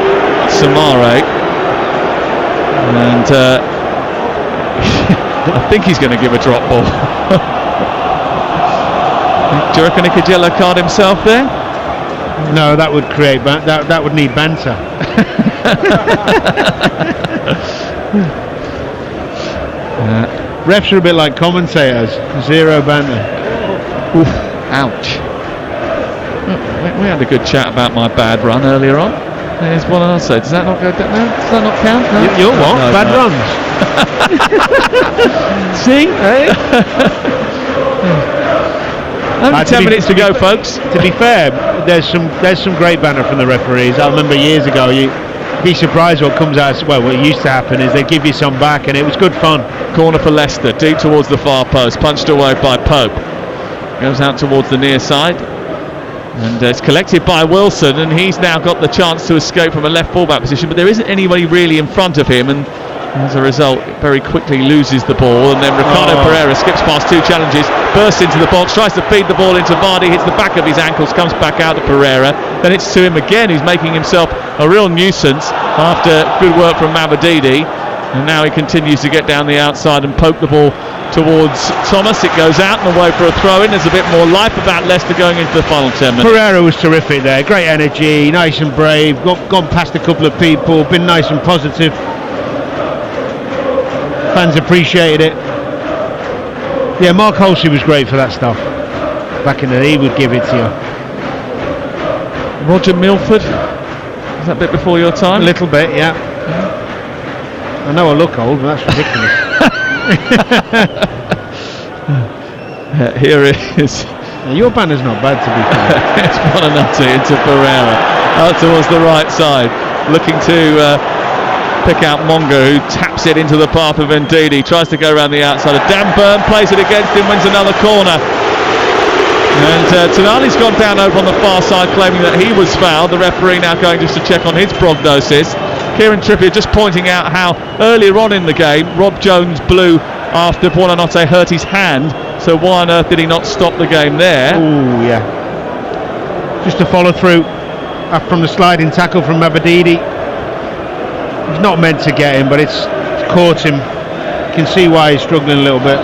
Samare, and I think he's going to give a drop ball. Do you reckon he could yellow card himself there? No, that would create that would need banter. Refs are a bit like commentators, zero banter. Oof, ouch. We had a good chat about my bad run earlier on. There's one also. Does that not go down? No? Does that not count? No? You're what? No, bad no. runs. See? Only 10 minutes to go, folks. To be fair, there's some great banter from the referees. I remember years ago, you'd be surprised what comes out. Well, what used to happen is they give you some back, and it was good fun. Corner for Leicester, deep towards the far post, punched away by Pope. Goes out towards the near side, and it's collected by Wilson, and he's now got the chance to escape from a left fullback position, but there isn't anybody really in front of him, and as a result, very quickly loses the ball, and then Ricardo Pereira skips past two challenges, bursts into the box, tries to feed the ball into Vardy, hits the back of his ankles, comes back out to Pereira, then it's to him again, who's making himself a real nuisance after good work from Mavadidi, and now he continues to get down the outside and poke the ball towards Thomas. It goes out and away for a throw-in. There's a bit more life about Leicester going into the final 10 minutes. Pereira was terrific there, great energy, nice and brave, gone past a couple of people, been nice and positive. Fans appreciated it. Yeah, Mark Halsey was great for that stuff. Back in the day, he would give it to you. Roger Milford, is that a bit before your time? A little bit, yeah. I know I look old, but that's ridiculous. Here it is. Now, your banner's not bad, to be fair. It's Buonanotte into Pereira, out towards the right side, looking to pick out Monga, who taps it into the path of Ndidi, tries to go around the outside. Dan Burn plays it against him, wins another corner. And Tonali's gone down over on the far side, claiming that he was fouled. The referee now going just to check on his prognosis. Kieran Trippier just pointing out how earlier on in the game Rob Jones blew after Buonanotte hurt his hand, so why on earth did he not stop the game there? Oh yeah, just to follow through from the sliding tackle from Mabadidi. He's not meant to get him, but it's caught him. You can see why he's struggling a little bit.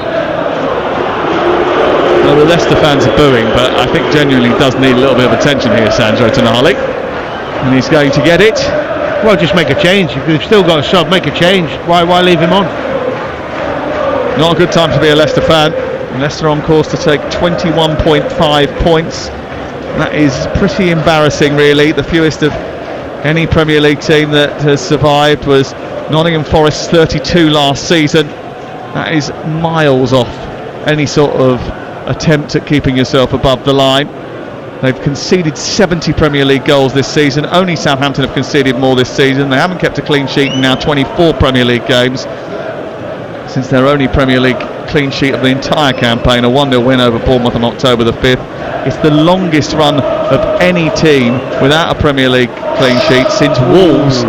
Well, the Leicester fans are booing, but I think genuinely does need a little bit of attention here, Sandro Tonali, and he's going to get it. Well, just make a change. If you've still got a sub, make a change. Why leave him on? Not a good time to be a Leicester fan. Leicester on course to take 21.5 points. That is pretty embarrassing, really. The fewest of any Premier League team that has survived was Nottingham Forest's 32 last season. That is miles off any sort of attempt at keeping yourself above the line. They've conceded 70 Premier League goals this season. Only Southampton have conceded more this season. They haven't kept a clean sheet in now 24 Premier League games since their only Premier League clean sheet of the entire campaign, a 1-0 win over Bournemouth on October the 5th. It's the longest run of any team without a Premier League clean sheet since Wolves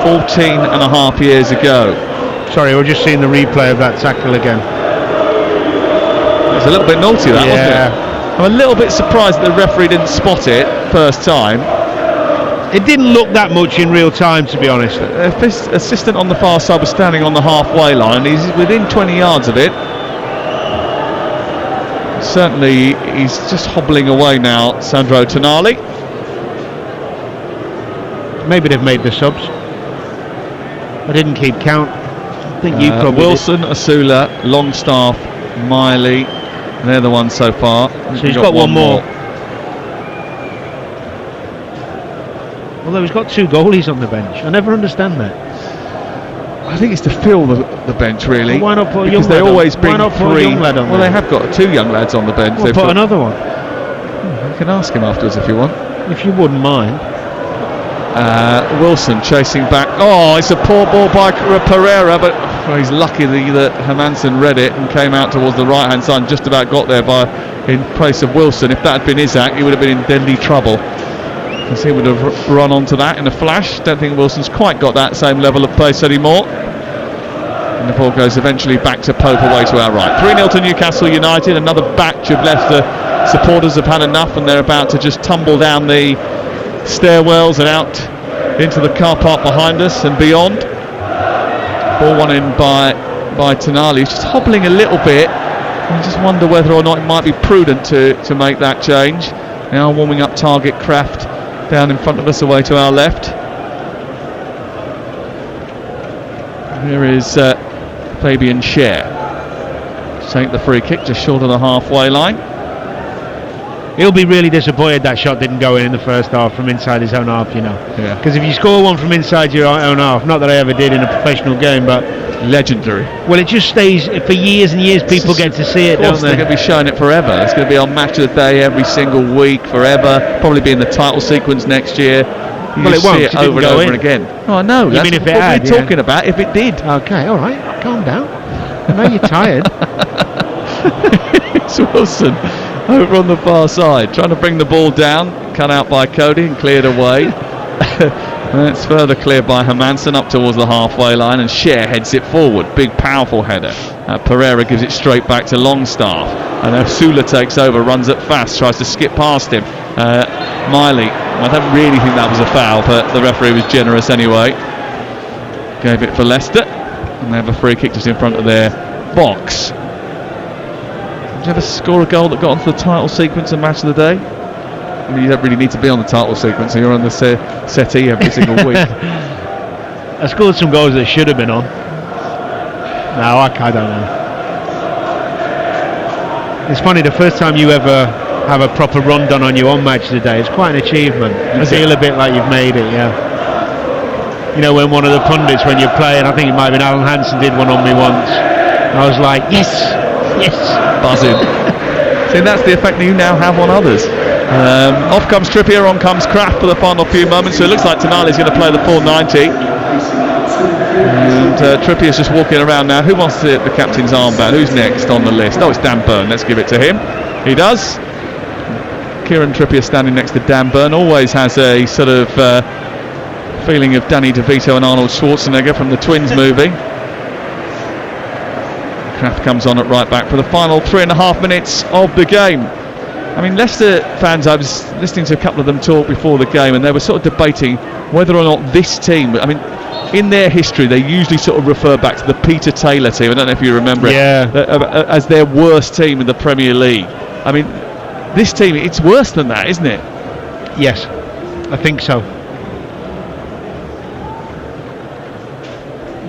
14 and a half years ago. Sorry, we're just seeing the replay of that tackle again. It's a little bit naughty, that, wasn't it? I'm a little bit surprised that the referee didn't spot it first time. It didn't look that much in real time, to be honest. This assistant on the far side was standing on the halfway line. He's within 20 yards of it. Certainly, he's just hobbling away now, Sandro Tonali. Maybe they've made the subs. I didn't keep count. I think you probably Wilson, did. Asula, Longstaff, Miley. They're the ones so far. So he's got one more. Although he's got two goalies on the bench. I never understand that. I think it's to fill the bench, really. Well, why not put a because young they lad always on? bring Why not put three. a young lad on well, there? they have got two young lads on the bench. Well, put another one. You can ask him afterwards if you want. If you wouldn't mind. Wilson chasing back. Oh, it's a poor ball by Pereira, but Well, he's lucky that Hermansen read it and came out towards the right-hand side and just about got there in place of Wilson. If that had been Isaac, he would have been in deadly trouble, because he would have run onto that in a flash. Don't think Wilson's quite got that same level of pace anymore. And the ball goes eventually back to Pope away to our right. 3-0 to Newcastle United. Another batch of Leicester supporters have had enough, and they're about to just tumble down the stairwells and out into the car park behind us and beyond. Ball one in by Tonali. He's just hobbling a little bit. I just wonder whether or not it might be prudent to make that change. Now warming up target Kraft down in front of us away to our left. Here is Fabian Schär. Take the free kick just short of the halfway line. He'll be really disappointed that shot didn't go in the first half from inside his own half, you know. Yeah. Because if you score one from inside your own half, not that I ever did in a professional game, but legendary. Well, it just stays for years and years. People get to see it, don't they? They're going to be showing it forever. It's going to be on Match of the Day every single week, forever. Probably be in the title sequence next year. Well, it won't. See it over and over again. Oh, I know. You mean if it what had? we're talking about. If it did. Okay, all right. Calm down. I know you're tired. It's Wilson over on the far side, trying to bring the ball down, cut out by Cody and cleared away. It's further cleared by Hermansen up towards the halfway line, and Schär heads it forward. Big, powerful header. Pereira gives it straight back to Longstaff, and Sula takes over, runs it fast, tries to skip past him. Miley, I don't really think that was a foul, but the referee was generous anyway. Gave it for Leicester, and they have a free kick just in front of their box. Did you ever score a goal that got onto the title sequence and Match of the Day? I mean, you don't really need to be on the title sequence, so you're on the settee every single week. I scored some goals that should have been on. No, I don't know. It's funny, the first time you ever have a proper run done on you on Match of the Day, it's quite an achievement. You feel a bit like you've made it, yeah. You know, when one of the pundits, when you're playing, I think it might have been Alan Hansen, did one on me once. I was like, yes. Buzzing. See, that's the effect that you now have on others. Off comes Trippier, on comes Kraft for the final few moments. So it looks like Tonali's going to play the 490. And Trippier's just walking around now. Who wants the captain's armband? Who's next on the list? Oh, it's Dan Burn. Let's give it to him. He does. Kieran Trippier standing next to Dan Burn. Always has a sort of feeling of Danny DeVito and Arnold Schwarzenegger from the Twins movie. Kraft comes on at right back for the final 3.5 minutes of the game. I mean, Leicester fans, I was listening to a couple of them talk before the game, and they were sort of debating whether or not this team, I mean, in their history, they usually sort of refer back to the Peter Taylor team, I don't know if you remember it, as their worst team in the Premier League. I mean, this team, it's worse than that, isn't it? Yes, I think so.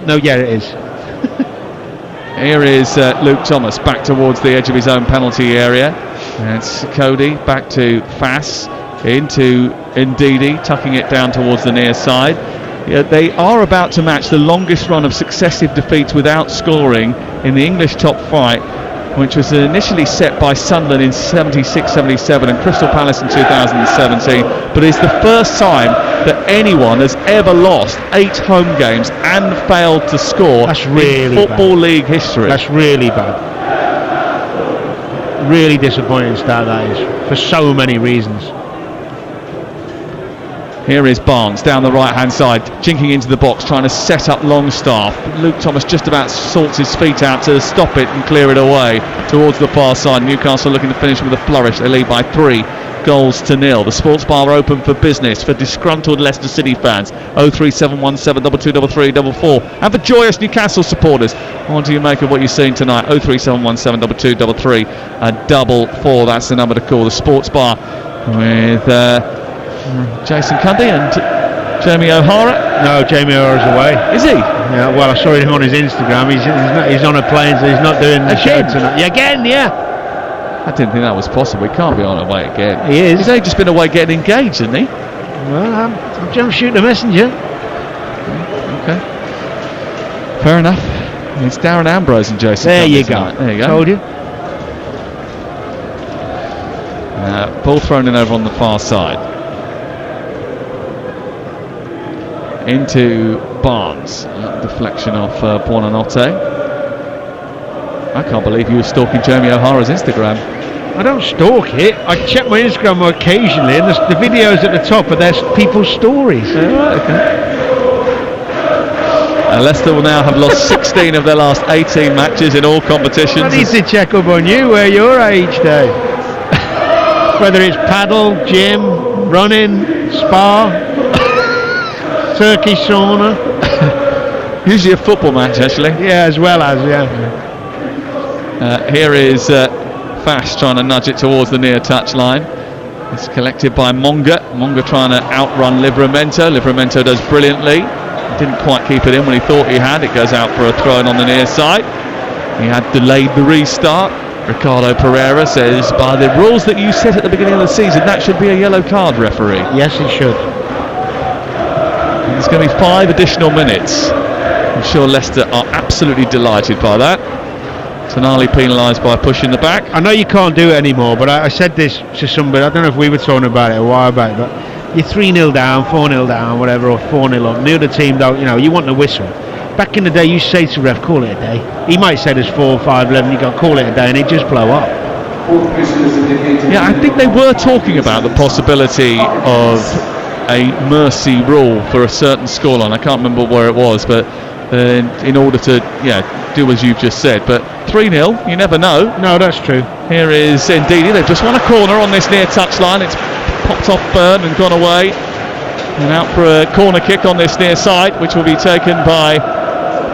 No, yeah, it is. Here is Luke Thomas back towards the edge of his own penalty area. It's Cody back to Fass, into Ndidi, tucking it down towards the near side. Yeah, they are about to match the longest run of successive defeats without scoring in the English top flight, which was initially set by Sunderland in 76-77 and Crystal Palace in 2017, but it's the first time that anyone has ever lost 8 home games and failed to score. That's really in Football bad. League history. That's really bad. Really disappointing start that is, for so many reasons. Here is Barnes down the right hand side, jinking into the box, trying to set up Longstaff. Luke Thomas just about sorts his feet out to stop it and clear it away towards the far side. Newcastle looking to finish with a flourish. They lead by 3-0. The sports bar open for business for disgruntled Leicester City fans. 03717 223344. And for joyous Newcastle supporters, what do you make of what you're seeing tonight? 03717 223344. That's the number to call. The sports bar with Jason Cundy and Jamie O'Hara. No, Jamie O'Hara's away. Is he? Yeah, well, I saw him on his Instagram. He's on a plane, so he's not doing the show tonight. Yeah, again, yeah. I didn't think that was possible. He can't be on away again. He is. He's only just been away getting engaged, isn't he? Well, I'm shooting a messenger. Okay. Fair enough. It's Darren Ambrose and Jason There Cundy you tonight. go. There you go. Told you. Ball thrown in over on the far side. Into Barnes. Deflection off Buonanotte. I can't believe you were stalking Jamie O'Hara's Instagram. I don't stalk it. I check my Instagram occasionally, and the videos at the top are their people's stories. Right, okay. Leicester will now have lost 16 of their last 18 matches in all competitions. I need to check up on you where your age, Dave. Whether it's paddle, gym, running, spa, Turkish sauna. Usually a football match, actually. Yeah, as well as, yeah. Here is Fash trying to nudge it towards the near touch line. It's collected by Monga. Monga trying to outrun Livramento. Livramento does brilliantly. Didn't quite keep it in when he thought he had. It goes out for a throw in on the near side. He had delayed the restart. Ricardo Pereira says, by the rules that you set at the beginning of the season, that should be a yellow card, referee. Yes, it should. There's going to be 5 additional minutes. I'm sure Leicester are absolutely delighted by that. Tonali penalised by pushing the back. I know you can't do it anymore, but I said this to somebody, I don't know if we were talking about it a while back, but you're 3-0 down, 4-0 down, whatever, or 4-0 up. The other team don't, you want the whistle. Back in the day, you say to ref, call it a day. He might say there's 4, 5, 11, you got to call it a day, and it just blow up. Yeah, I think they were talking about the possibility of a mercy rule for a certain scoreline. I can't remember where it was, but in order to do as you've just said. But 3-0, you never know. No, that's true. Here is Ndidi. They've just won a corner on this near touchline. It's popped off Burn and gone away. And out for a corner kick on this near side, which will be taken by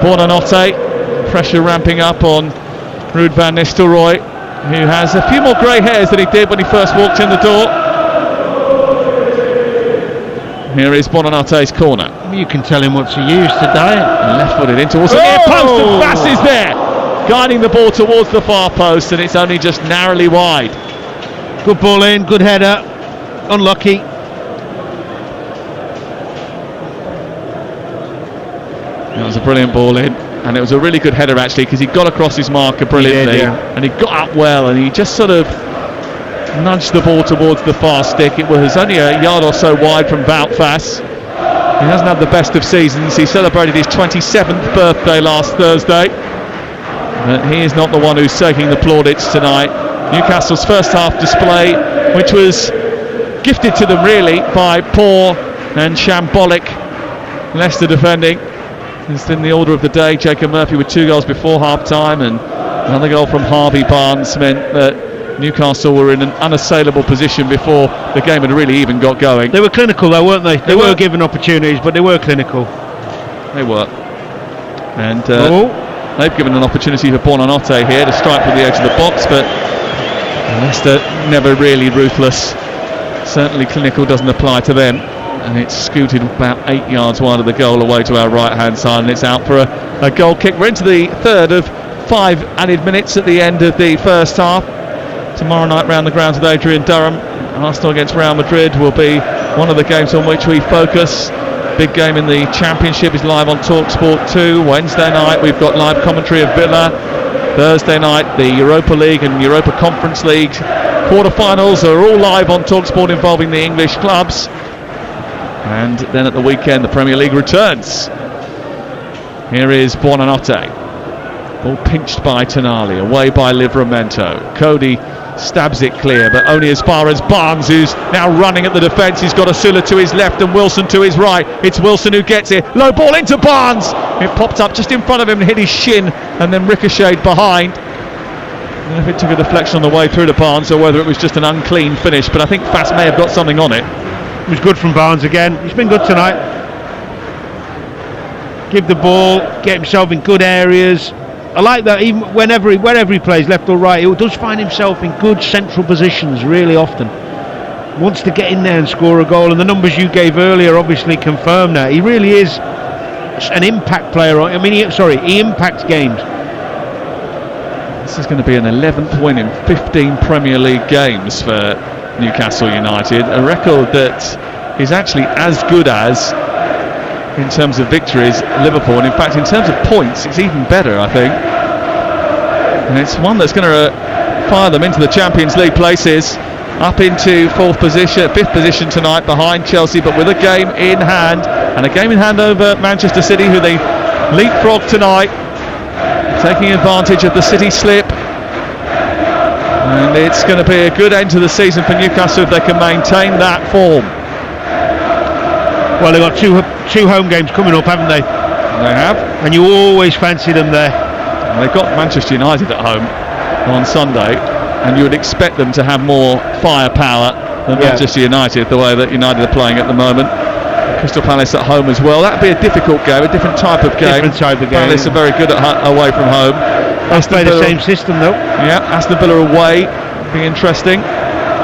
Buonanotte. Pressure ramping up on Ruud van Nistelrooy, who has a few more grey hairs than he did when he first walked in the door. Here is Buonanotte's corner. You can tell him what to use today. Left footed in towards the near post, and Fass is there, guiding the ball towards the far post, and it's only just narrowly wide. Good ball in, good header. Unlucky. That was a brilliant ball in, and it was a really good header actually, because he got across his marker brilliantly, and he got up well, and he just sort of nudged the ball towards the far stick. It was only a yard or so wide from Wout Fass. He hasn't had the best of seasons. He celebrated his 27th birthday last Thursday, but he is not the one who's taking the plaudits tonight. Newcastle's first half display, which was gifted to them really by poor and shambolic Leicester defending. It's in the order of the day. Jacob Murphy with 2 goals before half-time, and another goal from Harvey Barnes meant that Newcastle were in an unassailable position before the game had really even got going. They were clinical though, weren't they? They were given opportunities, but they were clinical. They were. And they've given an opportunity for Buonanotte here to strike with the edge of the box, but Leicester never really ruthless. Certainly clinical doesn't apply to them. And it's scooted about 8 yards wide of the goal away to our right-hand side, and it's out for a goal kick. We're into the third of 5 added minutes at the end of the first half. Tomorrow night round the grounds with Adrian Durham, Arsenal against Real Madrid will be one of the games on which we focus. Big game in the Championship is live on TalkSport 2. Wednesday night we've got live commentary of Villa. Thursday night the Europa League and Europa Conference League quarter-finals are all live on TalkSport involving the English clubs. And then at the weekend the Premier League returns. Here is Buonanotte. Ball pinched by Tonali, away by Livramento. Cody stabs it clear, but only as far as Barnes, who's now running at the defence. He's got Asula to his left and Wilson to his right. It's Wilson who gets it. Low ball into Barnes. It popped up just in front of him and hit his shin, and then ricocheted behind. I don't know if it took a deflection on the way through to Barnes or whether it was just an unclean finish, but I think Fass may have got something on it. It was good from Barnes again. He's been good tonight. Give the ball, get himself in good areas. I like that even whenever he plays left or right, he does find himself in good central positions really often. Wants to get in there and score a goal, and the numbers you gave earlier obviously confirm that. He really is an impact player. I mean, he impacts games. This is going to be an 11th win in 15 Premier League games for Newcastle United, a record that is actually as good as, in terms of victories, Liverpool, and in fact in terms of points it's even better, I think. And it's one that's going to fire them into the Champions League places, up into fifth position tonight behind Chelsea, but with a game in hand And a game in hand over Manchester City, who they leapfrog tonight, taking advantage of the City slip. And it's going to be a good end to the season for Newcastle if they can maintain that form. Well, they've got two home games coming up, haven't they? They have. And you always fancy them there. And they've got Manchester United at home on Sunday, and you would expect them to have more firepower than Manchester United, the way that United are playing at the moment. Crystal Palace at home as well. That'd be a difficult game, a different type of game. Palace are very good away from home. They play the same system though. Yeah, Aston Villa away. Be interesting.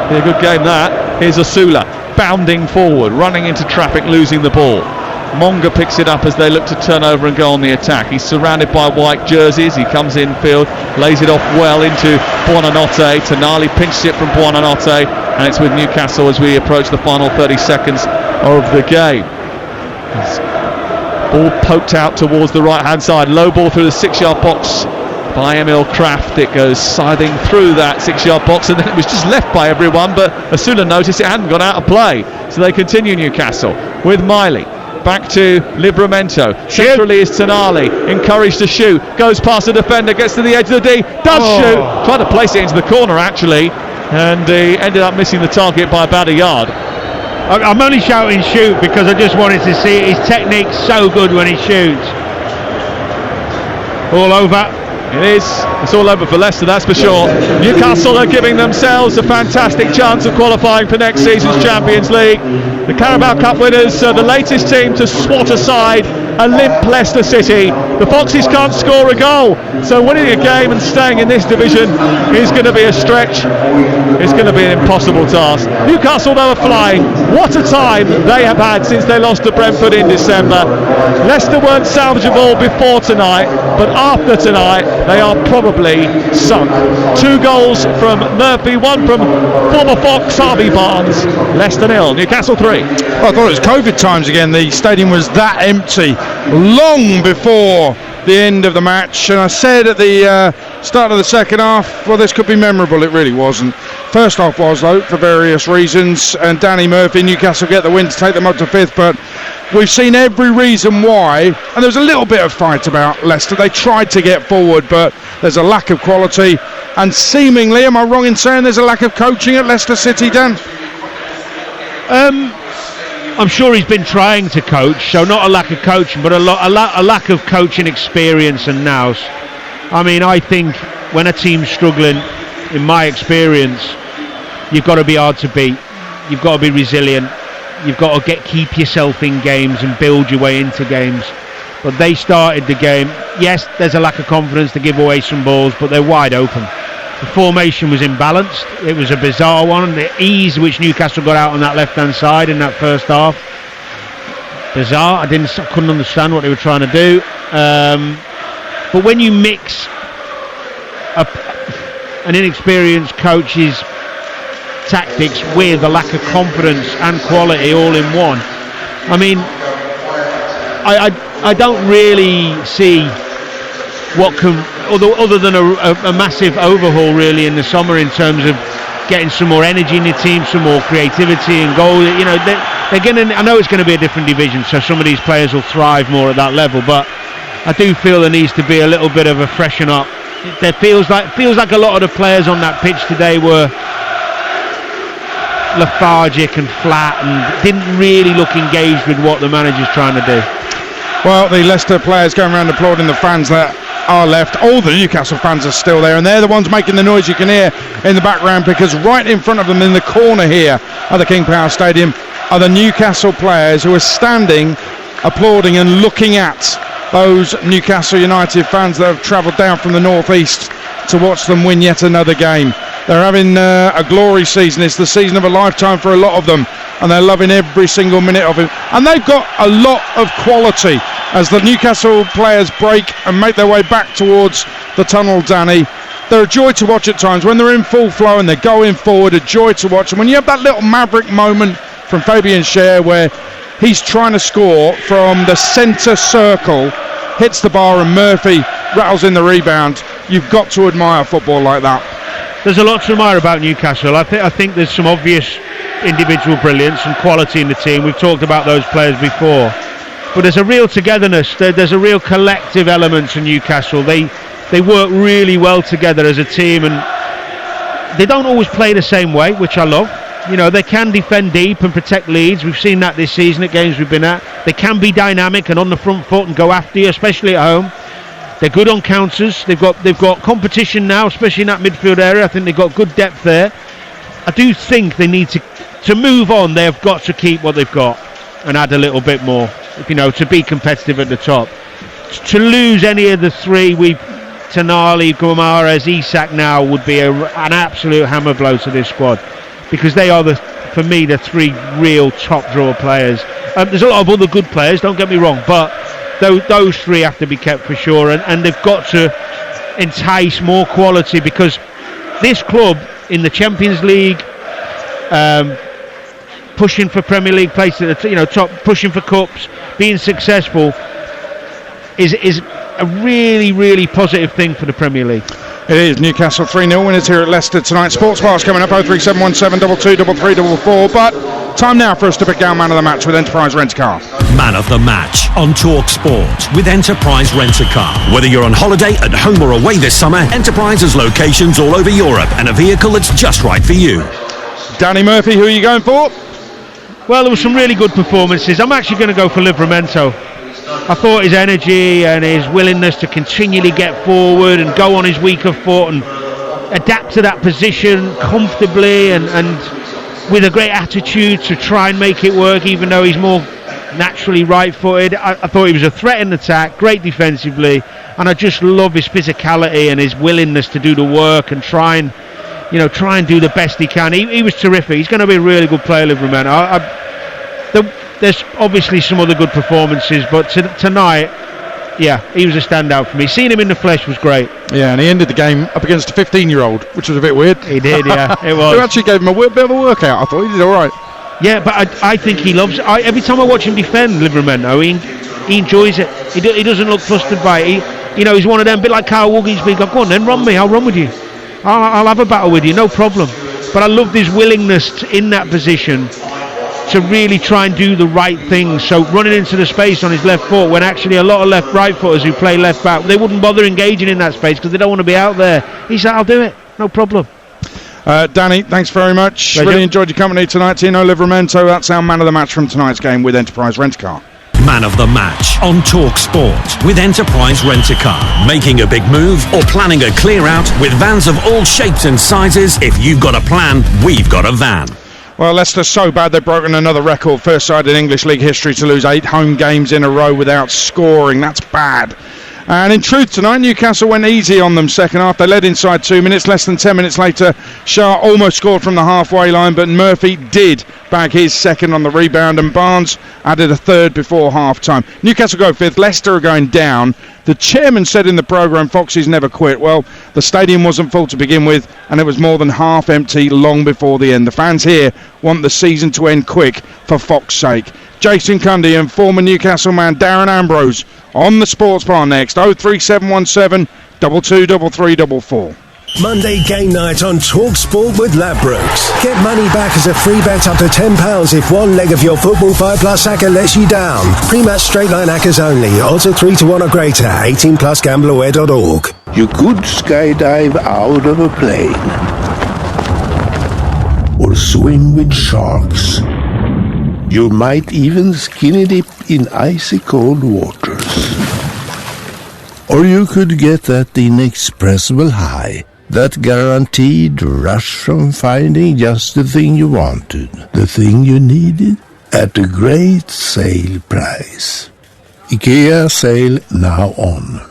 Be a good game that. Here's Asula bounding forward, running into traffic, losing the ball. Monga picks it up as they look to turn over and go on the attack. He's surrounded by white jerseys. He comes infield, lays it off well into Buonanotte. Tonali pinches it from Buonanotte, and it's with Newcastle as we approach the final 30 seconds of the game. Ball poked out towards the right hand side. Low ball through the 6-yard box by Emil Kraft. It goes siding through that 6-yard box, and then it was just left by everyone, but Asula noticed it hadn't gone out of play, so they continue. Newcastle with Miley. Back to Livramento. Centrally is Tonali, encouraged to shoot, goes past the defender, gets to the edge of the D, does shoot, tried to place it into the corner actually, and he ended up missing the target by about a yard. I'm only shouting shoot because I just wanted to see it. His technique's so good when he shoots. All over. It is. It's all over for Leicester, that's for sure. Newcastle are giving themselves a fantastic chance of qualifying for next season's Champions League. The Carabao Cup winners are the latest team to swat aside a limp Leicester City. The Foxes can't score a goal, so winning a game and staying in this division is going to be a stretch. It's going to be an impossible task. Newcastle, though, are flying. What a time they have had since they lost to Brentford in December. Leicester weren't salvageable before tonight, but after tonight they are probably sunk. 2 goals from Murphy, 1 from former Fox Harvey Barnes. Leicester 0, Newcastle 3. Well, I thought it was COVID times again. The stadium was that empty long before the end of the match, and I said at the start of the second half, well, this could be memorable. It really wasn't. First half was, though, for various reasons, and Danny Murphy, Newcastle get the win to take them up to 5th, but we've seen every reason why, and there was a little bit of fight about Leicester. They tried to get forward, but there's a lack of quality, and seemingly, am I wrong in saying there's a lack of coaching at Leicester City, Dan? I'm sure he's been trying to coach, so not a lack of coaching, but a lack of coaching experience and nous. I mean, I think when a team's struggling, in my experience, you've got to be hard to beat. You've got to be resilient. You've got to keep yourself in games and build your way into games. But they started the game. Yes, there's a lack of confidence to give away some balls, but they're wide open. The formation was imbalanced. It was a bizarre one. The ease which Newcastle got out on that left-hand side in that first half, bizarre. I couldn't understand what they were trying to do. But when you mix an inexperienced coach's tactics with a lack of confidence and quality all in one, I mean, I don't really see what can, other than a massive overhaul really in the summer in terms of getting some more energy in the team, some more creativity and goal. You know, they're going to. I know it's going to be a different division, so some of these players will thrive more at that level. But I do feel there needs to be a little bit of a freshen up. There feels like a lot of the players on that pitch today were lethargic and flat and didn't really look engaged with what the manager's trying to do. Well, the Leicester players going around applauding the fans that are left. All the Newcastle fans are still there, and they're the ones making the noise you can hear in the background, because right in front of them in the corner here at the King Power Stadium are the Newcastle players who are standing, applauding and looking at those Newcastle United fans that have travelled down from the northeast to watch them win yet another game. They're having a glory season. It's the season of a lifetime for a lot of them, and they're loving every single minute of it. And they've got a lot of quality as the Newcastle players break and make their way back towards the tunnel, Danny. They're a joy to watch at times. When they're in full flow and they're going forward, a joy to watch. And when you have that little maverick moment from Fabian Schär where he's trying to score from the centre circle, hits the bar and Murphy rattles in the rebound, you've got to admire football like that. There's a lot to admire about Newcastle. I think there's some obvious individual brilliance and quality in the team. We've talked about those players before. but there's a real togetherness. There's a real collective element to Newcastle. They work really well together as a team, and they don't always play the same way, which I love. You know, they can defend deep and protect leads. We've seen that this season at games we've been at. They can be dynamic and on the front foot and go after you, especially at home. They're good on counters. They've got competition now, especially in that midfield area. I think they've got good depth there. I do think they need to move on. They've got to keep what they've got and add a little bit more, you know, to be competitive at the top. To lose any of the three, Tonali, Guimaraes, Isak now would be an absolute hammer blow to this squad, because they are, for me, the three real top draw players. There's a lot of other good players, don't get me wrong, but those three have to be kept for sure, and they've got to entice more quality, because this club in the Champions League, pushing for Premier League place at the top, pushing for cups, being successful is a really, really positive thing for the Premier League. It is. Newcastle 3-0 winners here at Leicester tonight. Sports Bar's coming up, 03717 223344. But time now for us to pick our man of the match with Enterprise Rent-A-Car. Man of the match on TalkSport with Enterprise Rent-A-Car. Whether you're on holiday, at home or away this summer, Enterprise has locations all over Europe and a vehicle that's just right for you. Danny Murphy, who are you going for? Well, there were some really good performances. I'm actually going to go for Livramento. I thought his energy and his willingness to continually get forward and go on his weaker foot and adapt to that position comfortably and with a great attitude to try and make it work, even though he's more naturally right-footed. I thought he was a threat in attack, great defensively, and I just love his physicality and his willingness to do the work and try and do the best he can. He was terrific. He's going to be a really good player, Livramento. There's obviously some other good performances, but tonight, yeah, he was a standout for me. Seeing him in the flesh was great. Yeah, and he ended the game up against a 15-year-old, which was a bit weird. He did, yeah, it was. Who actually gave him a bit of a workout. I thought he did all right. Yeah, but I think he loves it. Every time I watch him defend Livramento, he enjoys it. He doesn't look flustered by it. He's one of them, a bit like Carl Woggins. Go on then, run me. I'll run with you. I'll have a battle with you, no problem. But I loved his willingness in that position to really try and do the right thing. So running into the space on his left foot, when actually a lot of right footers who play left back, they wouldn't bother engaging in that space because they don't want to be out there. He said, I'll do it, no problem. Danny, thanks very much. Pleasure. Really enjoyed your company tonight. Tino Livramento, that's our man of the match from tonight's game with Enterprise Rent-A-Car. Man of the match on TalkSport with Enterprise Rent-A-Car. Making a big move or planning a clear out with vans of all shapes and sizes. If you've got a plan, we've got a van. Well, Leicester's so bad they've broken another record. First side in English League history to lose 8 home games in a row without scoring. That's bad. And in truth tonight, Newcastle went easy on them second half. They led inside 2 minutes. Less than 10 minutes later, Shah almost scored from the halfway line, but Murphy did bag his second on the rebound, and Barnes added a third before half-time. Newcastle go fifth. Leicester are going down. The chairman said in the programme, Foxes never quit. Well, the stadium wasn't full to begin with, and it was more than half empty long before the end. The fans here want the season to end quick for Fox's sake. Jason Cundy and former Newcastle man Darren Ambrose on the Sports Bar next. 03717 223344. Monday game night on TalkSport with Ladbrokes. Get money back as a free bet up to £10 if one leg of your Football 5 Plus acca lets you down. Pre-match straight line accas only. Odds of 3-1 or greater. 18 plus gambleaware.org. You could skydive out of a plane. Or swim with sharks. You might even skinny dip in icy cold waters. Or you could get that inexpressible high, that guaranteed rush from finding just the thing you wanted, the thing you needed, at a great sale price. IKEA sale now on.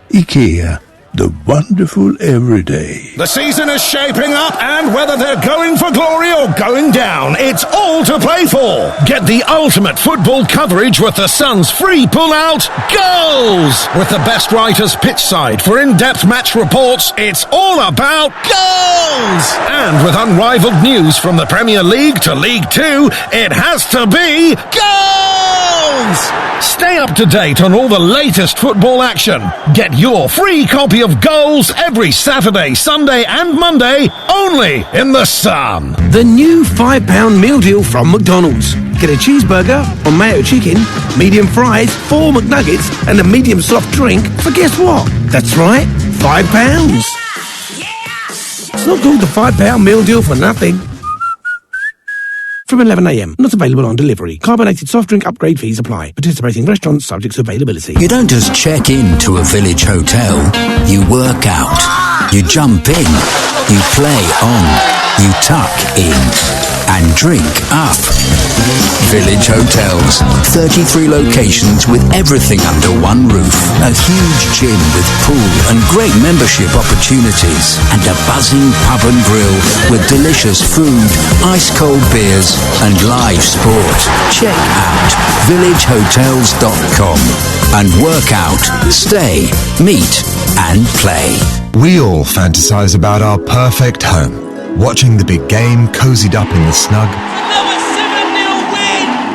IKEA, the wonderful everyday. The season is shaping up, and whether they're going for glory or going down, it's all to play for. Get the ultimate football coverage with the Sun's free pull-out goals. With the best writers pitch side for in-depth match reports, it's all about goals. And with unrivaled news from the Premier League to League Two, it has to be goals. goals! Stay up to date on all the latest football action. Get your free copy of Goals every Saturday, Sunday and Monday, only in The Sun. The new £5 meal deal from McDonald's. Get a cheeseburger or mayo chicken, medium fries, 4 McNuggets and a medium soft drink for guess what? That's right, £5. It's not called the £5 meal deal for nothing. From 11 a.m. Not available on delivery. Carbonated soft drink upgrade fees apply. Participating restaurants subject to availability. You don't just check in to a village hotel. You work out. You jump in. You play on. You tuck in. And drink up. Village Hotels. 33 locations with everything under one roof. A huge gym with pool and great membership opportunities. And a buzzing pub and grill with delicious food, ice-cold beers and live sport. Check out villagehotels.com and work out, stay, meet and play. We all fantasize about our perfect home. Watching the big game cozied up in the snug.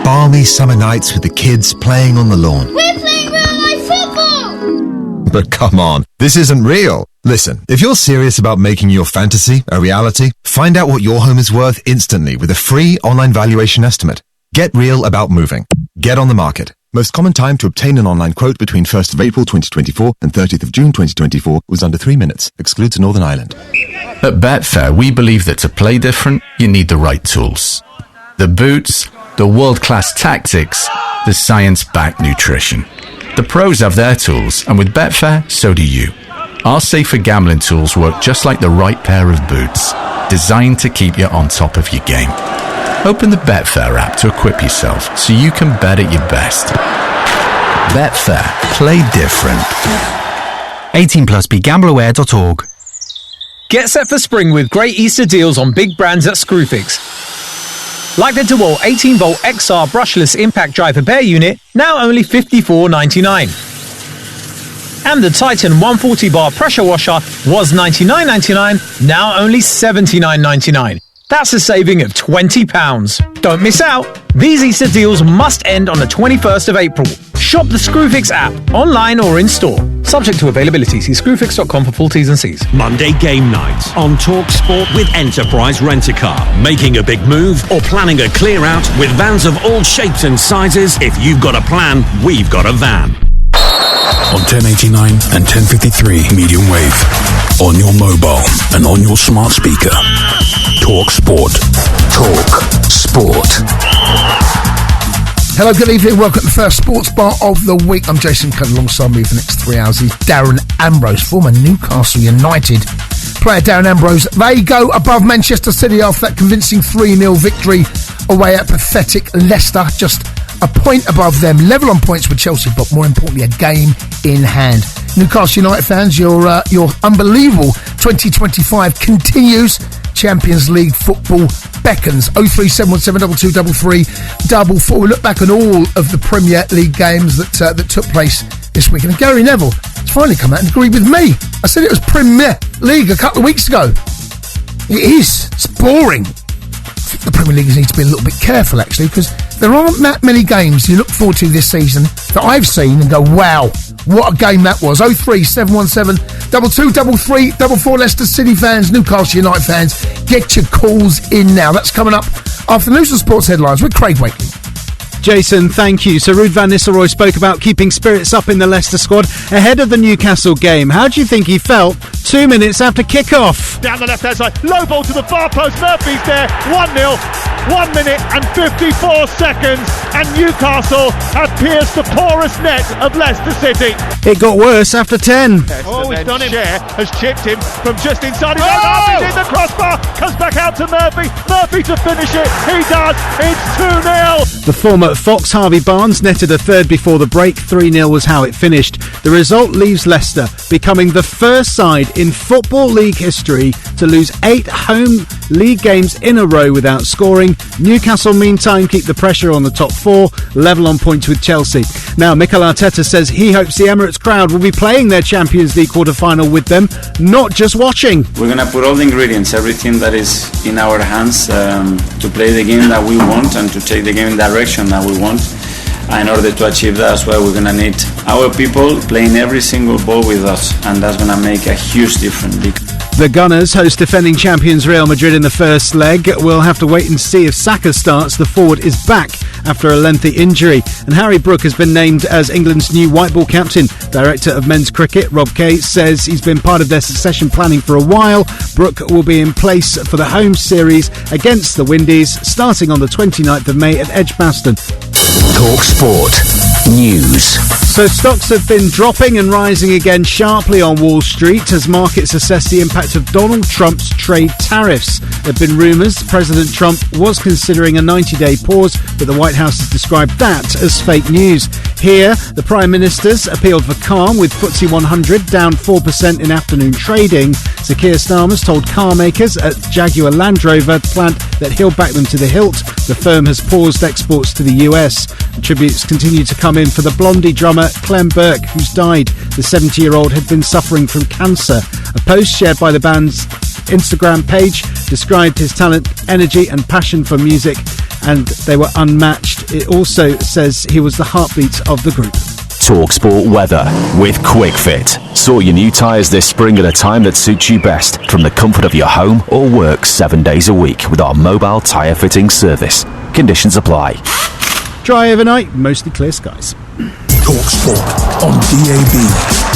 Balmy summer nights with the kids playing on the lawn. We're playing real-life football! But come on, this isn't real. Listen, if you're serious about making your fantasy a reality, find out what your home is worth instantly with a free online valuation estimate. Get real about moving. Get on the market. Most common time to obtain an online quote between 1st of April 2024 and 30th of June 2024 was under 3 minutes. Excludes Northern Ireland. At Betfair, we believe that to play different, you need the right tools. The boots, the world-class tactics, the science-backed nutrition. The pros have their tools, and with Betfair, so do you. Our safer gambling tools work just like the right pair of boots, designed to keep you on top of your game. Open the Betfair app to equip yourself so you can bet at your best. Betfair. Play different. 18 plus BeGambleAware.org. Get set for spring with great Easter deals on big brands at Screwfix. Like the DeWalt 18-volt XR brushless impact driver repair unit, now only $54.99. And the Titan 140-bar pressure washer was $99.99, now only $79.99. That's a saving of £20. Don't miss out. These Easter deals must end on the 21st of April. Shop the Screwfix app, online or in store. Subject to availability. See screwfix.com for full T's and C's. Monday game night on TalkSport with Enterprise Rent-A-Car. Making a big move or planning a clear out with vans of all shapes and sizes. If you've got a plan, we've got a van. On 1089 and 1053 medium wave. On your mobile and on your smart speaker. Talk Sport. Talk Sport. Hello, good evening. Welcome to the first sports bar of the week. I'm Jason Cunn. Alongside me for the next 3 hours is Darren Ambrose, former Newcastle United player. Darren Ambrose, they go above Manchester City after that convincing 3-0 victory away at pathetic Leicester. Just a point above them, level on points with Chelsea, but more importantly, a game in hand. Newcastle United fans, your unbelievable 2025 continues. Champions League football beckons. 03717223344. We look back on all of the Premier League games that took place this week, and Gary Neville has finally come out and agreed with me. I said it was Premier League a couple of weeks ago. It is. It's boring. I think the Premier League needs to be a little bit careful, actually, because there aren't that many games you look forward to this season that I've seen and go, wow, what a game that was. 03717223344. Leicester City fans, Newcastle United fans, get your calls in now. That's coming up after the news and sports headlines with Craig Wakely. Jason, thank you. So Ruud van Nistelrooy spoke about keeping spirits up in the Leicester squad ahead of the Newcastle game. How do you think he felt 2 minutes after kick-off? Down the left-hand side, low ball to the far post, Murphy's there, 1-0, 1 minute and 54 seconds, and Newcastle have pierced the porous net of Leicester City. It got worse after 10. Oh, he's done him. Cher has chipped him from just inside his own half. He's in the crossbar, comes back out to Murphy. Murphy to finish it. He does. It's 2-0. The former Fox Harvey Barnes netted a third before the break. 3-0 was how it finished. The result leaves Leicester becoming the first side in Football League history to lose 8 home league games in a row without scoring. Newcastle, meantime, keep the pressure on the top 4, level on points with Chelsea. Now, Mikel Arteta says he hopes the Emirates crowd will be playing their Champions League quarter-final with them, not just watching. We're going to put all the ingredients, everything that is in our hands to play the game that we want and to take the game in the direction that we want. In order to achieve that as well, we're going to need our people playing every single ball with us, and that's going to make a huge difference. The Gunners host defending champions Real Madrid in the first leg. We'll have to wait and see if Saka starts. The forward is back after a lengthy injury. And Harry Brook has been named as England's new white ball captain. Director of men's cricket, Rob Kay, says he's been part of their succession planning for a while. Brook will be in place for the home series against the Windies, starting on the 29th of May at Edgbaston. TalkSport News. So stocks have been dropping and rising again sharply on Wall Street as markets assess the impact of Donald Trump's trade tariffs. There have been rumours President Trump was considering a 90-day pause, but the White House has described that as fake news. Here, the Prime Minister's appealed for calm, with FTSE 100 down 4% in afternoon trading. Sir Keir Starmer's told car makers at Jaguar Land Rover plant that he'll back them to the hilt. The firm has paused exports to the US. The tributes continue to come in for the Blondie drummer Clem Burke, who's died. The 70-year-old had been suffering from cancer. A post shared by the band's Instagram page described his talent, energy and passion for music, and they were unmatched. It also says he was the heartbeat of the group. TalkSport weather with QuickFit. Sort your new tyres this spring at a time that suits you best, from the comfort of your home or work 7 days a week with our mobile tyre fitting service. Conditions apply. Dry overnight, mostly clear skies. TalkSport on DAB,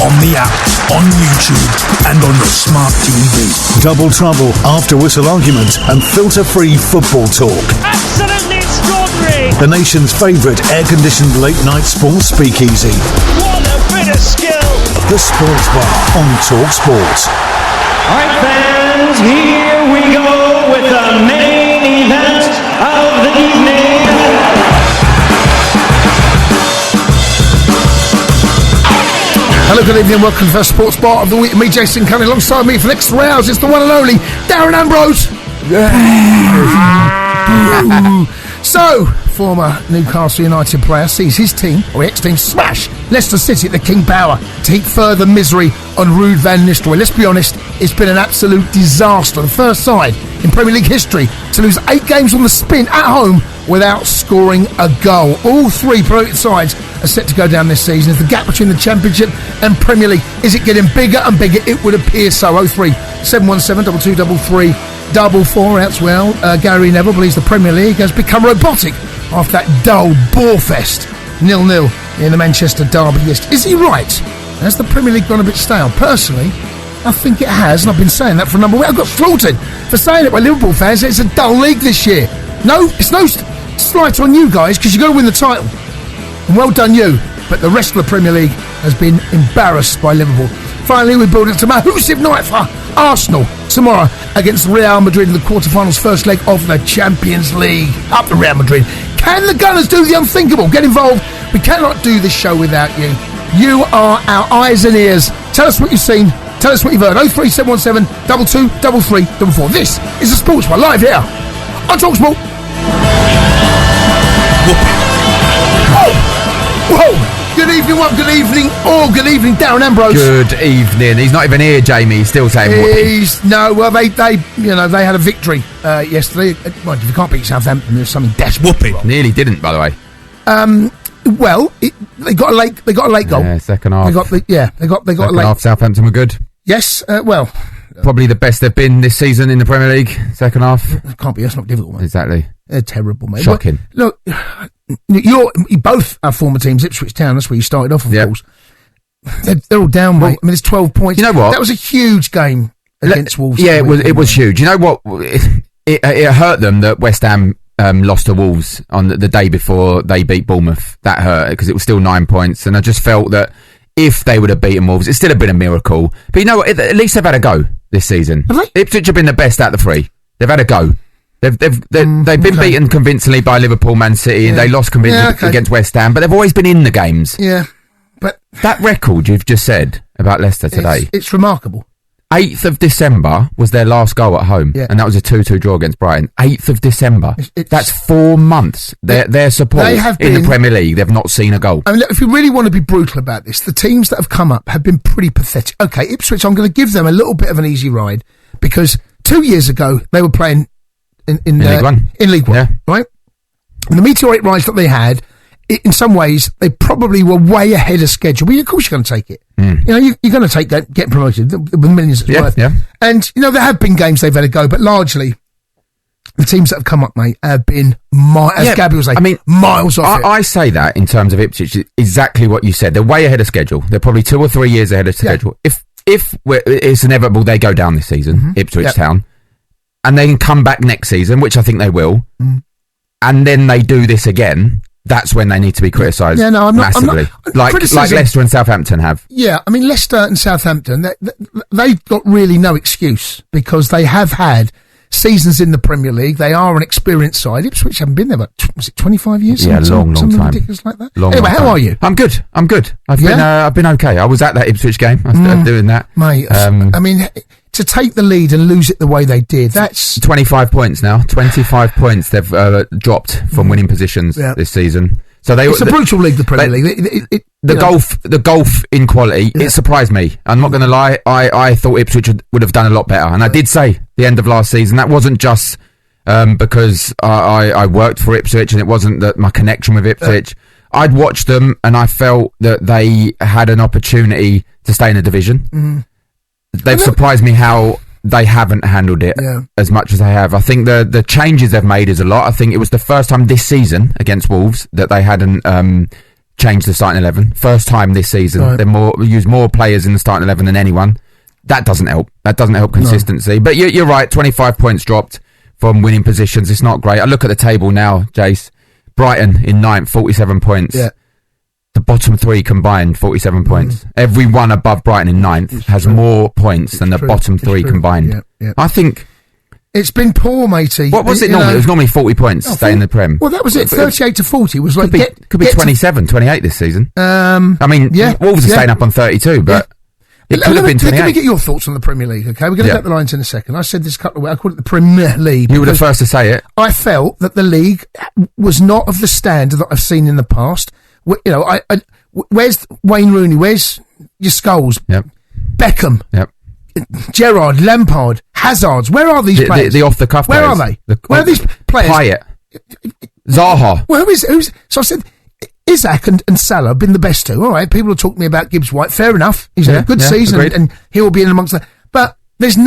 on the app, on YouTube, and on your smart TV. Double trouble, after whistle argument, and filter-free football talk. Absolutely extraordinary! The nation's favourite air-conditioned late-night sports speakeasy. What a bit of skill! The Sports Bar on TalkSport. Alright fans, here we go with the main event of the evening. Hello, good evening, welcome to the first Sports Bar of the week. Me, Jason Cunning, alongside me for the next 3 hours. It's the one and only Darren Ambrose. So, former Newcastle United player sees his team, or ex-team, smash Leicester City at the King Power to heap further misery on Ruud van Nistelrooy. Let's be honest, it's been an absolute disaster. The first side in Premier League history to lose 8 games on the spin at home without scoring a goal. All 3 promoted sides are set to go down this season. Is the gap between the Championship and Premier League, is it getting bigger and bigger? It would appear so. 03 717 2233 444. That's well. Gary Neville believes the Premier League has become robotic after that dull bore fest 0-0 in the Manchester derby yesterday. Is he right? Has the Premier League gone a bit stale? Personally, I think it has, and I've been saying that for a number of weeks. I got slaughtered for saying it by Liverpool fans. It's a dull league this year. No, it's no slight on you guys, because you've got to win the title. And well done you, but the rest of the Premier League has been embarrassed by Liverpool. Finally, we build it to massive night for Arsenal tomorrow against Real Madrid in the quarterfinals, first leg of the Champions League. Up to Real Madrid. Can the Gunners do the unthinkable? Get involved. We cannot do this show without you. You are our eyes and ears. Tell us what you've seen. Tell us what you've heard. 03717 223344. This is the Sports Bar live here on TalkSport. Whoa! Good evening, one. Good evening, all. Good evening, Darren Ambrose. Good evening. He's not even here, Jamie. He's still saying whoopee. No. Well, they had a victory yesterday. Well, if you can't beat Southampton, there's something desperately wrong. Nearly didn't, by the way. Well, they got a late goal. Yeah, second half. They got a second late half. Southampton were good. Yes. Probably the best they've been this season in the Premier League. Second half. It can't be. That's not difficult, mate. Exactly. They're terrible, mate. Shocking. Well, look, you both are former teams. Ipswich Town. That's where you started off, of course. They're all down, mate. I mean, it's 12 points. You know what? That was a huge game against Wolves. Yeah, it was huge. You know what? It hurt them that West Ham lost to Wolves on the day before they beat Bournemouth. That hurt because it was still 9 points, and I just felt that if they would have beaten Wolves, it's still been a miracle. But you know what? At least they've had a go this season. Ipswich have been the best out of the 3. They've had a go. They've been beaten convincingly by Liverpool, Man City, and they lost convincingly against West Ham, but they've always been in the games. Yeah, but that record you've just said about Leicester today, it's remarkable. 8th of December was their last goal at home, and that was a 2-2 draw against Brighton. 8th of December. That's 4 months. Their support in the Premier League, they've not seen a goal. I mean, look, if you really want to be brutal about this, the teams that have come up have been pretty pathetic. Okay, Ipswich, I'm going to give them a little bit of an easy ride, because 2 years ago they were playing in League One, right? And the meteoric rise that they had, in some ways, they probably were way ahead of schedule. But of course you're going to take it. You know, you're going to take that, getting promoted with millions it's worth. Yeah. And, you know, there have been games they've had a go, but largely the teams that have come up, mate, have been, as Gabby was saying, miles off it. I say that in terms of Ipswich, exactly what you said. They're way ahead of schedule. They're probably 2 or 3 years ahead of schedule. If it's inevitable they go down this season, Ipswich Town, and then come back next season, which I think they will, and then they do this again, that's when they need to be criticised massively. Like Leicester and Southampton have. Yeah, I mean, Leicester and Southampton, they've got really no excuse because they have had seasons in the Premier League. They are an experienced side. Ipswich haven't been there, was it 25 years? Yeah, long something time. ridiculous like that. Long how time. are you? I'm good. I've been okay. I was at that Ipswich game. I was doing that. Mate, I mean, to take the lead and lose it the way they did, that's 25 points now. 25 points they've dropped from winning positions this season. So it's a brutal league, the Premier League. The golf in quality, it surprised me. I'm not going to lie. I thought Ipswich would have done a lot better. And I did say the end of last season, that wasn't just because I worked for Ipswich and it wasn't that my connection with Ipswich. I'd watched them and I felt that they had an opportunity to stay in the division. They've surprised me how they haven't handled it as much as they have. I think the changes they've made is a lot. I think it was the first time this season against Wolves that they hadn't changed the starting 11. First time this season. They use more players in the starting 11 than anyone. That doesn't help. That doesn't help consistency. No. But you're right, 25 points dropped from winning positions. It's not great. I look at the table now, Jace. Brighton in 9th, 47 points. Yeah. The bottom 3 combined, 47 points. Everyone above Brighton in 9th has more points than the bottom 3 combined. Yeah. I think it's been poor, matey. What was it normally? It was normally 40 points to stay in the Prem. Well, that was it. 38 to 40 was like could be 27, 28 this season. I mean, Wolves are staying up on 32, but it could have been 28. Let me get your thoughts on the Premier League, okay? We're going to get the lines in a second. I said this a couple of weeks. I called it the Premier League. You were the first to say it. I felt that the league was not of the standard that I've seen in the past. You know, where's Wayne Rooney? Where's your Scholes? Yep. Beckham? Yep. Gerrard, Lampard, Hazards. Where are these players? The off-the-cuff Where players. are they? Where are these players? Payet. Zaha. Well, who's? So I said, Isaac and Salah have been the best two. All right, people are talking to me about Gibbs White. Fair enough. He's had a good season and he'll be in amongst that. But there's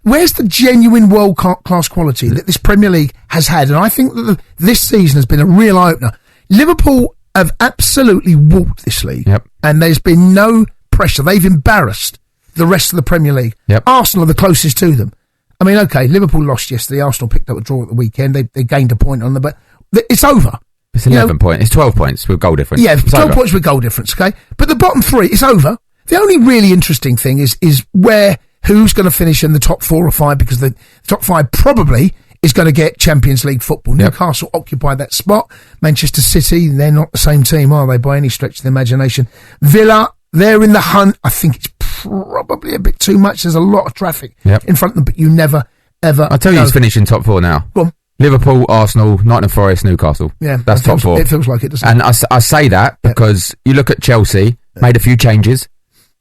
where's the genuine world-class quality that this Premier League has had? And I think that this season has been a real eye-opener. Liverpool have absolutely walked this league. Yep. And there's been no pressure. They've embarrassed the rest of the Premier League. Yep. Arsenal are the closest to them. I mean, okay, Liverpool lost yesterday. Arsenal picked up a draw at the weekend. They gained a point on them, but it's over. It's 11 points. It's 12 points with goal difference. Yeah, 12 points with goal difference, okay? But the bottom 3, it's over. The only really interesting thing is who's going to finish in the top 4 or 5, because the top 5 probably is going to get Champions League football. Yep. Newcastle occupy that spot. Manchester City, they're not the same team, are they, by any stretch of the imagination? Villa, they're in the hunt. I think it's probably a bit too much. There's a lot of traffic in front of them, but you never, ever I'll tell you who's finishing top 4 now. Go on. Liverpool, Arsenal, Nottingham Forest, Newcastle. Yeah, that's top 4. It feels like it, doesn't it? And I say that because you look at Chelsea, made a few changes,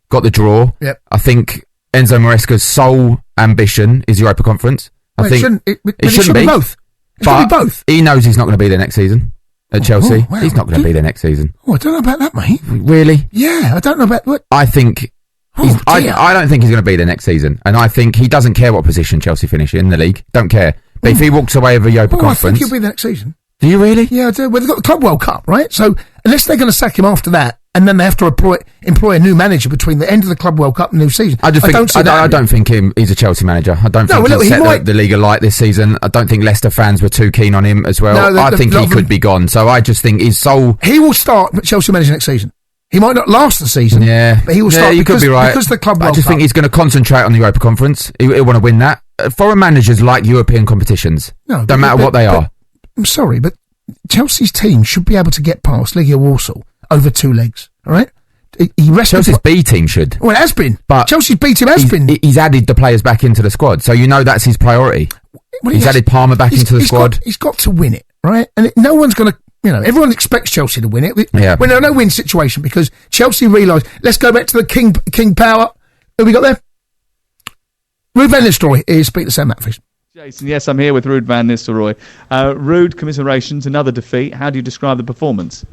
got the draw. Yep. I think Enzo Maresca's sole ambition is Europa Conference. I think it shouldn't be both. It's got to be both. He knows he's not going to be there next season at Chelsea. Wow. He's not going to be there next season. Oh, I don't know about that, mate. Really? Yeah, I don't know about what. I think. I don't think he's going to be there next season, and I think he doesn't care what position Chelsea finish in the league. Don't care. But if he walks away with a Europa Conference, I think he'll be there next season. Do you really? Yeah, I do. Well, they've got the Club World Cup, right? So unless they're going to sack him after that, and then they have to employ a new manager between the end of the Club World Cup and the new season. I don't think he's a Chelsea manager. I don't think he set the league alight this season. I don't think Leicester fans were too keen on him as well. I think he could be gone. So I just think he will start Chelsea manager next season. He might not last the season. Yeah, but he will start. You could be right. Because the Club World Cup. I just think he's going to concentrate on the Europa Conference. He'll want to win that. Foreign managers like European competitions. No, don't matter what they are. I'm sorry, but Chelsea's team should be able to get past Legia Warsaw over 2 legs. All right. Chelsea's B team should. Well, it has been. But Chelsea's B team has been. He's added the players back into the squad, so you know that's his priority. Well, he's added Palmer back into the squad. He's got to win it, right? And no one's going to. Everyone expects Chelsea to win it. Yeah. We're in a no-win situation because Chelsea realised, let's go back to the King Power. Who we got there? Ruud van Nistelrooy is speak to Sam Matthews. Jason, yes, I'm here with Ruud van Nistelrooy. Ruud, commiserations, another defeat. How do you describe the performance?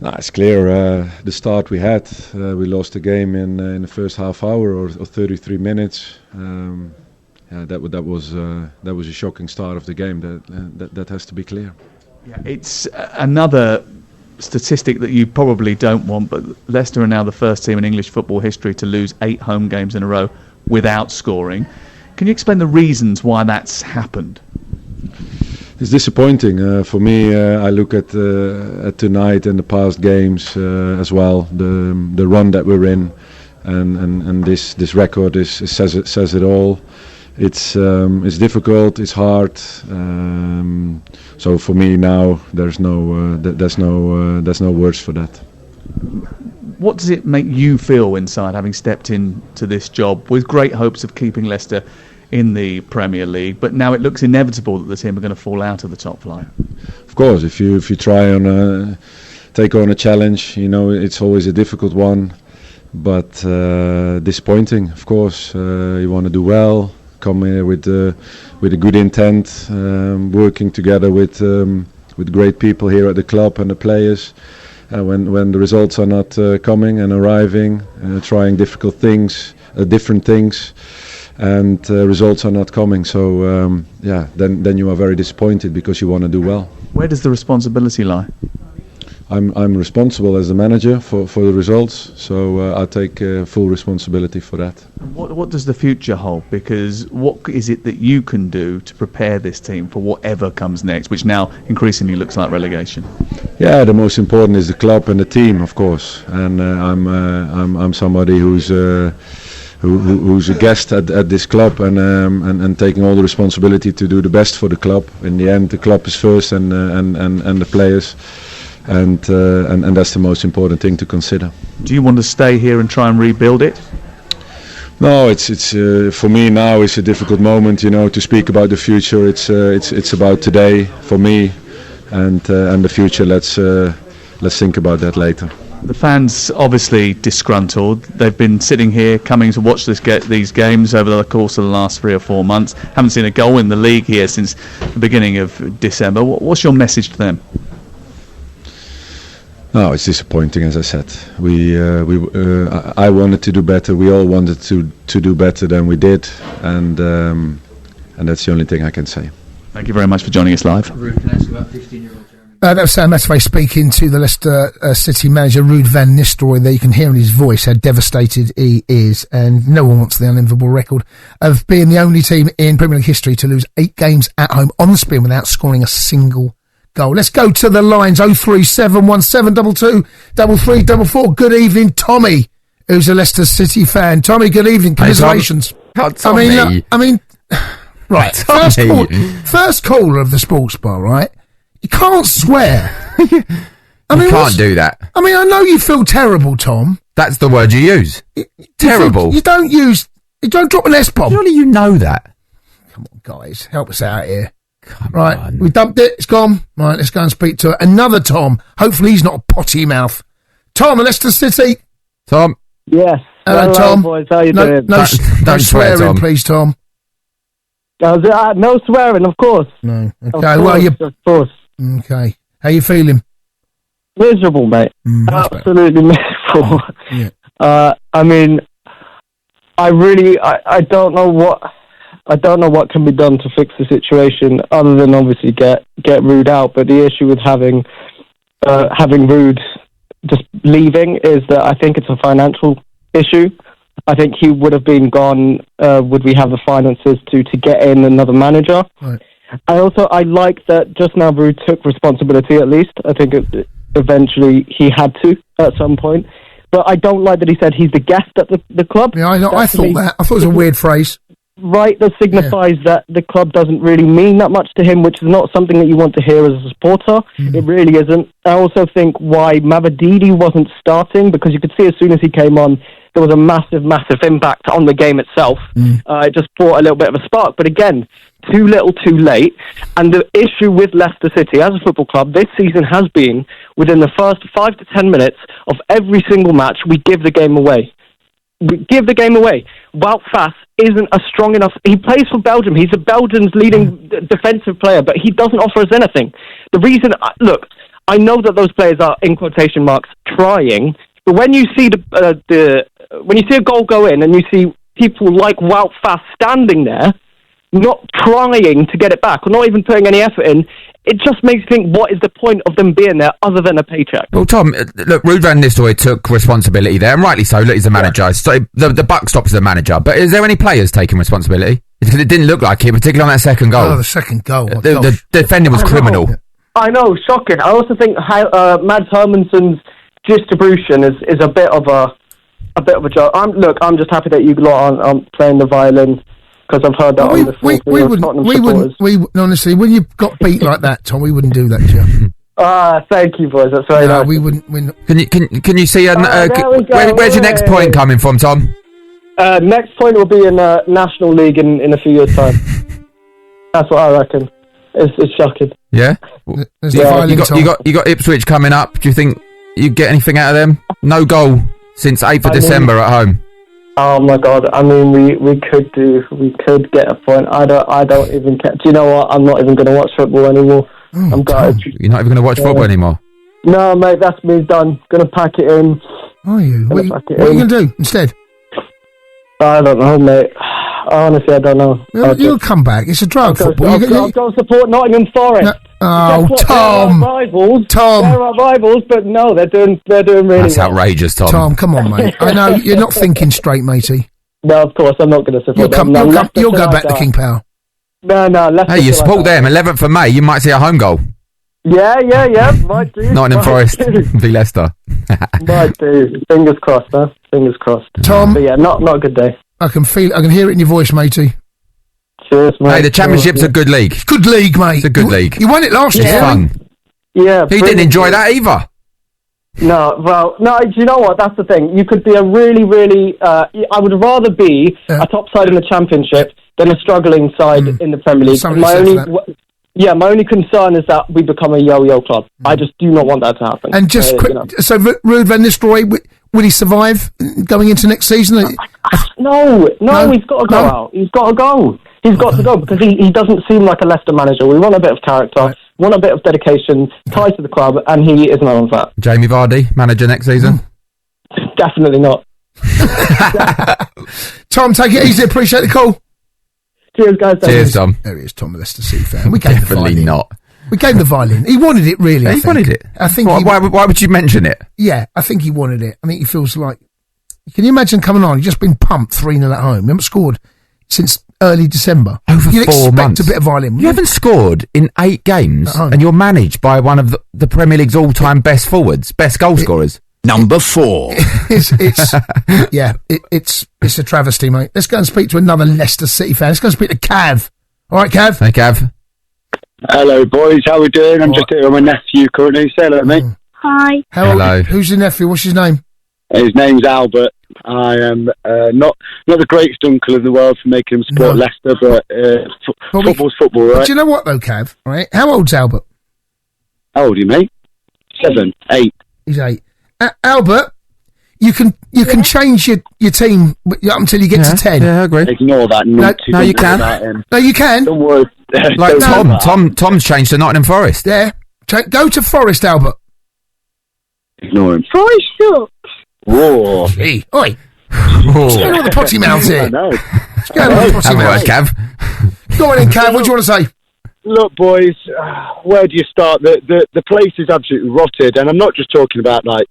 No, it's clear. The start we had, we lost the game in the first half hour or 33 minutes. That was a shocking start of the game. That has to be clear. Yeah, it's another statistic that you probably don't want, but Leicester are now the first team in English football history to lose 8 home games in a row without scoring. Can you explain the reasons why that's happened? It's disappointing for me. I look at tonight and the past games as well. The run that we're in, and this record says it all. It's difficult. It's hard. So for me now, there's no words for that. What does it make you feel inside, having stepped into this job with great hopes of keeping Leicester in the Premier League, but now it looks inevitable that the team are going to fall out of the top flight? Of course, if you try take on a challenge, it's always a difficult one, but disappointing. Of course, you want to do well, come here with a good intent, working together with great people here at the club and the players. When the results are not coming and arriving, trying different things. And results are not coming, so then you are very disappointed because you want to do well. Where does the responsibility lie? I'm responsible as the manager for the results, so I take full responsibility for that. What does the future hold? Because what is it that you can do to prepare this team for whatever comes next, which now increasingly looks like relegation? Yeah, the most important is the club and the team, of course, and I'm somebody who's a guest at this club and taking all the responsibility to do the best for the club. In the end, the club is first and the players, and that's the most important thing to consider. Do you want to stay here and try and rebuild it? No, it's for me now. It's a difficult moment, to speak about the future. It's about today for me, and the future. Let's think about that later. The fans obviously disgruntled. They've been sitting here coming to watch these games over the course of the last 3 or 4 months. Haven't seen a goal in the league here since the beginning of December. What's your message to them? No, it's disappointing, as I said. I wanted to do better. We all wanted to do better than we did, and that's the only thing I can say. Thank you very much for joining us live. That was Sam Matterway speaking to the Leicester City manager, Ruud van Nistelrooy. There you can hear in his voice how devastated he is, and no one wants the unenviable record of being the only team in Premier League history to lose 8 games at home on the spin without scoring a single goal. Let's go to the lines. 0371722 3344. Good evening, Tommy, who's a Leicester City fan. Tommy, good evening. Commiserations. I mean, right. First caller of the sports bar, right? You can't swear. You can't do that. I mean, I know you feel terrible, Tom. That's the word you use. Terrible. You don't drop an S-bomb. Surely you know that. Come on, guys. Help us out here. Come on. We dumped it. It's gone. Right, let's go and speak to another Tom. Hopefully he's not a potty mouth. Tom, Leicester City. Tom. Yes. Hello, Tom. Boys. How you doing? No swear, swearing, Tom. please, Tom. No swearing, of course. No. Okay. Of course. Okay. How you feeling? Miserable, mate. Absolutely miserable. Yeah. I mean, I don't know what can be done to fix the situation other than obviously get Ruud out. But the issue with having Ruud just leaving is that I think it's a financial issue. I think he would have been gone. Would we have the finances to get in another manager? Right. I like that just now Ruud took responsibility at least. I think eventually he had to at some point. But I don't like that he said he's the guest at the club. Yeah, I thought that. I thought it was a weird phrase. Right, that signifies that the club doesn't really mean that much to him, which is not something that you want to hear as a supporter. It really isn't. I also think why Mavididi wasn't starting, because you could see as soon as he came on, there was a massive, massive impact on the game itself. It just brought a little bit of a spark. But again, too little, too late. And the issue with Leicester City as a football club this season has been within the first 5 to 10 minutes of every single match, we give the game away. We give the game away. Wout Faes isn't a strong enough. He plays for Belgium. He's a Belgium's leading defensive player, but he doesn't offer us anything. The reason, look, I know that those players are, in quotation marks, trying. But when you see when you see a goal go in and you see people like Wout Faes standing there, not trying to get it back or not even putting any effort in, it just makes you think, what is the point of them being there other than a paycheck? Well, Tom, look, Ruud van Nistelrooy took responsibility there, and rightly so. Look, he's the manager. So the buck stops the manager. But is there any players taking responsibility? Because it didn't look like it, particularly on that second goal. Oh, the second goal. The defender was criminal. I know, shocking. I also think Mads Hermansson's distribution is a bit of a joke. I'm just happy that you lot aren't playing the violin, because I've heard that on the we wouldn't, honestly, when you got beat like that, Tom, we wouldn't do that to you. Thank you, boys. That's very nice. We wouldn't. Can you see? Where's your next point coming from, Tom? Next point will be in National League in a few years' time. That's what I reckon. It's shocking. Yeah. You got Ipswich coming up. Do you think you get anything out of them? No goal since 8th of December at home. Oh my God! I mean, we could get a point. I don't even care. Do you know what? I'm not even going to watch football anymore. I'm gutted. You're not even going to watch football anymore? No, mate. That's me done. Going to pack it in. Are you? What are you going to do instead? I don't know, mate. Honestly, I don't know. You'll come back. It's a drug football. I'll go support Nottingham Forest. No. Oh, Tom! They're our rivals, but no, they're doing really well. That's outrageous, Tom. Tom, come on, mate. I know you're not thinking straight, matey. No, of course, I'm not going to support them. You'll go back to King Power. No. Hey, you support them. 11th of May, you might see a home goal. Yeah. Might do. Nottingham Forest v Leicester. Might do. Fingers crossed, huh? Fingers crossed. Tom. But yeah, not a good day. I can hear it in your voice, matey. Cheers, mate. Hey, the Championship's a good league. Good league, mate. It's a good league. You won it last year. It's fun. Yeah. He didn't enjoy that either. No, do you know what? That's the thing. You could be a really, really... I would rather be a top side in the Championship than a struggling side in the Premier League. My only concern is that we become a yo-yo club. I just do not want that to happen. And just quick, so Ruud van Nistelrooy, will he survive going into next season? No, he's got to go out. He's got to go. He's got to go because he doesn't seem like a Leicester manager. We want a bit of character, want a bit of dedication, ties to the club, and he isn't on that. Jamie Vardy, manager next season? Definitely not. Tom, take it easy. Appreciate the call. Cheers, guys. Cheers, Tom. There he is, Tom, the Leicester City fan. We gave Definitely the not. We gave him the violin. He wanted it, really. Yeah, he wanted it. I think. Why would you mention it? Yeah, I think he wanted it. I think he feels like. Can you imagine coming on? You've just been pumped 3-0 at home. You haven't scored since early December. Over You'd 4 expect months. a bit of violin. You haven't scored in 8 games, and you're managed by one of the Premier League's all-time best forwards, best goal scorers. Number 4. It's a travesty, mate. Let's go and speak to another Leicester City fan. Let's go and speak to Cav. All right, Cav. Hey, Cav. Hello, boys. How we doing? I'm just here with my nephew currently. Say hello, mate. Hi. Hello. Who's your nephew? What's his name? His name's Albert. I am not the greatest uncle in the world for making him support Leicester, but football's football, right? But do you know what, though, Cav? All right. How old's Albert? How old are you, mate? 7, 8. He's 8. Albert, you can change your team up until you get to 10. Yeah, I agree. Ignore that. No, you can. No, you can. Don't worry. Like Tom's changed to Nottingham Forest. Yeah. Go to Forest, Albert. Ignore him. Forest sucks. Whoa. Hey, oi. Let's get all the potty mouths here. I know. Let's get all the potty mouths. Cav. Go on in, Cav. What do you want to say? Look, boys, where do you start? The place is absolutely rotted, and I'm not just talking about like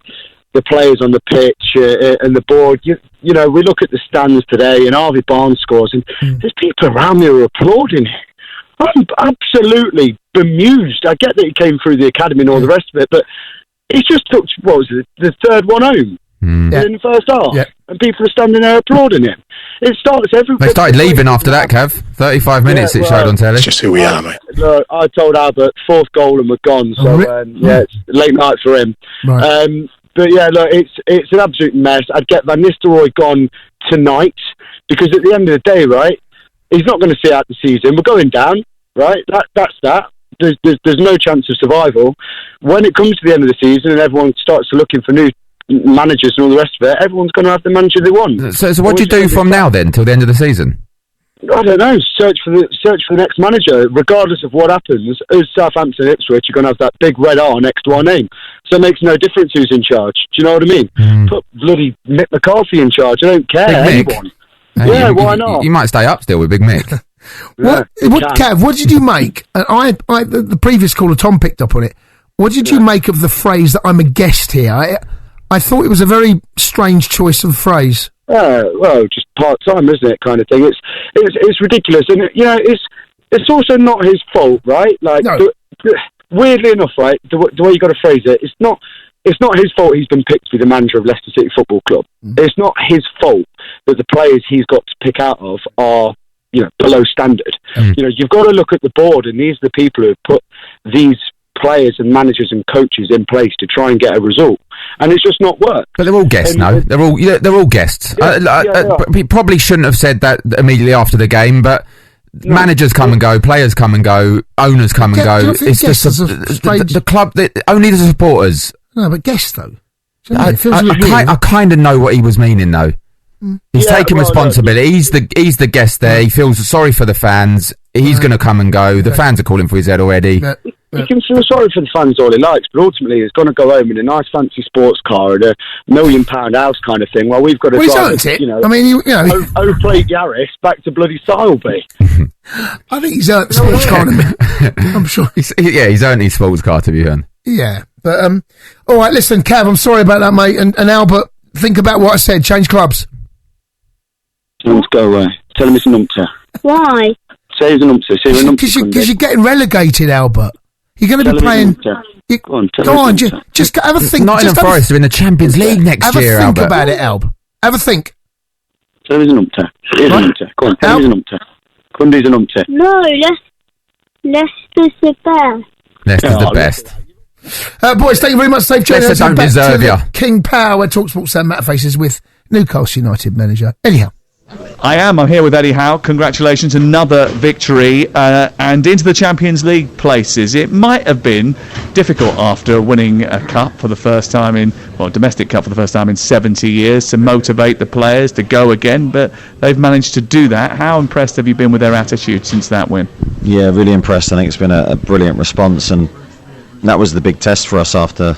the players on the pitch and the board. You know, we look at the stands today, and Harvey Barnes scores, and there's people around me who are applauding. I'm absolutely bemused. I get that he came through the academy and all the rest of it, but he just took the third one home in the first half, and people are standing there applauding him. It starts everywhere. They started leaving after that, Cav. 35 minutes it showed on telly. It's just who we are, mate. Look, I told Albert, 4th goal and we're gone, so it's late night for him. Right. But yeah, look, it's an absolute mess. I'd get Van Nistelrooy gone tonight, because at the end of the day, right, he's not going to see out the season. We're going down, right? That's that. There's no chance of survival. When it comes to the end of the season and everyone starts looking for new managers and all the rest of it, everyone's going to have the manager they want. So what do you do from now then till the end of the season? I don't know. Search for the next manager, regardless of what happens. As Southampton, Ipswich, you're going to have that big red R next to our name, so it makes no difference who's in charge. Do you know what I mean? Put bloody Mick McCarthy in charge. I don't care. Anyone. Hey, why not? You might stay up still with Big Mick. Kev, what did you make? And the previous caller Tom picked up on it. What did you make of the phrase that I'm a guest here? I thought it was a very strange choice of phrase. Well, just part time, isn't it? Kind of thing. It's ridiculous, and it's also not his fault, right? Like, weirdly enough, right? The way you got to phrase it, it's not his fault he's been picked to be the manager of Leicester City Football Club. It's not his fault that the players he's got to pick out of are, below standard. You've got to look at the board, and these are the people who have put these players and managers and coaches in place to try and get a result, and it's just not worked. But they're all guests, no? They're all guests. He probably shouldn't have said that immediately after the game, but managers come and go, players come and go, owners come and go. It's just the club, only the supporters. No, but guests though. I kind of know what he was meaning though. He's taking responsibility. He's the guest there. He feels sorry for the fans. He's going to come and go. The fans are calling for his head already. He can feel sorry for the fans all he likes, but ultimately he's going to go home in a nice fancy sports car and a £1 million house kind of thing. Well, we've got to drive it. I mean, plate Yaris back to bloody Sileby. I think he's earned the sports car. I'm sure. He's earned his sports car, to be fair. Yeah, but all right. Listen, Cav, I'm sorry about that, mate. And Albert, think about what I said. Change clubs. Let's go away. Tell him it's an umpter. Why? Say he's an umpter. Because you're getting relegated, Albert. You're going to be playing. Go on, just have a think. Nottingham Forest are in the Champions League next year, Albert. Albert. Have a think about it, Alb. Have a think. Tell him he's an umpter. He's an umpter. Go on, tell him he's an umpter. Kundi's an umpter. No, Leicester's the best. Leicester's the best. Boys, thank you very much. Safe journey. Leicester don't deserve you. King Power, where TalkSport Sam Matt faces with Newcastle United manager. Anyhow. I'm here with Eddie Howe. Congratulations, another victory and into the Champions League places. It might have been difficult after winning a cup for the first time domestic cup for the first time in 70 years to motivate the players to go again, but they've managed to do that. How impressed have you been with their attitude since that win? Yeah, really impressed. I think it's been a brilliant response, and that was the big test for us after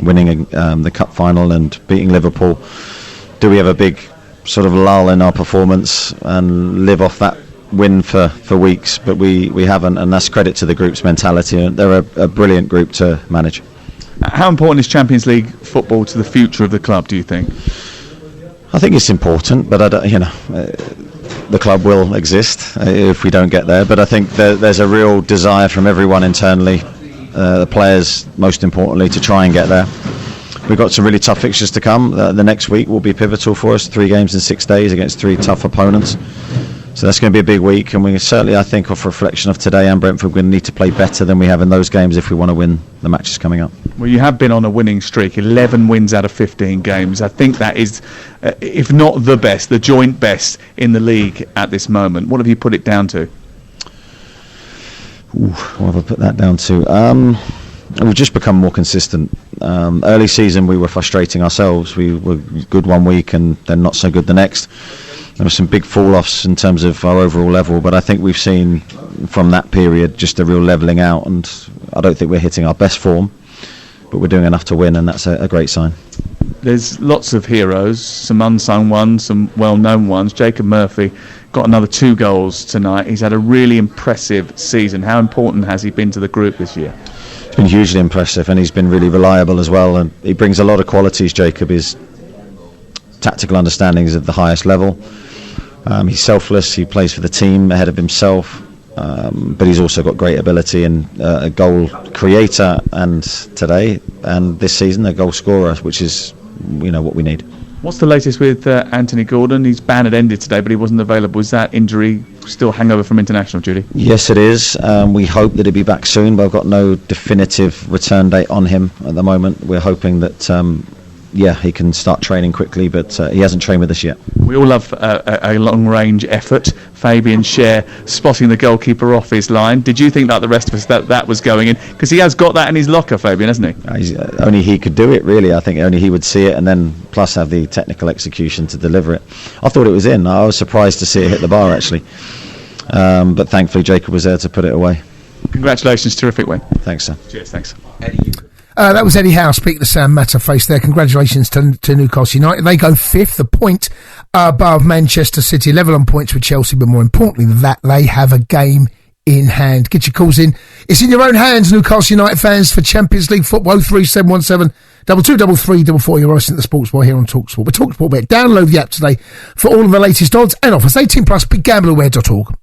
winning the cup final and beating Liverpool. Do we have a big sort of lull in our performance and live off that win for weeks? But we haven't, and that's credit to the group's mentality, and they're a brilliant group to manage. How important is Champions League football to the future of the club, do you think? I think it's important, but the club will exist if we don't get there, but I think there's a real desire from everyone internally, the players most importantly, to try and get there. We've got some really tough fixtures to come. The next week will be pivotal for us. 3 games in 6 days against 3 tough opponents. So that's going to be a big week, and we certainly, I think, off reflection of today and Brentford, we're going to need to play better than we have in those games if we want to win the matches coming up. Well, you have been on a winning streak, 11 wins out of 15 games. I think that is, if not the best, the joint best in the league at this moment. What have you put it down to? What have I put that down to? We've just become more consistent. Early season we were frustrating ourselves. We were good one week and then not so good the next. There were some big fall-offs in terms of our overall level, but I think we've seen from that period just a real levelling out, and I don't think we're hitting our best form, but we're doing enough to win, and that's a great sign. There's lots of heroes, some unsung ones, some well-known ones. Jacob Murphy got another 2 goals tonight. He's had a really impressive season. How important has he been to the group this year? It's been hugely impressive, and he's been really reliable as well, and he brings a lot of qualities. Jacob, his tactical understanding is at the highest level. He's selfless. He plays for the team ahead of himself, but he's also got great ability and a goal creator, and today and this season a goal scorer, which is what we need. What's the latest with Anthony Gordon? His ban had ended today, but he wasn't available. Is that injury still hangover from international duty? Yes, it is. We hope that he'll be back soon, but I've got no definitive return date on him at the moment. We're hoping that he can start training quickly, but he hasn't trained with us yet. We all love a long-range effort. Fabian Schär spotting the goalkeeper off his line. Did you think, like the rest of us, that was going in? Because he has got that in his locker, Fabian, hasn't he? Only he could do it, really. I think only he would see it, and then plus have the technical execution to deliver it. I thought it was in. I was surprised to see it hit the bar, actually. But thankfully, Jacob was there to put it away. Congratulations, terrific win. Thanks, sir. Cheers, thanks. That was Eddie Howe speaking to Sam Matterface there. Congratulations to Newcastle United. They go 5th, a point above Manchester City, level on points with Chelsea, but more importantly than that, they have a game in hand. Get your calls in. It's in your own hands, Newcastle United fans, for Champions League football. 03717 223344. You're listening to the Sports Bar here on TalkSport. But TalkSport Bet. Download the app today for all of the latest odds and offers. 18+, BigGambleAware.org.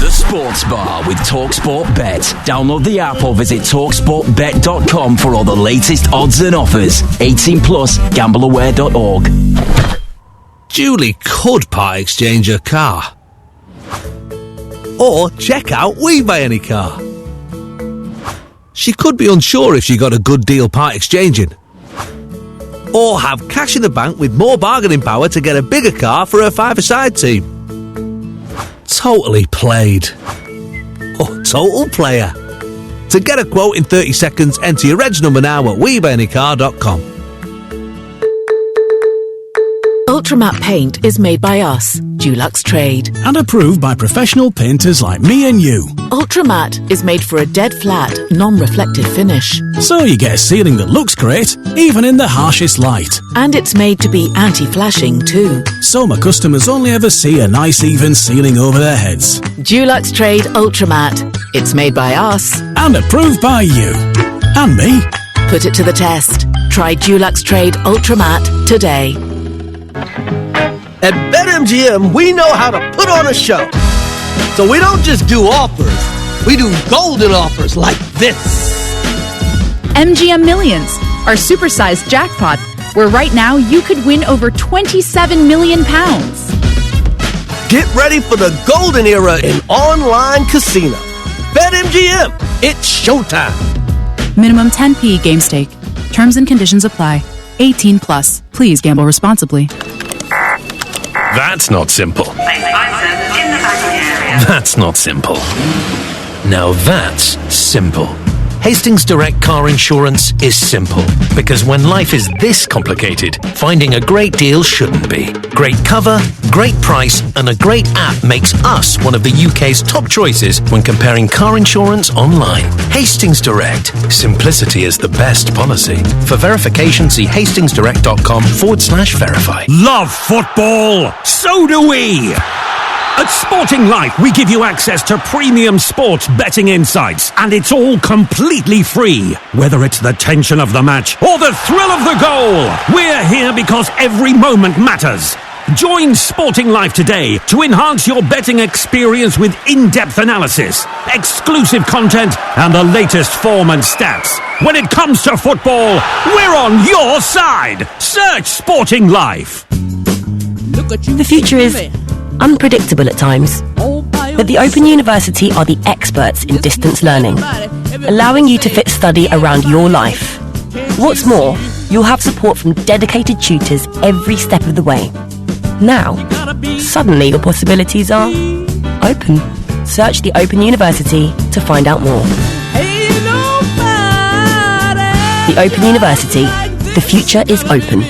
The Sports Bar with TalkSport Bet. Download the app or visit TalkSportBet.com for all the latest odds and offers. 18+, GambleAware.org. Julie could part exchange her car. Or check out We Buy Any Car. She could be unsure if she got a good deal part exchanging. Or have cash in the bank with more bargaining power to get a bigger car for her five-a-side team. Totally played. Or total player. To get a quote in 30 seconds, enter your reg number now at WeBuyAnyCar.com. Ultramat paint is made by us, Dulux Trade. And approved by professional painters like me and you. Ultramat is made for a dead flat, non-reflective finish. So you get a ceiling that looks great, even in the harshest light. And it's made to be anti-flashing too. So my customers only ever see a nice even ceiling over their heads. Dulux Trade Ultramat. It's made by us. And approved by you. And me. Put it to the test. Try Dulux Trade Ultramat today. At BetMGM, we know how to put on a show. So we don't just do offers, we do golden offers like this. MGM Millions, our supersized jackpot, where right now you could win over £27 million. Get ready for the golden era in online casino. BetMGM, it's showtime. Minimum 10p game stake. Terms and conditions apply. 18+. Please gamble responsibly. That's not simple. That's not simple. Now that's simple. Hastings Direct Car Insurance is simple, because when life is this complicated, finding a great deal shouldn't be. Great cover, great price, and a great app makes us one of the UK's top choices when comparing car insurance online. Hastings Direct. Simplicity is the best policy. For verification, see hastingsdirect.com/verify. Love football! So do we! At Sporting Life, we give you access to premium sports betting insights, and it's all completely free. Whether it's the tension of the match or the thrill of the goal, we're here because every moment matters. Join Sporting Life today to enhance your betting experience with in-depth analysis, exclusive content, and the latest form and stats. When it comes to football, we're on your side. Search Sporting Life. The future is unpredictable at times, but the Open University are the experts in distance learning, allowing you to fit study around your life. What's more, you'll have support from dedicated tutors every step of the way. Now, suddenly your possibilities are open. Search the Open University to find out more. The Open University, the future is open.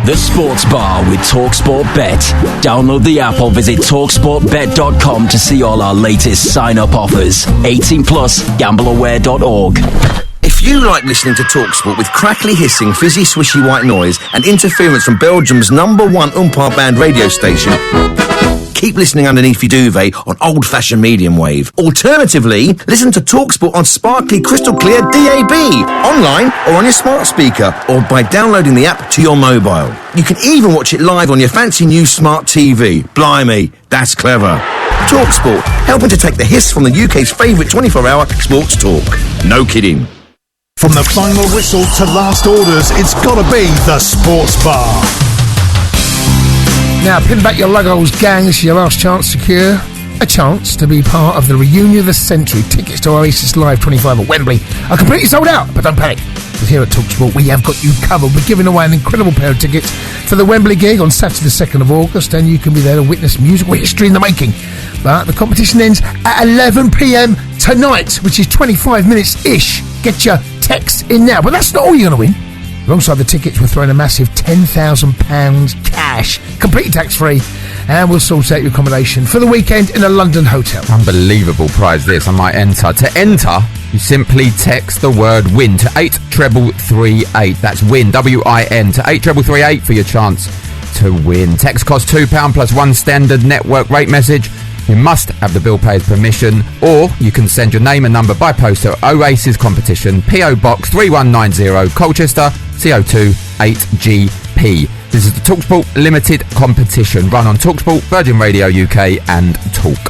The Sports Bar with TalkSport Bet. Download the app or visit TalkSportBet.com to see all our latest sign-up offers. 18+, GambleAware.org. If you like listening to TalkSport with crackly hissing, fizzy, swishy white noise and interference from Belgium's #1 umpire band radio station, keep listening underneath your duvet on old-fashioned medium wave. Alternatively, listen to TalkSport on sparkly, crystal clear DAB, online or on your smart speaker, or by downloading the app to your mobile. You can even watch it live on your fancy new smart TV. Blimey, that's clever. TalkSport, helping to take the hiss from the UK's favourite 24-hour sports talk. No kidding. From the final whistle to last orders, it's got to be the Sports Bar. Now, pin back your Lugol's gang. This is your last chance to secure a chance to be part of the reunion of the century. Tickets to Oasis Live 25 at Wembley are completely sold out, but don't panic, because here at TalkSport we have got you covered. We're giving away an incredible pair of tickets for the Wembley gig on Saturday the 2nd of August, and you can be there to witness musical history in the making. But the competition ends at 11 p.m. tonight, which is 25 minutes-ish. Get your text in now. But that's not all you're going to win. Alongside the tickets, we're throwing a massive £10,000 cash, completely tax-free, and we'll sort out your accommodation for the weekend in a London hotel. Unbelievable prize this. I might enter. To enter, you simply text the word WIN to 83338. That's WIN, W-I-N, to 83338 for your chance to win. Text costs £2 plus one standard network rate message. You must have the bill payer's permission, or you can send your name and number by post to Oasis Competition, PO Box 3190, Colchester, CO2 8GP. This is the TalkSport Limited competition, run on TalkSport, Virgin Radio UK and Talk.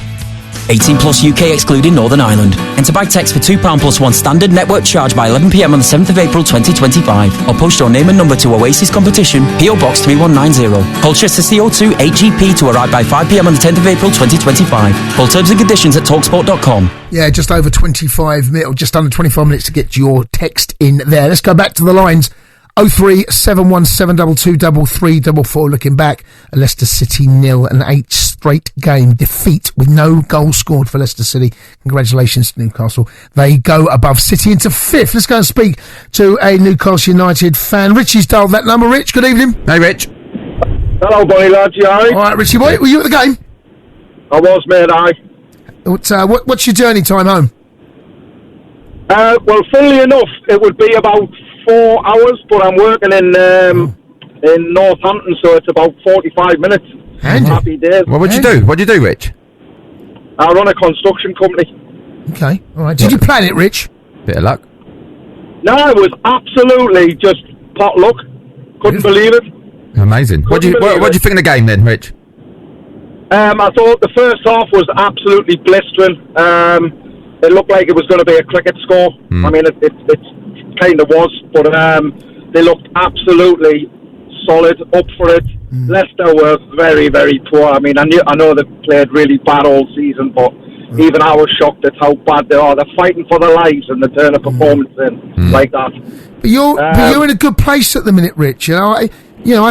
18 plus UK excluding Northern Ireland. Enter by text for £2 plus one standard network charge by 11 p.m. on the 7th of April 2025. Or post your name and number to Oasis Competition, PO Box 3190, Colchester CO2 8GP to arrive by 5 p.m. on the 10th of April 2025. Full terms and conditions at talksport.com. Yeah, just over 25 minutes, or just under 25 minutes to get your text in there. Let's go back to the lines. 03717223344. Looking back, a Leicester City 0, an 8 straight game defeat with no goal scored for Leicester City. Congratulations to Newcastle. They go above City into 5th. Let's go and speak to a Newcastle United fan. Richie's dialed that number. Rich, good evening. Hey, Rich. Hello, Bonnie lads. You alright? All right, Richie boy. Were you at the game? I was, mate. What's your journey time home? Well, funnily enough, it would be about 4 hours, but I'm working in Northampton, so it's about 45 minutes. Happy days. Well, what'd you do? What'd you do, Rich? I run a construction company. Okay, all right. Did you plan it, Rich? Bit of luck. No, it was absolutely just pot luck. Couldn't believe it. Amazing. What do you think of the game then, Rich? I thought the first half was absolutely blistering. It looked like it was going to be a cricket score. I mean, it kind of was, but they looked absolutely solid, up for it. Leicester were very, very poor. I mean, I know they played really bad all season, but even I was shocked at how bad they are. They're fighting for their lives and they turn a performance in like that. But you're in a good place at the minute, Rich. I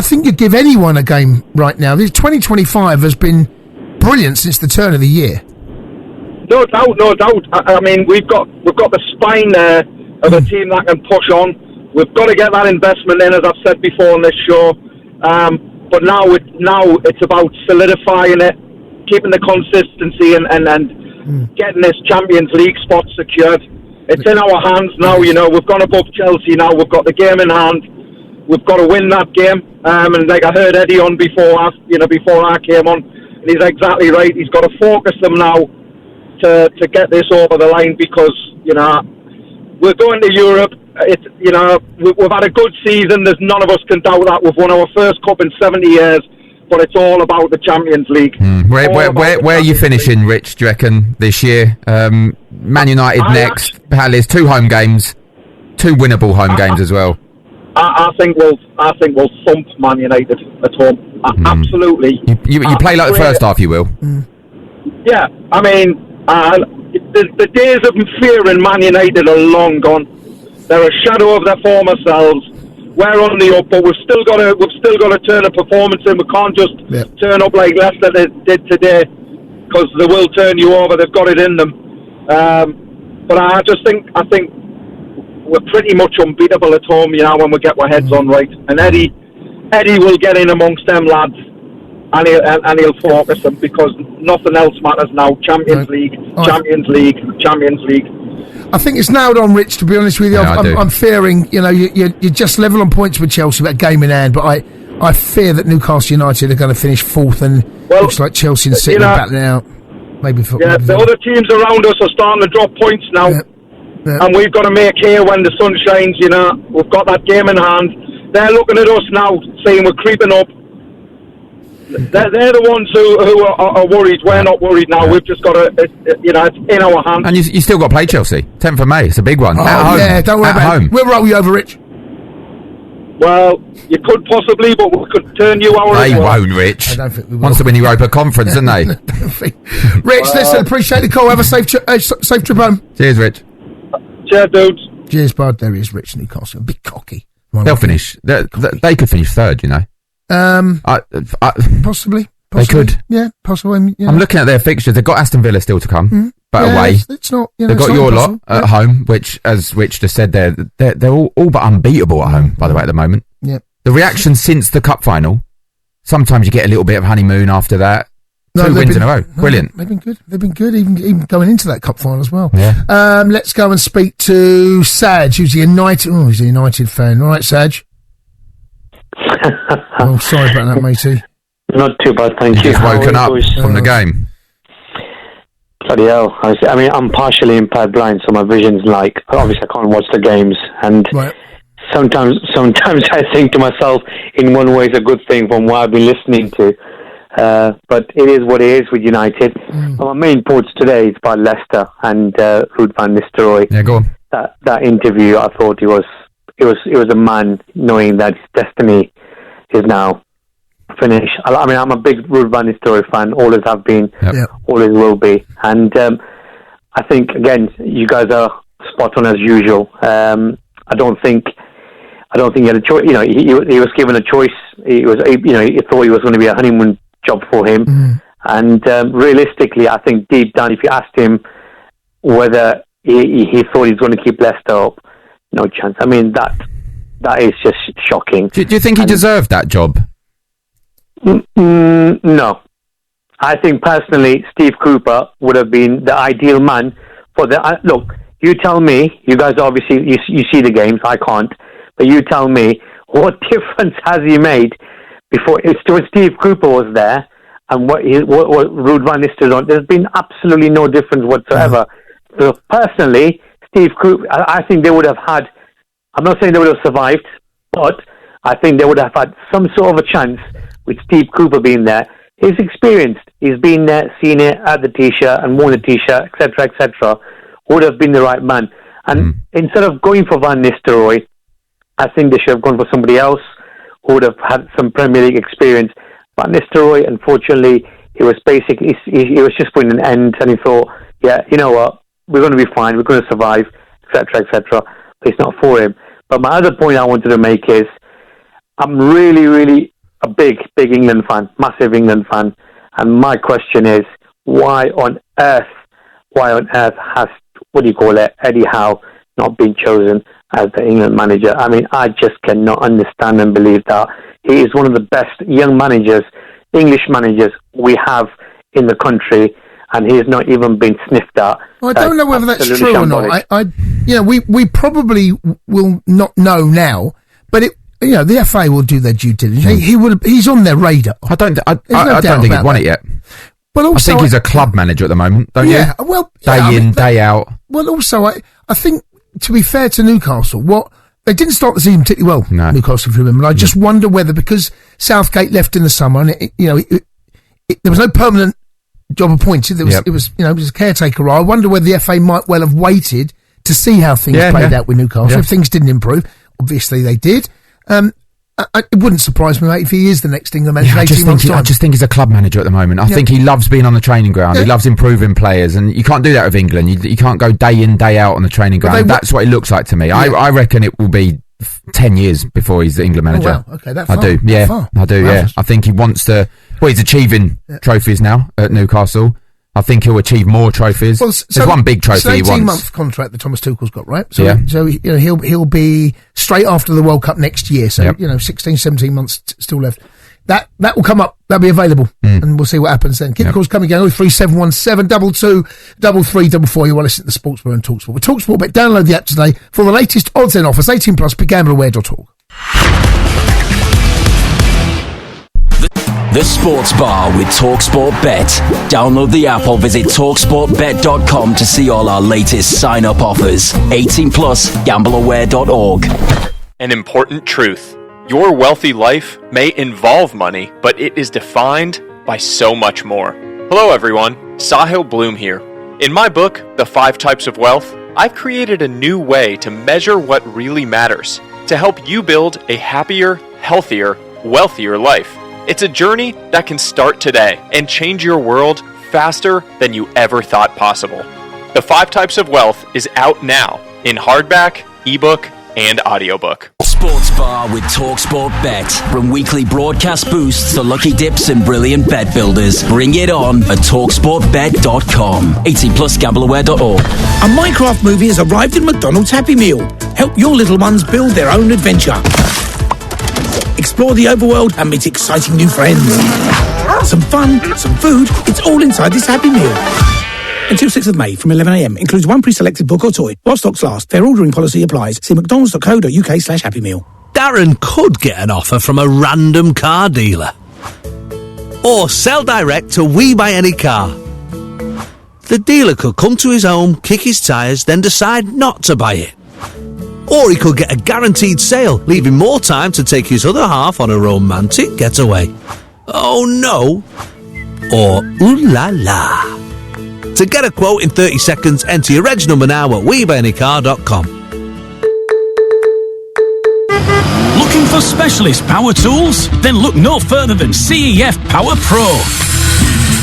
think you'd give anyone a game right now. This 2025 has been brilliant since the turn of the year. No doubt. I mean, we've got the spine there of a team that can push on. We've got to get that investment in, as I've said before on this show. But now it's about solidifying it, keeping the consistency, and getting this Champions League spot secured. It's in our hands now. You know, we've gone above Chelsea now. We've got the game in hand. We've got to win that game. And like I heard Eddie on before I came on, and he's exactly right. He's got to focus them now to get this over the line, because we're going to Europe. We've had a good season. There's none of us can doubt that. We've won our first cup in 70 years, but it's all about the Champions League. Where are you finishing, Rich, do you reckon, this year? Man United next, Palace, 2 home games, 2 winnable home games as well. I think we'll thump Man United at home. Absolutely. You play like the first half, you will. Yeah, I mean, the days of fearing Man United are long gone. They're a shadow of their former selves. We're on the up, but we've still got to turn a performance in. We can't just turn up like Leicester did today, because they will turn you over. They've got it in them. But I think we're pretty much unbeatable at home, when we get our heads on right. And Eddie will get in amongst them lads, and he'll focus them, because nothing else matters now. Champions League. I think it's nailed on, Rich, to be honest with you. I'm fearing, you're just level on points with Chelsea, about a game in hand, but I fear that Newcastle United are going to finish 4th, and looks like Chelsea and City are battling out. The other teams around us are starting to drop points now, and we've got to make hay when the sun shines. We've got that game in hand. They're looking at us now, saying we're creeping up. They're the ones who are worried. We're not worried now. We've just got to, it's in our hands. And you still got to play Chelsea. 10th of May. It's a big one. Oh, yeah, don't worry about it. We'll roll you over, Rich. Well, you could possibly, but we could turn you our They way. won't, Rich. I don't think we will. Wants to win Europa Conference, don't they? Rich, listen, appreciate the call. Have a safe trip home. Cheers, Rich. Cheers, dudes. Cheers, bud. There he is, Rich Newcastle. A bit cocky. They'll finish. They could finish third, you know. Possibly. They could. Yeah, possibly. Yeah. I'm looking at their fixtures. They've got Aston Villa still to come, but Yeah, away. It's not. You know, They've got it's not your lot impossible. at home, which, as Rich just said, they're all but unbeatable at home. By the way, at the moment. Yeah. The reaction since the cup final. Sometimes you get a little bit of honeymoon after that. Two wins in a row. Brilliant. They've been good. They've been good, even going into that cup final as well. Yeah. Let's go and speak to Saj, who's a United. Oh, he's a United fan. All right, Saj. Oh, sorry about that, matey. Not too bad, thank you. Just woken up from the game. Bloody hell. I mean, I'm partially impaired blind, so my vision's like, obviously I can't watch the games, and sometimes I think to myself, in one way it's a good thing from what I've been listening to, but it is what it is with United. My main points today is about Leicester and Ruud van Nistelrooy. Yeah, go on. That interview, I thought it was a man knowing that his destiny is now finished. I mean, I'm a big Ruud van Nistelrooy fan, always have been, always will be, and I think again you guys are spot on as usual. I don't think he had a choice. You know, he was given a choice. He thought it was going to be a honeymoon job for him, and realistically, I think deep down, if you asked him whether he thought he was going to keep Leicester up, no chance. I mean, that is just shocking. Do you think he deserved that job? No. I think personally, Steve Cooper would have been the ideal man for the. Look, you tell me. You guys obviously you see the games. I can't, but you tell me what difference has he made before? When Steve Cooper was there, and what Ruud van Nistelrooy. There's been absolutely no difference whatsoever. So personally, Steve Cooper, I think they would have had. I'm not saying they would have survived, but I think they would have had some sort of a chance with Steve Cooper being there. He's experienced. He's been there, seen it at the T-shirt and worn the T-shirt, etc., would have been the right man. And instead of going for Van Nistelrooy, I think they should have gone for somebody else who would have had some Premier League experience. Van Nistelrooy, unfortunately, he was just putting an end, and he thought, yeah, you know what, we're going to be fine, we're going to survive, etc., but it's not for him. But my other point I wanted to make is, I'm really, really a big England fan, massive England fan, and my question is, why on earth has, Eddie Howe not been chosen as the England manager? I mean, I just cannot understand and believe that. He is one of the best young managers, English managers we have in the country, and he has not even been sniffed at. I don't know whether that's true or not. We probably will not know now, but the FA will do their due diligence. He's on their radar. I don't think he's won it yet. But also, I think he's a club manager at the moment, don't you? Yeah, well, day in, day out. Well, also, I think, to be fair to Newcastle, they didn't start the season particularly well, Newcastle, if you remember. I just wonder whether, because Southgate left in the summer, and there was no permanent job appointed, it was a caretaker role. I wonder whether the FA might well have waited to see how things played out with Newcastle. If things didn't improve, obviously they did. It wouldn't surprise me, mate, if he is the next England manager. I just think he's a club manager at the moment. I think he loves being on the training ground. He loves improving players, and you can't do that with England. You can't go day in, day out on the training ground. That's what it looks like to me. I reckon it will be 10 years before he's the England manager. Oh, wow. Okay, I do. Yeah, I do. Yeah, I think he wants to. Well, he's achieving trophies now at Newcastle. I think he'll achieve more trophies. Well, There's one big trophy he wants. It's an 18-month contract that Thomas Tuchel's got, right? So, he'll be straight after the World Cup next year. So 16, 17 months still left. That will come up. That'll be available, and we'll see what happens then. Keep the calls coming again. 03717 22 3344. You want to listen to the Sports Bar and TalkSport. With TalkSport, but download the app today for the latest odds and offers. 18 plus. BeGambleAware.org. The Sports Bar with TalkSport Bet. Download the app or visit TalkSportBet.com to see all our latest sign-up offers. 18 plus. GambleAware.org. An important truth. Your wealthy life may involve money, but it is defined by so much more. Hello everyone, Sahil Bloom here. In my book, The 5 Types of Wealth, I've created a new way to measure what really matters. to help you build a happier, healthier, wealthier life. It's a journey that can start today and change your world faster than you ever thought possible. The 5 Types of Wealth is out now in hardback, ebook, and audiobook. Sports Bar with TalkSport Bet. From weekly broadcast boosts to lucky dips and brilliant bet builders. Bring it on at TalkSportBet.com. 18+ gambleaware.org. A Minecraft movie has arrived in McDonald's Happy Meal. Help your little ones build their own adventure. Explore the overworld and meet exciting new friends. Some fun, some food, it's all inside this Happy Meal. Until 6th of May from 11 a.m. Includes one pre-selected book or toy. While stocks last, fair ordering policy applies. See mcdonalds.co.uk/Happy Meal. Darren could get an offer from a random car dealer. Or sell direct to We Buy Any Car. The dealer could come to his home, kick his tyres, then decide not to buy it. Or he could get a guaranteed sale, leaving more time to take his other half on a romantic getaway. Oh no. Or ooh la la. To get a quote in 30 seconds, enter your reg number now at WeBuyAnyCar.com. Looking for specialist power tools? Then look no further than CEF Power Pro.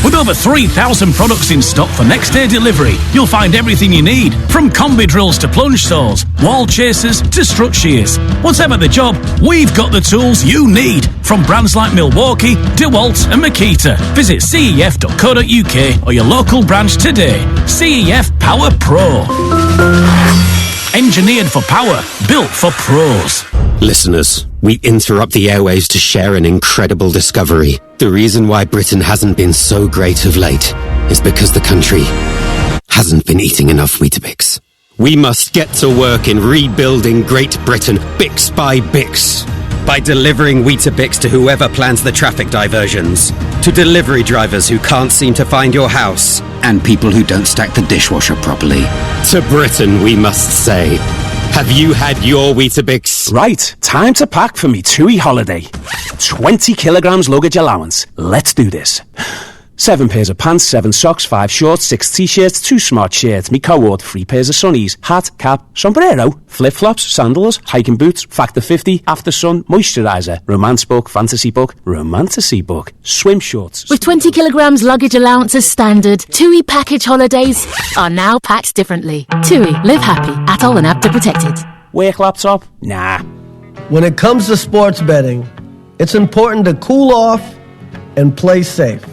With over 3,000 products in stock for next day delivery, you'll find everything you need, from combi drills to plunge saws, wall chasers to strut shears. Whatever the job, we've got the tools you need, from brands like Milwaukee, DeWalt and Makita. Visit cef.co.uk or your local branch today. CEF Power Pro. Engineered for power, built for pros. Listeners, we interrupt the airwaves to share an incredible discovery. The reason why Britain hasn't been so great of late is because the country hasn't been eating enough Weetabix. We must get to work in rebuilding Great Britain, Bix by Bix. By delivering Weetabix to whoever plans the traffic diversions, to delivery drivers who can't seem to find your house, and people who don't stack the dishwasher properly. To Britain, we must say, have you had your Weetabix? Right, time to pack for me TUI holiday. 20 kilograms luggage allowance. Let's do this. 7 pairs of pants, 7 socks, 5 shorts, 6 t-shirts, 2 smart shirts, me co-ord, 3 pairs of sunnies, hat, cap, sombrero, flip-flops, sandals, hiking boots, Factor 50, after sun, moisturiser, romance book, fantasy book, romantasy book, swim shorts. With 20 kilograms luggage allowance as standard, TUI package holidays are now packed differently. TUI, live happy, atoll and APTA protected. Work laptop? Nah. When it comes to sports betting, it's important to cool off and play safe.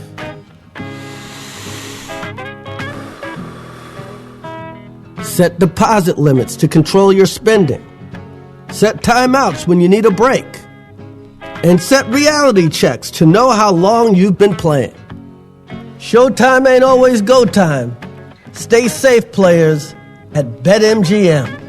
Set deposit limits to control your spending. Set timeouts when you need a break. And set reality checks to know how long you've been playing. Showtime ain't always go time. Stay safe, players, at BetMGM.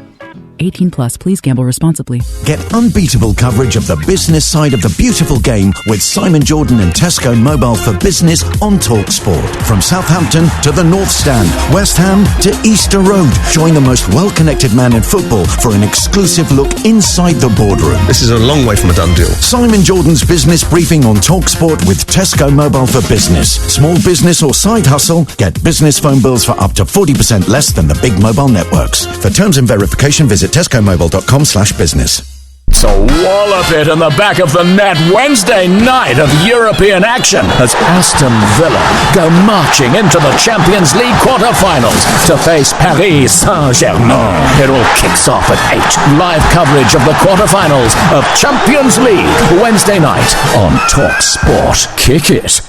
18 plus, please gamble responsibly. Get unbeatable coverage of the business side of the beautiful game with Simon Jordan and Tesco Mobile for Business on TalkSport. From Southampton to the North Stand, West Ham to Easter Road. Join the most well-connected man in football for an exclusive look inside the boardroom. This is a long way from a done deal. Simon Jordan's business briefing on TalkSport with Tesco Mobile for Business. Small business or side hustle? Get business phone bills for up to 40% less than the big mobile networks. For terms and verification, visit tescomobile.com/business. So wallop it in the back of the net Wednesday night of European action as Aston Villa go marching into the Champions League quarter-finals to face Paris Saint-Germain. It all kicks off at 8. Live coverage of the quarter-finals of Champions League Wednesday night on TalkSport. Kick it.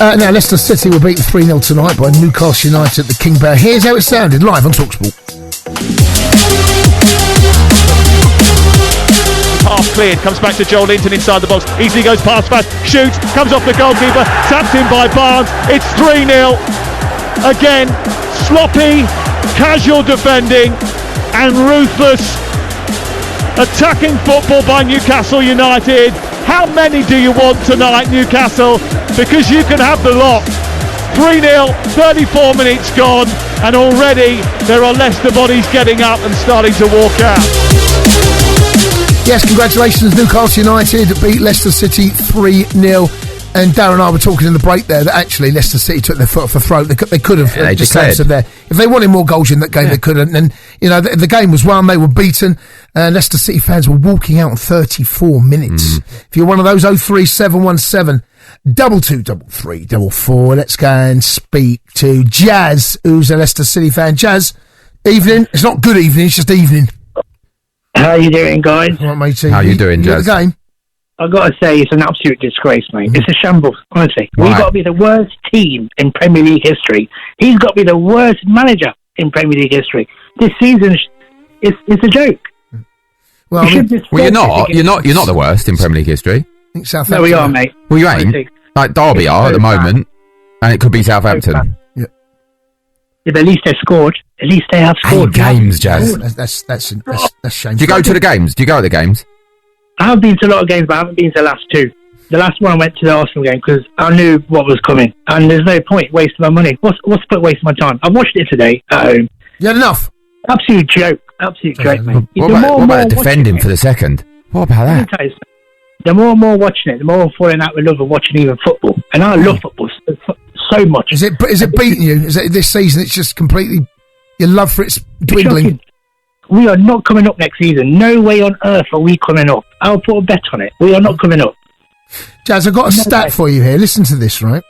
Now, Leicester City were beaten 3-0 tonight by Newcastle United at the King Power. Here's how it sounded live on TalkSport. Half cleared, comes back to Joel Linton inside the box. Easily goes past fast, shoots, comes off the goalkeeper, tapped in by Barnes. It's 3-0. Again, sloppy, casual defending and ruthless attacking football by Newcastle United. How many do you want tonight, Newcastle? Because you can have the lot. 3-0, 34 minutes gone, and already there are Leicester bodies getting up and starting to walk out. Yes, congratulations, Newcastle United beat Leicester City 3-0. And Darren and I were talking in the break there that actually Leicester City took their foot off the throat. They could have just answered there. If they wanted more goals in that game, they couldn't. And, you know, the game was won. They were beaten. Leicester City fans were walking out in 34 minutes. If you're one of those, 03717 223344. Let's go and speak to Jazz, who's a Leicester City fan. Jazz, evening. It's not good evening, it's just evening. How you doing, guys? All right, matey. How you doing, Jazz? The game? I've got to say, it's an absolute disgrace, mate. It's a shambles, honestly. Right. We've got to be the worst team in Premier League history. He's got to be the worst manager in Premier League history. This season, it's a joke. Well, you're not the worst in Premier League history. I think Southampton. No, we are, mate. Well, you ain't. Like Derby are at the moment, and it could be Southampton. Yeah, but at least they scored. At least they have scored. 8 games, Jazz. That's shameful. Do you go to the games? Do you go to the games? I have been to a lot of games, but I haven't been to the last 2. The last one I went to the Arsenal game because I knew what was coming, and there's no point wasting my money. What's the point wasting my time? I watched it today at home. You had enough? Absolute joke, mate. What about defending for the second? What about that? The more and more watching it, the more I'm falling out with love of watching even football, and I love football so much. Is it beating you? Is it this season? It's just completely your love for it's dwindling. We are not coming up next season. No way on earth are we coming up. I'll put a bet on it. We are not coming up. Jazz, I've got a stat for you here. Listen to this, right?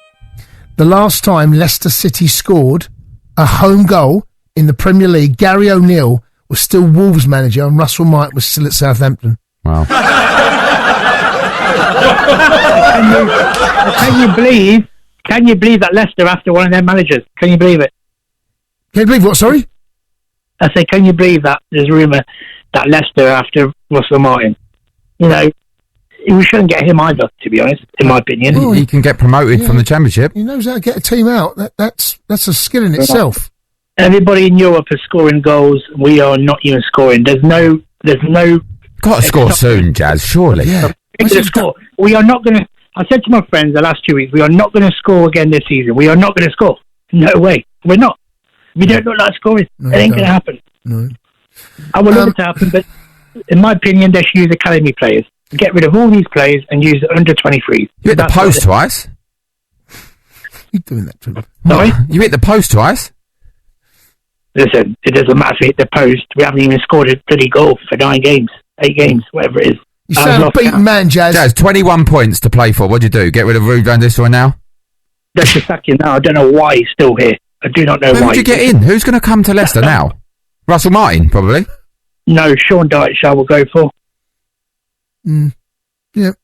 The last time Leicester City scored a home goal in the Premier League, Gary O'Neill was still Wolves manager and Russell Mike was still at Southampton. Wow. Can you believe that Leicester after one of their managers? Can you believe it? Can you believe what, sorry? I say, can you believe that there's a rumour that Leicester after Russell Martin? You know, we shouldn't get him either, to be honest, in my opinion. Well, he can get promoted from the Championship. He knows how to get a team out. That's a skill in itself. Everybody in Europe is scoring goals. We are not even scoring. There's no. Got to score soon, Jazz. Surely. Yeah. Score. We are not going to. I said to my friends the last 2 weeks, we are not going to score again this season. We are not going to score. No way. We're not. We don't look like scoring. It ain't going to happen. No. I would love it to happen, but in my opinion, they should use academy players. Get rid of all these players and use under 23s. You hit the post twice. You're doing that to him. Sorry? You hit the post twice. Listen, it doesn't matter if we hit the post. We haven't even scored a bloody goal for 9 games, 8 games, whatever it is. You sound a beaten man, Jazz. Jazz, 21 points to play for. What'd you do? Get rid of Ruud van Nistelrooy now? They should sack him now. I don't know why he's still here. I do not know why. Who would you get in? Who's going to come to Leicester now? Russell Martin, probably. No, Sean Dyche I will go for. Yeah.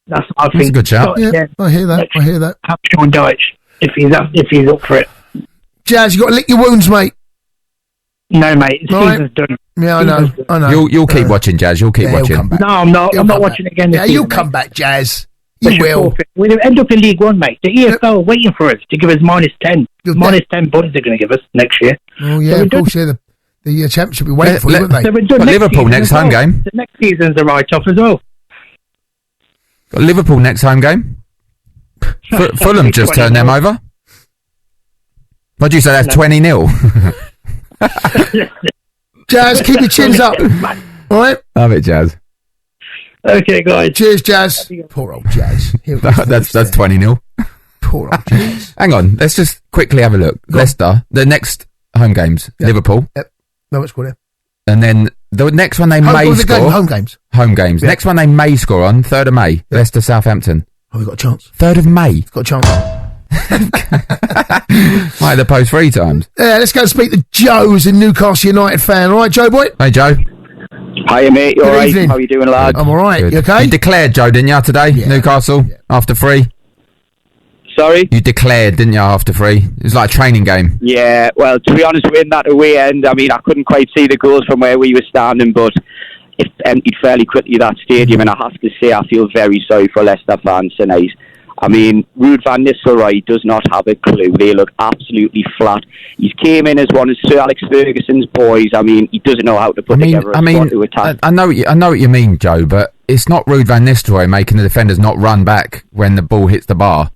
That's what I think. That's a good shout. Yeah, I hear that. Have Sean Dyche if he's up for it. Jazz, you got to lick your wounds, mate. No, mate. The season's done. Yeah, I know. You'll keep watching, Jazz. You'll keep watching. No, I'm not. I'm not watching again this season. You'll come back, Jazz. You will. We'll end up in League One, mate. The EFL are waiting for us to give us -10. -10 points they're going to give us next year. Oh, yeah, of course, yeah. The Championship will be waiting for you, won't they? So we're done Liverpool next home game. The next season's a write-off as well. Got Liverpool next home game. Fulham just turned them over. What do you say? That's 20-0. Jazz, keep your chins up. All right? Love it, Jazz. Okay, guys. Cheers, Jazz. Poor old Jazz. That's 20-0. Poor old Jazz. Hang on. Let's just quickly have a look. Leicester, the next home games, Liverpool. Yep. No, it's good. And then the next one they may score. Home games. Home games. Yeah. Next one they may score on, 3rd of May. Yeah. Leicester, Southampton. Oh, we've got a chance. 3rd of May. Got a chance. Might have the post 3 times. Yeah, let's go and speak to Joe, who's a Newcastle United fan. All right, Joe boy? Hey, Joe. Hiya, mate. You all right? How are you doing, lad? I'm all right. Good. You okay? You declared, Joe, didn't you, today? Yeah. Newcastle, after 3? Sorry? You declared, didn't you, after 3? It was like a training game. Yeah, well, to be honest, we're in that away end. I mean, I couldn't quite see the goals from where we were standing, but it emptied fairly quickly, that stadium, and I have to say I feel very sorry for Leicester fans tonight. I mean, Ruud van Nistelrooy does not have a clue. They look absolutely flat. He came in as one of Sir Alex Ferguson's boys. I mean, he doesn't know how to put together a squad to attack. I know what you mean, Joe, but it's not Ruud van Nistelrooy making the defenders not run back when the ball hits the bar.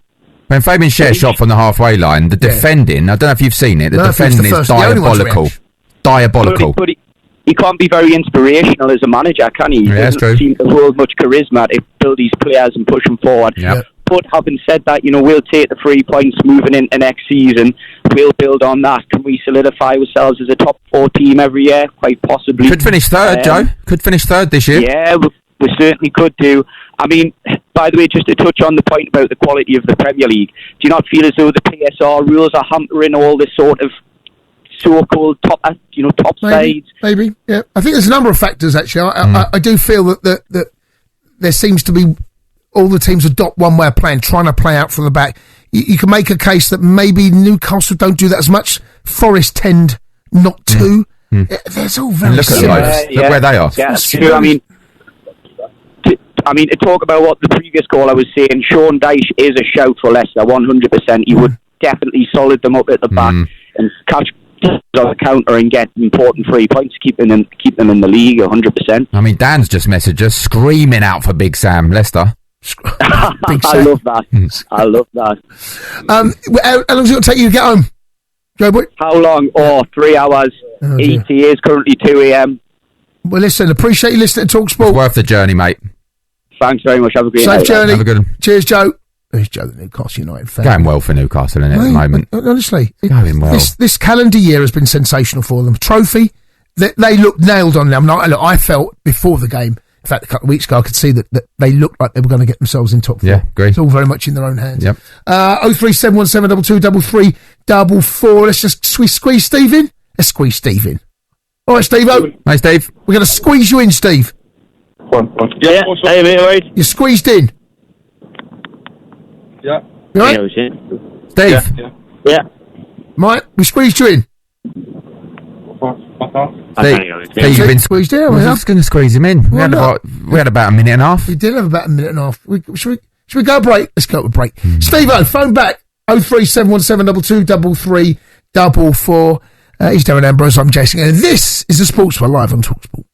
When Fabian Schär shot from the halfway line, the defending, I don't know if you've seen it, the defending is diabolical. Diabolical. But he can't be very inspirational as a manager, can he? He doesn't seem to hold much charisma to build these players and push them forward. Yep. But having said that, we'll take the 3 points moving into next season. We'll build on that. Can we solidify ourselves as a top 4 team every year? Quite possibly. Could finish third, Joe. Could finish third this year. Yeah, we certainly could do. I mean, by the way, just to touch on the point about the quality of the Premier League, do you not feel as though the PSR rules are hampering all this sort of so-called top sides? Maybe, yeah. I think there's a number of factors, actually. I do feel that there seems to be all the teams adopt one way of playing, trying to play out from the back. You can make a case that maybe Newcastle don't do that as much. Forest tend not to. There's all very look at look where they are. Yeah, that's true. I mean, to talk about what the previous caller was saying, Sean Dyche is a shout for Leicester, 100%. He would definitely solid them up at the back and catch on the counter and get important 3 points, keep them in the league, 100%. I mean, Dan's just messaged us screaming out for Big Sam, Leicester. I love that. I love that. How long is it going to take you to get home, Joe Boy? How long? 3 hours. ETA is currently 2 a.m. Well, listen, appreciate you listening to TalkSport. It's worth the journey, mate. Thanks very much. Have a great night. Safe journey. Have a good one. Cheers, Joe. There's Joe, the Newcastle United fan. Going well for Newcastle, isn't it, at the moment? Honestly. Going well. This calendar year has been sensational for them. Trophy, they look nailed on them. I felt before the game, in fact, a couple of weeks ago, I could see that they looked like they were going to get themselves in top 4. Yeah, agree. It's all very much in their own hands. Yep. 03717223344. Let's just squeeze Steve in. Let's squeeze Steve in. All right, Steve-O. Hey, Steve. We're going to squeeze you in, Steve. Yeah, hey, mate, all right? You're squeezed in. Yeah. You all right? Steve. Yeah. Mike, we squeezed you in. Steve, you've been squeezed in. We're just going to squeeze him in. We had about a minute and a half. We did have about a minute and a half. Should we go break? Let's go to break. Steve-O, phone back. 03717223344. He's Darren Ambrose. I'm Jason. And this is the Sports Bar live on TalkSport.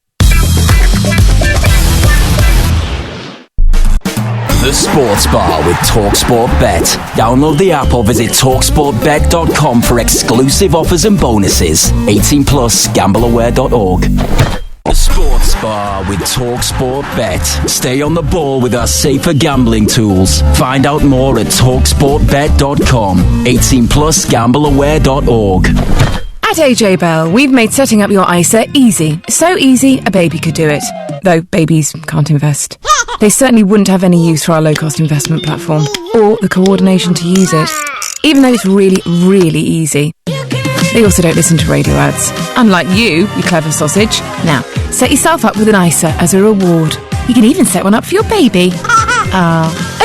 The Sports Bar with TalkSport Bet. Download the app or visit TalkSportBet.com for exclusive offers and bonuses. 18 plus, gambleaware.org. The Sports Bar with TalkSport Bet. Stay on the ball with our safer gambling tools. Find out more at TalkSportBet.com. 18 plus, gambleaware.org. At AJ Bell, we've made setting up your ISA easy. So easy, a baby could do it. Though babies can't invest. They certainly wouldn't have any use for our low-cost investment platform, or the coordination to use it, even though it's really, really easy. They also don't listen to radio ads. Unlike you clever sausage. Now, set yourself up with an ISA as a reward. You can even set one up for your baby.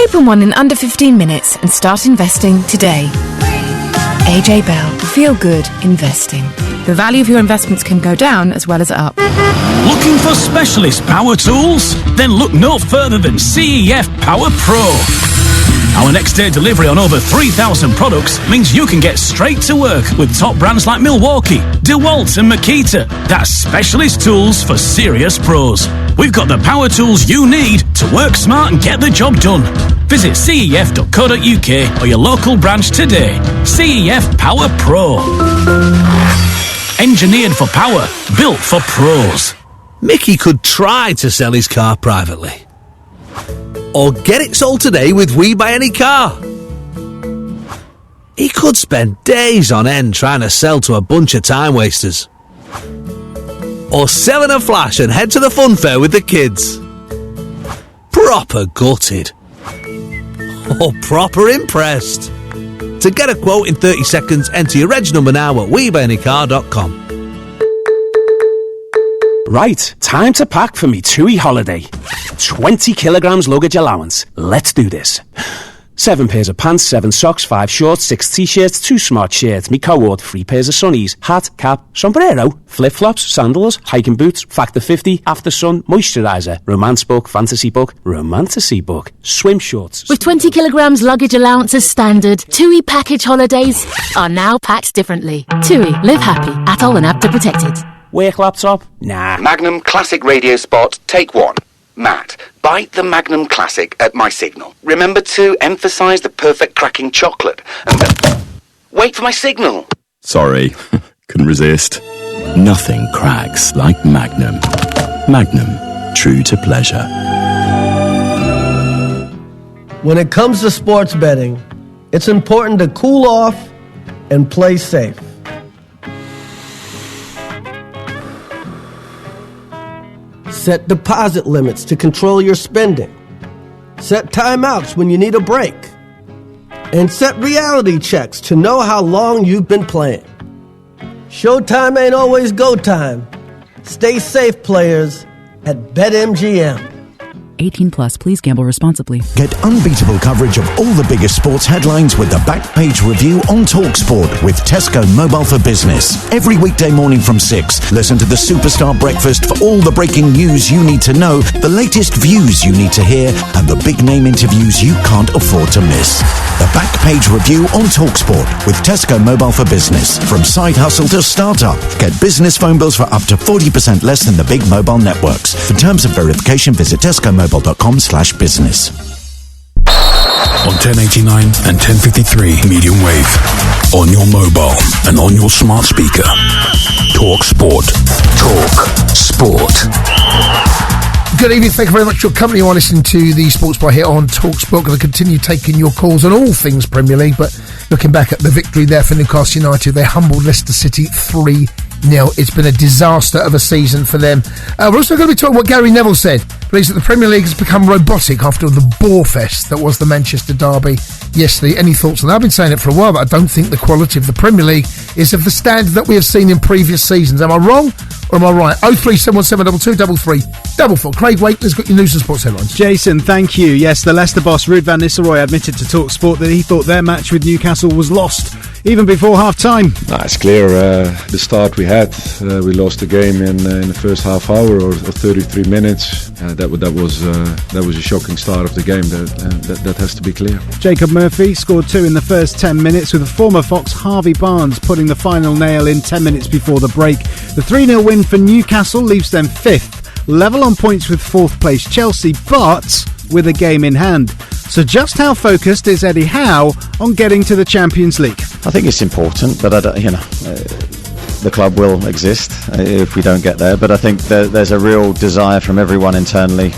Open one in under 15 minutes and start investing today. AJ Bell. Feel good investing. The value of your investments can go down as well as up. Looking for specialist power tools? Then look no further than CEF Power Pro. Our next day delivery on over 3,000 products means you can get straight to work with top brands like Milwaukee, DeWalt and Makita. That's specialist tools for serious pros. We've got the power tools you need to work smart and get the job done. Visit cef.co.uk or your local branch today. CEF Power Pro. Engineered for power, built for pros. Mickey could try to sell his car privately. Or get it sold today with We Buy Any Car. He could spend days on end trying to sell to a bunch of time wasters. Or sell in a flash and head to the fun fair with the kids. Proper gutted. Or proper impressed. To get a quote in 30 seconds, enter your reg number now at WeBuyAnyCar.com. Right, time to pack for me TUI holiday. 20 kilograms luggage allowance. Let's do this. 7 pairs of pants, 7 socks, 5 shorts, 6 t-shirts, 2 smart shirts, me co-ord, 3 pairs of sunnies, hat, cap, sombrero, flip-flops, sandals, hiking boots, Factor 50, After Sun, moisturiser, romance book, fantasy book, romantasy book, swim shorts. With 20 kilograms luggage allowance as standard, TUI package holidays are now packed differently. TUI, live happy, atoll and APTA protected. Work laptop? Nah. Magnum Classic Radio Spot, take 1. Matt, bite the Magnum Classic at my signal. Remember to emphasise the perfect cracking chocolate. And wait for my signal. Sorry, couldn't resist. Nothing cracks like Magnum. Magnum, true to pleasure. When it comes to sports betting, it's important to cool off and play safe. Set deposit limits to control your spending. Set timeouts when you need a break. And set reality checks to know how long you've been playing. Showtime ain't always go time. Stay safe, players, at BetMGM. 18 plus, please gamble responsibly. Get unbeatable coverage of all the biggest sports headlines with the Back Page Review on TalkSport with Tesco Mobile for Business. Every weekday morning from 6, listen to the Superstar Breakfast for all the breaking news you need to know, the latest views you need to hear, and the big name interviews you can't afford to miss. The Back Page Review on TalkSport with Tesco Mobile for Business. From side hustle to startup, get business phone bills for up to 40% less than the big mobile networks. For terms of verification, visit tescomobile.com/business. On 1089 and 1053 medium wave. On your mobile and on your smart speaker. Talk Sport. Talk Sport. Good evening, thank you very much for your company. You are listening to the Sports Bar here on TalkSport. Going to continue taking your calls on all things Premier League, but looking back at the victory there for Newcastle United, they humbled Leicester City 3-0. It's been a disaster of a season for them. We're also going to be talking what Gary Neville said. Believes that the Premier League has become robotic after the bore fest that was the Manchester derby yesterday. Any thoughts on that? I've been saying it for a while, but I don't think the quality of the Premier League is of the standard that we have seen in previous seasons. Am I wrong or am I right? 03717223344. Craig Wake has got your news and sports headlines. Jason, thank you. Yes, the Leicester boss Ruud van Nistelrooy admitted to TalkSport that he thought their match with Newcastle was lost even before half-time. It's clear. The start we had, we lost the game in the first half hour or 33 minutes. That was a shocking start of the game. That has to be clear. Jacob Murphy scored 2 in the first 10 minutes, with a former Fox Harvey Barnes putting the final nail in 10 minutes before the break. The 3-0 win for Newcastle leaves them 5th, level on points with 4th place Chelsea, but with a game in hand. So just how focused is Eddie Howe on getting to the Champions League? I think it's important, but the club will exist if we don't get there. But I think there's a real desire from everyone internally,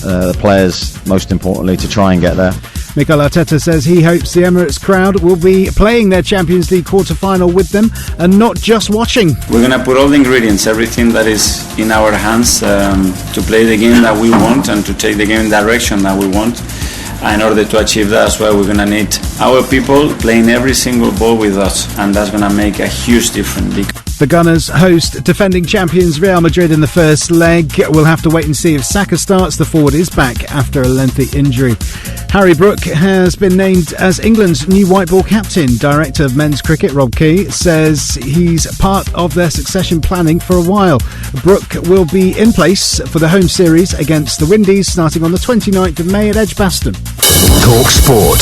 the players most importantly, to try and get there. Mikel Arteta says he hopes the Emirates crowd will be playing their Champions League quarter-final with them and not just watching. We're going to put all the ingredients, everything that is in our hands to play the game that we want and to take the game in the direction that we want. In order to achieve that as well, we're going to need our people playing every single ball with us, and that's going to make a huge difference. The Gunners host defending champions Real Madrid in the first leg. We'll have to wait and see if Saka starts. The forward is back after a lengthy injury. Harry Brook has been named as England's new white ball captain. Director of men's cricket Rob Key says he's part of their succession planning for a while. Brook will be in place for the home series against the Windies starting on the 29th of May at Edgbaston. Talk Sport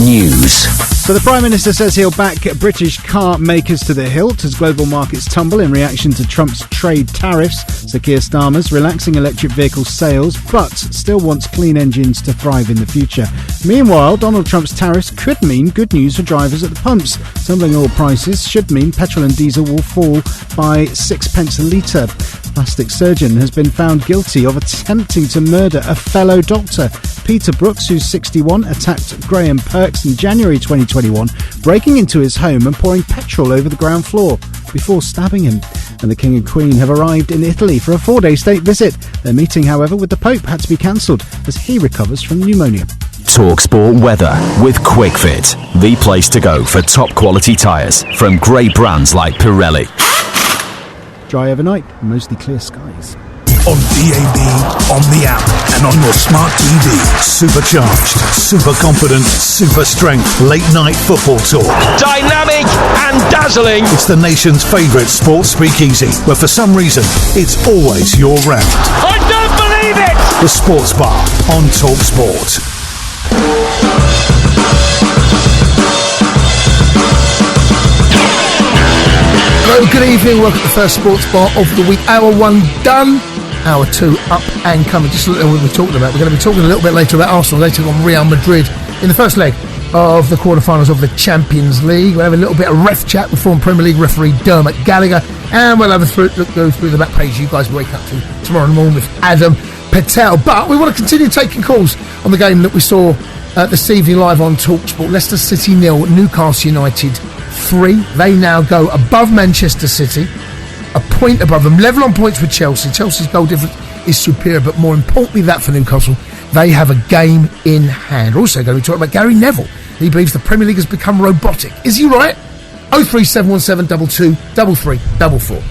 News. So the Prime Minister says he'll back British car makers to the hilt as global markets tumble in reaction to Trump's trade tariffs. Sir Keir Starmer's relaxing electric vehicle sales, but still wants clean engines to thrive in the future. Meanwhile, Donald Trump's tariffs could mean good news for drivers at the pumps. Tumbling oil prices should mean petrol and diesel will fall by 6 pence a litre. Plastic surgeon has been found guilty of attempting to murder a fellow doctor. Peter Brooks, who's 61, attacked Graham Perks in January 2021, breaking into his home and pouring petrol over the ground floor before stabbing him. And the King and Queen have arrived in Italy for a 4-day state visit. Their meeting, however, with the Pope had to be cancelled as he recovers from pneumonia. TalkSport weather with QuickFit, the place to go for top quality tyres from great brands like Pirelli. Dry overnight, mostly clear skies. On DAB, on the app, and on your smart TV. Supercharged, super confident, super strength, late night football talk. Dynamic and dazzling. It's the nation's favourite sports speakeasy, where for some reason, it's always your round. I don't believe it! The Sports Bar on TalkSport. Hello, good evening. Welcome to the first Sports Bar of the week. Hour 1 done. Hour 2 up and coming. Just a little what we're talking about. We're going to be talking a little bit later about Arsenal. They took on Real Madrid in the first leg of the quarterfinals of the Champions League. We'll have a little bit of ref chat with former Premier League referee Dermot Gallagher, and we'll have a go through the back page you guys wake up to tomorrow morning with Adam Patel. But we want to continue taking calls on the game that we saw this evening live on TalkSport. Leicester City 0, Newcastle United 3. They now go above Manchester City, a point above them, level on points with Chelsea. Chelsea's goal difference is superior, but more importantly that for Newcastle, they have a game in hand. Also going to be talking about Gary Neville. He believes the Premier League has become robotic. Is he right? 03717 22 33 44.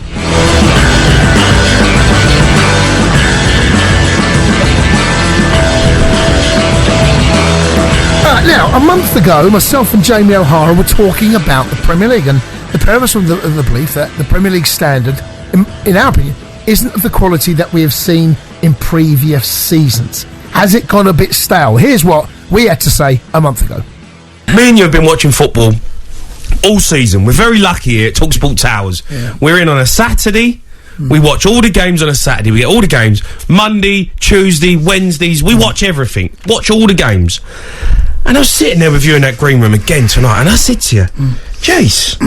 Now, a month ago, myself and Jamie O'Hara were talking about the Premier League, and the pair of us were of the belief that the Premier League standard, in our opinion, isn't of the quality that we have seen in previous seasons. Has it gone a bit stale? Here's what we had to say a month ago. Me and you have been watching football all season. We're very lucky here at TalkSport Towers. Yeah. We're in on a Saturday. We watch all the games on a Saturday. We get all the games. Monday, Tuesday, Wednesdays. We watch everything. Watch all the games. And I was sitting there with you in that green room again tonight, and I said to you, Jace,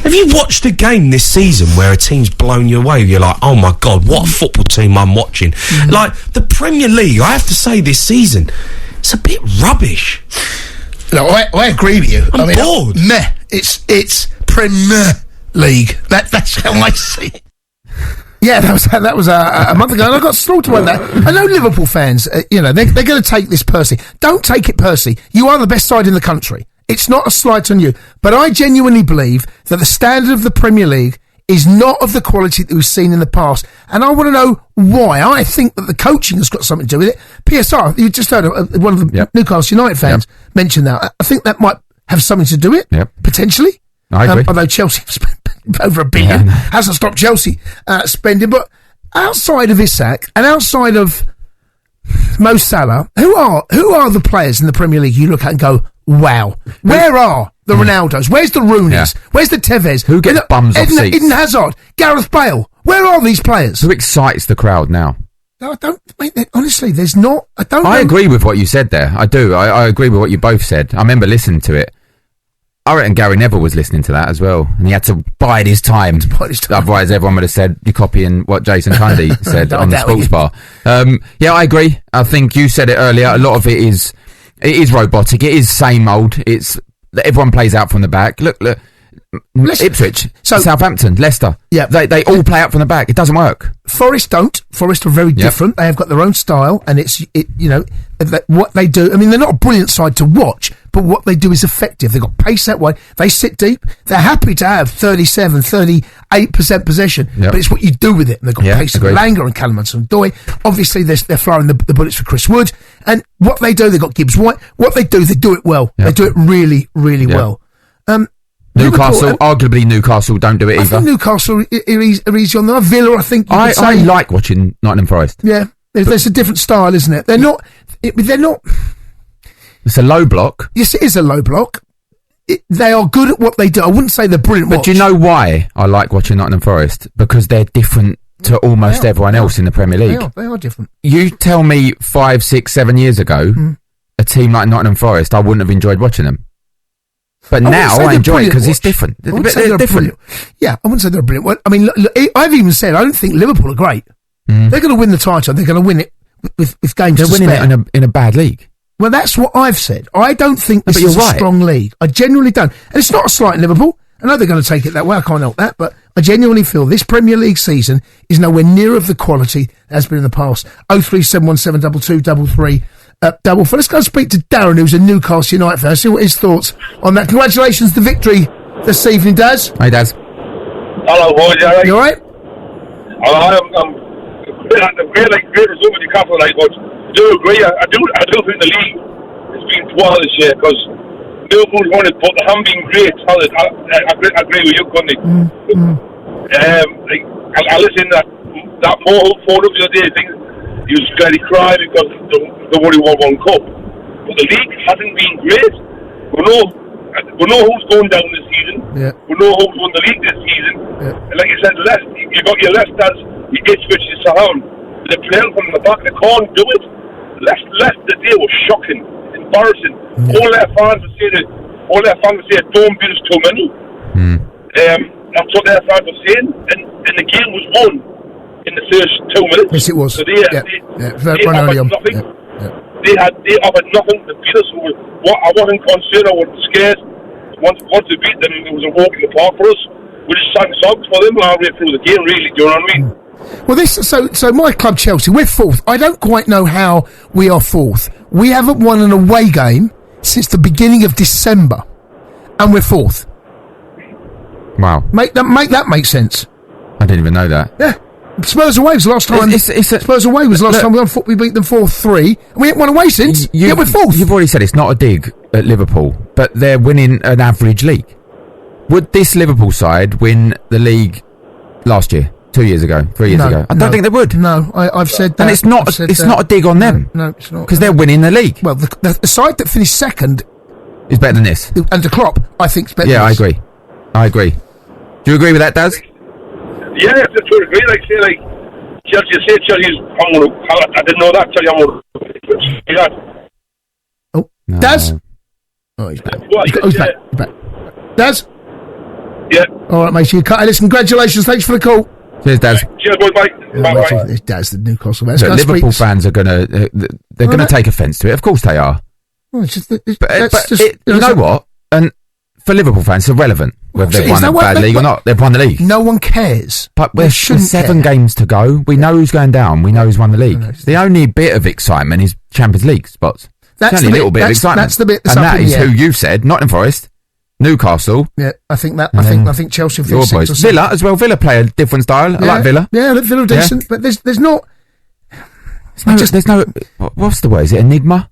have you watched a game this season where a team's blown you away? You're like, oh my God, what a football team I'm watching. Like, the Premier League, I have to say this season, it's a bit rubbish. No, I agree with you. I'm bored. It's Premier League. That's how I see it. Yeah, that was a month ago, and I got slaughtered by that. I know Liverpool fans, they're going to take this personally. Don't take it personally. You are the best side in the country. It's not a slight on you. But I genuinely believe that the standard of the Premier League is not of the quality that we've seen in the past. And I want to know why. I think that the coaching has got something to do with it. PSR, you just heard one of the Newcastle United fans mention that. I think that might have something to do with it, potentially. I agree. Although Chelsea spent over $1 billion, hasn't stopped Chelsea spending. But outside of Isak and outside of Mo Salah, who are the players in the Premier League you look at and go, wow? Where are the Ronaldos? Where's the Rooney's? Where's the Tevez? Who gets bums off seats? Eden Hazard, Gareth Bale. Where are these players? Who excites the crowd now? No, I don't. Mate, honestly, there's not. I agree with what you said there. I do. I agree with what you both said. I remember listening to it. I reckon Gary Neville was listening to that as well, and he had to bide his time. Otherwise, everyone would have said you're copying what Jason Cundy said on the sports bar. Yeah, I agree. I think you said it earlier. A lot of it is robotic. It is same old. It's everyone plays out from the back. Look. Ipswich, Southampton, Leicester. Yeah, they all play out from the back. It doesn't work. Forest don't. Forest are very different. They have got their own style, and what they do. I mean, they're not a brilliant side to watch, but what they do is effective. They've got pace that way. They sit deep. They're happy to have 37, 38% possession, but it's what you do with it. And they've got pace and Langer and Callum Hudson-Odoi. Obviously, they're throwing the bullets for Chris Wood, and what they do, they've got Gibbs White. What they do it well. They do it really, really well. Newcastle, arguably Newcastle don't do it either. I think Newcastle are easy on them. Villa, I think I like watching Nottingham Forest. Yeah, there's a different style, isn't it? They're not. It's a low block. Yes, it is a low block. They are good at what they do. I wouldn't say they're brilliant. But do you know why I like watching Nottingham Forest? Because they're different to almost everyone else in the Premier League. They are different. You tell me 5, 6, 7 years ago, a team like Nottingham Forest, I wouldn't have enjoyed watching them. But now I enjoy it because it's different. They're different. Yeah, I wouldn't say they're brilliant. I mean, look, I've even said I don't think Liverpool are great. They're going to win the title. They're going to win it with games. They're winning it in a bad league. Well, that's what I've said. I don't think this is a strong league. I genuinely don't. And it's not a slight in Liverpool. I know they're going to take it that way. I can't help that. But I genuinely feel this Premier League season is nowhere near of the quality that has been in the past. 03717 2233. Let's go speak to Darren, who's a Newcastle United fan. See what his thoughts on that. Congratulations, the victory this evening, Daz. Hey, Daz. Hello, boys. You all right? I'm great result with Newcastle, but I do agree. I do think the league has been poor this year because Liverpool's won it, but they haven't been great. I agree with you, Cundy. I listened to that photo the other day. He was very crying because they only won one cup. But the league hasn't been great. We know who's going down this season. Yeah. We know who's won the league this season. Yeah. And like you said, you got your Leicesters, your Ipswich, your Southampton. They're playing from the back. They can't do it. Leicester today was shocking, embarrassing. All their fans would say, don't beat us too many. That's what their fans were saying. And the game was won in the first 2 minutes. Yes, it was. So they have nothing. they offered nothing to beat us. I wasn't concerned. I wasn't scared. Once we beat them, it was a walk in the park for us. We just sang songs for them all the way through the game, really. Do you know what I mean? Well, so my club, Chelsea, we're fourth. I don't quite know how we are fourth. We haven't won an away game since the beginning of December, and we're fourth. Wow. Make that make sense. I didn't even know that. Yeah. Spurs away was the last time. Spurs away was the last time we beat them 4-3. We ain't won away since. Yeah, we're fourth. You've already said it's not a dig at Liverpool, but they're winning an average league. Would this Liverpool side win the league last year, 2 years ago, 3 years ago? I don't think they would. No, I've said that. And it's not a dig on them. No, it's not. Because they're winning the league. Well, the side that finished second is better than this. Under Klopp, I think, is better than this. Yeah, I agree. Do you agree with that, Daz? Yeah, I totally agree. Chelsea, Chelsea's. I didn't know that. Chelsea, Oh, no. Daz? Oh, he's back. He's back. Daz? Yeah. All right, mate. You cut. Listen, congratulations. Thanks for the call. Cheers, Daz. Cheers, boys, mate. Bye. It's Daz, the Newcastle man. Look, Liverpool fans are gonna take offence to it. Of course they are. Well, it's just, you know what? And for Liverpool fans, it's irrelevant whether they've won a bad league or not. They've won the league. No one cares. But there's 7 games to go. We know who's going down. We know who's won the league. The only bit of excitement is Champions League spots. That's only a little bit of excitement. That's the bit that's and up that in is the air. who you've said. Nottingham Forest, Newcastle. Yeah, I think Chelsea will your boys. Villa as well. Villa play a different style. Yeah, I like Villa. Yeah, Villa are decent, but there's not. There's no. What's the word? Is it enigma?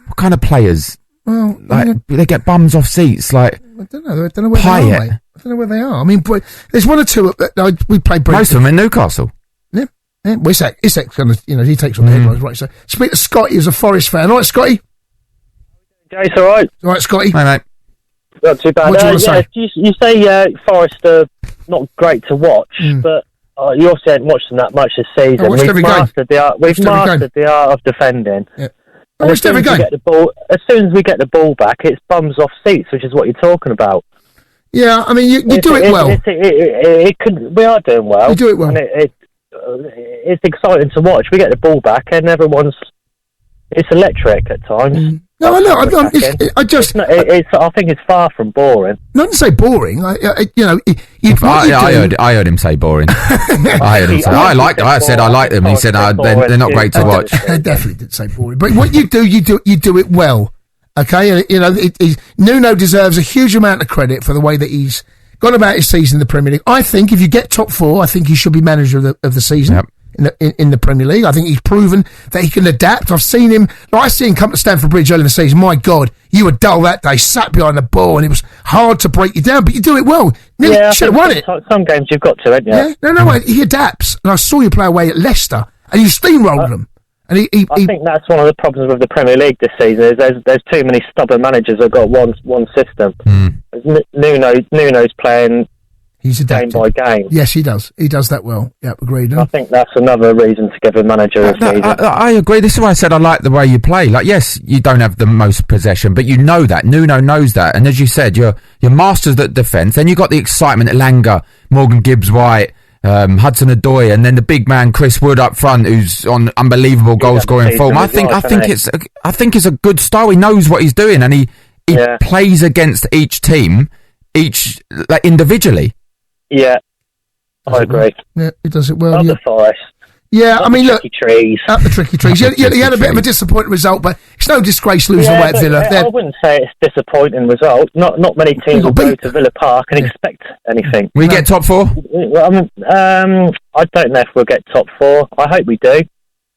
What kind of players? Well, they get bums off seats. Like I don't know. I don't know where they are. Mate. I don't know where they are. I mean, there's one or two that we played. Most of them in Newcastle. Yeah. Well, Isak's kind of, he takes on the headlines, right? So, speak to Scotty, who's a Forest fan. All right, Scotty. Jace, all right. All right, Scotty. Hey, mate. Not too bad. What do you want to say? You say Forest are not great to watch, but you also haven't watched them that much this season. We've mastered the art of defending. Yeah. I watched every game. As soon as we get the ball back, it's bums off seats, which is what you're talking about. Yeah, I mean, you do it well. We are doing well. You do it well. And it's exciting to watch. We get the ball back, and it's electric at times. No, I know. I think it's far from boring. Not to say boring. I heard him say boring. I heard him say. I said I like them. And he said they're not great to watch. I definitely did say boring. But what you do it well. Okay, Nuno deserves a huge amount of credit for the way that he's gone about his season in the Premier League. I think if you get top 4, I think he should be manager of the season. Yep. In the Premier League, I think he's proven that he can adapt. I've seen him. I see him come to Stamford Bridge early in the season. My God, you were dull that day, sat behind the ball, and it was hard to break you down. But you do it well. Nearly should have won it. Some games you've got to, haven't you? Yeah, no. He adapts, and I saw you play away at Leicester, and you steamrolled them. And I think that's one of the problems with the Premier League this season. Is there's too many stubborn managers who've got one system. Nuno's playing. He's adapted. Game by game. Yes, he does. He does that well. Yep, agreed. I think that's another reason to give a manager a season. I agree. This is why I said I like the way you play. Like, yes, you don't have the most possession, but you know that. Nuno knows that. And as you said, you're masters at defence. Then you've got the excitement at Langer, Morgan Gibbs-White, Hudson-Odoi, and then the big man Chris Wood up front, who's on unbelievable goal-scoring form. I think it's a good style. He knows what he's doing, and he plays against each team, individually. Yeah, I agree. Yeah, he does it well. Up the Forest. Yeah, Up I mean, look, up the tricky trees. He had a bit of a disappointing result, but it's no disgrace losing away at Villa. I wouldn't say it's a disappointing result. Not many teams will go to Villa Park and expect anything. We get top 4? I don't know if we'll get top 4. I hope we do.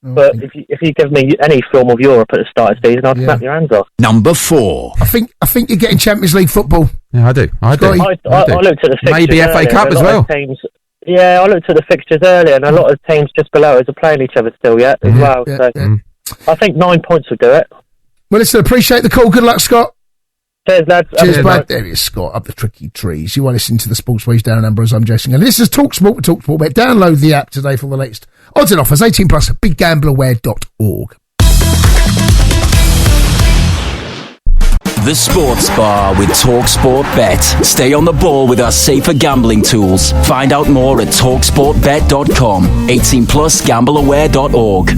But if you give me any film of Europe at the start of the season, I'd snap your hands off. Number 4. I think you're getting Champions League football. Yeah, I do. I looked at the fixtures. Maybe FA Cup as well. I looked at the fixtures earlier, and a lot of teams just below us are playing each other still yet as well. So I think 9 points will do it. Well, listen, appreciate the call. Good luck, Scott. Cheers, lads. Cheers, bud. There he is, Scott, up the tricky trees. You are listening to the Sports Ways Darren Ambrose. I'm Jason. And this is TalkSport with TalkSport. Download the app today for the latest odds and offers. 18 plus. BigGamblerWare.org. The Sports Bar with TalkSport Bet. Stay on the ball with our safer gambling tools. Find out more at TalkSportBet.com. 18 plus. BigGamblerWare.org.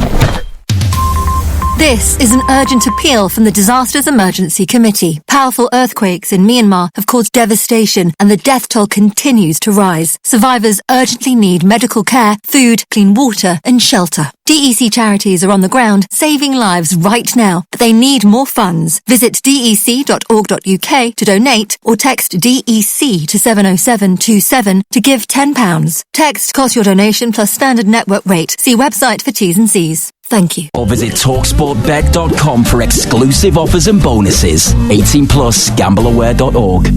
This is an urgent appeal from the Disasters Emergency Committee. Powerful earthquakes in Myanmar have caused devastation and the death toll continues to rise. Survivors urgently need medical care, food, clean water and shelter. DEC charities are on the ground saving lives right now, but they need more funds. Visit dec.org.uk to donate or text DEC to 70727 to give £10. Text costs your donation plus standard network rate. See website for T's and C's. Thank you. Or visit TalkSportBet.com for exclusive offers and bonuses. 18 plus, gambleaware.org.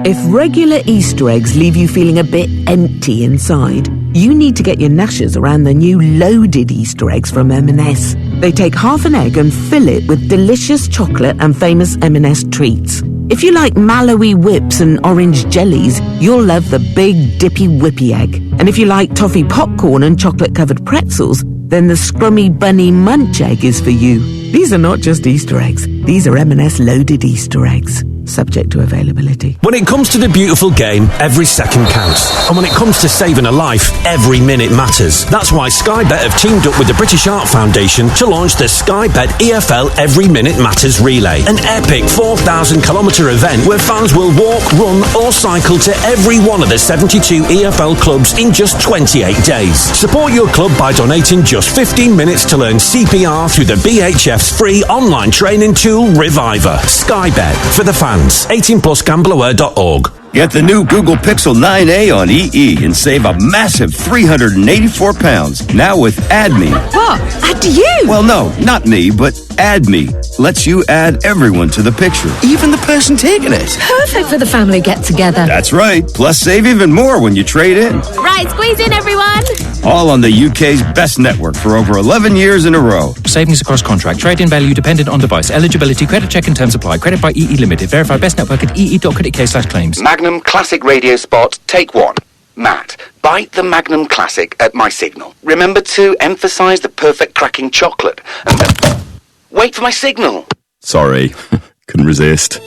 If regular Easter eggs leave you feeling a bit empty inside, you need to get your gnashers around the new loaded Easter eggs from M&S. They take half an egg and fill it with delicious chocolate and famous M&S treats. If you like Mallowy whips and orange jellies, you'll love the big dippy whippy egg. And if you like toffee popcorn and chocolate-covered pretzels, then the scrummy bunny munch egg is for you. These are not just Easter eggs. These are M&S loaded Easter eggs. Subject to availability. When it comes to the beautiful game, every second counts. And when it comes to saving a life, every minute matters. That's why Sky Bet have teamed up with the British Art Foundation to launch the Sky Bet EFL Every Minute Matters Relay. An epic 4,000-kilometre event where fans will walk, run or cycle to every one of the 72 EFL clubs in just 28 days. Support your club by donating just 15 minutes to learn CPR through the BHF's free online training tool, Reviver. Sky Bet, for the fans. 18 plus, gambleaware.org. Get the new Google Pixel 9a on EE and save a massive £384. Now with Add Me. What? Add you? Well, no, not me, but Add Me. Lets you add everyone to the picture, even the person taking it. Perfect for the family get-together. That's right. Plus, save even more when you trade in. Right, squeeze in, everyone. All on the UK's best network for over 11 years in a row. Savings across contract. Trade-in value dependent on device. Eligibility. Credit check and terms apply. Credit by EE Limited. Verify best network at ee.co.uk/claims. Magnum Classic Radio Spot, take one. Matt, bite the Magnum Classic at my signal. Remember to emphasise the perfect cracking chocolate. And then wait for my signal. Sorry, couldn't resist.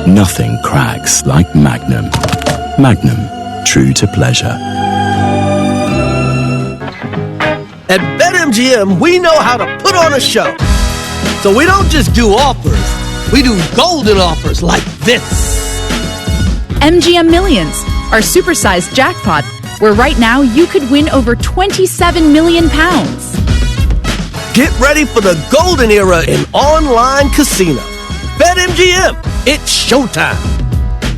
Nothing cracks like Magnum. Magnum, true to pleasure. At BetMGM, we know how to put on a show. So we don't just do offers, we do golden offers like this. MGM Millions, our supersized jackpot, where right now you could win over £27 million. Get ready for the golden era in online casino. BetMGM, it's showtime.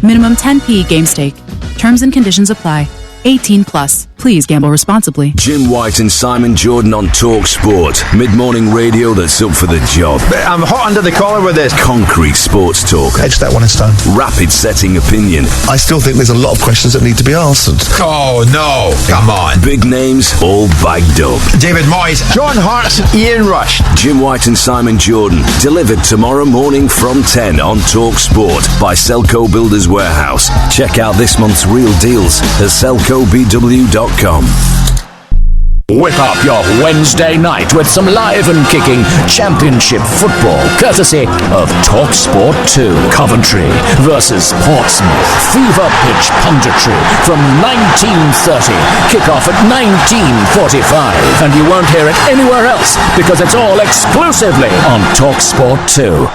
Minimum 10p game stake. Terms and conditions apply. 18 plus. Please gamble responsibly. Jim White and Simon Jordan on TalkSport. Mid-morning radio that's up for the job. I'm hot under the collar with this. Concrete sports talk. Edge that one in stone. Rapid setting opinion. I still think there's a lot of questions that need to be answered. Oh, no. Come on. Big names all bagged up. David Moyes, John Hart's, Ian Rush. Jim White and Simon Jordan. Delivered tomorrow morning from 10 on TalkSport by Selco Builders Warehouse. Check out this month's real deals at selcobw.com. Whip up your Wednesday night with some live and kicking championship football, courtesy of TalkSport 2. Coventry versus Portsmouth. Fever pitch punditry from 1930. Kick-off at 19:45. And you won't hear it anywhere else because it's all exclusively on TalkSport 2.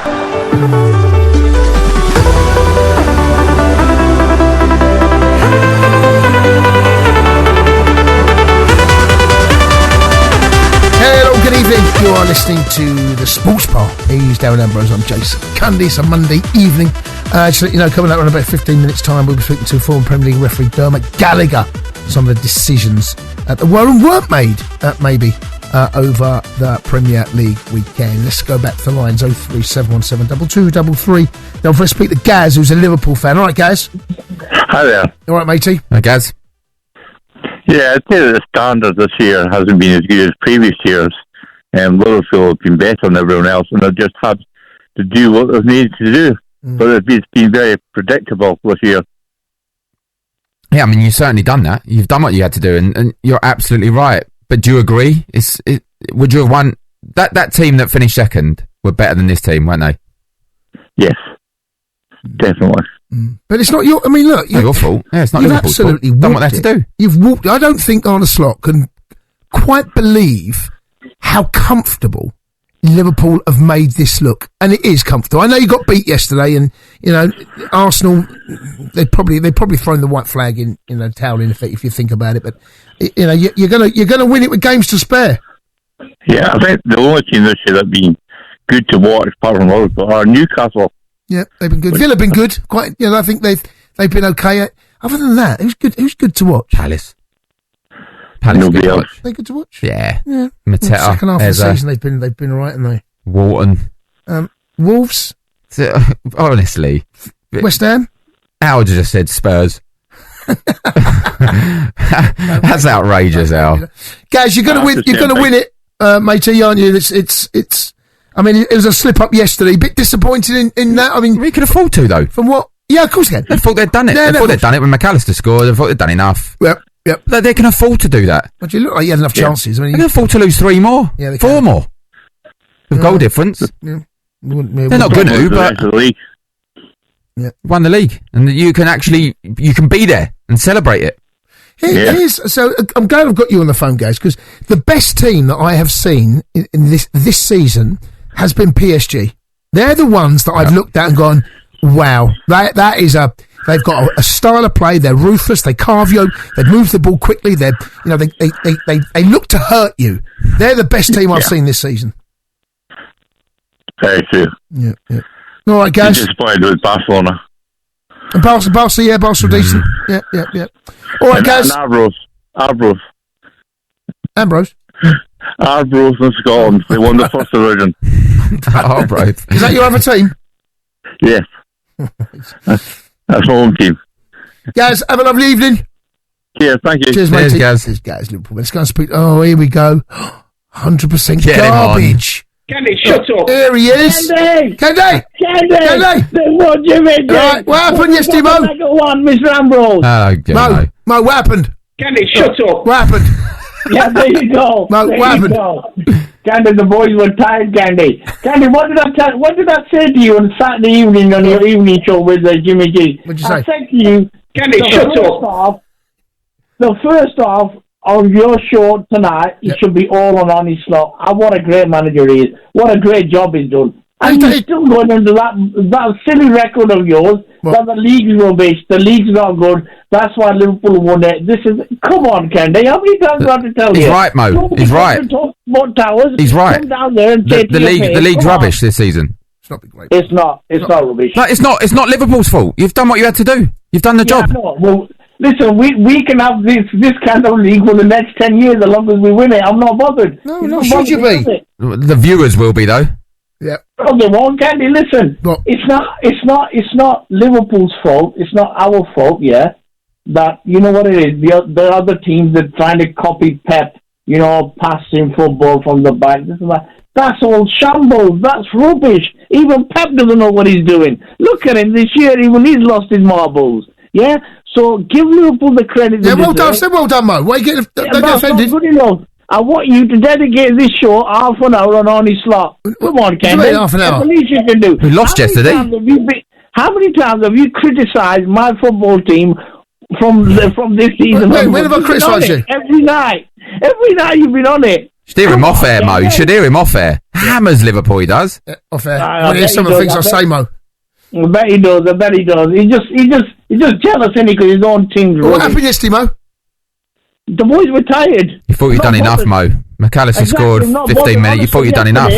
Good evening, you are listening to the Sports Bar. He's Darren Ambrose, I'm Jason Cundy. It's a Monday evening. Just to let you know, coming up in about 15 minutes time, we'll be speaking to former Premier League referee Dermot Gallagher. Some of the decisions that were and weren't made maybe over the Premier League weekend. Let's go back to the lines, 03717 2233. Don't first speak to Gaz, who's a Liverpool fan. All right, Gaz? Hi there. All right, matey? Hi, Gaz. Yeah, I'd say that the standard this year hasn't been as good as previous years. Liverpool have been better than everyone else, and they've just had to do what they've needed to do. But it's been very predictable this year. Yeah, I mean, you've certainly done that. You've done what you had to do, and you're absolutely right. But do you agree? Would you have won? That team that finished second were better than this team, weren't they? Yes, definitely. But it's not your... I mean, look... It's not your fault. Yeah, it's not Liverpool's fault. Absolutely done what they had to do. You've walked... I don't think Arne Slot can quite believe how comfortable Liverpool have made this look, and it is comfortable. I know you got beat yesterday, and Arsenal they'd probably thrown the white flag in, towel in effect if you think about it. But you're gonna win it with games to spare. Yeah, I think the only team this year that's been good to watch, apart from Liverpool, are Newcastle. Yeah, they've been good. Villa have been good. Quite, I think they've been okay. Other than that, who's good to watch? Palace. Nobody else. They good to watch. Yeah. Yeah. Mateta, Second half of the season, they've been all right, haven't they? Walton. Wolves. Honestly, West Ham. Howard just said Spurs. That's outrageous, Al. Guys, you're gonna win. You're gonna win it, matey, aren't you? It's. I mean, it was a slip up yesterday. A bit disappointed in that. I mean, we could afford to though. From what? Yeah, of course they can. They thought they'd done it. They thought they'd done it when McAllister scored. They thought they'd done enough. Yep. They can afford to do that. But you look like you had enough chances. I mean, they can afford to lose 3 more. Yeah, 4 more. With goal difference. Yeah. They're not going to, but won the league, and you can be there and celebrate it. Here's, so I'm glad I've got you on the phone, guys, because the best team that I have seen in this season has been PSG. They're the ones that I've looked at and gone, wow, that is they've got a style of play. They're ruthless. They carve you. They move the ball quickly. They look to hurt you. They're the best team I've seen this season. Very true. Yeah. All right, guys. Disappointed with Barcelona. And Barca, decent. Yeah. All right, guys. And Arbroath. Ambrose in Scotland. They won the first division. Arbroath. Is that your other team? Yes. That's my home team. Guys, have a lovely evening. Cheers, thank you. Cheers, mate. Guys. Liverpool. Let's go and speak. Oh, here we go. 100% garbage. Candy, shut up. Here he is. Candy. What do you mean? Right, what happened yesterday, Mo? One, Mr. Ambrose. Mo, what happened? Candy, shut up. What happened? Yeah, there you go. Mo, what happened? Candy, the boys were tired, Candy. Candy, what did I say to you on Saturday evening on your evening show with Jimmy G? What did you say? I said to you, Candy, shut up. The first half of your show tonight, it should be all on Honest Slot. What a great manager he is. What a great job he's done. And you're still going into that silly record of yours that the league's rubbish, the league's not good. That's why Liverpool won it. Come on, Candy. How many times do I have to tell you? He's right, Mo. He's right. He's right. Come down there and the league's rubbish this season. It's not been great. It's not rubbish. No, it's not Liverpool's fault. You've done what you had to do. You've done the job. No, well, listen, we can have this kind of league for the next 10 years as long as we win it. I'm not bothered. No, should you be? The viewers will be, though. Yeah. Oh, they won't, Candy. Listen, it's not Liverpool's fault. It's not our fault. Yeah, that you know what it is. The other teams that trying to copy Pep. Passing football from the back. This and that. That's all shambles. That's rubbish. Even Pep doesn't know what he's doing. Look at him this year. Even he's lost his marbles. Yeah. So give Liverpool the credit. Yeah, well done, Mo. Why you don't get offended? Good enough. I want you to dedicate this show half an hour on Honest Slot. Come on, Ken. Half an hour. That's the least you can do. We lost yesterday. How many times have you criticised my football team from this season? When have I criticised you? Every night you've been on it. You should hear him off air, Mo. You should hear him off air. Hammers Liverpool, he does. Off air. I hear some of the things I say, Mo. I bet he does. He's just jealous, isn't he? Because his own team's What happened yesterday, Mo? The boys were tired. You thought you'd done enough, Mo. McAllister scored 15 minutes. You thought you'd done enough.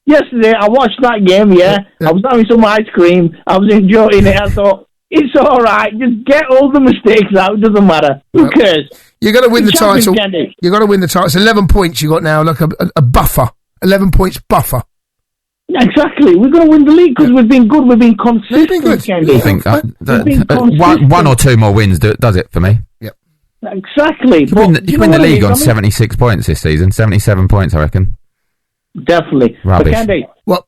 Yesterday, I watched that game, I was having some ice cream. I was enjoying it. I thought, it's all right. Just get all the mistakes out. It doesn't matter. Who cares? You've got to win the title. You've got to win the title. It's 11 points you got now, like a buffer. 11 points buffer. Exactly. We're going to win the league because we've been good. We've been consistent. I think one or two more wins does it for me. Yep. Exactly. You win the league on 76 points this season. 77 points, I reckon. Definitely. Rubbish. But Candy, what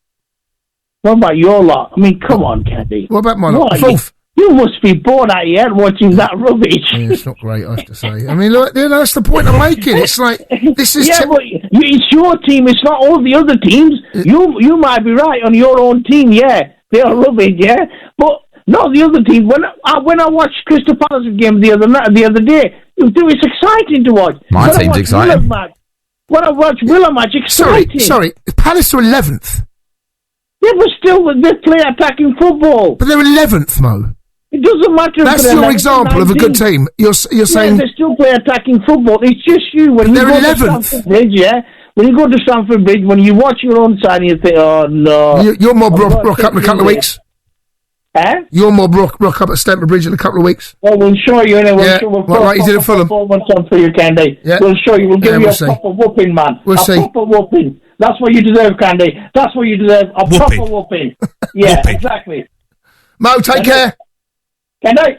about your lot? I mean, come on, Candy. What about my lot? Fourth. You must be bored out here watching that rubbish. Yeah, it's not great, I have to say. I mean, look, that's the point I'm making. It's like, this is... but it's your team. It's not all the other teams. You might be right on your own team, yeah. They are rubbish, yeah. But not the other teams. When I watched Crystal Palace game the other day, it's exciting to watch. My team's exciting. When I watch Villa match, exciting. Sorry, Palace are 11th. Yeah, but still, they play attacking football. But they're 11th, Mo. It doesn't matter. That's your example of a good team. You're saying they still play attacking football. It's just you when you go to Stamford Bridge. Yeah, when you go to Stamford Bridge, when you watch your own side, and you think, "Oh no." Your mob rock up in a couple of weeks. Eh? Your mob rock up at Stamford Bridge in a couple of weeks. Well, we'll show you. We'll like you did at Fulham. Performance on for you, Candy. Yeah. We'll show you. We'll give you a proper whooping, man. We'll see. Proper whooping. That's what you deserve, Candy. That's what you deserve. A proper whooping. Yeah, exactly. Mo, take care. Candy.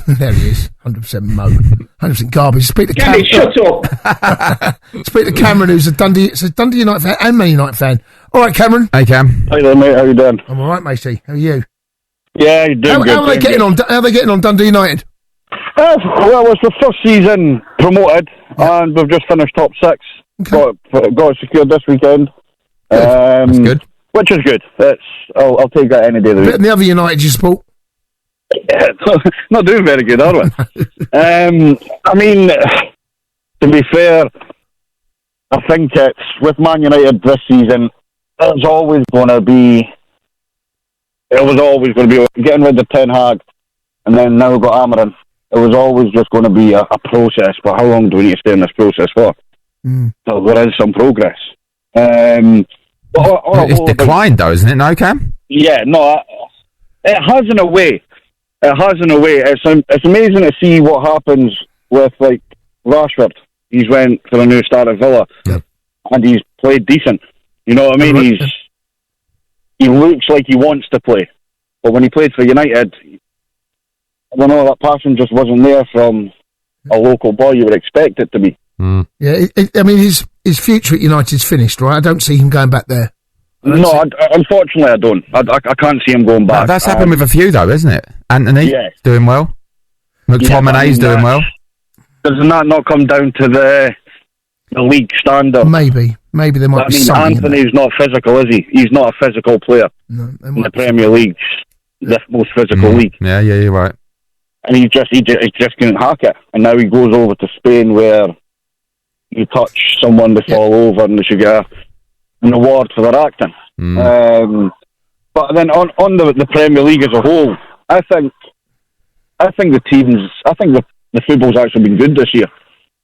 There he is. 100% Mo. 100% garbage. Speak to Candy, shut up. Speak to Cameron, who's a Dundee United fan and Man United fan. All right, Cameron. Hey, Cam. Hey there, mate. How you doing? I'm all right, matey. How are you? Yeah, you're doing good. How are they getting on? How are they getting on, Dundee United? Well, it's the first season promoted, and we've just finished top 6. Okay. Got it secured this weekend. That's good. Which is good. I'll take that any day of the week. Better than the other United you support. Yeah, not doing very good, are we? I mean, to be fair, I think it's with Man United this season. It was always going to be getting rid of Ten Hag, and then now we've got Amarin. It was always just going to be a process. But how long do we need to stay in this process for? So there is some progress. It's declined, though, isn't it? No, Cam? Yeah, no, it has in a way. It's amazing to see what happens with, like, Rashford. He's went for a new start at Villa, and he's played decent. You know what I mean? He looks like he wants to play. But when he played for United, I don't know, that passion just wasn't there from a local boy you would expect it to be. Yeah, I mean, his future at United's finished, right? I don't see him going back there. Unfortunately, I don't. I can't see him going back. That's happened with a few, though, isn't it? Anthony, doing well. McTominay's doing well. Doesn't that not come down to the league standard? Maybe there might be something. Anthony's not physical, is he? He's not a physical player. No, in the Premier League, the most physical league. Yeah, you're right. And he just couldn't hack it. And now he goes over to Spain, where you touch someone, they fall over, and they should get an award for their acting. But then on the Premier League as a whole, I think the football's actually been good this year,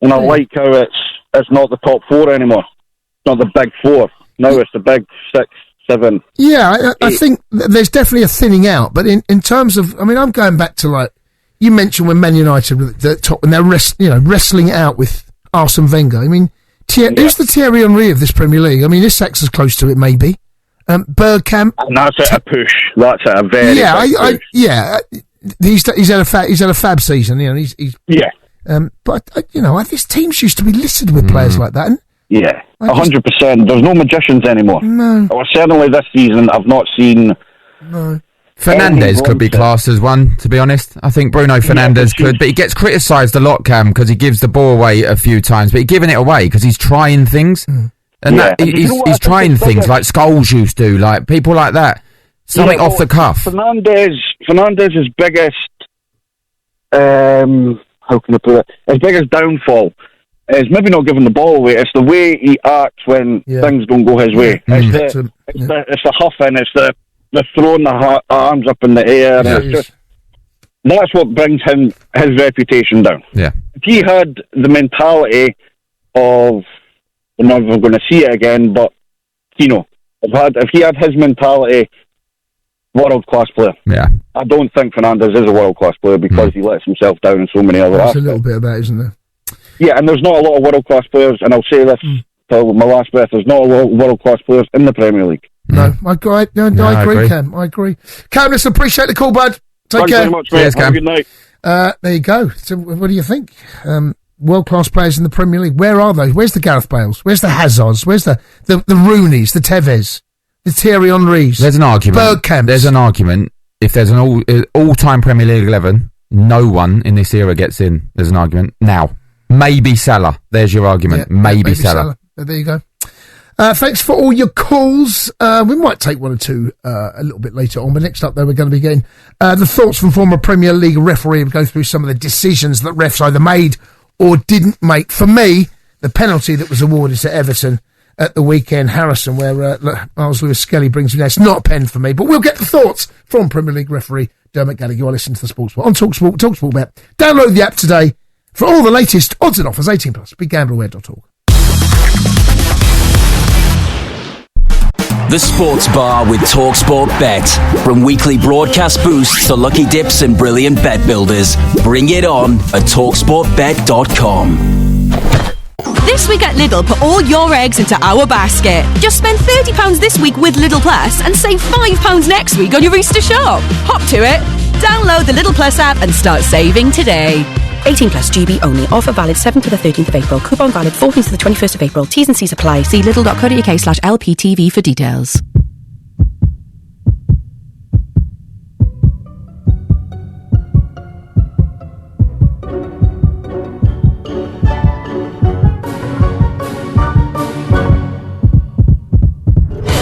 and I like how it's not the top 4 anymore. It's not the big 4. Now it's the big 6, 7. Yeah, I think there's definitely a thinning out. But in terms of, I mean, I'm going back to, like you mentioned, when Man United were at the top, and they're wrestling it out with Arsene Wenger. I mean, who's the Thierry Henry of this Premier League? I mean, Isak's as close to it, maybe. Bergkamp. And that's at a push. That's at a very big push. He's had a fab season, you know. But this teams used to be littered with players like that. And 100%. There's no magicians anymore. No. Or certainly this season, I've not seen. No. Fernandes could be classed as one, to be honest. I think Bruno Fernandes could, but he gets criticised a lot, Cam, because he gives the ball away a few times, but he's giving it away because he's trying things. And he's trying things like Scholes used to, like people like that. Something off the cuff. Fernandez's biggest, how can I put it? His biggest downfall is maybe not giving the ball away. It's the way he acts when things don't go his way. It's the huffing. It's the throwing the arms up in the air. That's what brings him his reputation down. Yeah. If he had the mentality of, we're never going to see it again, but if he had his mentality, world-class player. Yeah. I don't think Fernandes is a world-class player because he lets himself down in so many other aspects. There's a little bit of that, isn't there? Yeah, and there's not a lot of world-class players, and I'll say this till my last breath, there's not a lot of world-class players in the Premier League. No, I agree, Cam. I agree. Cam, listen, appreciate the call, bud. Thanks very much, mate. Have a good night. There you go. So what do you think? World-class players in the Premier League. Where are they? Where's the Gareth Bales? Where's the Hazards? Where's the Rooneys, the Tevez, the Thierry Henrys? There's an argument. Bergkamp. There's an argument. If there's an all-time Premier League 11, no one in this era gets in. There's an argument. Now, maybe Salah. There's your argument. Maybe Salah. There you go. Thanks for all your calls. We might take one or two a little bit later on, but next up, though, we're going to be getting the thoughts from former Premier League referee and go through some of the decisions that refs either made or didn't make. For me, the penalty that was awarded to Everton at the weekend, Harrison, where Miles Lewis-Skelly brings me there. It's not a pen for me, but we'll get the thoughts from Premier League referee Dermot Gallagher. You are listening to the Sports Bar on TalkSport, TalkSport Bet. Download the app today for all the latest odds and offers. 18+. BigGambleAware.org. The Sports Bar with TalkSport Bet. From weekly broadcast boosts to lucky dips and brilliant bet builders. Bring it on at TalkSportBet.com. This week at Lidl, put all your eggs into our basket. Just spend £30 this week with Lidl Plus and save £5 next week on your Easter shop. Hop to it. Download the Lidl Plus app and start saving today. 18+ GB only. Offer valid 7th to the 13th of April. Coupon valid 14th to the 21st of April. T's and C's apply. See lidl.co.uk/LPTV for details.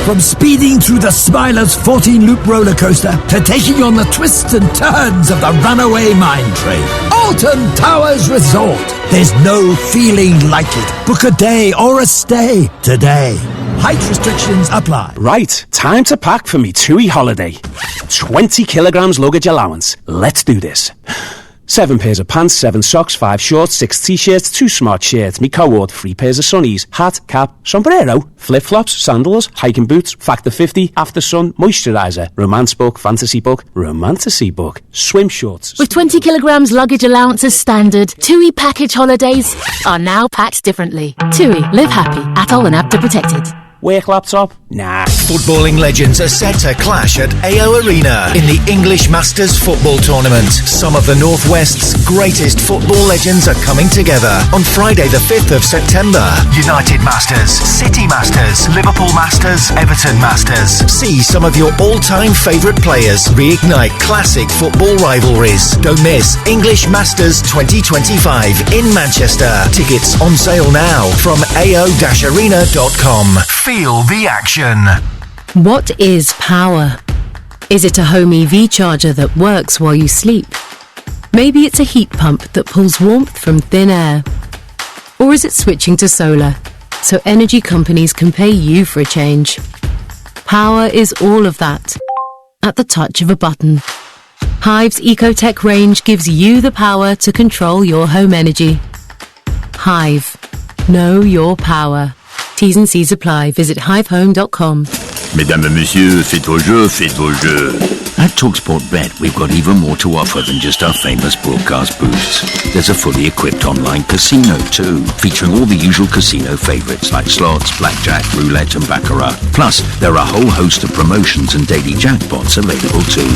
From speeding through the Smiler's 14-loop roller coaster to taking on the twists and turns of the runaway mine train. Alton Towers Resort. There's no feeling like it. Book a day or a stay today. Height restrictions apply. Right, time to pack for me TUI holiday. 20 kilograms luggage allowance. Let's do this. 7 pairs of pants, 7 socks, 5 shorts, 6 t-shirts, 2 smart shirts, me co-ord, 3 pairs of sunnies, hat, cap, sombrero, flip-flops, sandals, hiking boots, Factor 50, After Sun, moisturiser, romance book, fantasy book, swim shorts. With 20 kilograms luggage allowance as standard, TUI package holidays are now packed differently. TUI, live happy, atoll and APTA protected. Work laptop? Nah. Footballing legends are set to clash at AO Arena in the English Masters Football Tournament. Some of the Northwest's greatest football legends are coming together on Friday the 5th of September. United Masters, City Masters, Liverpool Masters, Everton Masters. See some of your all-time favourite players reignite classic football rivalries. Don't miss English Masters 2025 in Manchester. Tickets on sale now from ao-arena.com. Feel the action. What is power? Is it a home EV charger that works while you sleep? Maybe it's a heat pump that pulls warmth from thin air. Or is it switching to solar, so energy companies can pay you for a change? Power is all of that, at the touch of a button. Hive's EcoTech range gives you the power to control your home energy. Hive. Know your power. T's and C's apply. Visit hivehome.com. Mesdames et messieurs, faites vos jeux. At TalkSport Bet, we've got even more to offer than just our famous broadcast boosts. There's a fully equipped online casino too, featuring all the usual casino favourites like slots, blackjack, roulette and baccarat. Plus, there are a whole host of promotions and daily jackpots available too.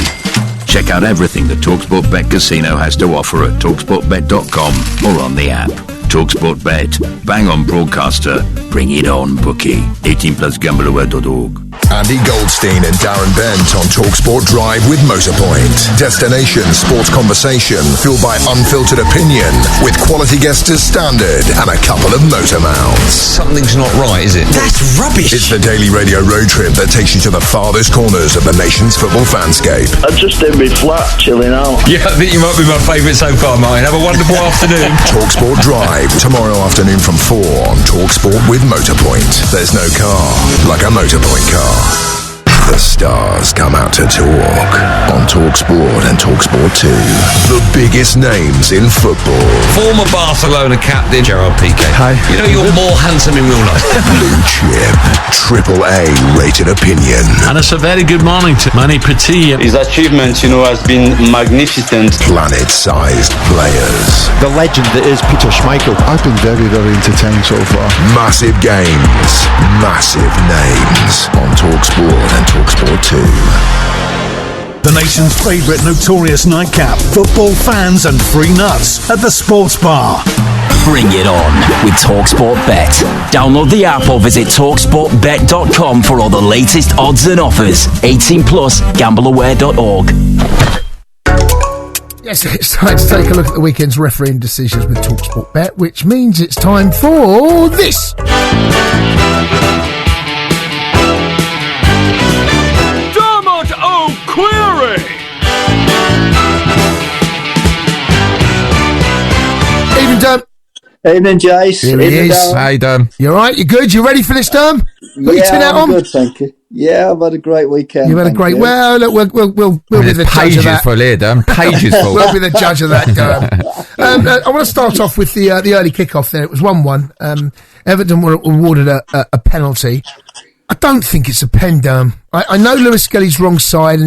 Check out everything that TalkSport Bet Casino has to offer at TalkSportBet.com or on the app. TalkSport Bet. Bang on broadcaster. Bring it on bookie. 18+ gambleaware.org. Andy Goldstein and Darren Bent on TalkSport Drive with Motorpoint. Destination sports conversation fueled by unfiltered opinion with quality guests as standard and a couple of motor mounts. Something's not right, is it? That's rubbish. It's the daily radio road trip that takes you to the farthest corners of the nation's football fanscape. I'm just in my flat, chilling out. Yeah, I think you might be my favourite so far, Martin. Have a wonderful afternoon. TalkSport Drive, tomorrow afternoon from 4 on TalkSport with Motorpoint. There's no car like a Motorpoint car. The stars come out to talk on TalkSport and TalkSport 2. The biggest names in football. Former Barcelona captain Gerard Piqué. Hi. You know you're more handsome in real life. Blue chip, AAA rated opinion. And it's a very good morning to Manny Petit. His achievement, has been magnificent. Planet-sized players. The legend that is Peter Schmeichel. I've been very, very entertained so far. Massive games, massive names on TalkSport and TalkSport 2. The nation's favourite notorious nightcap, football fans and free nuts at the Sports Bar. Bring it on with TalkSport Bet. Download the app or visit TalkSportBet.com for all the latest odds and offers. 18+, gambleaware.org. Yes, it's time to take a look at the weekend's refereeing decisions with TalkSport Bet, which means it's time for this. Query. Evening, Derm. Evening, Jace. Here he is. Hey, Derm. You all right? You good? You ready for this, Derm? I'm good, thank you. Yeah, I've had a great weekend. You've had a great... Well, look, we'll be the judge of that. Pages full here, Derm. Pages full. We'll be the judge of that, Derm. I want to start off with the early kick-off there. It was 1-1. Everton were awarded a penalty. I don't think it's a pen, Derm. I know Lewis Skelly's wrong side,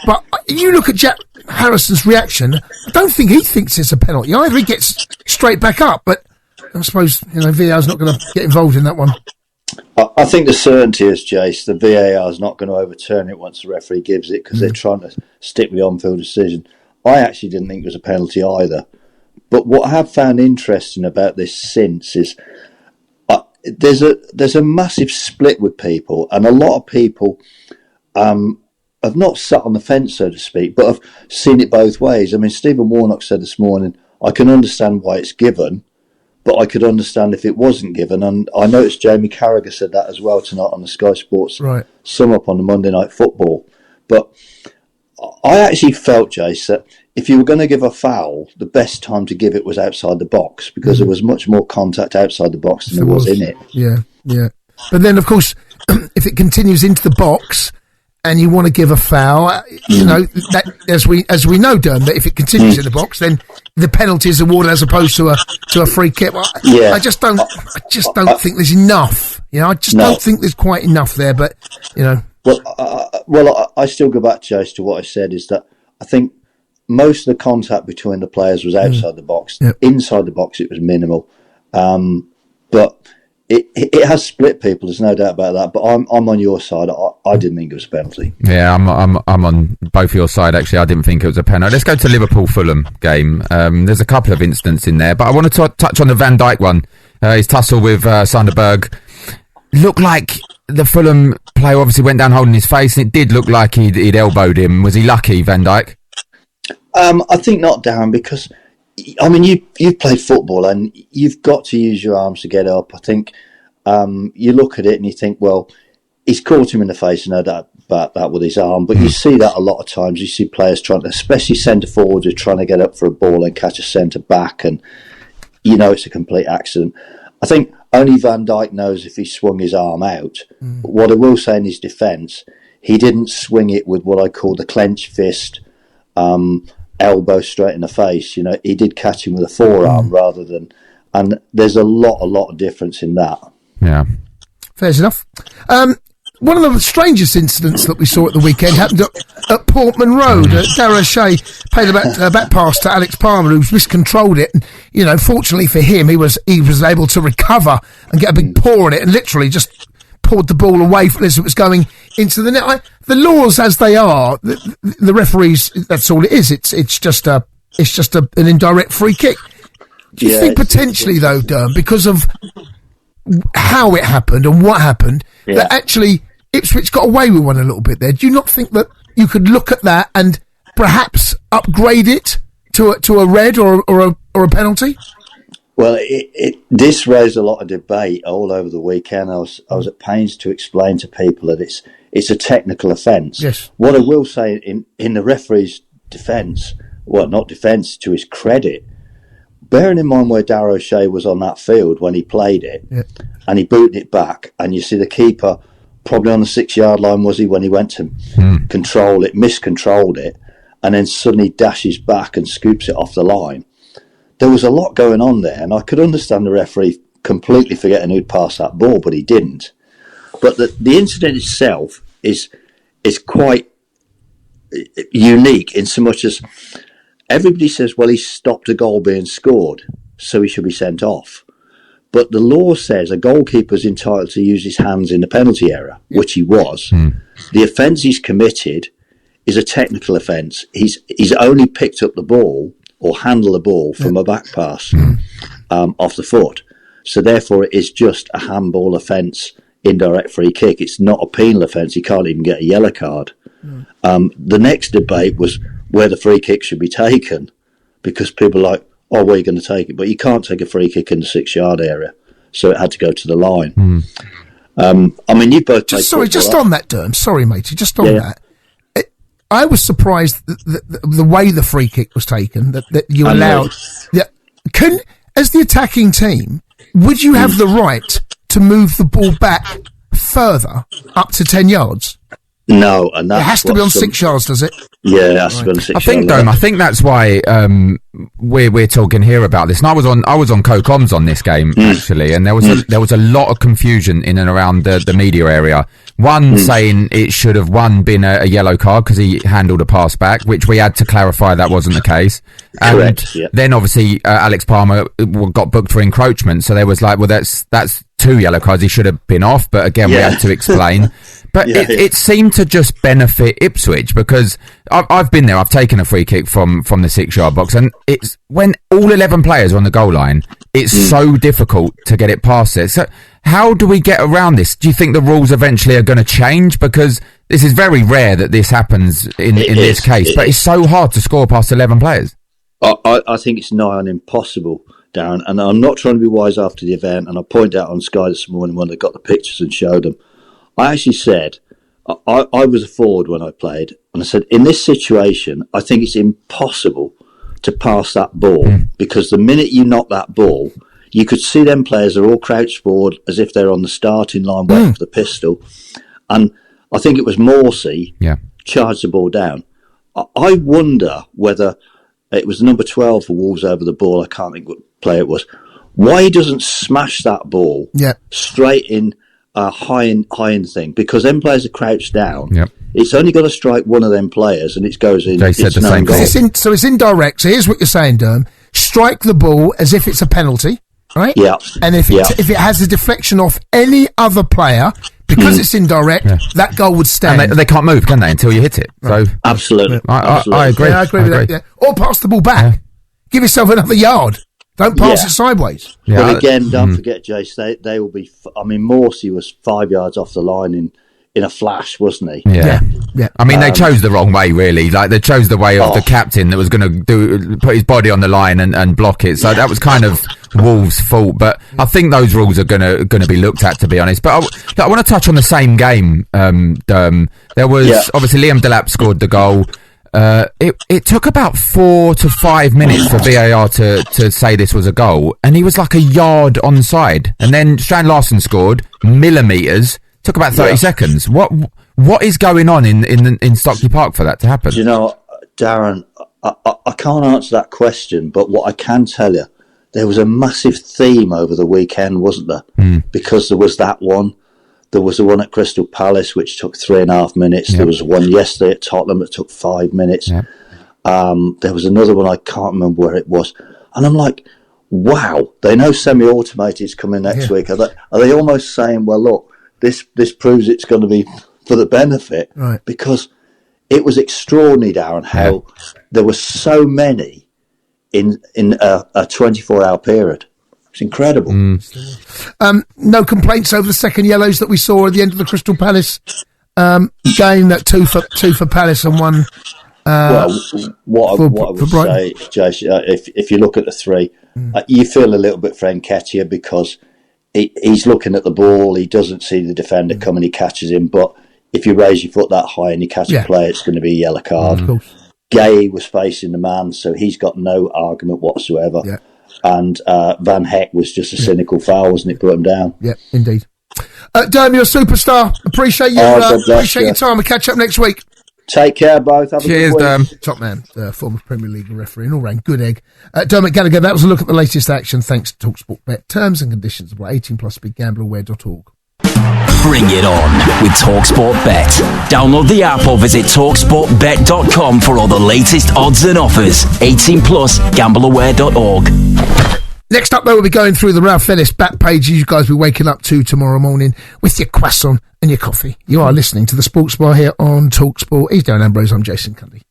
but you look at Jack Harrison's reaction, I don't think he thinks it's a penalty. Either he gets straight back up, but I suppose, VAR's not going to get involved in that one. I think the certainty is, Jace, the VAR's not going to overturn it once the referee gives it because they're trying to stick with the on-field decision. I actually didn't think it was a penalty either. But what I have found interesting about this since is there's a massive split with people, and a lot of people have not sat on the fence, so to speak, but have seen it both ways. I mean, Stephen Warnock said this morning, I can understand why it's given, but I could understand if it wasn't given. And I noticed Jamie Carragher said that as well tonight on the Sky Sports sum up on the Monday Night Football. But I actually felt, Jace, that if you were going to give a foul, the best time to give it was outside the box because there was much more contact outside the box than there was in it. Yeah. But then, of course, if it continues into the box and you want to give a foul, that, as we know, Derm, that if it continues in the box, then the penalty is awarded as opposed to a free kick. I just don't think there's enough. I just don't think there's quite enough there. But Well, I still go back, Jace, to what I said is that I think most of the contact between the players was outside the box. Yep. Inside the box, it was minimal. But it has split people. There's no doubt about that. But I'm on your side. I didn't think it was a penalty. Yeah, I'm on both your side. Actually, I didn't think it was a penalty. Let's go to Liverpool-Fulham game. There's a couple of incidents in there, but I want to touch on the Van Dijk one. His tussle with Sunderberg looked like the Fulham player obviously went down holding his face, and it did look like he'd elbowed him. Was he lucky, Van Dijk? I think not, Darren, because I mean you've played football and you've got to use your arms to get up. I think you look at it and you think, well, he's caught him in the face, no doubt about that with his arm. But you see that a lot of times. You see players trying to, especially centre forwards, are trying to get up for a ball and catch a centre back, and it's a complete accident. I think only Van Dijk knows if he swung his arm out. But what I will say in his defence, he didn't swing it with what I call the clenched fist, elbow straight in the face. He did catch him with a forearm rather than, and there's a lot of difference in that. Yeah. Fair enough. One of the strangest incidents that we saw at the weekend happened at Portman Road. Darragh O'Shea played a back pass to Alex Palmer, who's miscontrolled it. And, fortunately for him, he was able to recover and get a big paw on it, and literally just poured the ball away as it was going into the net. The laws as they are, the referees, that's all it is. It's just an indirect free kick. Do you think potentially though, Derm, because of how it happened and what happened, that actually Ipswich got away with one a little bit there? Do you not think that you could look at that and perhaps upgrade it to a red or a penalty? Well, this raised a lot of debate all over the weekend. I was at pains to explain to people that it's a technical offence. Yes. What I will say in the referee's defence, well, not defence, to his credit, bearing in mind where Darragh O'Shea was on that field when he played it, and he booted it back, and you see the keeper probably on the 6-yard line, was he, when he went to control it, miscontrolled it, and then suddenly dashes back and scoops it off the line. There was a lot going on there, and I could understand the referee completely forgetting who'd passed that ball, but he didn't. But the incident itself is quite unique in so much as everybody says, well, he stopped a goal being scored, so he should be sent off. But the law says a goalkeeper's entitled to use his hands in the penalty area, which he was. The offence he's committed is a technical offence. He's only picked up the ball or handled the ball from a back pass off the foot. So therefore it is just a handball offence, indirect free kick. It's not a penal offence. He can't even get a yellow card. The next debate was where the free kick should be taken, because people are like, oh, where are you going to take it? But you can't take a free kick in the 6-yard area, so it had to go to the line. I mean, you both played football, just on that, Derm. Sorry, matey, just on that. I was surprised the way the free kick was taken, that you allowed. as the attacking team, would you have the right to move the ball back further, up to 10 yards? No, and that it has to be on 6 yards, does it? Yeah, it has to be on 6 yards. I think that's why we're talking here about this. And I was on co-coms on this game actually, and there was a lot of confusion in and around the media area. One saying it should have been a yellow card because he handled a pass back, which we had to clarify that wasn't the case. And correct, yeah. Then obviously Alex Palmer got booked for encroachment, so there was like, well, that's 2 yellow cards. He should have been off, but again, we had to explain. But it seemed to just benefit Ipswich because I've been there. I've taken a free kick from the 6 yard box, and it's when all 11 players are on the goal line, it's so difficult to get it past it. So how do we get around this? Do you think the rules eventually are going to change? Because this is very rare that this happens in this case, but it's so hard to score past 11 players. I think it's nigh on impossible, Darren, and I'm not trying to be wise after the event, and I pointed out on Sky this morning when they got the pictures and showed them. I actually said, I was a forward when I played, and I said, in this situation, I think it's impossible to pass that ball, because the minute you knock that ball, you could see them players are all crouched forward as if they're on the starting line waiting for the pistol. And I think it was Morsey charged the ball down. I wonder whether it was number 12 for Wolves over the ball, I can't think what player it was, why he doesn't smash that ball straight in a high end thing, because them players are crouched down. It's only got to strike one of them players and it goes in. They said the same thing. So it's indirect. So here's what you're saying, Derm. Strike the ball as if it's a penalty, right? Yeah. And if it has a deflection off any other player, because it's indirect, that goal would stand. And they can't move, can they, until you hit it? Right. So Absolutely. I agree. Yeah, I agree with that. Yeah. Or pass the ball back. Give yourself another yard. Don't pass it sideways. Yeah. But again, don't forget, Jace, they will be... Morsey was 5 yards off the line in a flash, wasn't he? Yeah. I mean, they chose the wrong way, really. Like, they chose the way of the captain that was going to put his body on the line and block it. So that was kind of Wolves' fault. But I think those rules are going to be looked at, to be honest. But I want to touch on the same game. There was obviously Liam Delap scored the goal. It took about 4 to 5 minutes for VAR to say this was a goal, and he was like a yard onside. And then Strand Larson scored millimetres. Took about 30 seconds. What is going on in Stockley Park for that to happen? Do you know, Darren, I can't answer that question, but what I can tell you, there was a massive theme over the weekend, wasn't there? Because there was that one. There was the one at Crystal Palace, which took 3.5 minutes. There was one yesterday at Tottenham that took 5 minutes. There was another one, I can't remember where it was. And I'm like, wow, they know semi-automated is coming next week. Are they almost saying, well, look, this proves it's going to be for the benefit? Right. Because it was extraordinary, Darren, how there were so many in a 24-hour period. It's incredible. No complaints over the second yellows that we saw at the end of the Crystal Palace game. That two for Palace and one. What I would say, Jason, if you look at the three, you feel a little bit for Nketiah because he's looking at the ball. He doesn't see the defender coming. He catches him, but if you raise your foot that high and you catch a player, it's going to be a yellow card. Gay was facing the man, so he's got no argument whatsoever. And Van Heck was just a cynical foul, wasn't it? Put him down. Yeah, indeed. Derm, you're a superstar. Appreciate you. Appreciate your time. We'll catch up next week. Take care, both. Have Cheers, a good week. Top man, former Premier League referee, and all round good egg. Dermot Gallagher, that was a look at the latest action. Thanks to TalkSport Bet. Terms and conditions apply. 18+. BigGamblerAware.org. Bring it on with TalkSport Bet. Download the app or visit TalkSportBet.com for all the latest odds and offers. 18+. BigGamblerAware.org. Next up, though, we'll be going through the Ralph Ellis back page you guys will be waking up to tomorrow morning with your croissant and your coffee. You are listening to the Sports Bar here on TalkSport. He's Darren Ambrose. I'm Jason Cundy.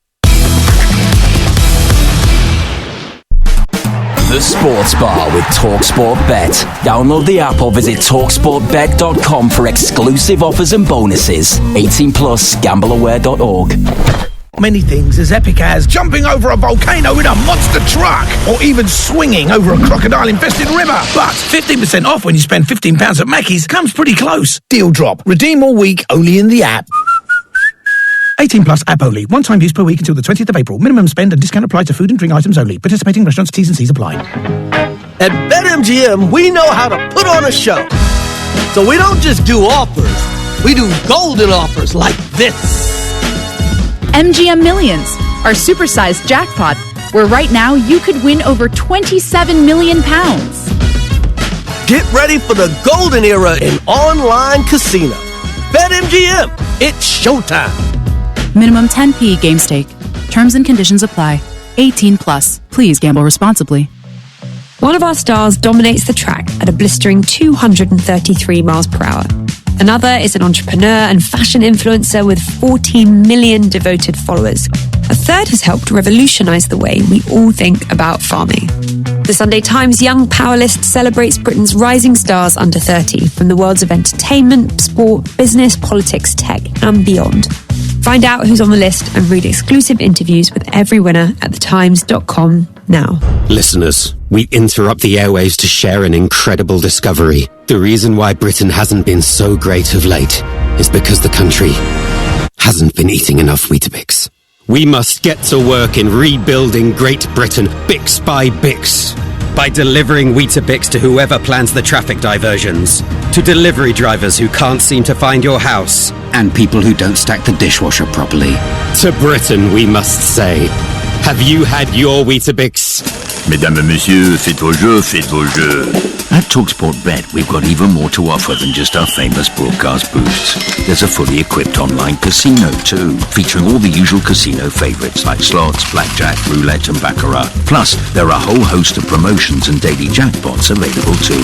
The Sports Bar with TalkSport Bet. Download the app or visit TalkSportBet.com for exclusive offers and bonuses. 18+. BigGamblerAware.org. Many things as epic as jumping over a volcano in a monster truck or even swinging over a crocodile-infested river. But 15% off when you spend £15 at Mackey's comes pretty close. Deal drop. Redeem all week only in the app. 18+ app only. One-time use per week until the 20th of April. Minimum spend and discount applied to food and drink items only. Participating restaurants, T's and C's apply. At BetMGM, we know how to put on a show. So we don't just do offers, we do golden offers like this. MGM Millions, our supersized jackpot, where right now you could win over £27 million. Get ready for the golden era in online casino. BetMGM, it's showtime. Minimum 10p game stake. Terms and conditions apply. 18 plus. Please gamble responsibly. One of our stars dominates the track at a blistering 233 miles per hour. Another is an entrepreneur and fashion influencer with 14 million devoted followers. A third has helped revolutionise the way we all think about farming. The Sunday Times Young Power List celebrates Britain's rising stars under 30 from the worlds of entertainment, sport, business, politics, tech and beyond. Find out who's on the list and read exclusive interviews with every winner at thetimes.com now. Listeners, we interrupt the airwaves to share an incredible discovery. The reason why Britain hasn't been so great of late is because the country hasn't been eating enough Weetabix. We must get to work in rebuilding Great Britain, Bix by Bix. By delivering Weetabix to whoever plans the traffic diversions, to delivery drivers who can't seem to find your house, and people who don't stack the dishwasher properly. To Britain, we must say, have you had your Weetabix? Mesdames et messieurs, faites vos jeux. At TalkSport Bet, we've got even more to offer than just our famous broadcast booths. There's a fully equipped online casino too, featuring all the usual casino favourites like slots, blackjack, roulette and baccarat. Plus, there are a whole host of promotions and daily jackpots available too.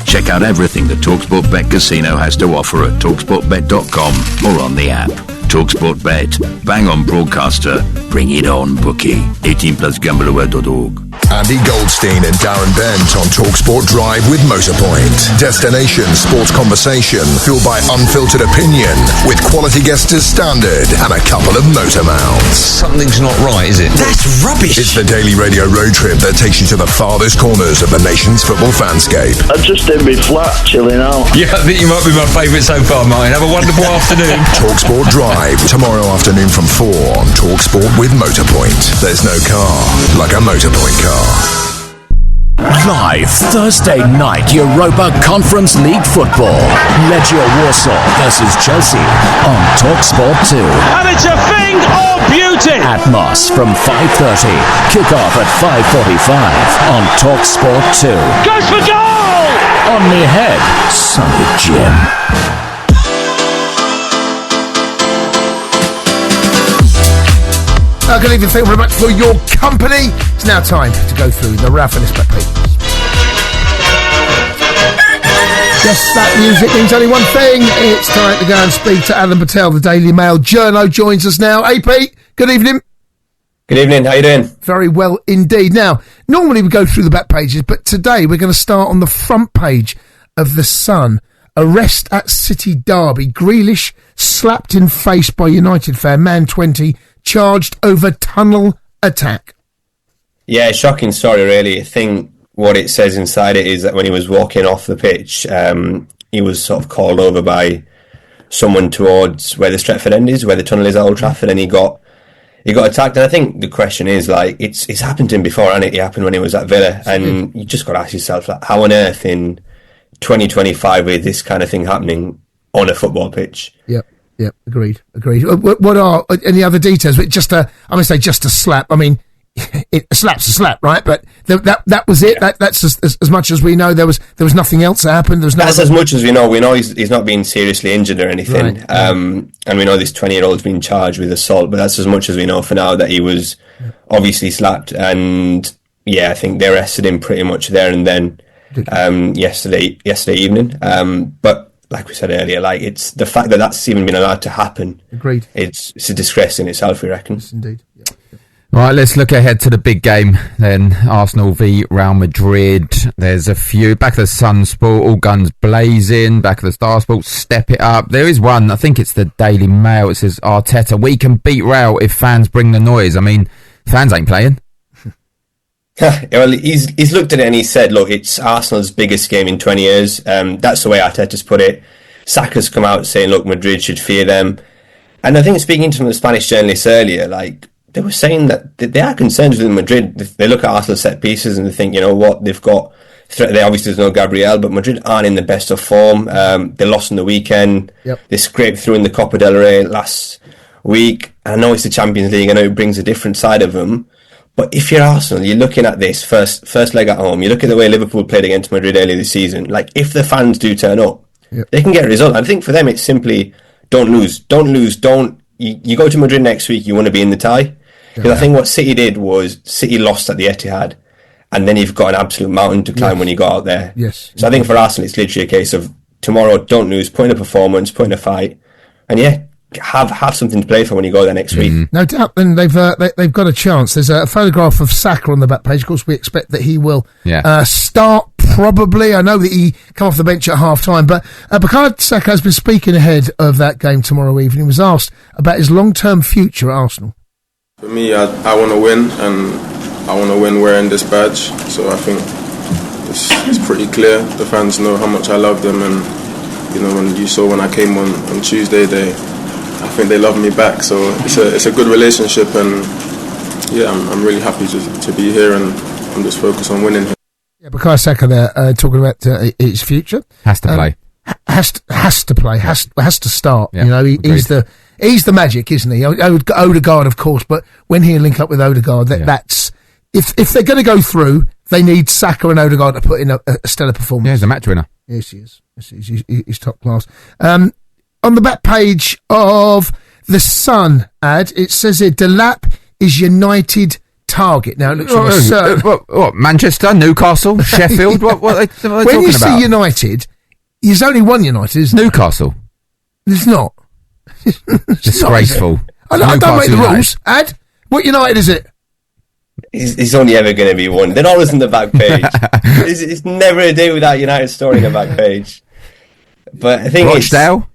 Check out everything that TalkSport Bet Casino has to offer at TalkSportBet.com or on the app. TalkSport Bet. Bang on broadcaster. Bring it on, bookie. 18 plus gambleaware.org. Andy Goldstein and Darren Bent on TalkSport Drive with Motorpoint. Destination sports conversation fueled by unfiltered opinion with quality guests as standard and a couple of motor mouths. Something's not right, is it? That's rubbish. It's the daily radio road trip that takes you to the farthest corners of the nation's football fanscape. I'm just in my flat, chilling out. Yeah, I think you might be my favourite so far, Martin. Have a wonderful afternoon. TalkSport Drive, tomorrow afternoon from 4 on TalkSport with Motorpoint. There's no car like a Motorpoint car. Live Thursday night Europa Conference League football. Legia Warsaw versus Chelsea on TalkSport 2. And it's a thing of beauty! At Moss from 5:30. Kick-off at 5:45 on TalkSport 2. Goes for goal! On me head, Sonny Jim. Good evening, thank you very much for your company. It's now time to go through the Ralph and back pages. Yes, that music means only one thing. It's time to go and speak to Alan Patel, the Daily Mail journo, joins us now. AP, good evening. Good evening, how you doing? Very well indeed. Now, normally we go through the back pages, but today we're going to start on the front page of The Sun. Arrest at City Derby. Grealish slapped in face by United fan, man 20, charged over tunnel attack. Yeah, shocking story really. I think what it says inside it is that when he was walking off the pitch, he was sort of called over by someone towards where the Stretford end is, where the tunnel is at Old Trafford, and he got attacked. And I think the question is, like, it's happened to him before, hasn't it? It happened when he was at Villa, and you just got to ask yourself, like, how on earth in 2025 with this kind of thing happening on a football pitch? Yep, agreed. What are any other details? But just a slap. I mean, a slap's a slap, right? But that was it. Yeah. That's as much as we know. There was nothing else that happened. That's as much as we know. We know he's not been seriously injured or anything. Right. And we know this 20-year-old's been charged with assault. But that's as much as we know for now, that he was obviously slapped. And yeah, I think they arrested him pretty much there and then. Yesterday evening. But like we said earlier, like, it's the fact that that's even been allowed to happen. Agreed. It's a disgrace in itself, we reckon. Yes, indeed. Yeah. Right, let's look ahead to the big game then. Arsenal v Real Madrid. There's a few. Back of the Sun Sport, all guns blazing. Back of the Star Sport, step it up. There is one, I think it's the Daily Mail. It says, Arteta, we can beat Real if fans bring the noise. I mean, fans ain't playing. Well, he's looked at it and he said, look, it's Arsenal's biggest game in 20 years. That's the way Arteta's put it. Saka's come out saying, look, Madrid should fear them. And I think speaking to some of the Spanish journalists earlier, like, they were saying that they are concerned with Madrid. They look at Arsenal's set pieces and they think, you know what, they've got There obviously there's no Gabriel, but Madrid aren't in the best of form. They lost on the weekend. Yep. They scraped through in the Copa del Rey last week. I know it's the Champions League. I know it brings a different side of them. But if you're Arsenal, you're looking at this first leg at home. You look at the way Liverpool played against Madrid earlier this season. Like, if the fans do turn up, they can get a result. I think for them, it's simply don't lose. You go to Madrid next week, you want to be in the tie. Because I think what City did was City lost at the Etihad, and then you've got an absolute mountain to climb when you go out there. Yes. So I think for Arsenal, it's literally a case of tomorrow, don't lose, put in a performance, put in a fight, and have something to play for when you go there next week. No doubt, and they've got a chance. There's a photograph of Saka on the back page. Of course, we expect that he will start probably. I know that he come off the bench at half time, but Bukayo Saka has been speaking ahead of that game tomorrow evening. He was asked about his long-term future at Arsenal. For me, I want to win, and I want to win wearing this badge. So I think it's pretty clear. The fans know how much I love them, and when I came on Tuesday, I think they love me back. So it's a good relationship, and I'm really happy to be here, and I'm just focused on winning here. Yeah, Bukayo Saka there talking about his future. Has to play. Has to play. Has to start. Yeah, he's the magic, isn't he? Odegaard, of course, but when he link up with Odegaard, that's if they're going to go through, they need Saka and Odegaard to put in a stellar performance. Yeah, he's a match winner. Yes, he is. He's top class. On the back page of the Sun ad, it says here, Delap is United target. Now it looks like a certain... What, Manchester, Newcastle, Sheffield? What are they talking about? When you see United, there's only one United, isn't it? Newcastle. There's not. Disgraceful. I don't make the rules. Ad, what United is it? It's only ever going to be one. They're always on the back page. It's never a day without United story on the back page. But I think Rochdale?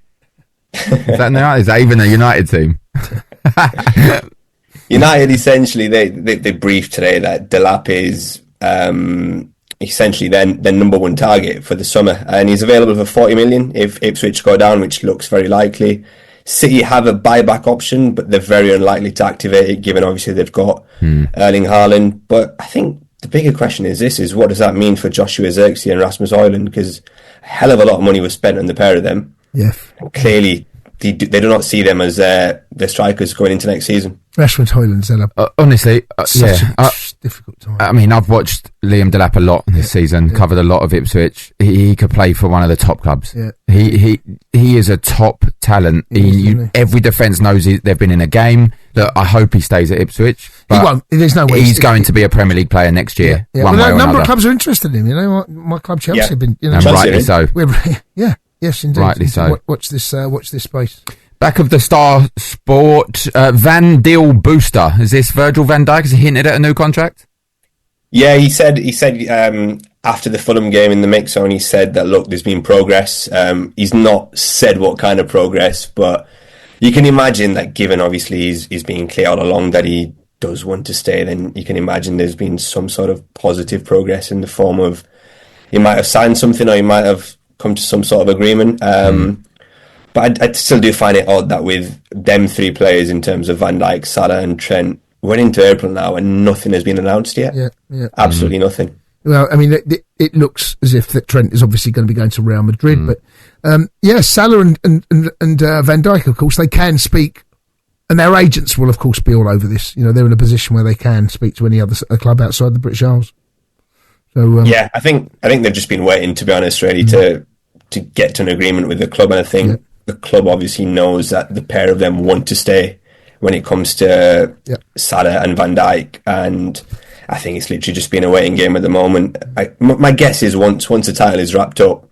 Is that even a United team? United, essentially, they briefed today that Delap is essentially their number one target for the summer, and he's available for 40 million if Ipswich go down, which looks very likely. City have a buyback option, but they're very unlikely to activate it, given obviously they've got Erling Haaland. But I think the bigger question is what does that mean for Joshua Zirkzee and Rasmus Højlund? Because a hell of a lot of money was spent on the pair of them. Yeah. And clearly, they do not see them as their strikers going into next season. Rashford, Højlund's honestly, such a difficult time. I mean, I've watched Liam Delap a lot this season, covered a lot of Ipswich. He could play for one of the top clubs. Yeah. He is a top talent. Every defence knows they've been in a game. Look, I hope he stays at Ipswich. He won't. There's no way. He's going to be a Premier League player next year. Yeah. One way or a number another. of clubs are interested in him. My club Chelsea have been. And rightly so. Yeah. Yes, indeed. Rightly so. Watch this space. Back of the Star Sport, Van Deal Booster. Is this Virgil van Dijk? Has he hinted at a new contract? Yeah, he said after the Fulham game in the mix zone, he said that, look, there's been progress. He's not said what kind of progress, but you can imagine that given obviously he's been clear all along that he does want to stay, then you can imagine there's been some sort of positive progress in the form of he might have signed something or he might have come to some sort of agreement. But I still do find it odd that with them three players in terms of Van Dijk, Salah and Trent, we're into April now and nothing has been announced yet. Yeah. Absolutely nothing. Well, I mean, it looks as if that Trent is obviously going to be going to Real Madrid, but Salah and Van Dijk, of course, they can speak, and their agents will, of course, be all over this. They're in a position where they can speak to any other club outside the British Isles. So I think they've just been waiting, to be honest, really, to get to an agreement with the club, and I think the club obviously knows that the pair of them want to stay when it comes to Salah and Van Dijk, and I think it's literally just been a waiting game at the moment. My guess is once the title is wrapped up,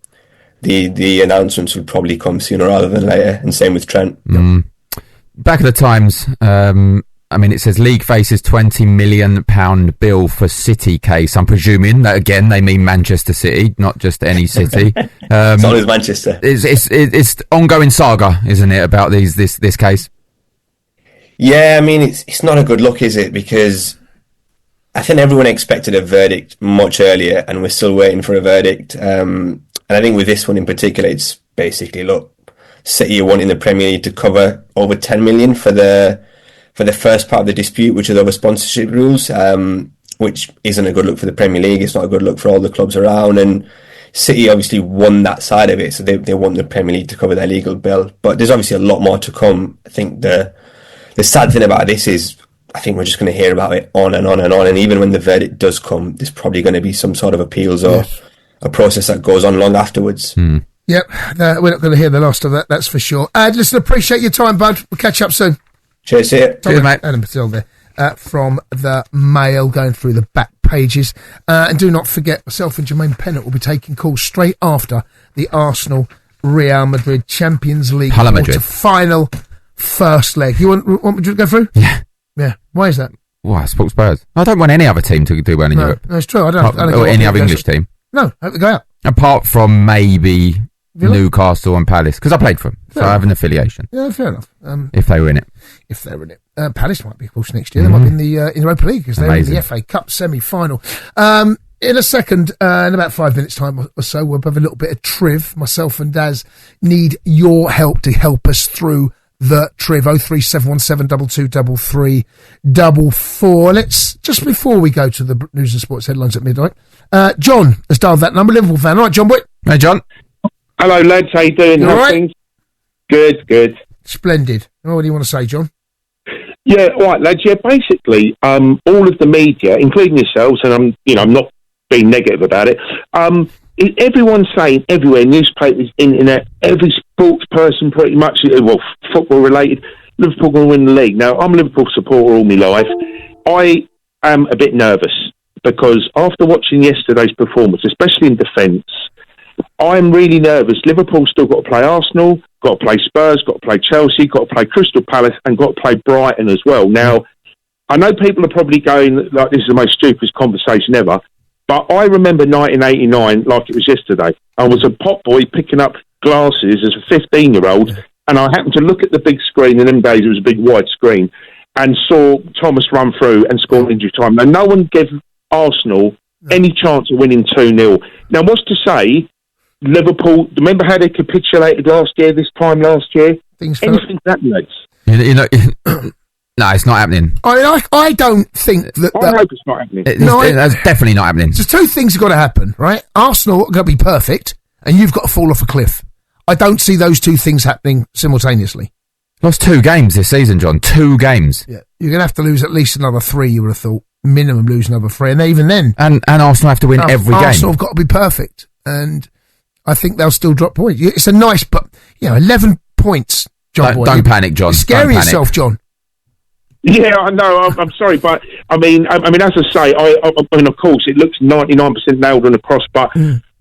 the announcements will probably come sooner rather than later, and same with Trent. Back at the Times, it says league faces £20 million bill for City case. I'm presuming that again they mean Manchester City, not just any city. It's always Manchester. It's ongoing saga, isn't it, about this case? Yeah, I mean it's not a good look, is it? Because I think everyone expected a verdict much earlier, and we're still waiting for a verdict. And I think with this one in particular, it's basically, look, City are wanting the Premier League to cover over 10 million for the first part of the dispute, which is over sponsorship rules. When which isn't a good look for the Premier League. It's not a good look for all the clubs around. And City obviously won that side of it, so they want the Premier League to cover their legal bill. But there's obviously a lot more to come. I think the sad thing about this is I think we're just going to hear about it on and on and on. And even when the verdict does come, there's probably going to be some sort of appeals or a process that goes on long afterwards. Yep, we're not going to hear the last of that, that's for sure. Listen, appreciate your time, bud. We'll catch up soon. Cheers, see you. Cheers, mate. Adam Patel there from the Mail, going through the back pages. And do not forget, myself and Jermaine Pennant will be taking calls straight after the Arsenal-Real Madrid Champions League final first leg. You want me to go through? Yeah. Why is that? Why? Sport Spurs. I don't want any other team to do well in Europe. No, it's true. I don't or any other English team. No, I hope they go out. Apart from maybe Newcastle and Palace, because I played for them, so I have an affiliation. Yeah, fair enough. If they were in it. If they're in it. Palace might be, of course, next year. They might be in the Europa League, because they're in the FA Cup semi-final. In a second, in about 5 minutes' time or so, we'll have a little bit of triv. Myself and Daz need your help to help us through the triv. 03717 223344. Let's, just before we go to the news and sports headlines at midnight, John has dialed that number, Liverpool fan. All right, John Boy. Hey, John. Hello, lads. How you doing? You all right? Things? Good. Splendid. What do you want to say, John? Yeah, right, lads. Yeah, basically, all of the media, including yourselves, and I'm not being negative about it. Everyone's saying everywhere, newspapers, internet, every sports person, pretty much, football related, Liverpool going to win the league. Now, I'm a Liverpool supporter all my life. I am a bit nervous because after watching yesterday's performance, especially in defence, I'm really nervous. Liverpool's still got to play Arsenal, got to play Spurs, got to play Chelsea, got to play Crystal Palace, and got to play Brighton as well. Now, I know people are probably going, like, this is the most stupidest conversation ever, but I remember 1989 like it was yesterday. I was a pop boy picking up glasses as a 15-year-old, and I happened to look at the big screen. In them days, it was a big wide screen, and saw Thomas run through and score in injury time. Now, no one gave Arsenal any chance of winning 2-0. Now, what's to say Liverpool, remember how they capitulated this time last year? Anything's happening. No, it's not happening. I don't think that... I hope it's not happening. That's definitely not happening. There's two things have got to happen, right? Arsenal are going to be perfect, and you've got to fall off a cliff. I don't see those two things happening simultaneously. Lost 2 games this season, John. 2 games. Yeah, you're going to have to lose at least another 3, you would have thought. Minimum lose another 3, and even then... And Arsenal have to win every game. Arsenal have got to be perfect, and I think they'll still drop points. It's a nice... But, 11 points, John Boy. Don't panic, John. Scare yourself, John. Yeah, I know. I'm sorry, but I mean, as I say, I mean, of course, it looks 99% nailed on across, but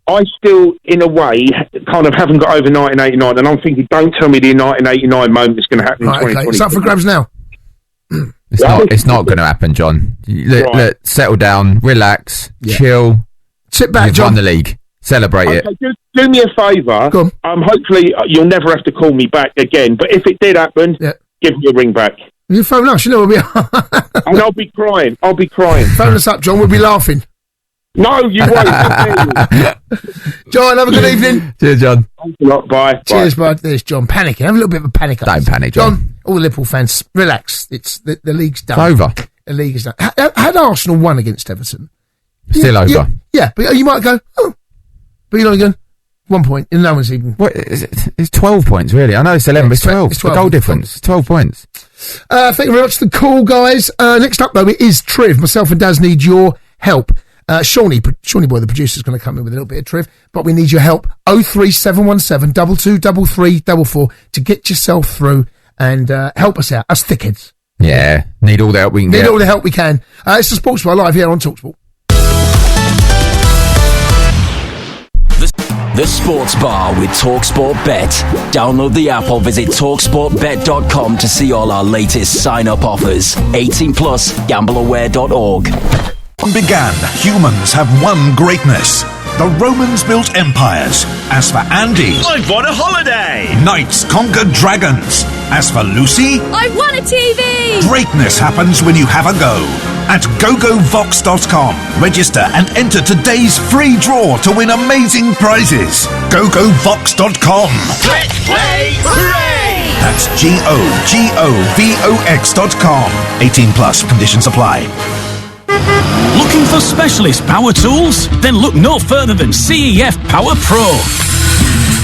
I still, in a way, kind of haven't got over 1989, and I'm thinking, don't tell me the 1989 moment is going to happen in 2020. Okay. It's up for grabs now. It's not going to happen, John. Let settle down, relax, chill. Sit back, You've John. won the league. Celebrate it. Do me a favour. Hopefully, you'll never have to call me back again. But if it did happen, give me a ring back. You phone us, we'll be... and I'll be crying. Phone us up, John. We'll be laughing. No, you won't. John, have a good evening. Cheers, John. Thanks a lot. Bye. Cheers, bud. There's John panicking. Have a little bit of a panic. Don't panic, John. All the Liverpool fans, relax. It's the league's done. It's over. The league is done. Had Arsenal won against Everton? Still over. Yeah, but you might go, but you're not going 1 point, and no one's even... What is it? It's 12 points, really. I know it's 11, but it's 12. It's 12. The goal difference. 12 points. Thank you very much for the call, guys. Next up, though, it is Triv. Myself and Daz need your help. Shawnee Boy, the producer, is going to come in with a little bit of Triv, but we need your help. 03717 223344 to get yourself through and help us out, us thickheads. Yeah, need all the help we can get. Need all the help we can. It's the Sports Bar live here on TalkSport. The Sports Bar with TalkSport Bet. Download the app or visit TalkSportBet.com to see all our latest sign-up offers. 18 plus, gambleaware.org. Began, humans have one greatness. The Romans built empires. As for Andy, I've won a holiday. Knights conquered dragons. As for Lucy, I've won a TV. Greatness happens when you have a go. At GoGoVox.com, register and enter today's free draw to win amazing prizes. GoGoVox.com. Click, play, hooray! That's GoGoVox.com. 18 plus, conditions apply. Looking for specialist power tools? Then look no further than CEF Power Pro.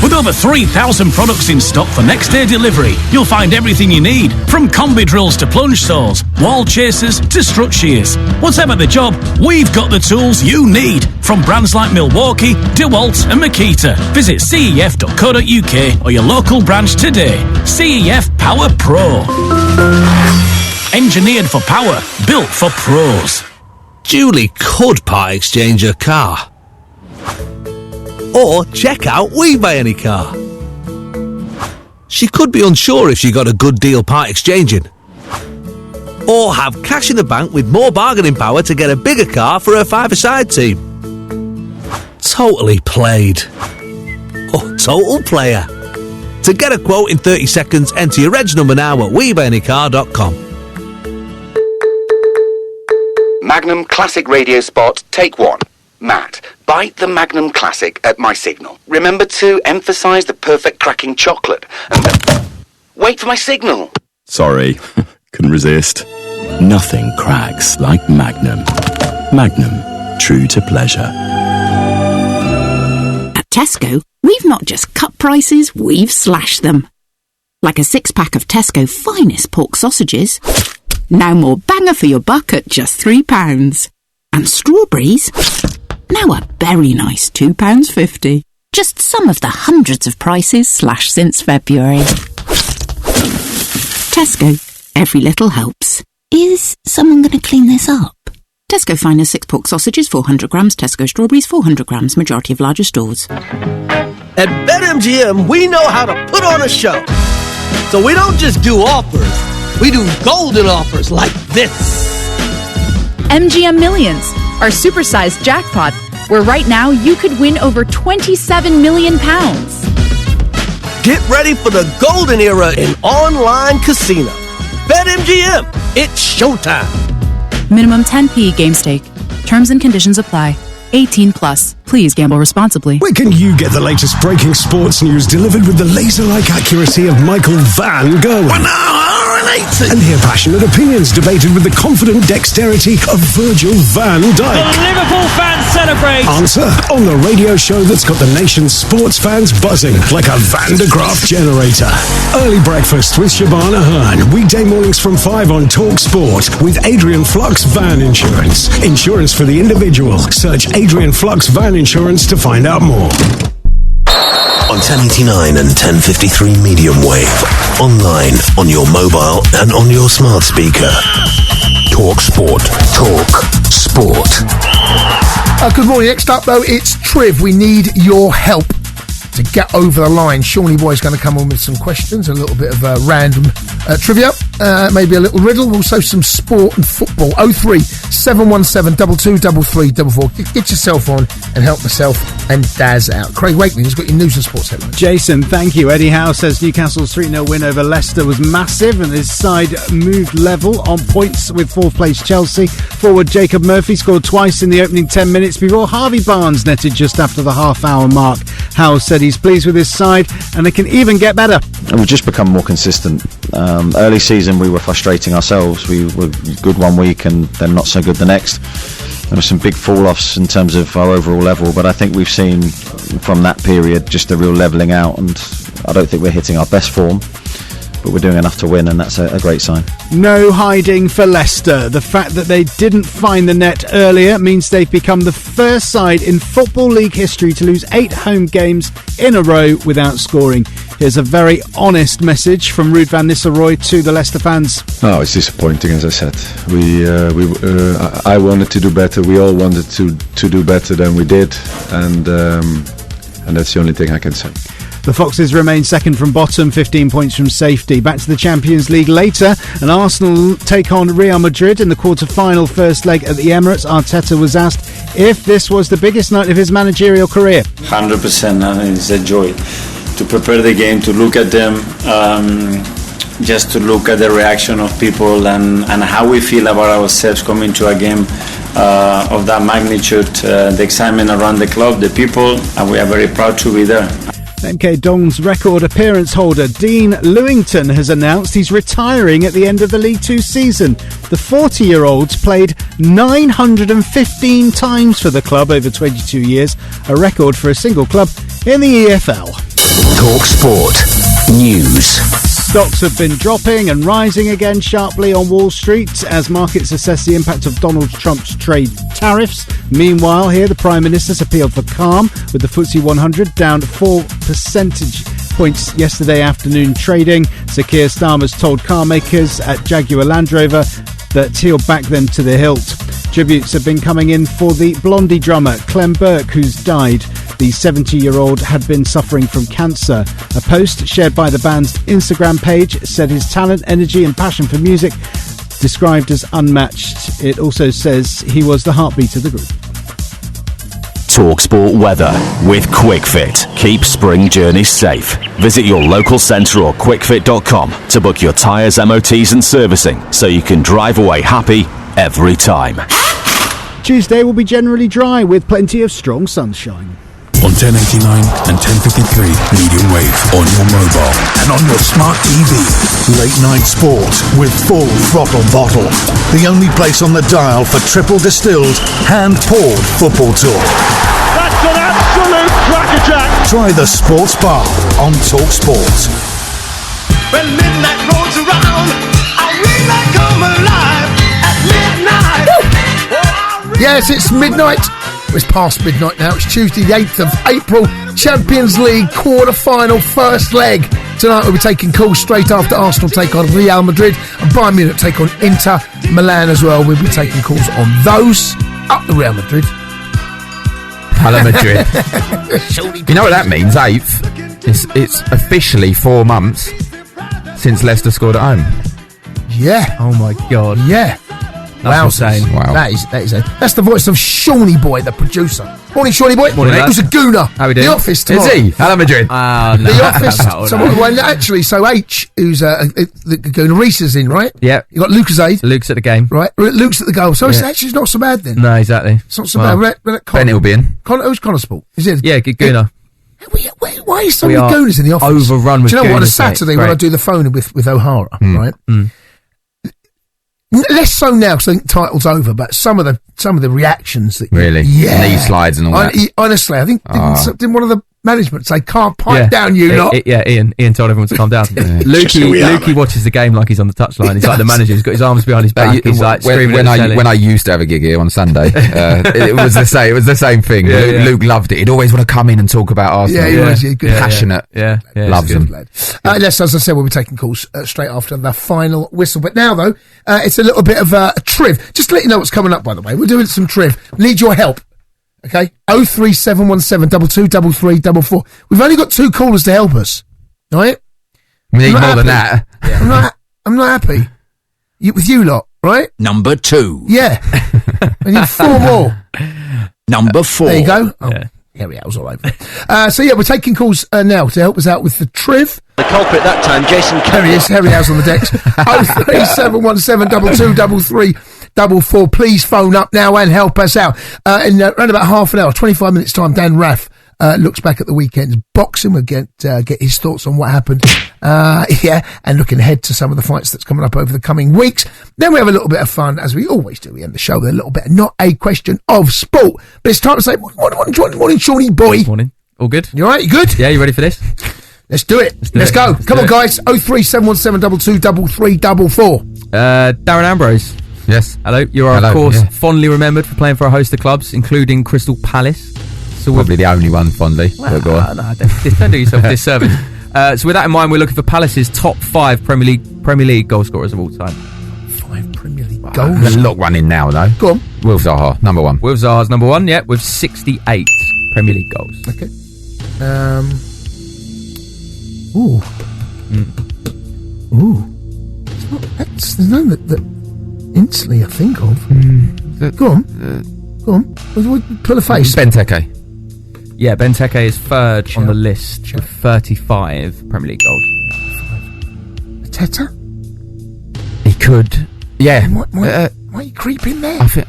With over 3,000 products in stock for next day delivery, you'll find everything you need, from combi drills to plunge saws, wall chasers to strut shears. Whatever the job, we've got the tools you need, from brands like Milwaukee, DeWalt and Makita. Visit cef.co.uk or your local branch today. CEF Power Pro. Engineered for power, built for pros. Julie could part exchange her car. Or check out We Buy Any Car. She could be unsure if she got a good deal part exchanging. Or have cash in the bank with more bargaining power to get a bigger car for her five-a-side team. Totally played. Or total player. To get a quote in 30 seconds, enter your reg number now at WeBuyAnyCar.com. Magnum Classic Radio Spot, take one. Matt, bite the Magnum Classic at my signal. Remember to emphasise the perfect cracking chocolate. And then wait for my signal. Sorry, couldn't resist. Nothing cracks like Magnum. Magnum, true to pleasure. At Tesco, we've not just cut prices, we've slashed them. Like a 6-pack of Tesco finest pork sausages. Now more banger for your buck at just £3. And strawberries? Now a very nice £2.50. Just some of the hundreds of prices slashed since February. Tesco, every little helps. Is someone going to clean this up? Tesco finest 6 pork sausages, 400 grams. Tesco strawberries, 400 grams. Majority of larger stores. At BetMGM, we know how to put on a show. So we don't just do offers, we do golden offers like this. MGM Millions, our supersized jackpot, where right now you could win over £27 million. Get ready for the golden era in online casino. BetMGM, it's showtime. Minimum 10p game stake. Terms and conditions apply. 18 plus. Please gamble responsibly. Where can you get the latest breaking sports news delivered with the laser-like accuracy of Michael Van Gerwen? And hear passionate opinions debated with the confident dexterity of Virgil van Dijk. The Liverpool fans celebrate. Answer on the radio show that's got the nation's sports fans buzzing like a Van de Graaff generator. Early breakfast with Shabana Hearn. Weekday mornings from 5 on TalkSport with Adrian Flux Van Insurance. Insurance for the individual. Search Adrian Flux Van Insurance to find out more. On 1089 and 1053 medium wave. Online, on your mobile and on your smart speaker. TalkSport. Talk Sport. Good morning. Next up, though, it's Triv. We need your help to get over the line. Shawnee Boy's going to come on with some questions, a little bit of random trivia, maybe a little riddle, also some sport and football. 03 717 223344. Get yourself on and help myself and Daz out. Craig Wakeley has got your news and sports headlines. Jason, thank you. Eddie Howe says Newcastle's 3-0 win over Leicester was massive and his side moved level on points with 4th place Chelsea. Forward Jacob Murphy scored twice in the opening 10 minutes before Harvey Barnes netted just after the half-hour mark. Howe said he's pleased with his side and they can even get better. And we've just become more consistent. Early season we were frustrating ourselves. We were good one week and then not so good the next. There were some big fall-offs in terms of our overall level, but I think we've seen from that period just a real levelling out, and I don't think we're hitting our best form, but we're doing enough to win, and that's a great sign. No hiding for Leicester. The fact that they didn't find the net earlier means they've become the first side in Football League history to lose 8 home games in a row without scoring. Here's a very honest message from Ruud van Nistelrooy to the Leicester fans. No, it's disappointing, as I said. I wanted to do better. We all wanted to do better than we did, and that's the only thing I can say. The Foxes remain second from bottom, 15 points from safety. Back to the Champions League later, and Arsenal take on Real Madrid in the quarter-final first leg at the Emirates. Arteta was asked if this was the biggest night of his managerial career. 100%, it's a joy to prepare the game, to look at them, just to look at the reaction of people and how we feel about ourselves coming to a game of that magnitude, the excitement around the club, the people, and we are very proud to be there. MK Dong's record appearance holder Dean Lewington has announced he's retiring at the end of the League Two season. The 40-year-old's played 915 times for the club over 22 years, a record for a single club in the EFL. TalkSport News. Stocks have been dropping and rising again sharply on Wall Street as markets assess the impact of Donald Trump's trade tariffs. Meanwhile, here the Prime Minister's appealed for calm, with the FTSE 100 down 4 percentage points yesterday afternoon trading. Sir Keir Starmer's told car makers at Jaguar Land Rover that he'll back them to the hilt. Tributes have been coming in for the Blondie drummer Clem Burke, who's died. The 70-year-old had been suffering from cancer. A post shared by the band's Instagram page said his talent, energy and passion for music described as unmatched. It also says he was the heartbeat of the group. TalkSport weather with QuickFit. Keep spring journeys safe. Visit your local centre or quickfit.com to book your tyres, MOTs and servicing so you can drive away happy every time. Tuesday will be generally dry with plenty of strong sunshine. On 1089 and 1053 medium wave, on your mobile and on your smart TV. Late night sport with full throttle bottle. The only place on the dial for triple distilled, hand-poured football talk. That's an absolute crackerjack. Try the Sports Bar on TalkSport. When midnight rolls around, I really come alive at midnight. Yes, it's midnight. It's past midnight now. It's Tuesday the 8th of April. Champions League quarter-final first leg. Tonight we'll be taking calls straight after Arsenal take on Real Madrid and Bayern Munich take on Inter Milan as well. We'll be taking calls on those. Up the Real Madrid. Hello Madrid. You know what that means, 8th? It's officially 4 months since Leicester scored at home. Yeah. Oh my God. Yeah. That's insane. Wow. That's the voice of Shawnee Boy, the producer. Morning, Shawnee Boy. Morning, Who's a gooner? How we doing? The Office tomorrow. Is he? Hello Madrid. No. The Office. Well, actually, so H, who's the gooner, Reese is in, right? Yeah. You got Lucas Aid. Luke's at the game. Right. Luke's at the goal. So it's actually not so bad then. No, exactly. It's not so bad. Benny will be in. Who's Connor Sport? Is it? Yeah, good gooner. Why is so many gooners in the office? Overrun with Do you know what? On a gooners, mate. Saturday when I do the phone with O'Hara, right? Less so now because I think the title's over, but some of the reactions that really, knee slides and all that. Honestly, I think didn't one of the management say, "Can't pipe down, you lot." Ian told everyone to calm down. Lukey watches the game like he's on the touchline. He's like the manager. He's got his arms behind his back. He's like screaming when I used to have a gig here on Sunday, it was the same. It was the same thing. Luke loved it. He'd always want to come in and talk about Arsenal. Yeah, he was good, passionate. Yeah. Loves him. Yes, as I said, we'll be taking calls straight after the final whistle. But now, though, it's a little bit of a triv. Just to let you know what's coming up. By the way, we're doing some triv. Need your help. Okay, 03717 223344. We've only got 2 callers to help us. All right, we need more than that. I'm not happy with you lot. Right, Number 2. Yeah, I need 4 more. Number 4. There you go. Oh, here we are. It was all over. So yeah, we're taking calls now to help us out with the triv. The culprit that time, Jason Kelly. There he is. Harry House on the decks. 03717 223344. Please phone up now and help us out. In around about half an hour, 25 minutes time, Dan Raff looks back at the weekend's boxing. We'll get his thoughts on what happened. And looking ahead to some of the fights that's coming up over the coming weeks. Then we have a little bit of fun, as we always do. We end the show with a little bit of not a question of sport. But it's time to say, morning, Shawnee Boy. Morning. All good? You all right? You good? Yeah, you ready for this? Let's do it. Let's go. Come on, guys. 03717 223344. Darren Ambrose. Yes. Hello. You are, of course, fondly remembered for playing for a host of clubs, including Crystal Palace. So probably the only one fondly. Well, don't do yourself a disservice. So with that in mind, we're looking for Palace's top 5 Premier League goal scorers of all time. 5 Premier League goals? There's a lot running now, though. Go on. Wilf Zaha, number 1. Wilf Zaha's number 1, yeah, with 68 Premier League goals. Okay. Ooh. There's none that instantly I think of. Go on. Pull a face. Benteke. Yeah, Benteke is 3rd on the list with 35 Premier League goals. Teta? He could. Yeah. Why are you creeping there? I think.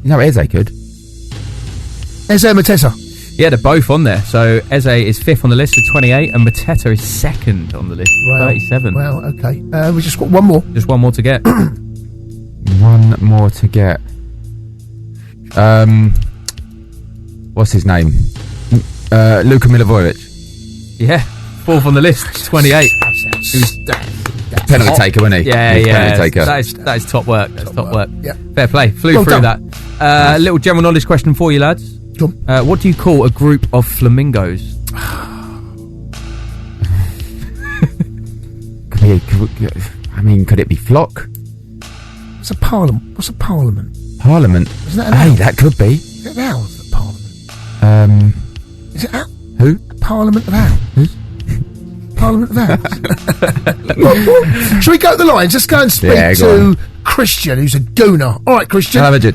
No, Eze could. Eze Mateta. Yeah, they're both on there. So Eze is 5th on the list with 28, and Mateta is 2nd on the list with 37. Well, okay. We just got one more. Just one more to get. One more to get. What's his name? Luka Milivojevic. Yeah, 4th on the list, 28. Who's penalty taker, wasn't he? Yeah, He was yeah. penalty taker. That is top work. That's top work. Yeah. Fair play. Flew Well through done. that. Little general knowledge question for you, lads. What do you call a group of flamingos? Could it be flock? What's a parliament? What's a parliament? Parliament? Isn't that an Hey, owl? that could be. Is it an owl? Is it parliament? Is it owl? Who? Parliament of Owls. Parliament of Owls. Shall we go to the lines? Let's go and speak Yeah, go to Christian, who's a gooner. All right, Christian. Hello, Majid.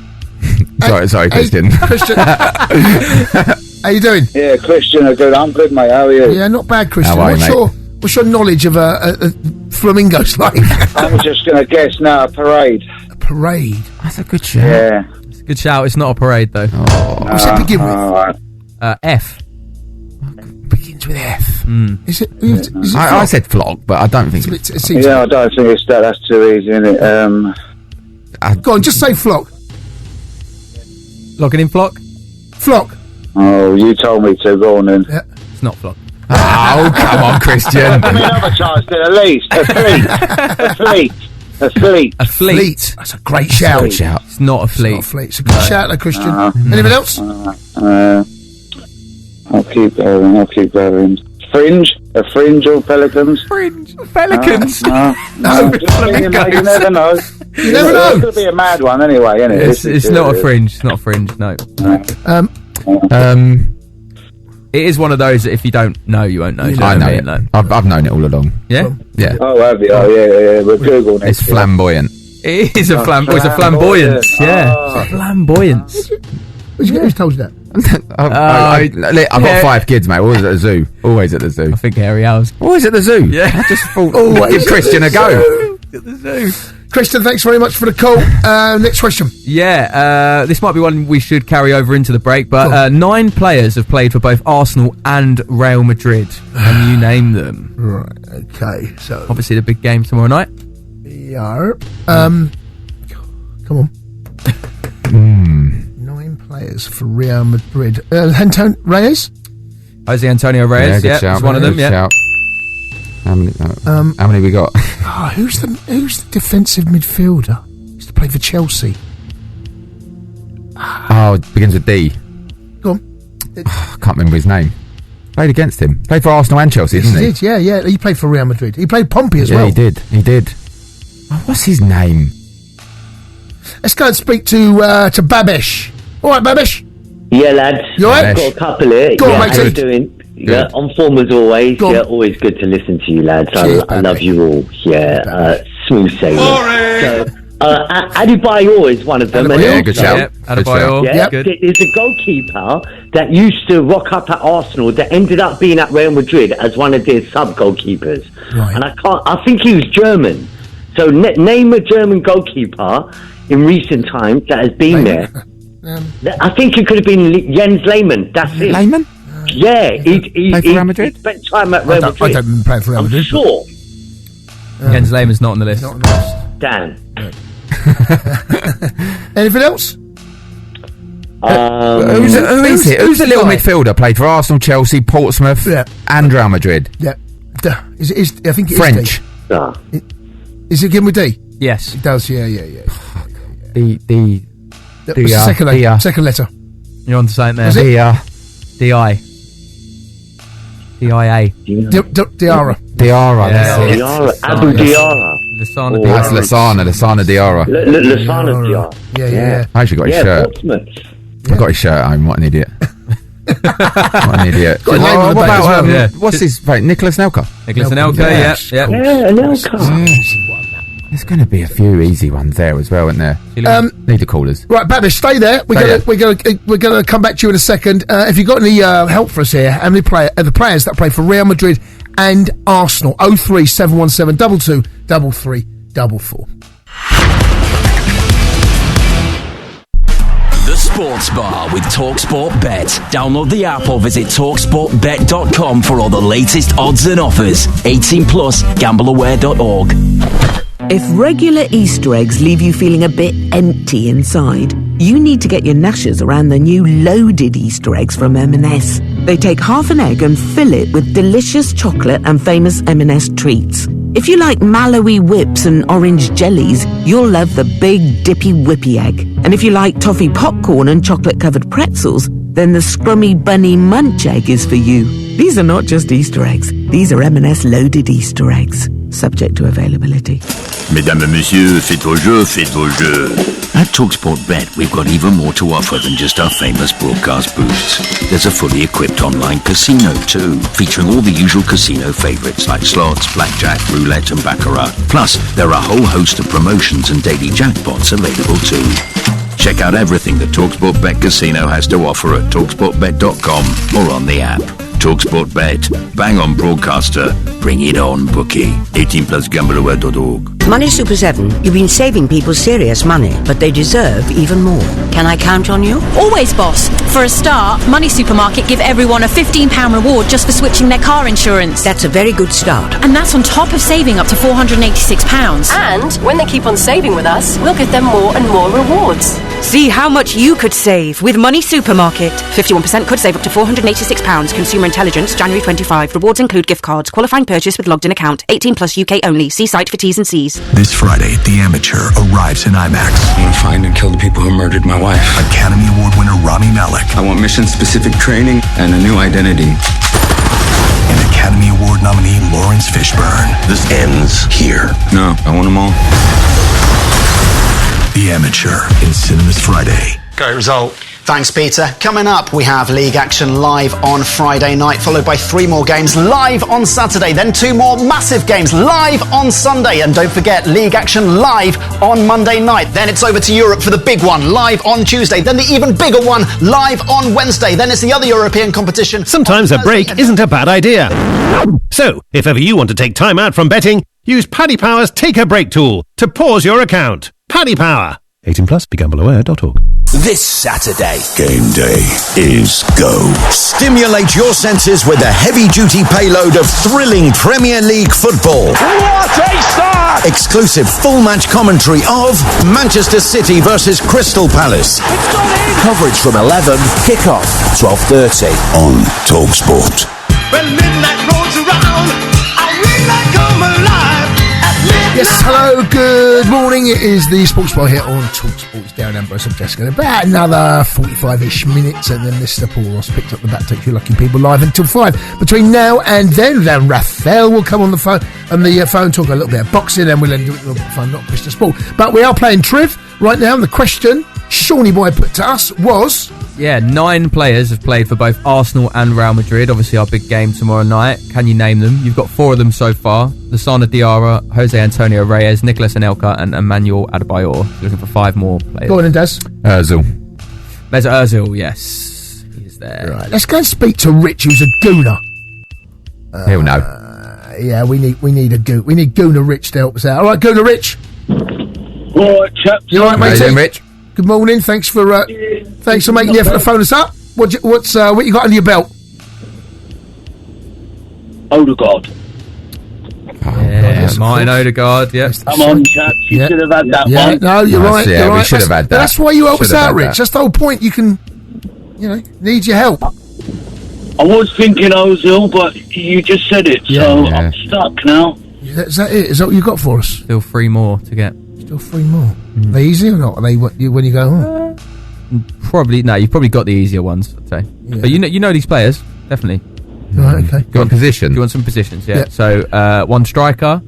sorry, Christian. Christian. How you doing? Yeah, Christian, I'm good, mate. How are you? Yeah, not bad, Christian. How are you, What's your knowledge of flamingos like? I'm just going to guess now, a parade. A parade? That's a good shout. Yeah. It's a good shout. It's not a parade, though. What's it begin with? F. Begins with F. Is it? I said flock, but I don't think it seems. Yeah, I don't think it's that. That's too easy, isn't it? Go on, just say flock. Logging in flock? Flock. Oh, you told me to. Go on then. Yeah. It's not flock. Oh, come on, Christian. Give me another chance, then, at least. A fleet. A fleet. A fleet. That's a great shout. Good shout. It's not a fleet. It's not a fleet. It's a good shout, though, Christian. Anything else? I'll keep going. Fringe? A fringe or pelicans? Fringe? Pelicans? No. You never know. You never know. It could be a mad one anyway, isn't it? It's not a fringe. It's not a fringe, no. It is one of those that if you don't know, you won't know. Do you I know what it. mean? I've known it all along. Yeah? Yeah. Oh, have you? Oh, yeah. We're Googling it. It's flamboyant. It is a flamboyance. Yeah. Flamboyance. Who's told you that? I've got 5 kids, mate. Always at the zoo. Always at the zoo. I think Harry Owls. Always at the zoo. Yeah. I just thought, Always give Christian a go. At the zoo. Christian, thanks very much for the call. Next question. Yeah, this might be one we should carry over into the break, but 9 players have played for both Arsenal and Real Madrid. Can you name them? Right, okay. So obviously the big game tomorrow night. Yeah. Come on. 9 players for Real Madrid. Antonio Reyes? Jose Antonio Reyes, yeah, shout. it's one of them, Good yeah. shout. How many we got? Who's the defensive midfielder? Used to play for Chelsea. Oh, it begins with D. Go on. I can't remember his name. Played against him. Played for Arsenal and Chelsea, didn't he? He did, yeah. He played for Real Madrid. He played Pompey as well. Yeah, he did. Oh, what's his name? Let's go and speak to Babish. All right, Babish. Yeah, lads. You all right? I've got a couple here. Go on, yeah, mate. how you doing? Yeah, on form as always. Go on. Yeah, always good to listen to you, lads. Cheers, I love you all. Yeah, smooth sailing. So, Adebayor is one of them. Adebayor. And Yeah, good shout. Yep, Adebayor. Yeah, Yeah, good. there's a goalkeeper that used to rock up at Arsenal that ended up being at Real Madrid as one of their sub goalkeepers. Right. And I think he was German. So name a German goalkeeper in recent times that has been there. I think it could have been Jens Lehmann. That's it. Lehmann? Yeah, he Played for Real Madrid? He spent time at Real Madrid. I don't play for Real Madrid. I'm sure. Jens Lehmann's not on the list. Not on the list. Dan. Anything else? Who is it? Who's the little midfielder? Played for Arsenal, Chelsea, Portsmouth, and Real Madrid. Yeah. I think it French. is D. Is it begin with D? Yes. It does, yeah. That was the second letter. You're on to something there. Was it? D-I. D-I-A. Diarra. Diarra. Yeah. Diarra. Abu Diarra. Lasana That's Diarra. Lasana Diarra. Lasana Diarra. Yeah. I actually got his shirt. Portsmouth. I got his shirt at home. What an idiot. What an idiot. Got a name on the What back as about, well. what's his name? Nicholas Nelka. Nicholas Anelka, yeah. Yeah, Anelka. There's going to be a few easy ones there as well, isn't there? Need the callers. Right, Babish, stay there. We're gonna come back to you in a second. If you've got any help for us here, how many the players that play for Real Madrid and Arsenal? 03717 22 33 44. The Sport Sports Bar with TalkSport Bet. Download the app or visit TalkSportBet.com for all the latest odds and offers. 18 plus, gambleaware.org. If regular Easter eggs leave you feeling a bit empty inside, you need to get your gnashers around the new loaded Easter eggs from M&S. They take half an egg and fill it with delicious chocolate and famous M&S treats. If you like Malawi whips and orange jellies, you'll love the big dippy whippy egg. And if you like toffee popcorn and chocolate-covered pretzels, then the scrummy bunny munch egg is for you. These are not just Easter eggs. These are M&S loaded Easter eggs. Subject to availability. Mesdames et messieurs, faites vos jeux. At TalkSport Bet, we've got even more to offer than just our famous broadcast booths. There's a fully equipped online casino too, featuring all the usual casino favourites like slots, blackjack, roulette and baccarat. Plus, there are a whole host of promotions and daily jackpots available too. Check out everything that TalkSport Bet Casino has to offer at TalkSportBet.com or on the app. TalkSport Bet. Bang on broadcaster. Bring it on, bookie. 18 plus gambleaware.org. Money Super 7, you've been saving people serious money, but they deserve even more. Can I count on you? Always, boss. For a start, Money Supermarket give everyone a £15 reward just for switching their car insurance. That's a very good start. And that's on top of saving up to £486. And when they keep on saving with us, we'll give them more and more rewards. See how much you could save with Money Supermarket. 51% could save up to £486. Consumer Intelligence, January 25. Rewards include gift cards. Qualifying purchase with logged in account. 18 plus UK only. See site for T's and C's. This Friday, The Amateur arrives in IMAX. I want to find and kill the people who murdered my wife. Academy Award winner Rami Malek. I want mission-specific training and a new identity. And Academy Award nominee Lawrence Fishburne. This ends here. No, I want them all. The Amateur in cinemas Friday. Great result. Thanks, Peter. Coming up, we have League Action live on Friday night, followed by 3 more games live on Saturday, then 2 more massive games live on Sunday. And don't forget, League Action live on Monday night. Then it's over to Europe for the big one, live on Tuesday. Then the even bigger one, live on Wednesday. Then it's the other European competition. Sometimes a break isn't a bad idea. So, if ever you want to take time out from betting, use Paddy Power's Take a Break tool to pause your account. Paddy Power. 18 plus, begambleaware.org. This Saturday, game day is go. Stimulate your senses with a heavy-duty payload of thrilling Premier League football. What a start! Exclusive full-match commentary of Manchester City versus Crystal Palace. Coverage from 11, kick-off 12:30 on TalkSport. When midnight rolls around, I really come alive at midnight. Yes, hello, good morning. It is the Sports Bar here on TalkSport. It's Darren Ambrose. I'm Jessica. About another 45-ish minutes, and then Mr. Paul Ross picked up the back. Take you lucky people live until 5. Between now and then Raphael will come on the phone and the phone talk a little bit of boxing, and we'll end it with a little bit of fun, not Christian sport. But we are playing Triv right now, and the question Shawnee Boy put to us was... Yeah, 9 players have played for both Arsenal and Real Madrid. Obviously, our big game tomorrow night. Can you name them? You've got 4 of them so far. Lasana Diarra, Jose Antonio Reyes, Nicolas Anelka and Emmanuel Adebayor. You're looking for 5 more players. Go on and Des. Ozil. Mesut Ozil, yes. He's there. Right, let's go and speak to Rich, who's a gooner. He'll know. Yeah, we need a goon. We need Gooner Rich to help us out. All right, Gooner Rich. All right, chaps. You all right, mate? Doing, Rich? Good morning. Thanks for making the effort to phone us up. What you got under your belt? Odegaard. Yeah, Martin Odegaard. Yeah. Come on, chaps. You should have had that one. No, you're right. Yeah, you're we right. should have had that. That's why you help us out, Rich. That. That's the whole point. You can, need your help. I was thinking Ozil, but you just said it, so I'm stuck now. Is that it? Is that what you got for us? Still 3 more to get. Still 3 more. Are they easy or not? Are they when you go? Probably no. You've probably got the easier ones, I'd say. Yeah. But you know these players definitely. Right. Okay. Do you want position? Do you want some positions? Yeah. Yeah. So 1 striker.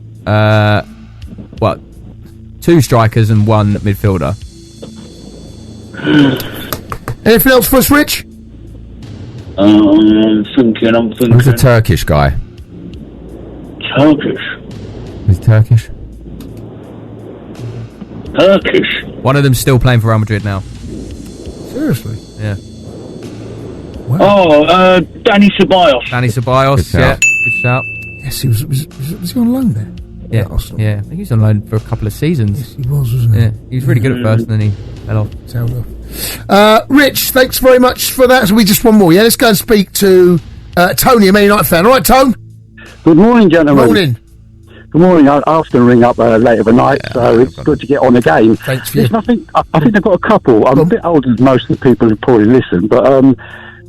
2 strikers and 1 midfielder. Anything else for us, Rich? I'm thinking. Who's a Turkish guy? Turkish. He's Turkish. Turkish. One of them's still playing for Real Madrid now. Seriously? Yeah. Wow. Oh, Danny Ceballos. Danny Ceballos. Good shout. Good shout. Yes, he was he on loan there? Yeah. Yeah. I think he was on loan for a couple of seasons. Yes, he was, wasn't he? Yeah. He was really good at first, and then he fell off. Tailed off. Rich, thanks very much for that. So we just one more, yeah? Let's go and speak to Tony, a Man United fan. All right, Tone? Good morning, gentlemen. Morning. Good morning. I often ring up late of the night, so it's good to get on the game. Thanks for you. I think they've got a couple. I'm a bit older than most of the people who probably listen, but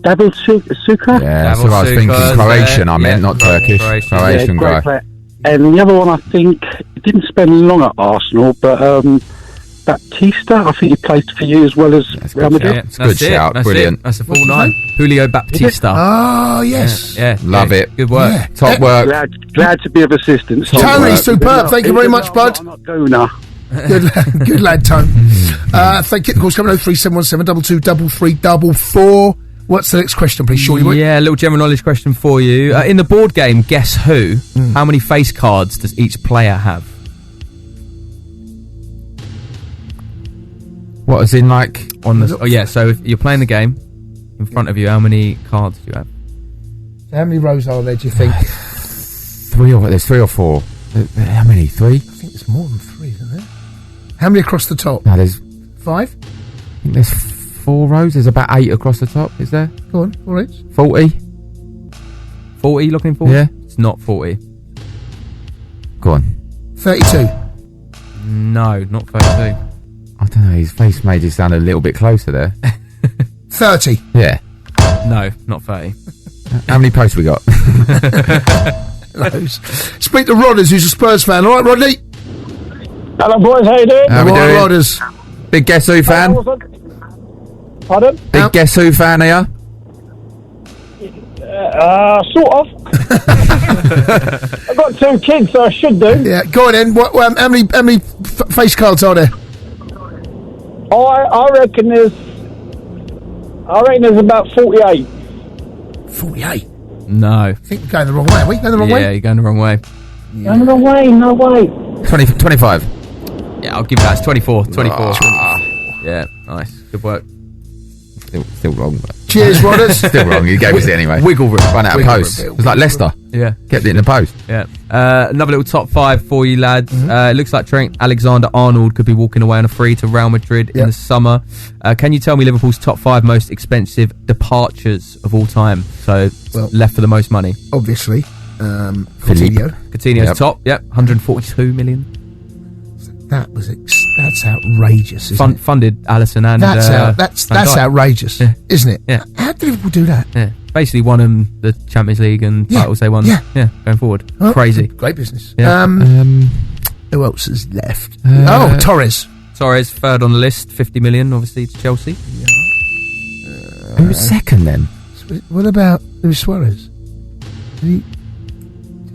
David Suka? Yeah, that's what I was thinking. Croatian, I meant, not Turkish. Croatian guy. Player. And the other one, I think, didn't spend long at Arsenal, but Baptista, I think he played for you as well as Real Madrid. Yeah, it's a good shout. That's Brilliant. That's a full name. Julio Baptista. Oh, yes. Yeah. Love it. Good work. Yeah. Top work. Glad to be of assistance. Tony, superb. Thank you very much, bud. I'm not Gona. Good lad, Tone. Thank you. Of course, coming 03717 223344. What's the next question, please? Sure, you would. Yeah, a little general knowledge question for you. In the board game, Guess Who? How many face cards does each player have? What, as in, like... On the... Oh, yeah, so if you're playing the game, in front of you, how many cards do you have? So how many rows are there, do you think? There's 3 or 4. How many? 3? I think it's more than 3, isn't there? How many across the top? No, there's... 5? I think there's 4 rows. There's about 8 across the top, is there? Go on, 4 each. 40? 40 looking for? Yeah. It's not 40. Go on. 32? No, not 32. I don't know, his face made it sound a little bit closer there. 30? Yeah. No, not 30. How many posts we got? Loads. Speak to Rodders, who's a Spurs fan. All right, Rodney? Hello, boys. How you doing? How we All right, doing? Rodders. Big Guess Who fan? Pardon? Big Guess Who fan, are Sort of. I've got 2 kids, so I should do. Yeah, go on then. How many face cards are there? I reckon there's about 48. 48? No. I think we're going the wrong way, are we? Going the wrong way? Yeah, you're going the wrong way. Going the wrong way, no way. 25. Yeah, I'll give that. It's 24. 24. Yeah, nice. Good work. Still wrong. But Cheers, Rodders. Still wrong. You gave us it anyway. Wiggle room. Run out of post. It was like Leicester. Yeah. Kept it in the post. Yeah. Another little top 5 for you, lads. It looks like Trent Alexander-Arnold could be walking away on a free to Real Madrid in the summer. Can you tell me Liverpool's top 5 most expensive departures of all time? So, left for the most money. Obviously. Coutinho. Coutinho's top. Yep. 142 million. That's outrageous, isn't it? Funded Alisson and that's outrageous, isn't it? Yeah. How do people do that? Yeah. Basically won them the Champions League and titles they won. Yeah. Going forward. Oh, crazy. Great business. Yeah. Who else is left? Torres. Torres, third on the list, 50 million, obviously, to Chelsea. Who was second then? What about Luis Suarez? Did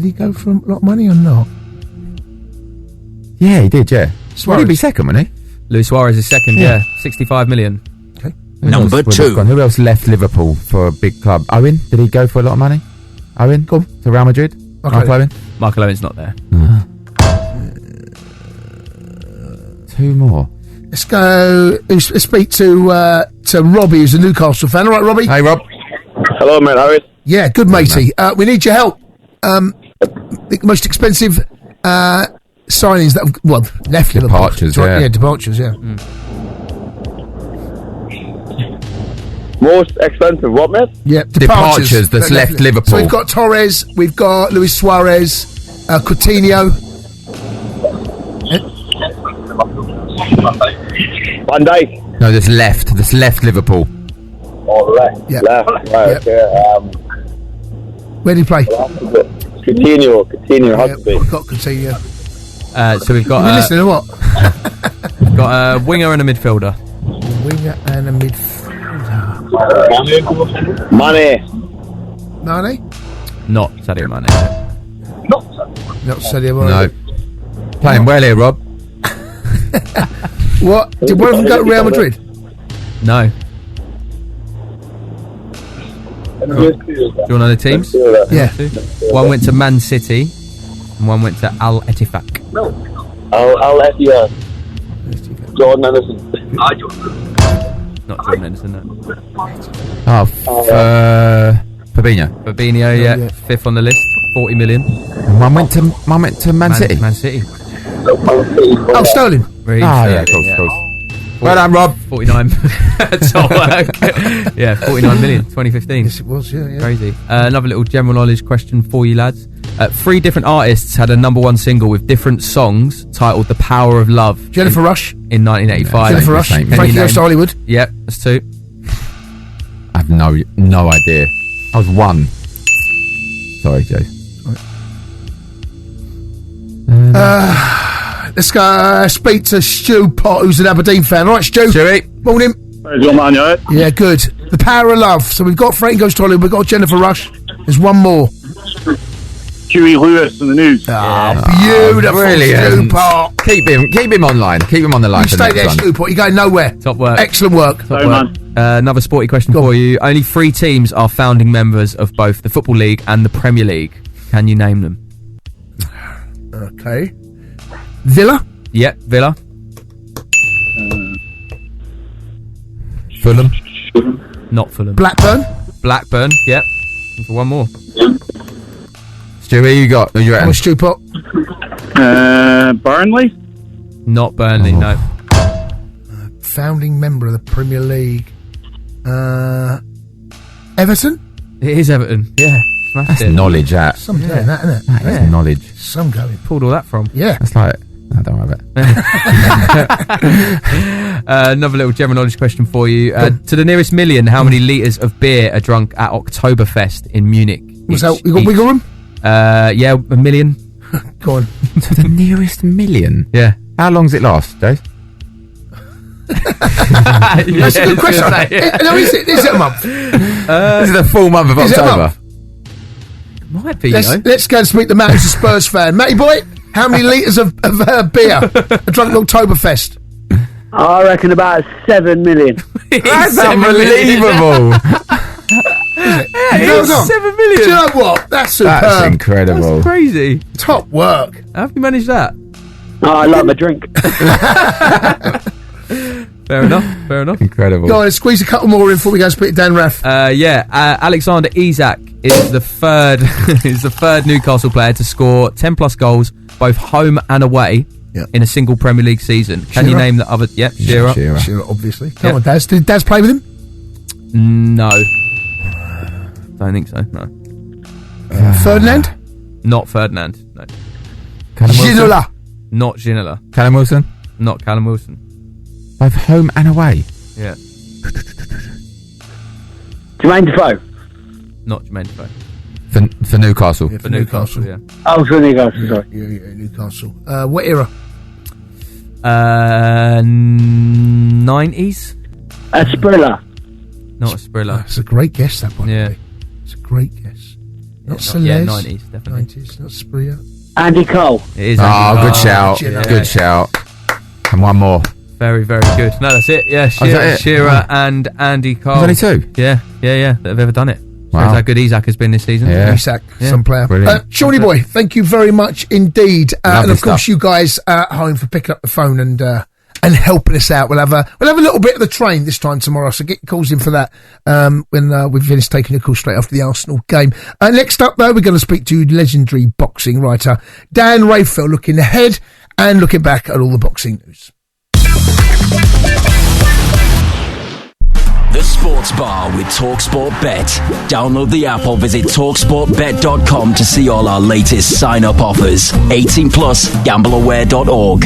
he go for a lot of money or not? Yeah, he did, yeah. Suarez. Would he be second, wouldn't he? Luis Suarez is second, yeah. 65 million. Okay. Number 2. Who else left Liverpool for a big club? Owen? Did he go for a lot of money? Owen? Go on. To Real Madrid? Michael Owen? Michael Owen's not there. 2 more. Let's go. Let's speak to Robbie, who's a Newcastle fan. All right, Robbie. Hey, Rob. Hello, mate. How are you? Yeah, good, matey. We need your help. The most expensive signings that left departures. Liverpool. Departures. Yeah. Most expensive, what, mate? Yeah, departures that's left Liverpool. So we've got Torres, we've got Luis Suarez, Coutinho. Van Dijk. No, that's left Liverpool. Oh, left. Yeah. Left. Right. Yeah. Okay. Where did he play? Coutinho has to be. We've got Coutinho. So we've got. Are you listening or what? We've got a winger and a midfielder. Winger and a midfielder. Mane. Not Sadio Mane. Not Sadio Mane. No. Playing well here, Rob. What? Did one of them go to Real Madrid? No. Do you want to know the teams? Yeah. One went to Man City and one went to Al Ettifaq. Al Ettifaq. Jordan Henderson. Not Jordan Henderson, no. Fabinho. Fabinho, yeah. 5th on the list, 40 million. And one went to Man City. Man City. Oh, Sterling. Yeah, of course. Well done, Rob. 49. Top work. Yeah, 49 million, 2015. Yes, it was, yeah. Crazy. Another little general knowledge question for you lads. 3 different artists had a number 1 single with different songs titled The Power of Love. Jennifer Rush. In 1985. Jennifer Rush. Frankie Goes to Hollywood. Yep, that's 2. I have no idea. I was 1. Sorry, Joe. Let's go speak to Stu Pott, who's an Aberdeen fan. All right, Stu. Stewie. Morning. How's your man, you alright? Yeah, good. The Power of Love. So we've got Frankie Goes to Hollywood, we've got Jennifer Rush. There's one more. Huey Lewis in the news. Beautiful, Brilliant. Stu Pott. Keep him online. Keep him on the line. You for stay next there, one. Stu Pott. You're going nowhere. Top work. Excellent work. Top work. Another sporty question for you. Only 3 teams are founding members of both the Football League and the Premier League. Can you name them? Okay. Villa. Yep, Villa. Fulham. Not Fulham. Blackburn. Blackburn. Yep. For one more. Stewie, you got? Who you reckon? Stu Pott. Burnley. Not Burnley. No. Founding member of the Premier League. Everton. It is Everton. Yeah. That's knowledge, that. Some going that, isn't it? That is knowledge. Some going. Pulled all that from. Yeah. That's like... I don't have it. Another little general knowledge question for you. To the nearest million, how many litres of beer are drunk at Oktoberfest in Munich? What's that? You got wiggle room? Yeah, 1 million. Go on. To the nearest million? Yeah. How long does it last, Dave? That's a good question. No, is it a month? Is it a full month of October? Might be, Let's go and speak to Matt, who's a Spurs fan. Matty boy, how many litres of beer are drunk at Oktoberfest? I reckon about 7 million. That's unbelievable. It is 7 million. Do you know what? That's superb. That's incredible. That's crazy. Top work. How have you managed that? Oh, I like my drink. Fair enough. Incredible. Go on, let's squeeze a couple more in before we go and speak to Dan Rath. Alexander Isak is the third Newcastle player to score 10 plus goals both home and away in a single Premier League season. Can you name the other? Yep, Shearer. Shearer, obviously. Come on, Daz. Did Daz play with him? No. Don't think so, no. Ferdinand? Not Ferdinand, no. Ginola? Not Ginola. Callum Wilson? Not Callum Wilson. Both home and away? Yeah. Jermaine Defoe? Not Jermaine Defoe. For Newcastle? Yeah, For Newcastle, yeah. Oh, for Newcastle, sorry. Yeah, Newcastle. What era? 90s? A Sprilla? Not a Sprilla. That's a great guess, that one. Yeah. It's a great guess. Not Yeah, Celeste. 90s, definitely. 90s, not Sprilla. Andy Cole? It is Oh, Andy good Cole. shout. Yeah. Good shout. And one more. Very, very good. No, that's it. Yeah, is that it? Shearer and Andy Cole. There's only 2? Yeah, that have ever done it. Wow. Shows how good Isak has been this season. Yeah. Isak, some player. Brilliant. Shawnee boy, thank you very much indeed. And of course, stuff. you guys at home for picking up the phone and helping us out. We'll have a little bit of the train this time tomorrow, so get your calls in for that when we've finished taking a call straight after the Arsenal game. Next up, though, we're going to speak to legendary boxing writer Dan Rayfield, looking ahead and looking back at all the boxing news. The Sports Bar with TalkSport Bet. Download the app or visit TalkSportBet.com to see all our latest sign-up offers. 18 plus, gambleaware.org.